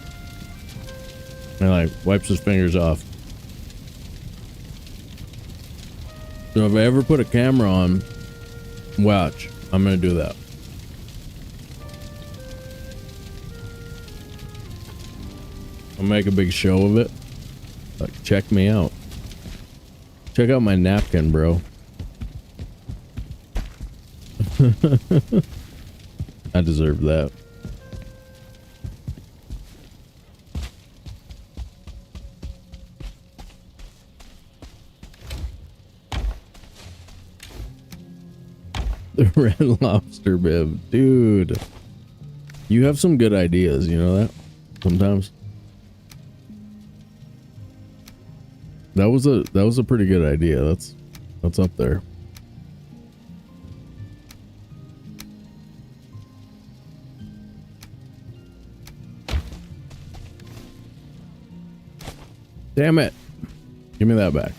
and like wipes his fingers off. So if I ever put a camera on, watch, I'm gonna do that. I'll make a big show of it. Like, check me out. Check out my napkin, bro. I deserve that. The Red Lobster bib. Dude. You have some good ideas, you know that? Sometimes. That was a pretty good idea. That's up there. Damn it. Give me that back.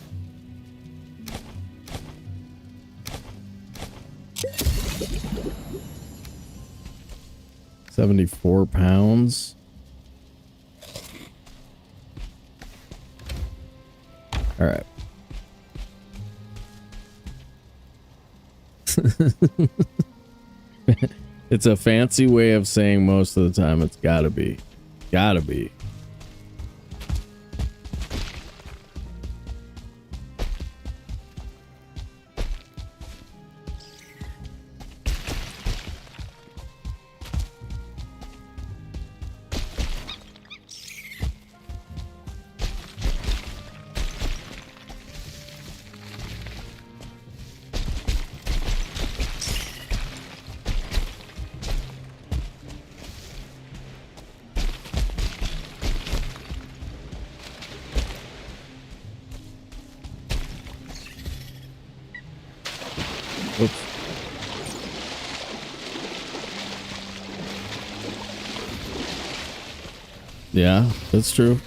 £74. All right. It's a fancy way of saying most of the time it's gotta be. Gotta be. Oops. Yeah, that's true.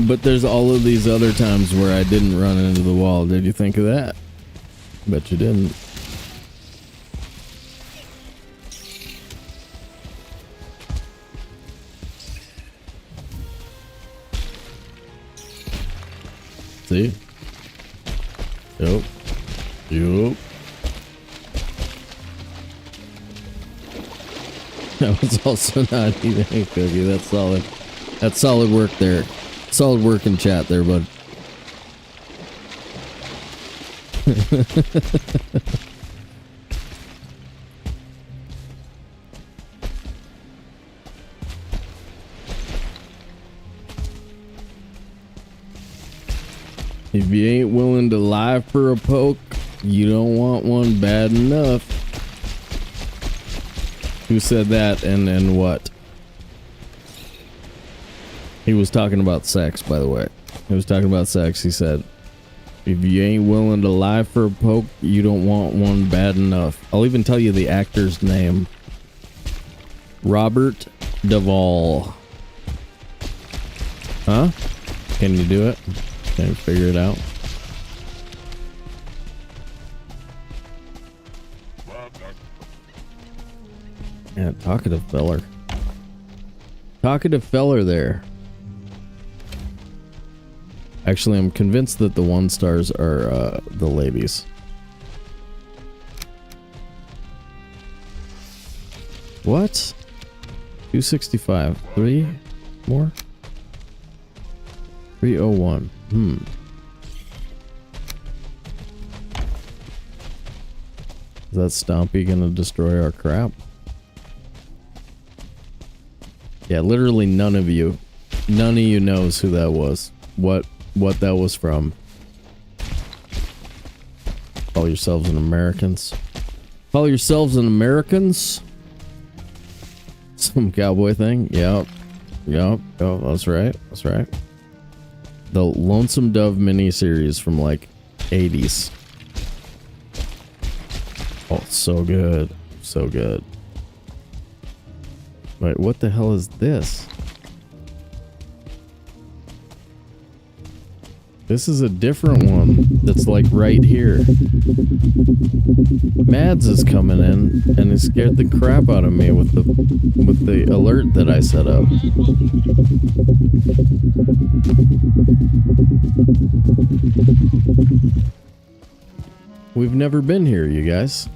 But there's all of these other times where I didn't run into the wall. Did you think of that? Bet you didn't. See? Yup. Yup. That was also not even a cookie. That's solid. That's solid work there. Solid work in chat there, bud. If you ain't willing to lie for a poke, you don't want one bad enough. Who said that and what? He was talking about sex, by the way. He was talking about sex. He said, if you ain't willing to lie for a poke, you don't want one bad enough. I'll even tell you the actor's name. Robert Duvall. Huh? Can you do it? Can you figure it out? Yeah, talkative feller. Talkative feller there. Actually, I'm convinced that the 1 stars are the ladies. What? 265. 3 more? 301. Is that Stompy gonna destroy our crap? Yeah, literally none of you knows who that was. What that was from. Call yourselves an Americans. Call yourselves an Americans? Some cowboy thing? Yep. Oh, that's right. That's right. The Lonesome Dove miniseries from like 80s. Oh, so good. So good. Wait, what the hell is this? This is a different one that's like right here. Mads is coming in and he scared the crap out of me with the alert that I set up. We've never been here, you guys.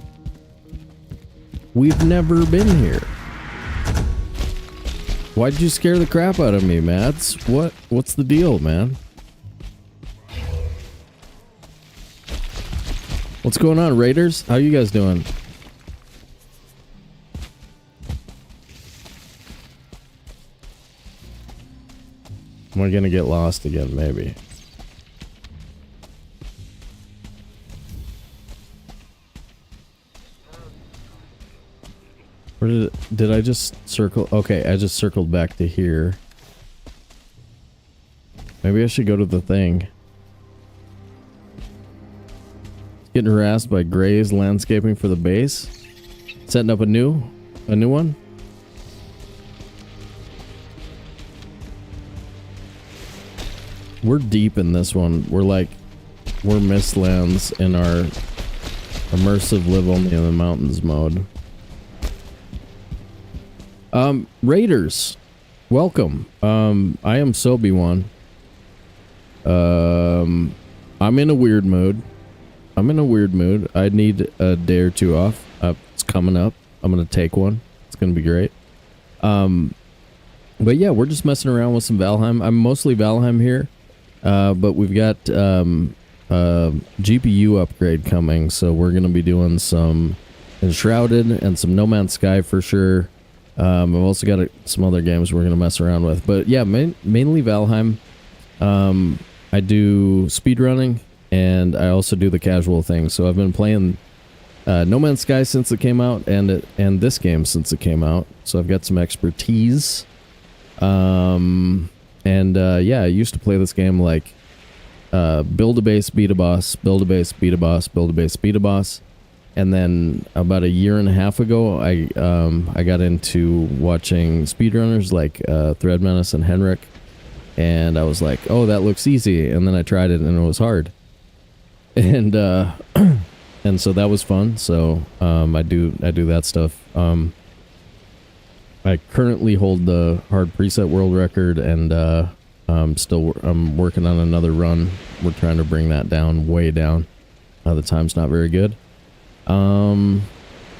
We've never been here. Why'd you scare the crap out of me, Mads? What's the deal, man? What's going on, Raiders? How you guys doing? Am I gonna get lost again? Maybe. Where did I just circle? Okay, I just circled back to here. Maybe I should go to the thing. Getting harassed by Gray's landscaping for the base. Setting up a new one. We're deep in this one. We're Mistlands in our immersive live only in the mountains mode. Raiders, welcome. I am Sobe one. I'm in a weird mood. I need a day or two off. It's coming up. I'm gonna take one. It's gonna be great. But yeah, we're just messing around with some Valheim. I'm mostly Valheim here. But we've got GPU upgrade coming, so we're gonna be doing some Enshrouded and some No Man's Sky for sure. I've also got some other games we're gonna mess around with, but yeah, mainly Valheim. I do speedrunning and I also do the casual thing. So I've been playing No Man's Sky since it came out, and this game since it came out. So I've got some expertise. Yeah, I used to play this game like build a base, beat a boss, build a base, beat a boss, build a base, beat a boss. And then about a year and a half ago, I got into watching speedrunners like Thread Menace and Henrik, and I was like, oh, that looks easy. And then I tried it and it was hard. And and so that was fun. So I do that stuff. I currently hold the hard preset world record, and I'm working on another run we're trying to bring that down, way down. The time's not very good.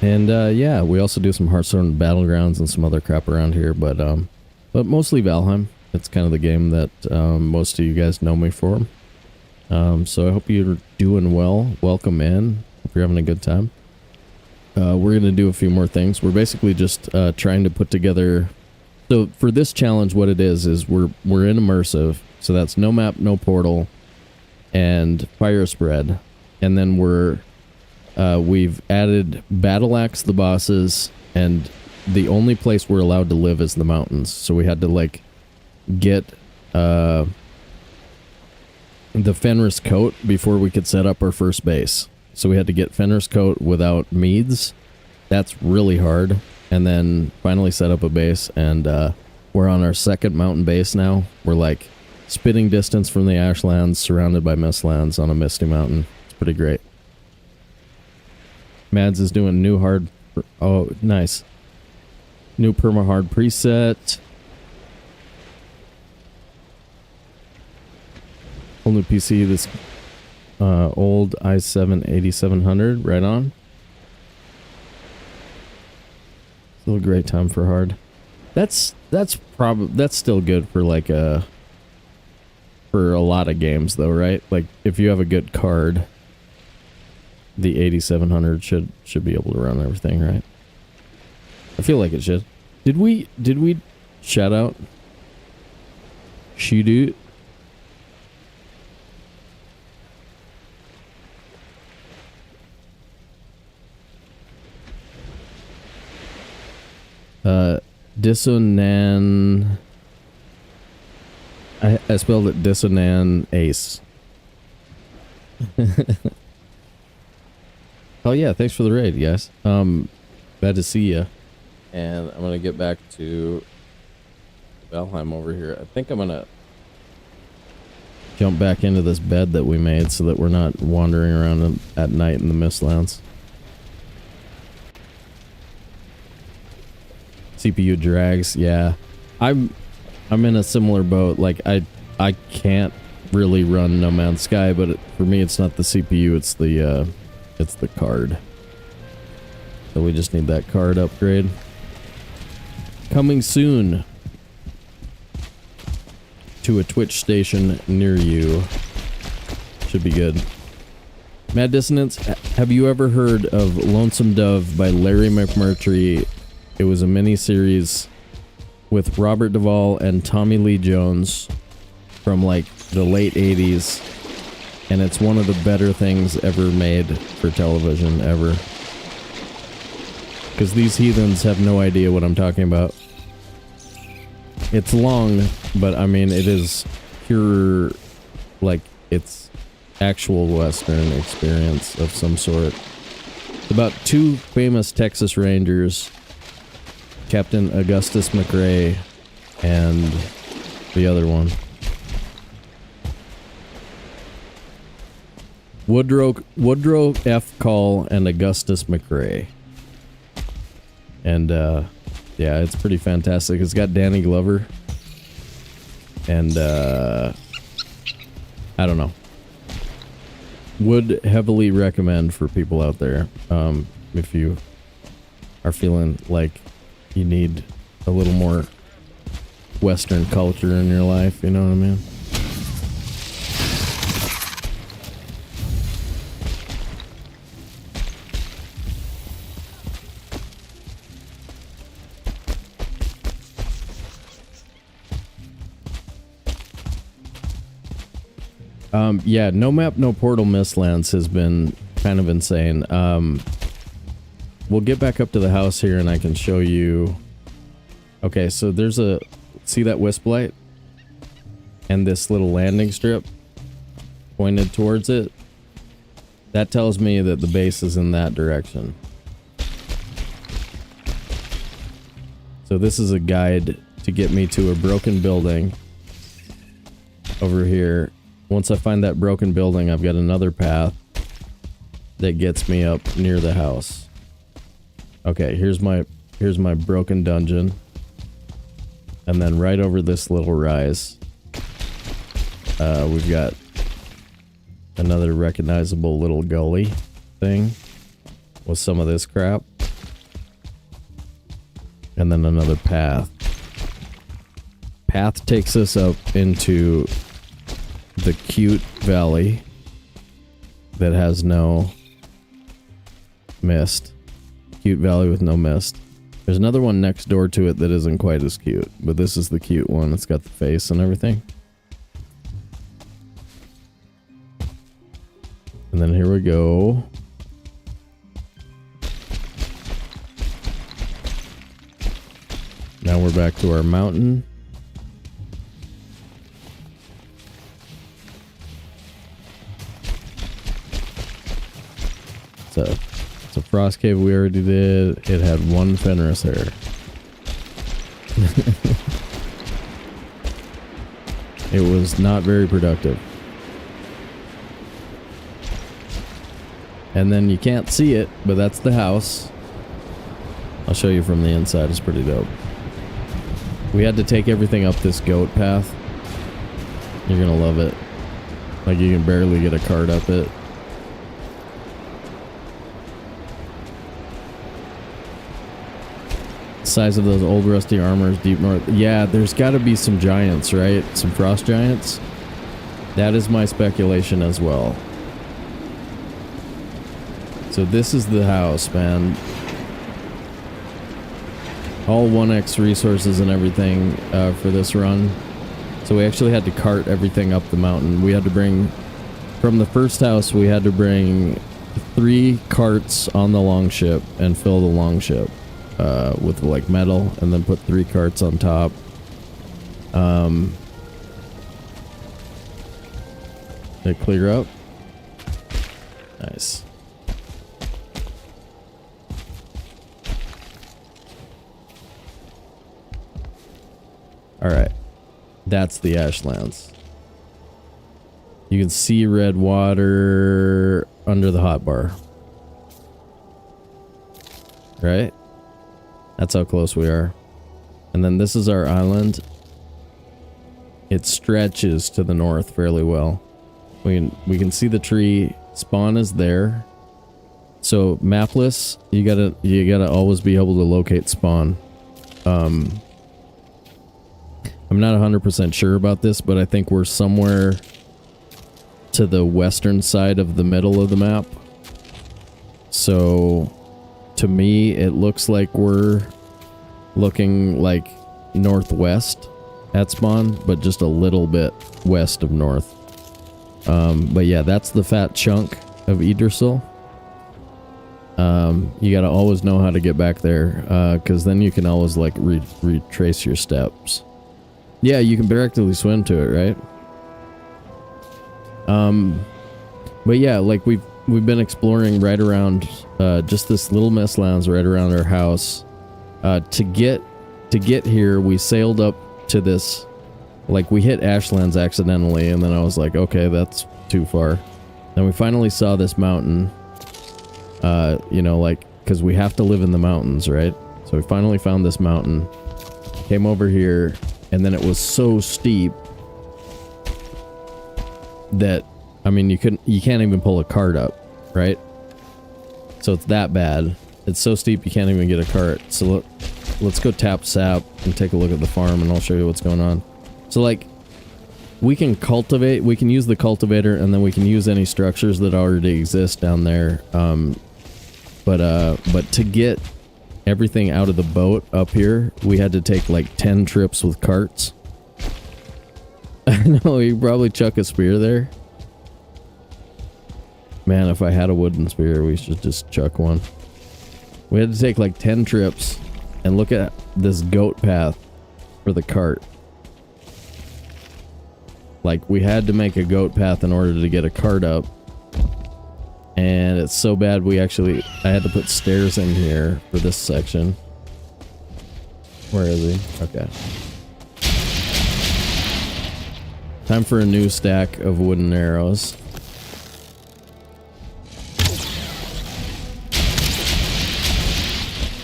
Yeah, we also do some Hearthstone Battlegrounds and some other crap around here, but mostly Valheim. It's kind of the game that most of you guys know me for. So I hope you're doing well. Welcome in. Hope you're having a good time. We're going to do a few more things. We're basically just trying to put together... So for this challenge, what it is we're in Immersive. So that's no map, no portal, and fire spread. And then we've added battleaxe the bosses, and the only place we're allowed to live is the mountains. So we had to like get the Fenris coat before we could set up our first base. So we had to get Fenris coat without meads. That's really hard. And then finally set up a base, and we're on our second mountain base now. We're like spitting distance from the Ashlands, surrounded by Mistlands on a misty mountain. It's pretty great. Mads is doing new hard... Oh, nice. New perma hard preset. Whole new PC, this old i7 8700, right on. Still a great time for hard. That's still good for like for a lot of games though, right? Like if you have a good card, the 8700 should be able to run everything, right? I feel like it should. Did we shout out Shidu? Dissonan. I spelled it Dissonan Ace. Oh yeah, thanks for the raid, guys. Glad to see ya. And I'm gonna get back to Valheim over here. I think I'm gonna jump back into this bed that we made so that we're not wandering around at night in the Mistlands. CPU drags, yeah. I'm in a similar boat. Like I can't really run No Man's Sky, but for me it's not the CPU, it's the card. So we just need that card upgrade. Coming soon to a Twitch station near you. Should be good. Mad Dissonance, have you ever heard of Lonesome Dove by Larry McMurtry? It was a mini-series with Robert Duvall and Tommy Lee Jones from like the late 80s. And it's one of the better things ever made for television, ever. Because these heathens have no idea what I'm talking about. It's long, but I mean, it is pure, like, it's actual Western experience of some sort. About two famous Texas Rangers, Captain Augustus McRae and the other one. Woodrow F. Call and Augustus McRae. And yeah, it's pretty fantastic. It's got Danny Glover. And I don't know. Would heavily recommend for people out there. If you are feeling like you need a little more Western culture in your life, you know what I mean? Yeah, no map, no portal Mistlands has been kind of insane. We'll get back up to the house here and I can show you. Okay, so there's a... See that wisp light? And this little landing strip pointed towards it? That tells me that the base is in that direction. So this is a guide to get me to a broken building over here. Once I find that broken building, I've got another path that gets me up near the house. Okay, here's my broken dungeon. And then right over this little rise, we've got another recognizable little gully thing with some of this crap. And then another path. Path takes us up into the cute valley that has no mist. Cute valley with no mist. There's another one next door to it that isn't quite as cute, but this is the cute one. It's got the face and everything. And then here we go. Now we're back to our mountain. It's a frost cave we already did. It had one Fenris hair. It was not very productive. And then you can't see it, but that's the house. I'll show you from the inside. It's pretty dope. We had to take everything up this goat path. You're gonna love it. Like, you can barely get a cart up it. Size of those old rusty armors, deep north. Yeah, there's got to be some giants, right? Some frost giants. That is my speculation as well. So this is the house, man. All 1x resources and everything for this run. So we actually had to cart everything up the mountain. We had to bring, from the first house, we had to bring 3 carts on the longship and fill the longship with like metal, and then put 3 carts on top. Did it clear up? Nice. Alright. That's the Ashlands. You can see red water under the hotbar. Right? That's how close we are. And then this is our island. It stretches to the north fairly well. We can see the tree. Spawn is there. So mapless, you gotta always be able to locate spawn. I'm not 100% sure about this, but I think we're somewhere to the western side of the middle of the map. So to me, it looks like we're looking like northwest at spawn, but just a little bit west of north. But yeah, that's the fat chunk of Yggdrasil. You gotta always know how to get back there, because then you can always like retrace your steps. Yeah, you can directly swim to it, right? But yeah, like we've been exploring right around just this little Mistlands right around our house. To get here, we sailed up to this, like we hit Ashlands accidentally, and then I was like, okay, that's too far. Then we finally saw this mountain, you know, like, because we have to live in the mountains, right? So we finally found this mountain, came over here, and then it was so steep that, I mean, you can't even pull a cart up, right? So it's that bad. It's so steep you can't even get a cart. So let's go tap sap and take a look at the farm, and I'll show you what's going on. So like, we can cultivate, we can use the cultivator, and then we can use any structures that already exist down there. But to get everything out of the boat up here, we had to take like 10 trips with carts. I know, you probably chuck a spear there. Man, if I had a wooden spear, we should just chuck one. We had to take like 10 trips and look at this goat path for the cart. Like, we had to make a goat path in order to get a cart up. And it's so bad I had to put stairs in here for this section. Where is he? Okay. Time for a new stack of wooden arrows.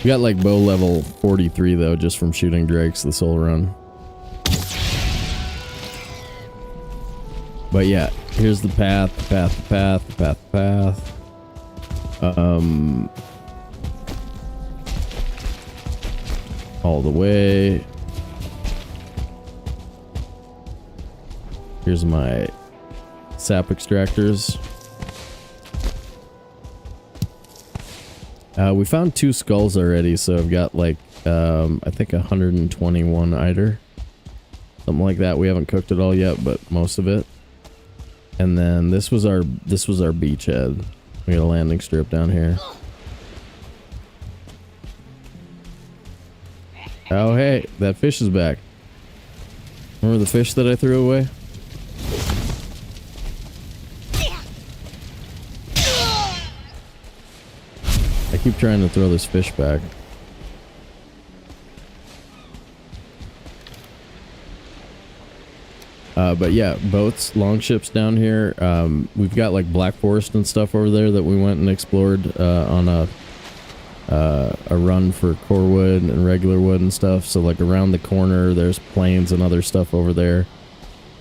We got like bow level 43 though, just from shooting drakes this whole run. But yeah, Here's the path, the path, the path, the path, the path. All the way. Here's my sap extractors. We found 2 skulls already, so I've got like I think 121 eider. Something like that. We haven't cooked it all yet, but most of it. And then this was our beachhead. We got a landing strip down here. Oh hey, that fish is back. Remember the fish that I threw away? I keep trying to throw this fish back. But yeah, boats, longships down here. We've got like Black Forest and stuff over there that we went and explored on a run for core wood and regular wood and stuff. So like around the corner, there's plains and other stuff over there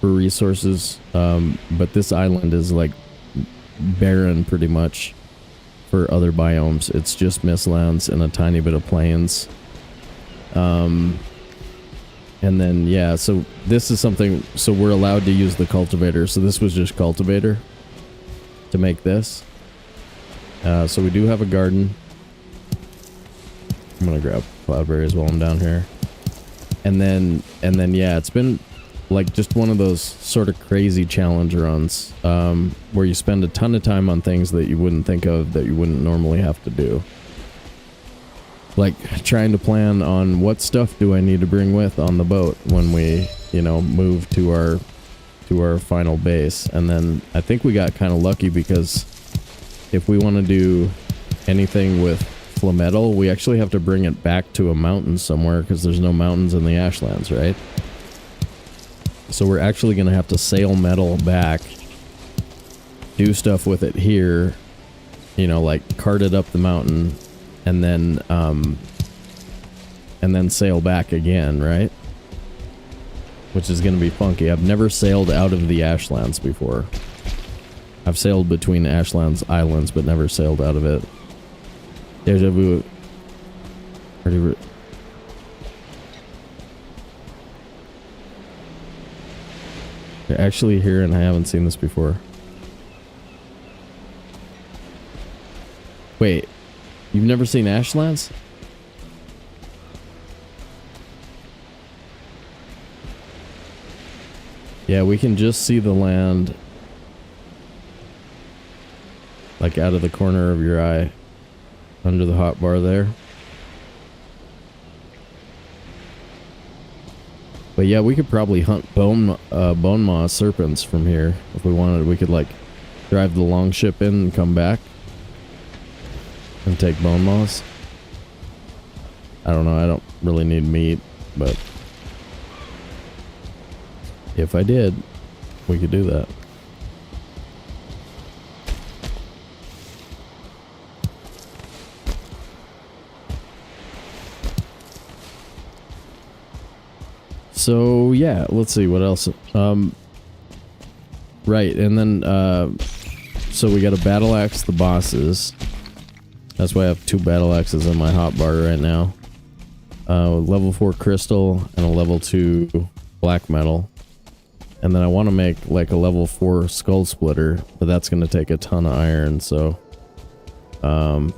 for resources. But this island is like barren pretty much for other biomes. It's just Mistlands and a tiny bit of plains. And then, yeah, so this is something, so we're allowed to use the cultivator. So this was just cultivator to make this. So we do have a garden. I'm gonna grab cloudberries while I'm down here. And then, yeah, it's been like just one of those sort of crazy challenge runs, where you spend a ton of time on things that you wouldn't think of, that you wouldn't normally have to do. Like trying to plan on what stuff do I need to bring with on the boat when we, you know, move to our final base. And then I think we got kind of lucky because if we want to do anything with flametal, we actually have to bring it back to a mountain somewhere because there's no mountains in the Ashlands, right? So we're actually going to have to sail metal back, do stuff with it here, you know, like cart it up the mountain, and then sail back again, right? Which is going to be funky. I've never sailed out of the Ashlands before. I've sailed between Ashlands islands, but never sailed out of it. Deja vu. They're actually here, and I haven't seen this before. Wait. You've never seen Ashlands? Yeah, we can just see the land like out of the corner of your eye under the hotbar there. But yeah, we could probably hunt bone maw serpents from here if we wanted. We could like drive the longship in and come back and take bone maws. I don't know, I don't really need meat, but if I did, we could do that. So yeah, let's see what else. Right, and then so we got to battle axe the bosses. That's why I have 2 battle axes in my hotbar right now. Level 4 crystal and a level 2 black metal. And then I want to make like a level 4 skull splitter, but that's going to take a ton of iron, so I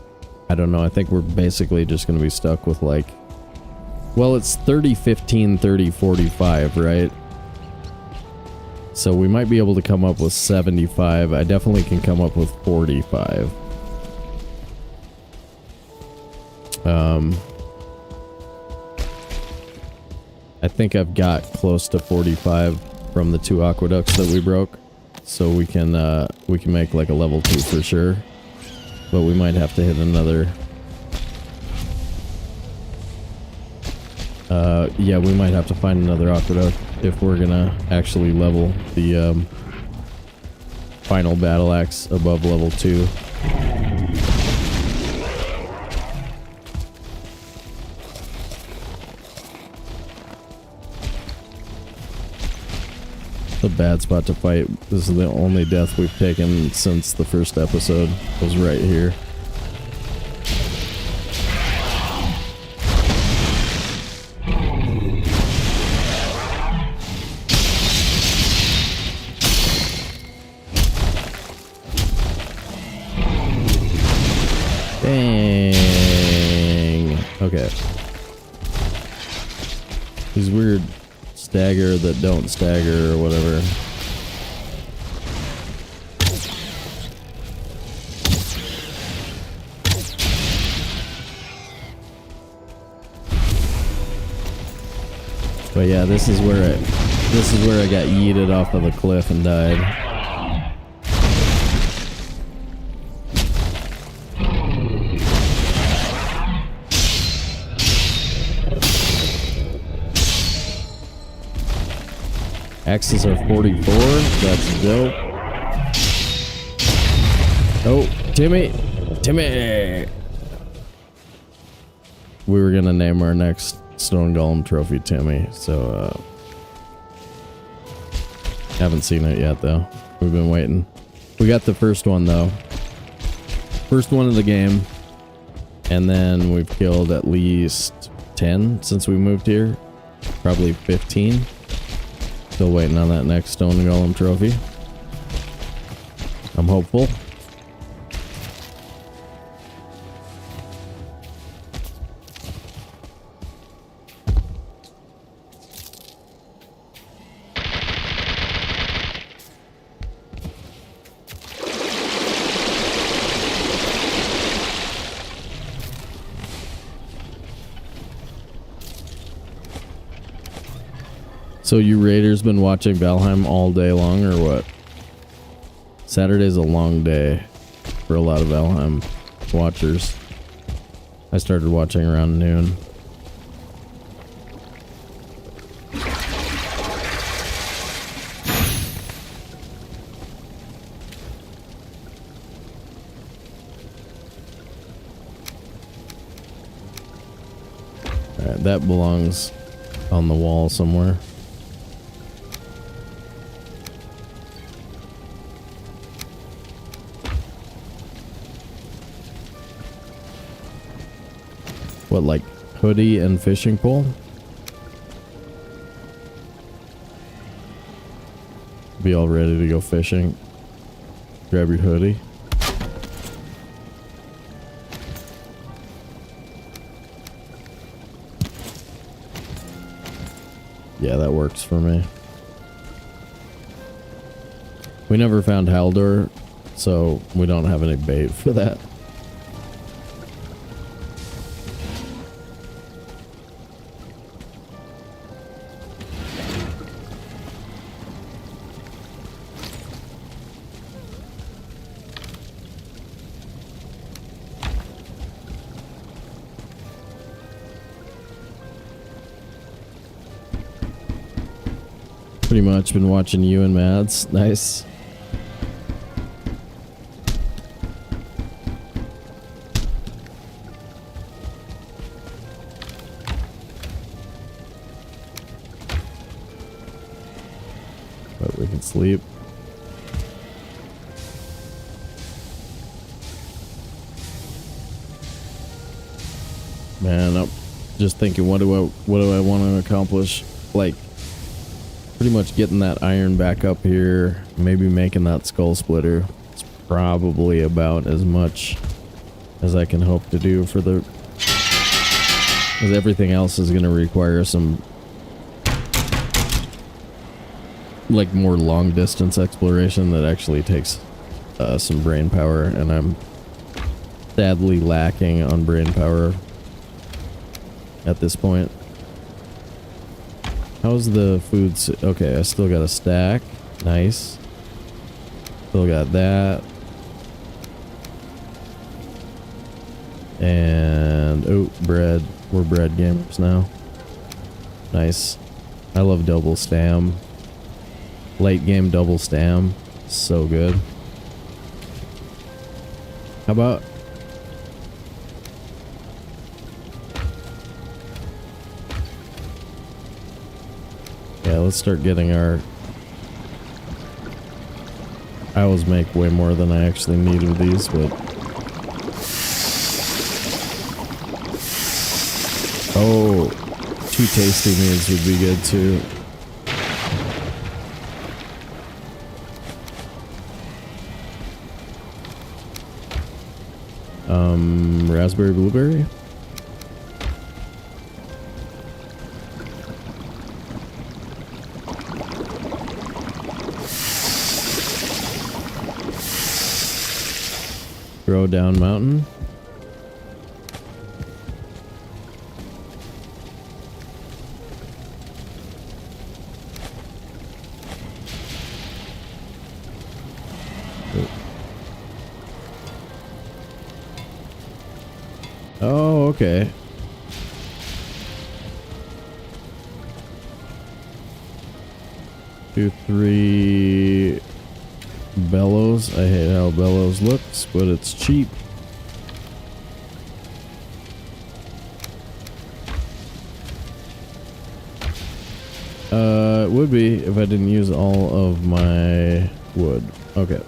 don't know. I think we're basically just going to be stuck with like, well, it's 30, 15, 30, 45, right? So we might be able to come up with 75. I definitely can come up with 45. I think I've got close to 45 from the 2 aqueducts that we broke, so we can make like a level 2 for sure, but we might have to hit another. Yeah, we might have to find another aqueduct if we're gonna actually level the final battle axe above level 2. a bad spot to fight. This is the only death we've taken since the first episode. Was right here. Dang. Okay. These weird stagger that don't stagger or whatever. But yeah, this is where I got yeeted off of the cliff and died. Axes are 44. That's dope. Oh, Timmy! Timmy! We were gonna name our next Stone Golem trophy Timmy, so haven't seen it yet though. We've been waiting. We got the first one though. First one of the game. And then we've killed at least 10 since we moved here. Probably 15. Still waiting on that next Stone Golem trophy. I'm hopeful. So you raiders been watching Valheim all day long or what? Saturday's a long day for a lot of Valheim watchers. I started watching around noon. Alright, that belongs on the wall somewhere. What, like hoodie and fishing pole? Be all ready to go fishing. Grab your hoodie. Yeah, that works for me. We never found Haldor, so we don't have any bait for that. Pretty much been watching you and Mads. Nice. But we can sleep. Man, I'm just thinking, what do I want to accomplish? Like, pretty much getting that iron back up here, maybe making that skull splitter. It's probably about as much as I can hope to do for the... because everything else is going to require some... like more long distance exploration that actually takes some brain power, and I'm sadly lacking on brain power at this point. How's the food? Okay, I still got a stack. Nice. Still got that. And, oh, bread. We're bread gamers now. Nice. I love double stam. Late game double stam. So good. How about... yeah, let's start getting our I always make way more than I actually need of these, but... Oh, 2 tasty meats would be good too. Raspberry, blueberry? Throw down mountain. Oh, okay. Two, 3 bellows. I hate how bellows looks, but it's cheap. It would be if I didn't use all of my wood. Okay.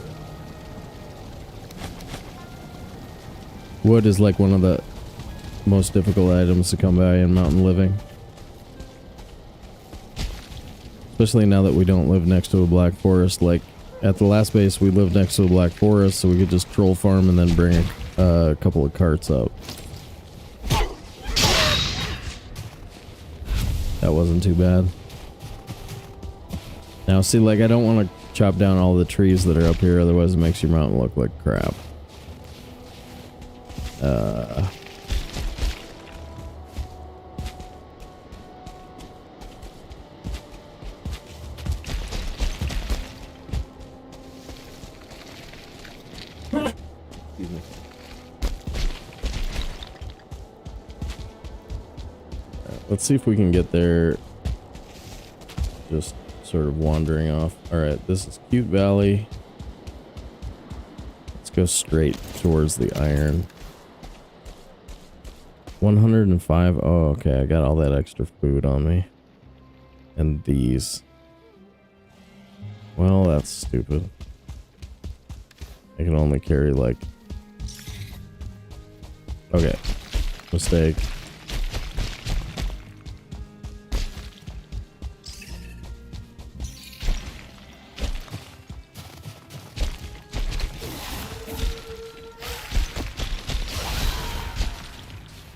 Wood is like one of the most difficult items to come by in mountain living. Especially now that we don't live next to a black forest. Like at the last base we lived next to a black forest, so we could just troll farm and then bring a couple of carts up. That wasn't too bad. Now see, like, I don't want to chop down all the trees that are up here, otherwise it makes your mountain look like crap. Excuse me. Let's see if we can get there just sort of wandering off. Alright, this is Cute Valley. Let's go straight towards the iron. 105. Oh, okay. I got all that extra food on me. And these. Well, that's stupid. I can only carry like... Okay. Mistake.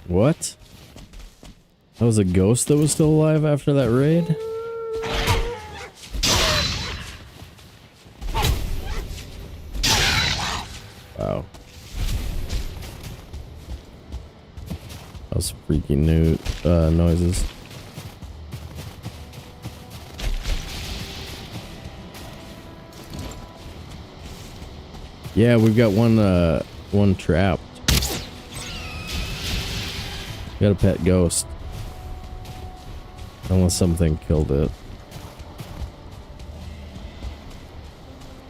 What? That was a ghost that was still alive after that raid? Wow. That was freaky new noises. Yeah, we've got one trapped. Got a pet ghost. Unless something killed it.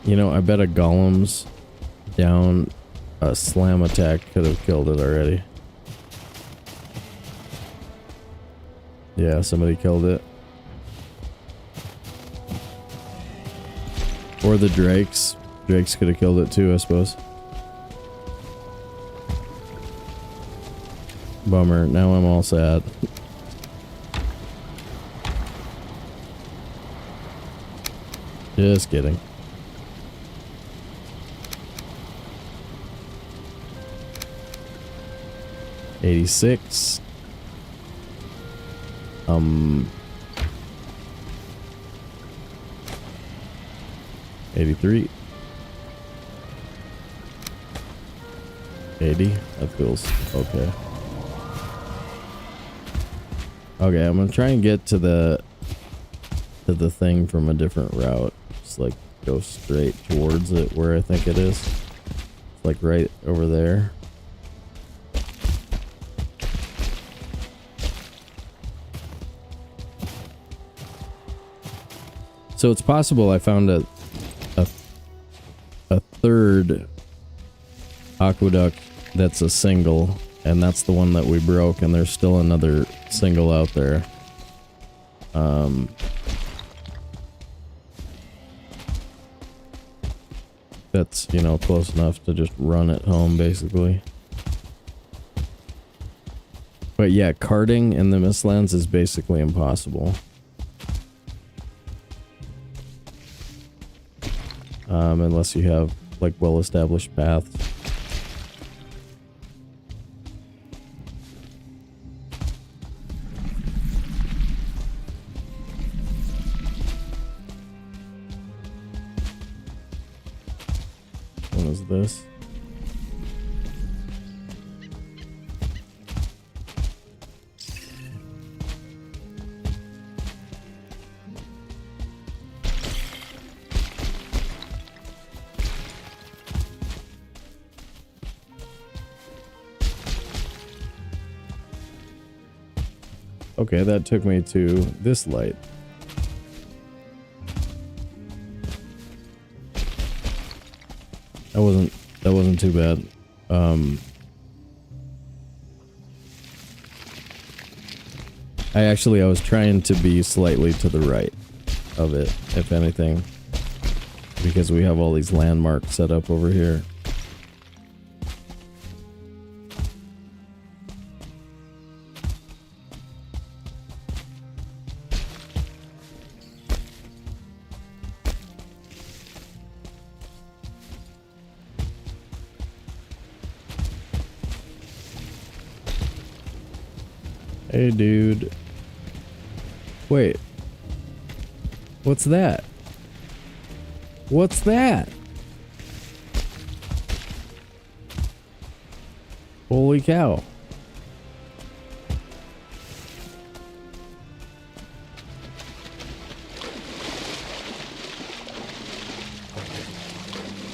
You know, I bet a golem's down a slam attack could have killed it already. Yeah, somebody killed it. Or the drakes. Drakes could have killed it too, I suppose. Bummer, now I'm all sad. Just kidding. $86. 83. 80. That feels okay. Okay, I'm gonna try and get to the thing from a different route. Just like go straight towards it where I think it is. It's like right over there. So it's possible I found a third aqueduct that's a single, and that's the one that we broke, and there's still another single out there. that's, you know, close enough to just run it home, basically. But yeah, carting in the Mistlands is basically impossible. Unless you have, like, well-established paths. What is this? Okay, that took me to this light. That wasn't too bad. I was trying to be slightly to the right of it, if anything, because we have all these landmarks set up over here. Hey, dude. Wait. What's that? What's that? Holy cow.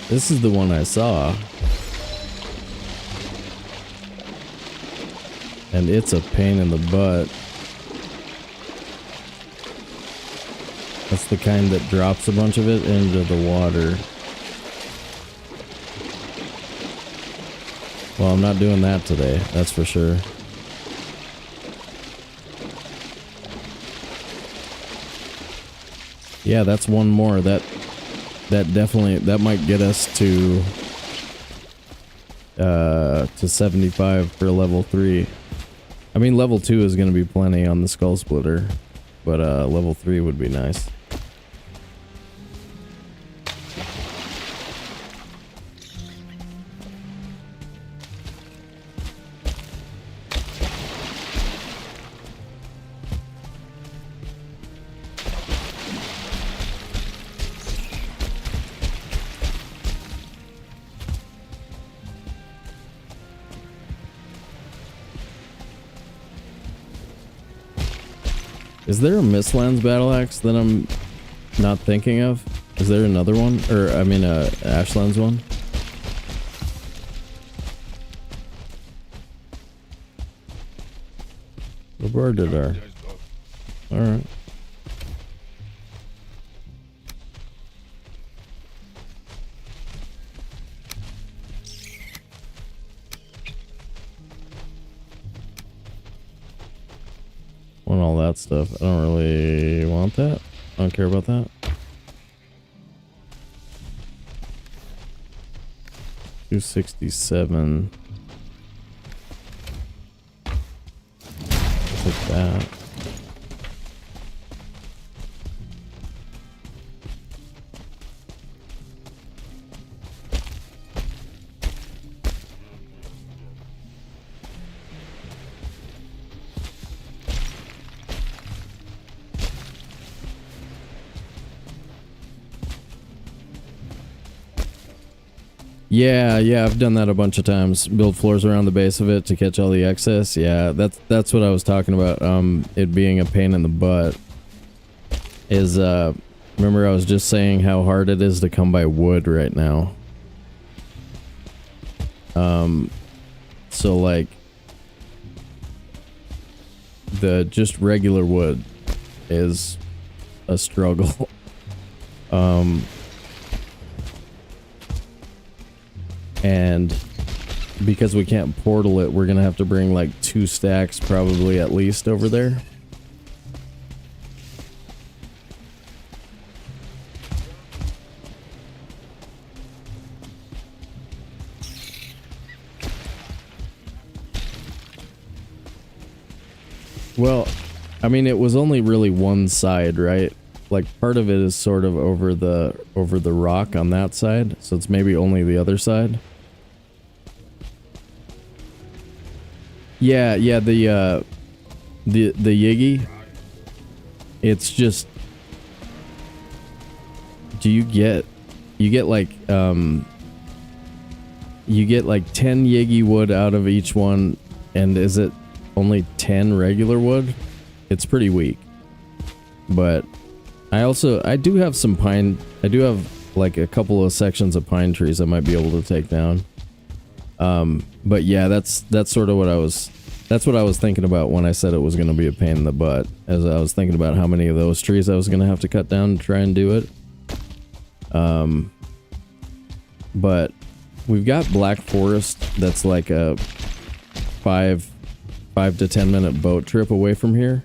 This is the one I saw. And it's a pain in the butt. That's the kind that drops a bunch of it into the water. Well, I'm not doing that today, that's for sure. Yeah, that's one more. That definitely, that might get us to 75 for level 3. I mean, level 2 is going to be plenty on the Skull Splitter, but level 3 would be nice. Is there a Mistlands battle axe that I'm not thinking of? Is there another one? Or, I mean, a Ashlands one? The bird did our. Alright. Want all that stuff. I don't really want that. I don't care about that. $267. Take that. Yeah, I've done that a bunch of times. Build floors around the base of it to catch all the excess. Yeah, that's what I was talking about. It being a pain in the butt. Is remember I was just saying how hard it is to come by wood right now. So like the just regular wood is a struggle. And because we can't portal it, we're gonna have to bring like 2 stacks probably at least over there. Well, I mean, it was only really one side, right? Like part of it is sort of over the rock on that side, so it's maybe only the other side. Yeah, the Yiggy. It's just, do you get like 10 Yiggy wood out of each one, and is it only 10 regular wood? It's pretty weak. But I do have some pine. I do have like a couple of sections of pine trees I might be able to take down. But yeah, that's sort of what I was thinking about when I said it was going to be a pain in the butt, as I was thinking about how many of those trees I was going to have to cut down to try and do it. But we've got Black Forest that's like a 5 to 10 minute boat trip away from here.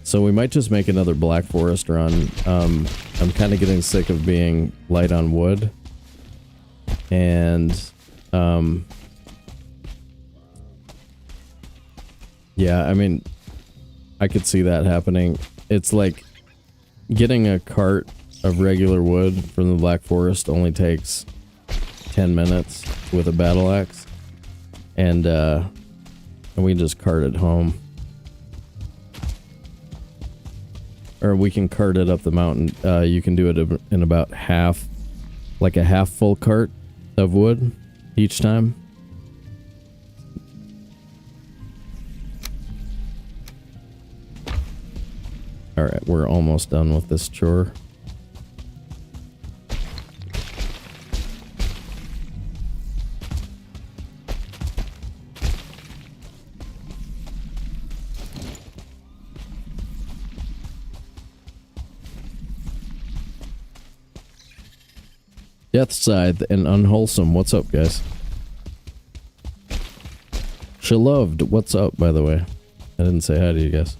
So we might just make another Black Forest run. I'm kind of getting sick of being light on wood. And, yeah, I mean, I could see that happening. It's like getting a cart of regular wood from the Black Forest only takes 10 minutes with a battle axe. And we can just cart it home. Or we can cart it up the mountain. You can do it in about half, like a half full cart of wood each time. Alright, we're almost done with this chore. Death Scythe and Unwholesome, what's up, guys? Shaloved, what's up, by the way? I didn't say hi to you guys.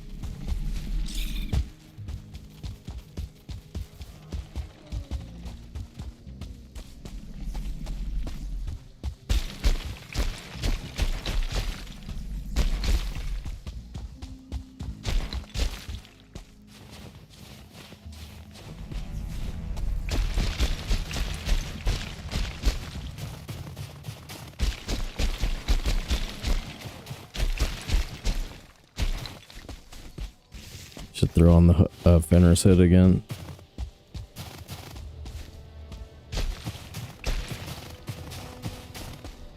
Should throw on the Fenris hood again.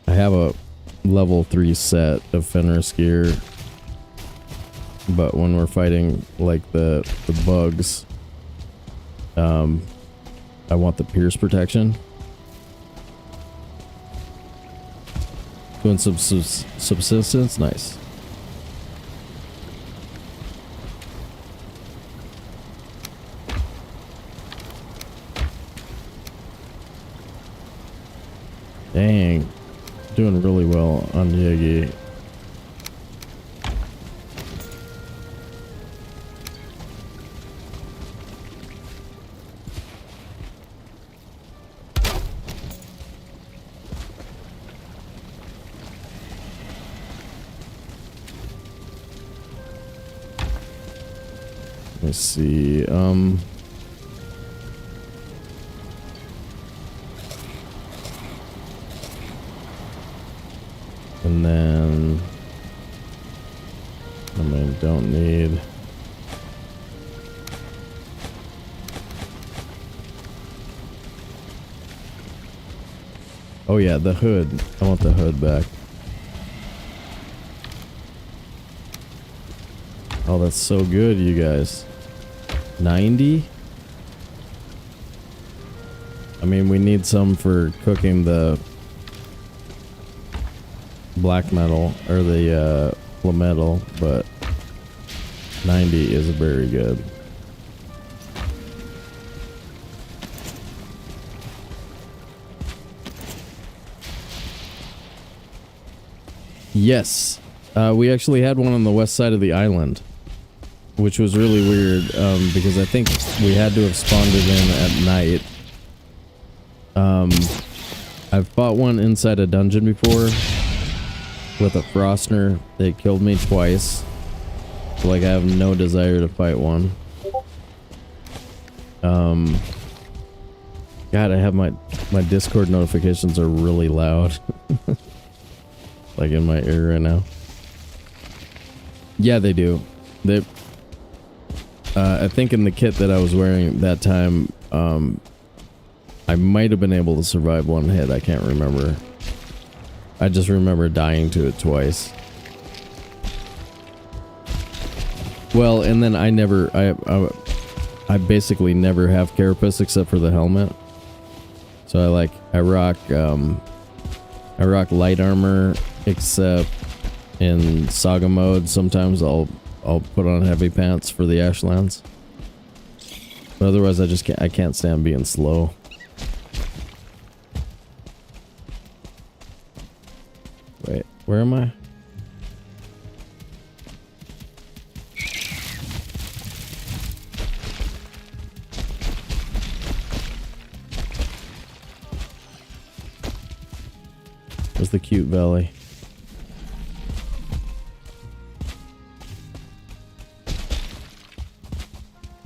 I have a level 3 set of Fenris gear, but when we're fighting like the bugs, I want the pierce protection. Doing some subsistence, nice. Dang, doing really well on Yigi. Let me see, and then, I mean, don't need. Oh yeah, the hood. I want the hood back. Oh, that's so good, you guys. 90? I mean, we need some for cooking the black metal or the metal, but 90 is very good. Yes, we actually had one on the west side of the island, which was really weird, because I think we had to have spawned it in at night. I've fought one inside a dungeon before with a Frostner. They killed me twice. Like, I have no desire to fight one. God, I have my Discord notifications are really loud. Like in my ear right now. Yeah, they do. They. I think in the kit that I was wearing that time, I might have been able to survive one hit. I can't remember. I just remember dying to it twice. Well, and then I basically never have carapace except for the helmet. So I rock light armor, except in saga mode. Sometimes I'll put on heavy pants for the Ashlands. But otherwise I can't stand being slow. Wait, where am I? Where's the cute valley?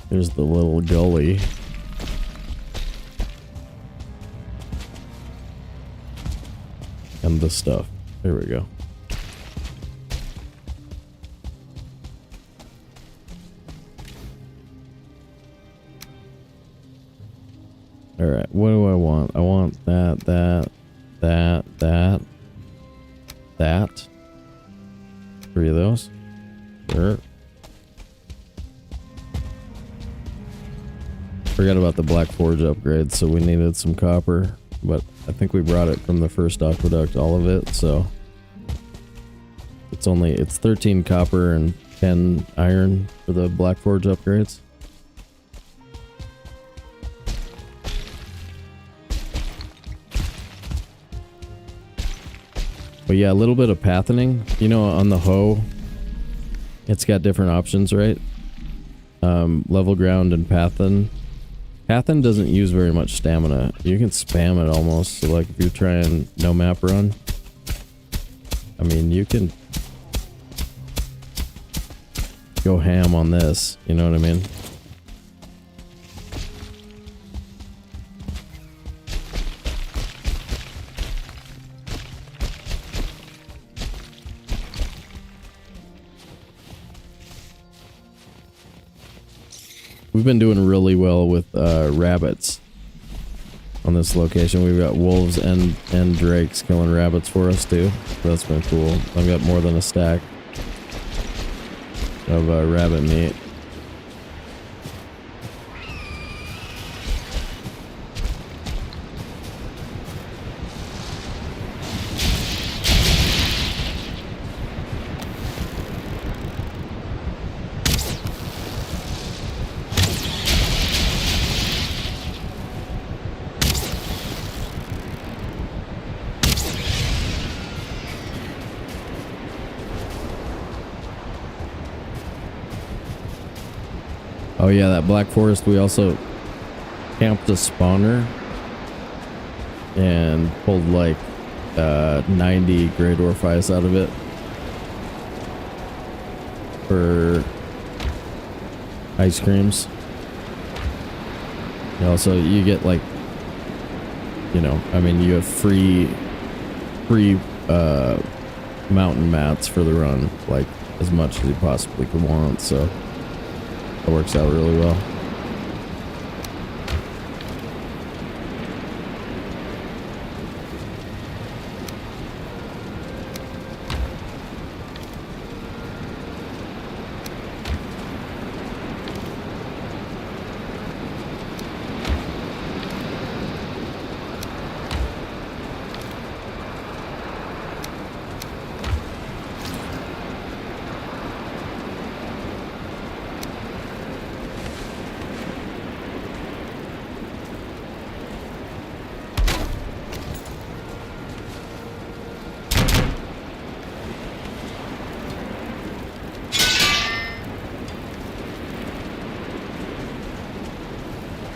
There's the little gully. And the stuff. There we go. Alright, what do I want? I want that. 3 of those. Sure. Forgot about the Black Forge upgrade, so we needed some copper, but I think we brought it from the first aqueduct, all of it, so it's 13 copper and 10 iron for the Black Forge upgrades. But yeah, a little bit of pathing. You know, on the hoe, it's got different options, right? Level ground and pathin. Pathin doesn't use very much stamina. You can spam it almost. So like if you're trying no map run, I mean, you can go ham on this. You know what I mean? We've been doing really well with rabbits on this location. We've got wolves and drakes killing rabbits for us too. So that's been cool. I've got more than a stack of rabbit meat. Oh yeah, that Black Forest, we also camped a spawner and pulled like 90 Grey Dwarf ice out of it for ice creams. And also, you get like, you know, I mean, you have free mountain mats for the run, like as much as you possibly could want, so that works out really well.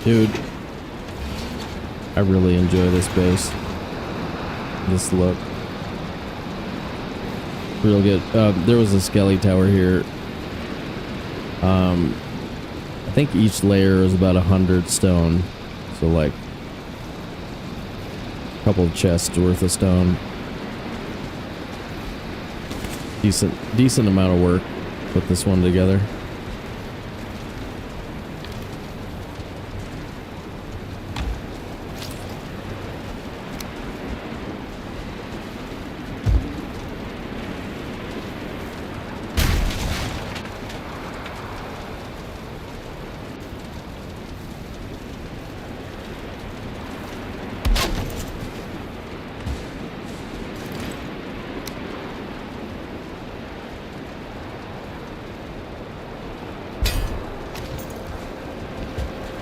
Dude, I really enjoy this base. This look. Real good. There was a skelly tower here I think each layer is about 100 stone. So like a couple of chests worth of stone. Decent amount of work. Put this one together.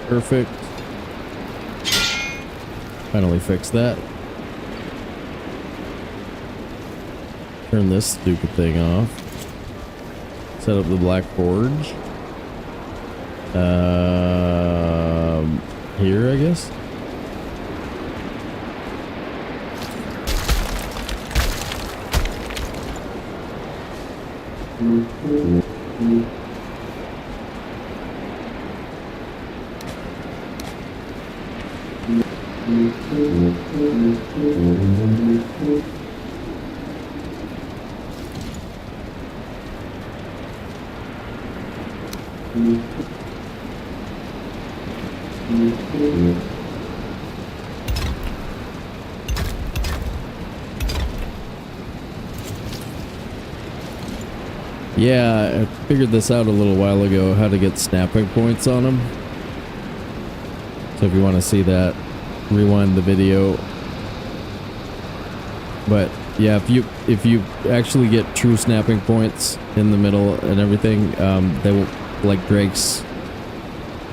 Perfect. Finally fixed that. Turn this stupid thing off. Set up the black forge. Here, I guess. Yeah, I figured this out a little while ago, how to get snapping points on them. So if you want to see that, rewind the video. But yeah, if you actually get true snapping points in the middle and everything, they will, like drakes,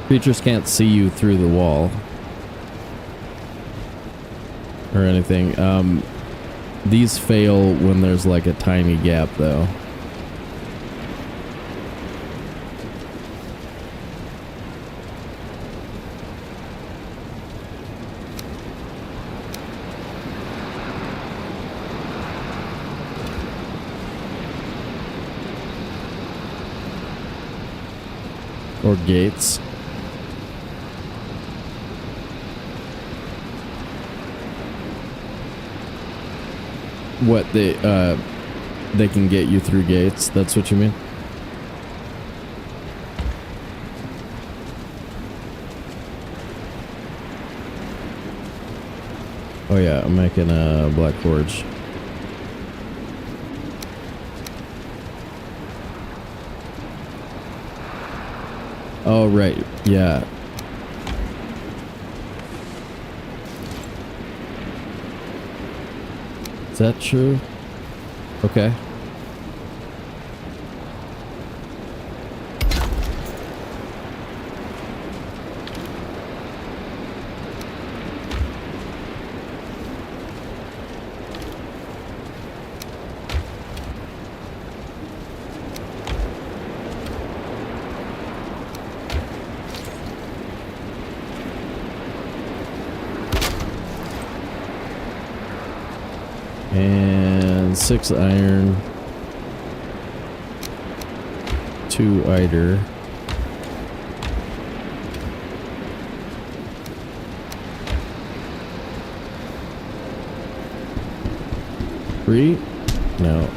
creatures can't see you through the wall or anything. These fail when there's like a tiny gap though. Or gates. What, they can get you through gates? That's what you mean? Oh yeah, I'm making a black forge. Oh, right. Yeah. Is that true? Okay. And 6 iron, 2 eider. Three? No.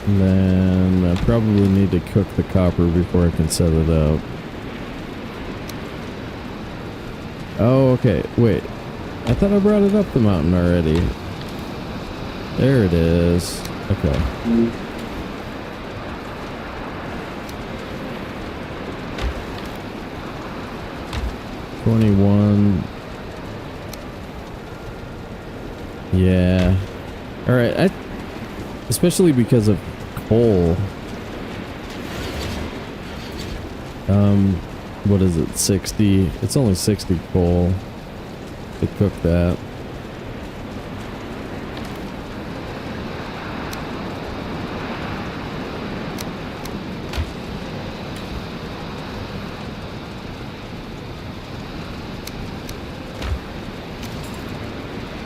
And then I probably need to cook the copper before I can set it up. Oh, okay. Wait. I thought I brought it up the mountain already. There it is. Okay. $21. Yeah. Alright, especially because of coal. What is it? 60. It's only 60 coal to cook that.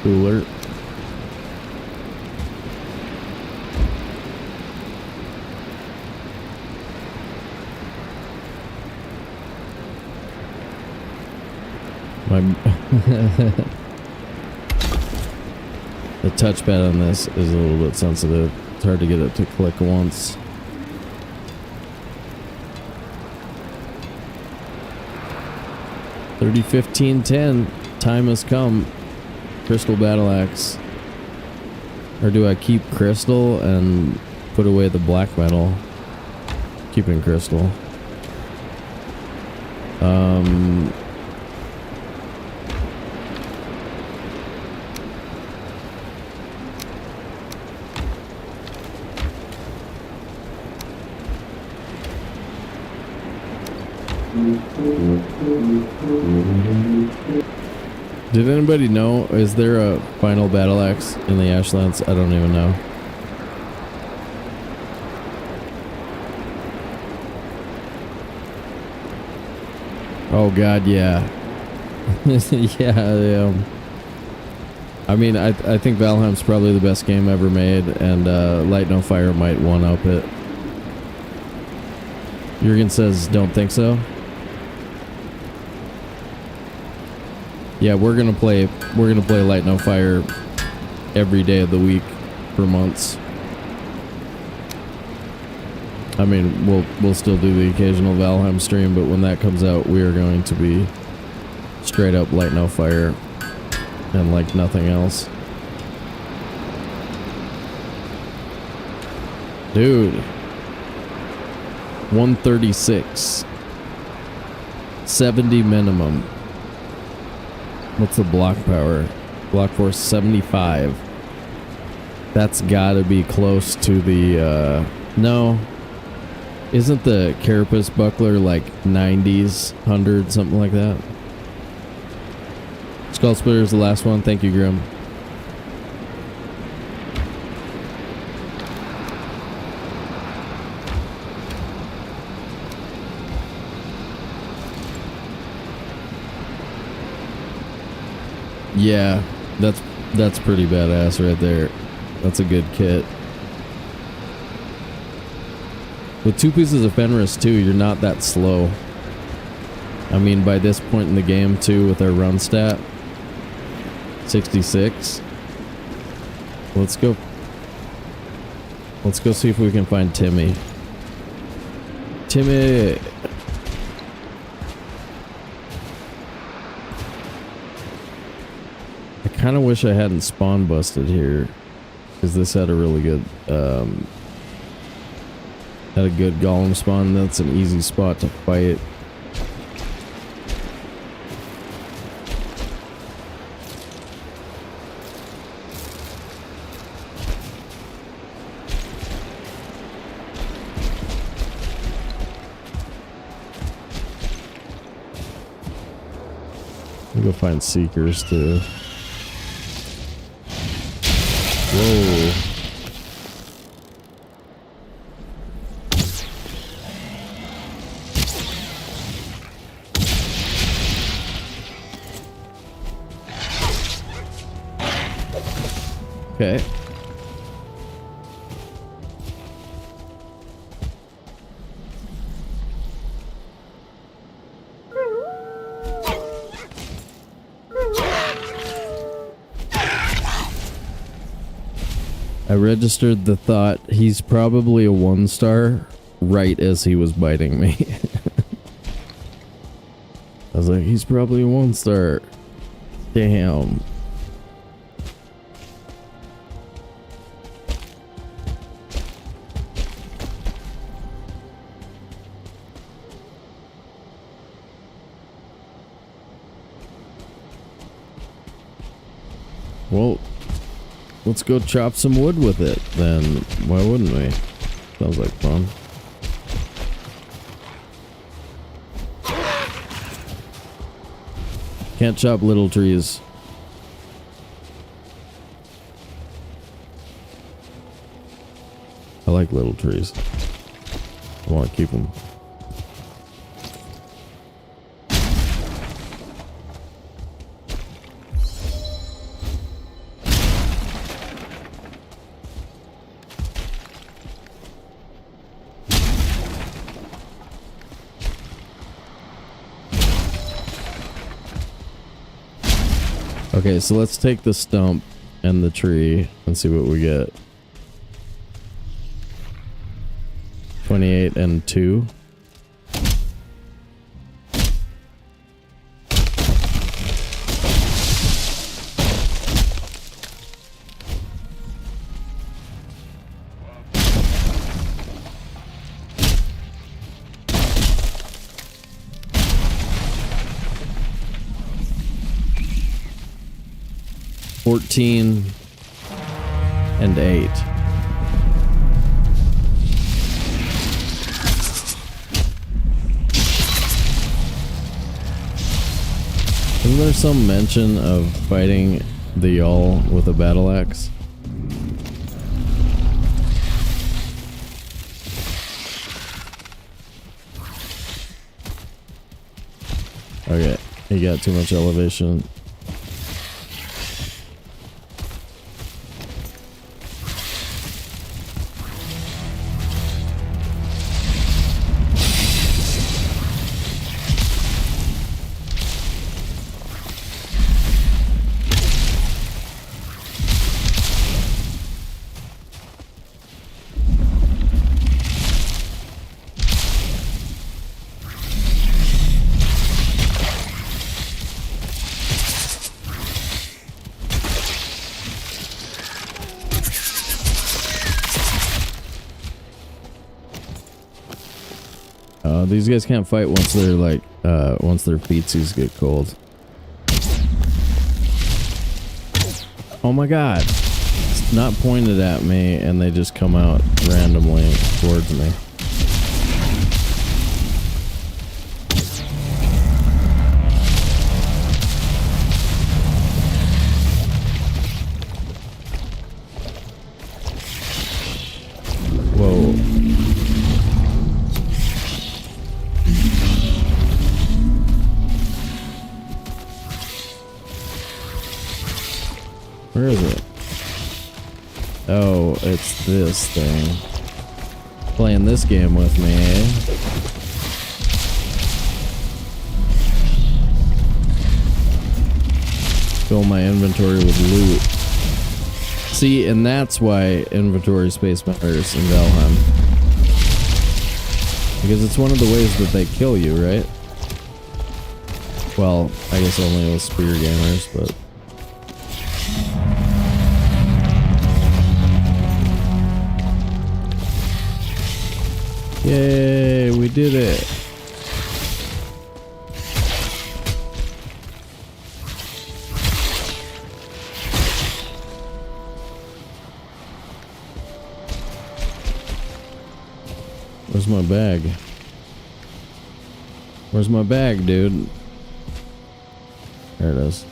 cooler. The touchpad on this is a little bit sensitive. It's hard to get it to click once. $30-15-10. Time has come. Crystal battle axe. Or do I keep crystal and put away the black metal? Keeping crystal. Did anybody know? Is there a final battle axe in the Ashlands? I don't even know. Oh god, yeah. Yeah. I mean, I think Valheim's probably the best game ever made, and Light No Fire might one-up it. Jurgen says, don't think so. Yeah, we're gonna play Light No Fire every day of the week for months. I mean, we'll still do the occasional Valheim stream, but when that comes out, we are going to be straight up Light No Fire and like nothing else. Dude. 136. 70 minimum. What's the block power? Block force 75. That's gotta be close to the, no. Isn't the Carapace buckler like 90s, 100, something like that? Skull Splitter is the last one. Thank you, Grimm. Yeah, that's pretty badass right there. That's a good kit. With 2 pieces of Fenris too, you're not that slow. I mean, by this point in the game too, with our run stat, 66. Let's go see if we can find Timmy. Timmy! I kind of wish I hadn't spawn busted here, because this had a really good, had a good golem spawn. That's an easy spot to fight. We'll go find seekers too. Whoa. Okay. I registered the thought, he's probably a 1-star, right as he was biting me. I was like, he's probably a 1-star. Damn. Well, let's go chop some wood with it, then. Why wouldn't we? Sounds like fun. Can't chop little trees. I like little trees. I want to keep them. Okay, so let's take the stump and the tree and see what we get. 28 and 2. $14 and 8. Isn't there some mention of fighting the Y'all with a battle axe? Okay, he got too much elevation. These guys can't fight once they're like, once their feetsies get cold. Oh my god. It's not pointed at me and they just come out randomly towards me. Whoa. Where is it? Oh, it's this thing. Playing this game with me, eh? Fill my inventory with loot. See, and that's why inventory space matters in Valheim. Because it's one of the ways that they kill you, right? Well, I guess only with spear gamers, but... Yay, we did it. Where's my bag? Where's my bag, dude? There it is.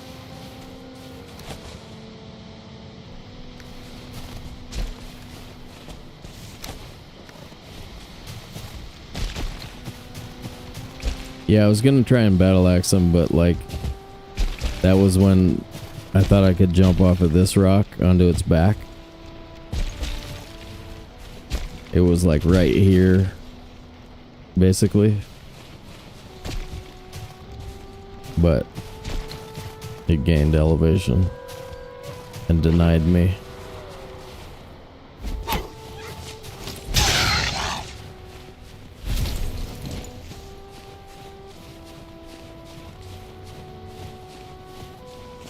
Yeah, I was gonna try and battle axe him, but like, that was when I thought I could jump off of this rock onto its back. It was like right here, basically. But it gained elevation and denied me.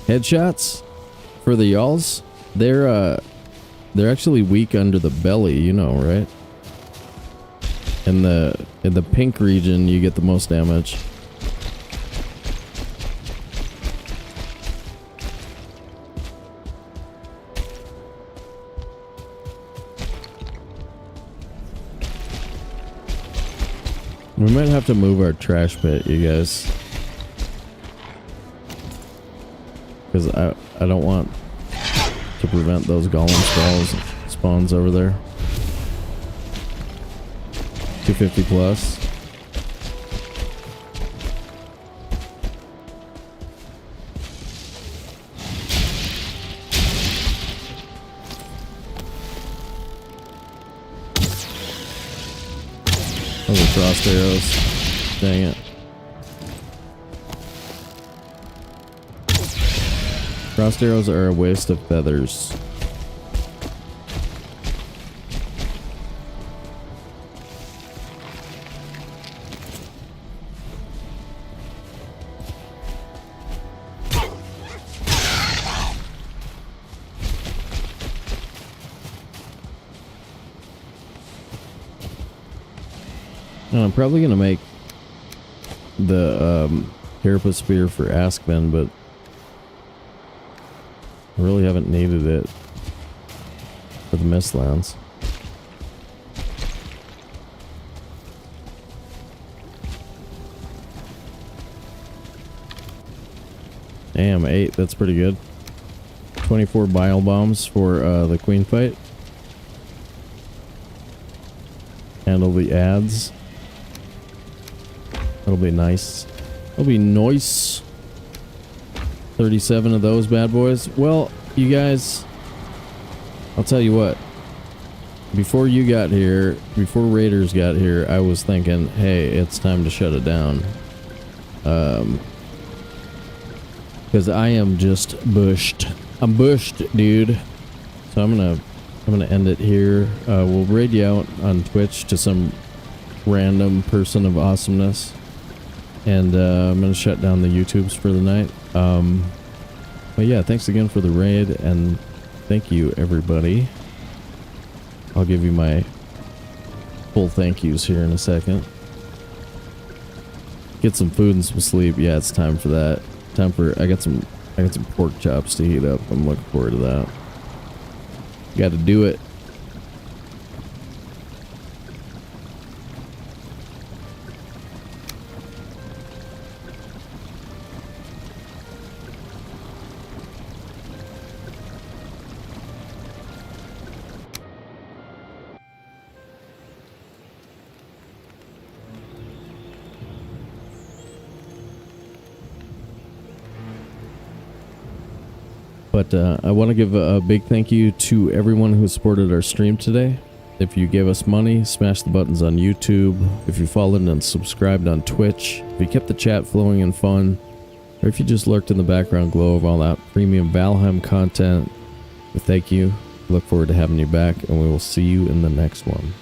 Headshots for the Y'alls, they're actually weak under the belly, you know, right? In the pink region, you get the most damage. We might have to move our trash pit, you guys. Because I don't want to prevent those golem spawns over there. 250 plus. Those are frost arrows. Dang it. Crossed arrows are a waste of feathers. And I'm probably gonna make the carapace spear for Askman, but I really haven't needed it for the Mistlands. Damn, 8, that's pretty good. 24 bile bombs for the queen fight. Handle the ads. That'll be nice. That'll be nice. 37 of those bad boys. Well, you guys, I'll tell you what. Before you got here, before Raiders got here, I was thinking, hey, it's time to shut it down. Because I am just bushed. I'm bushed, dude. So I'm gonna end it here. We'll raid you out on Twitch to some random person of awesomeness. And I'm going to shut down the YouTubes for the night. But yeah, thanks again for the raid, and thank you, everybody. I'll give you my full thank yous here in a second. Get some food and some sleep. Yeah, it's time for that. I got some pork chops to heat up. I'm looking forward to that. Got to do it. But I want to give a big thank you to everyone who supported our stream today. If you gave us money, smash the buttons on YouTube. If you followed and subscribed on Twitch. If you kept the chat flowing and fun. Or if you just lurked in the background glow of all that premium Valheim content. Thank you. Look forward to having you back, and we will see you in the next one.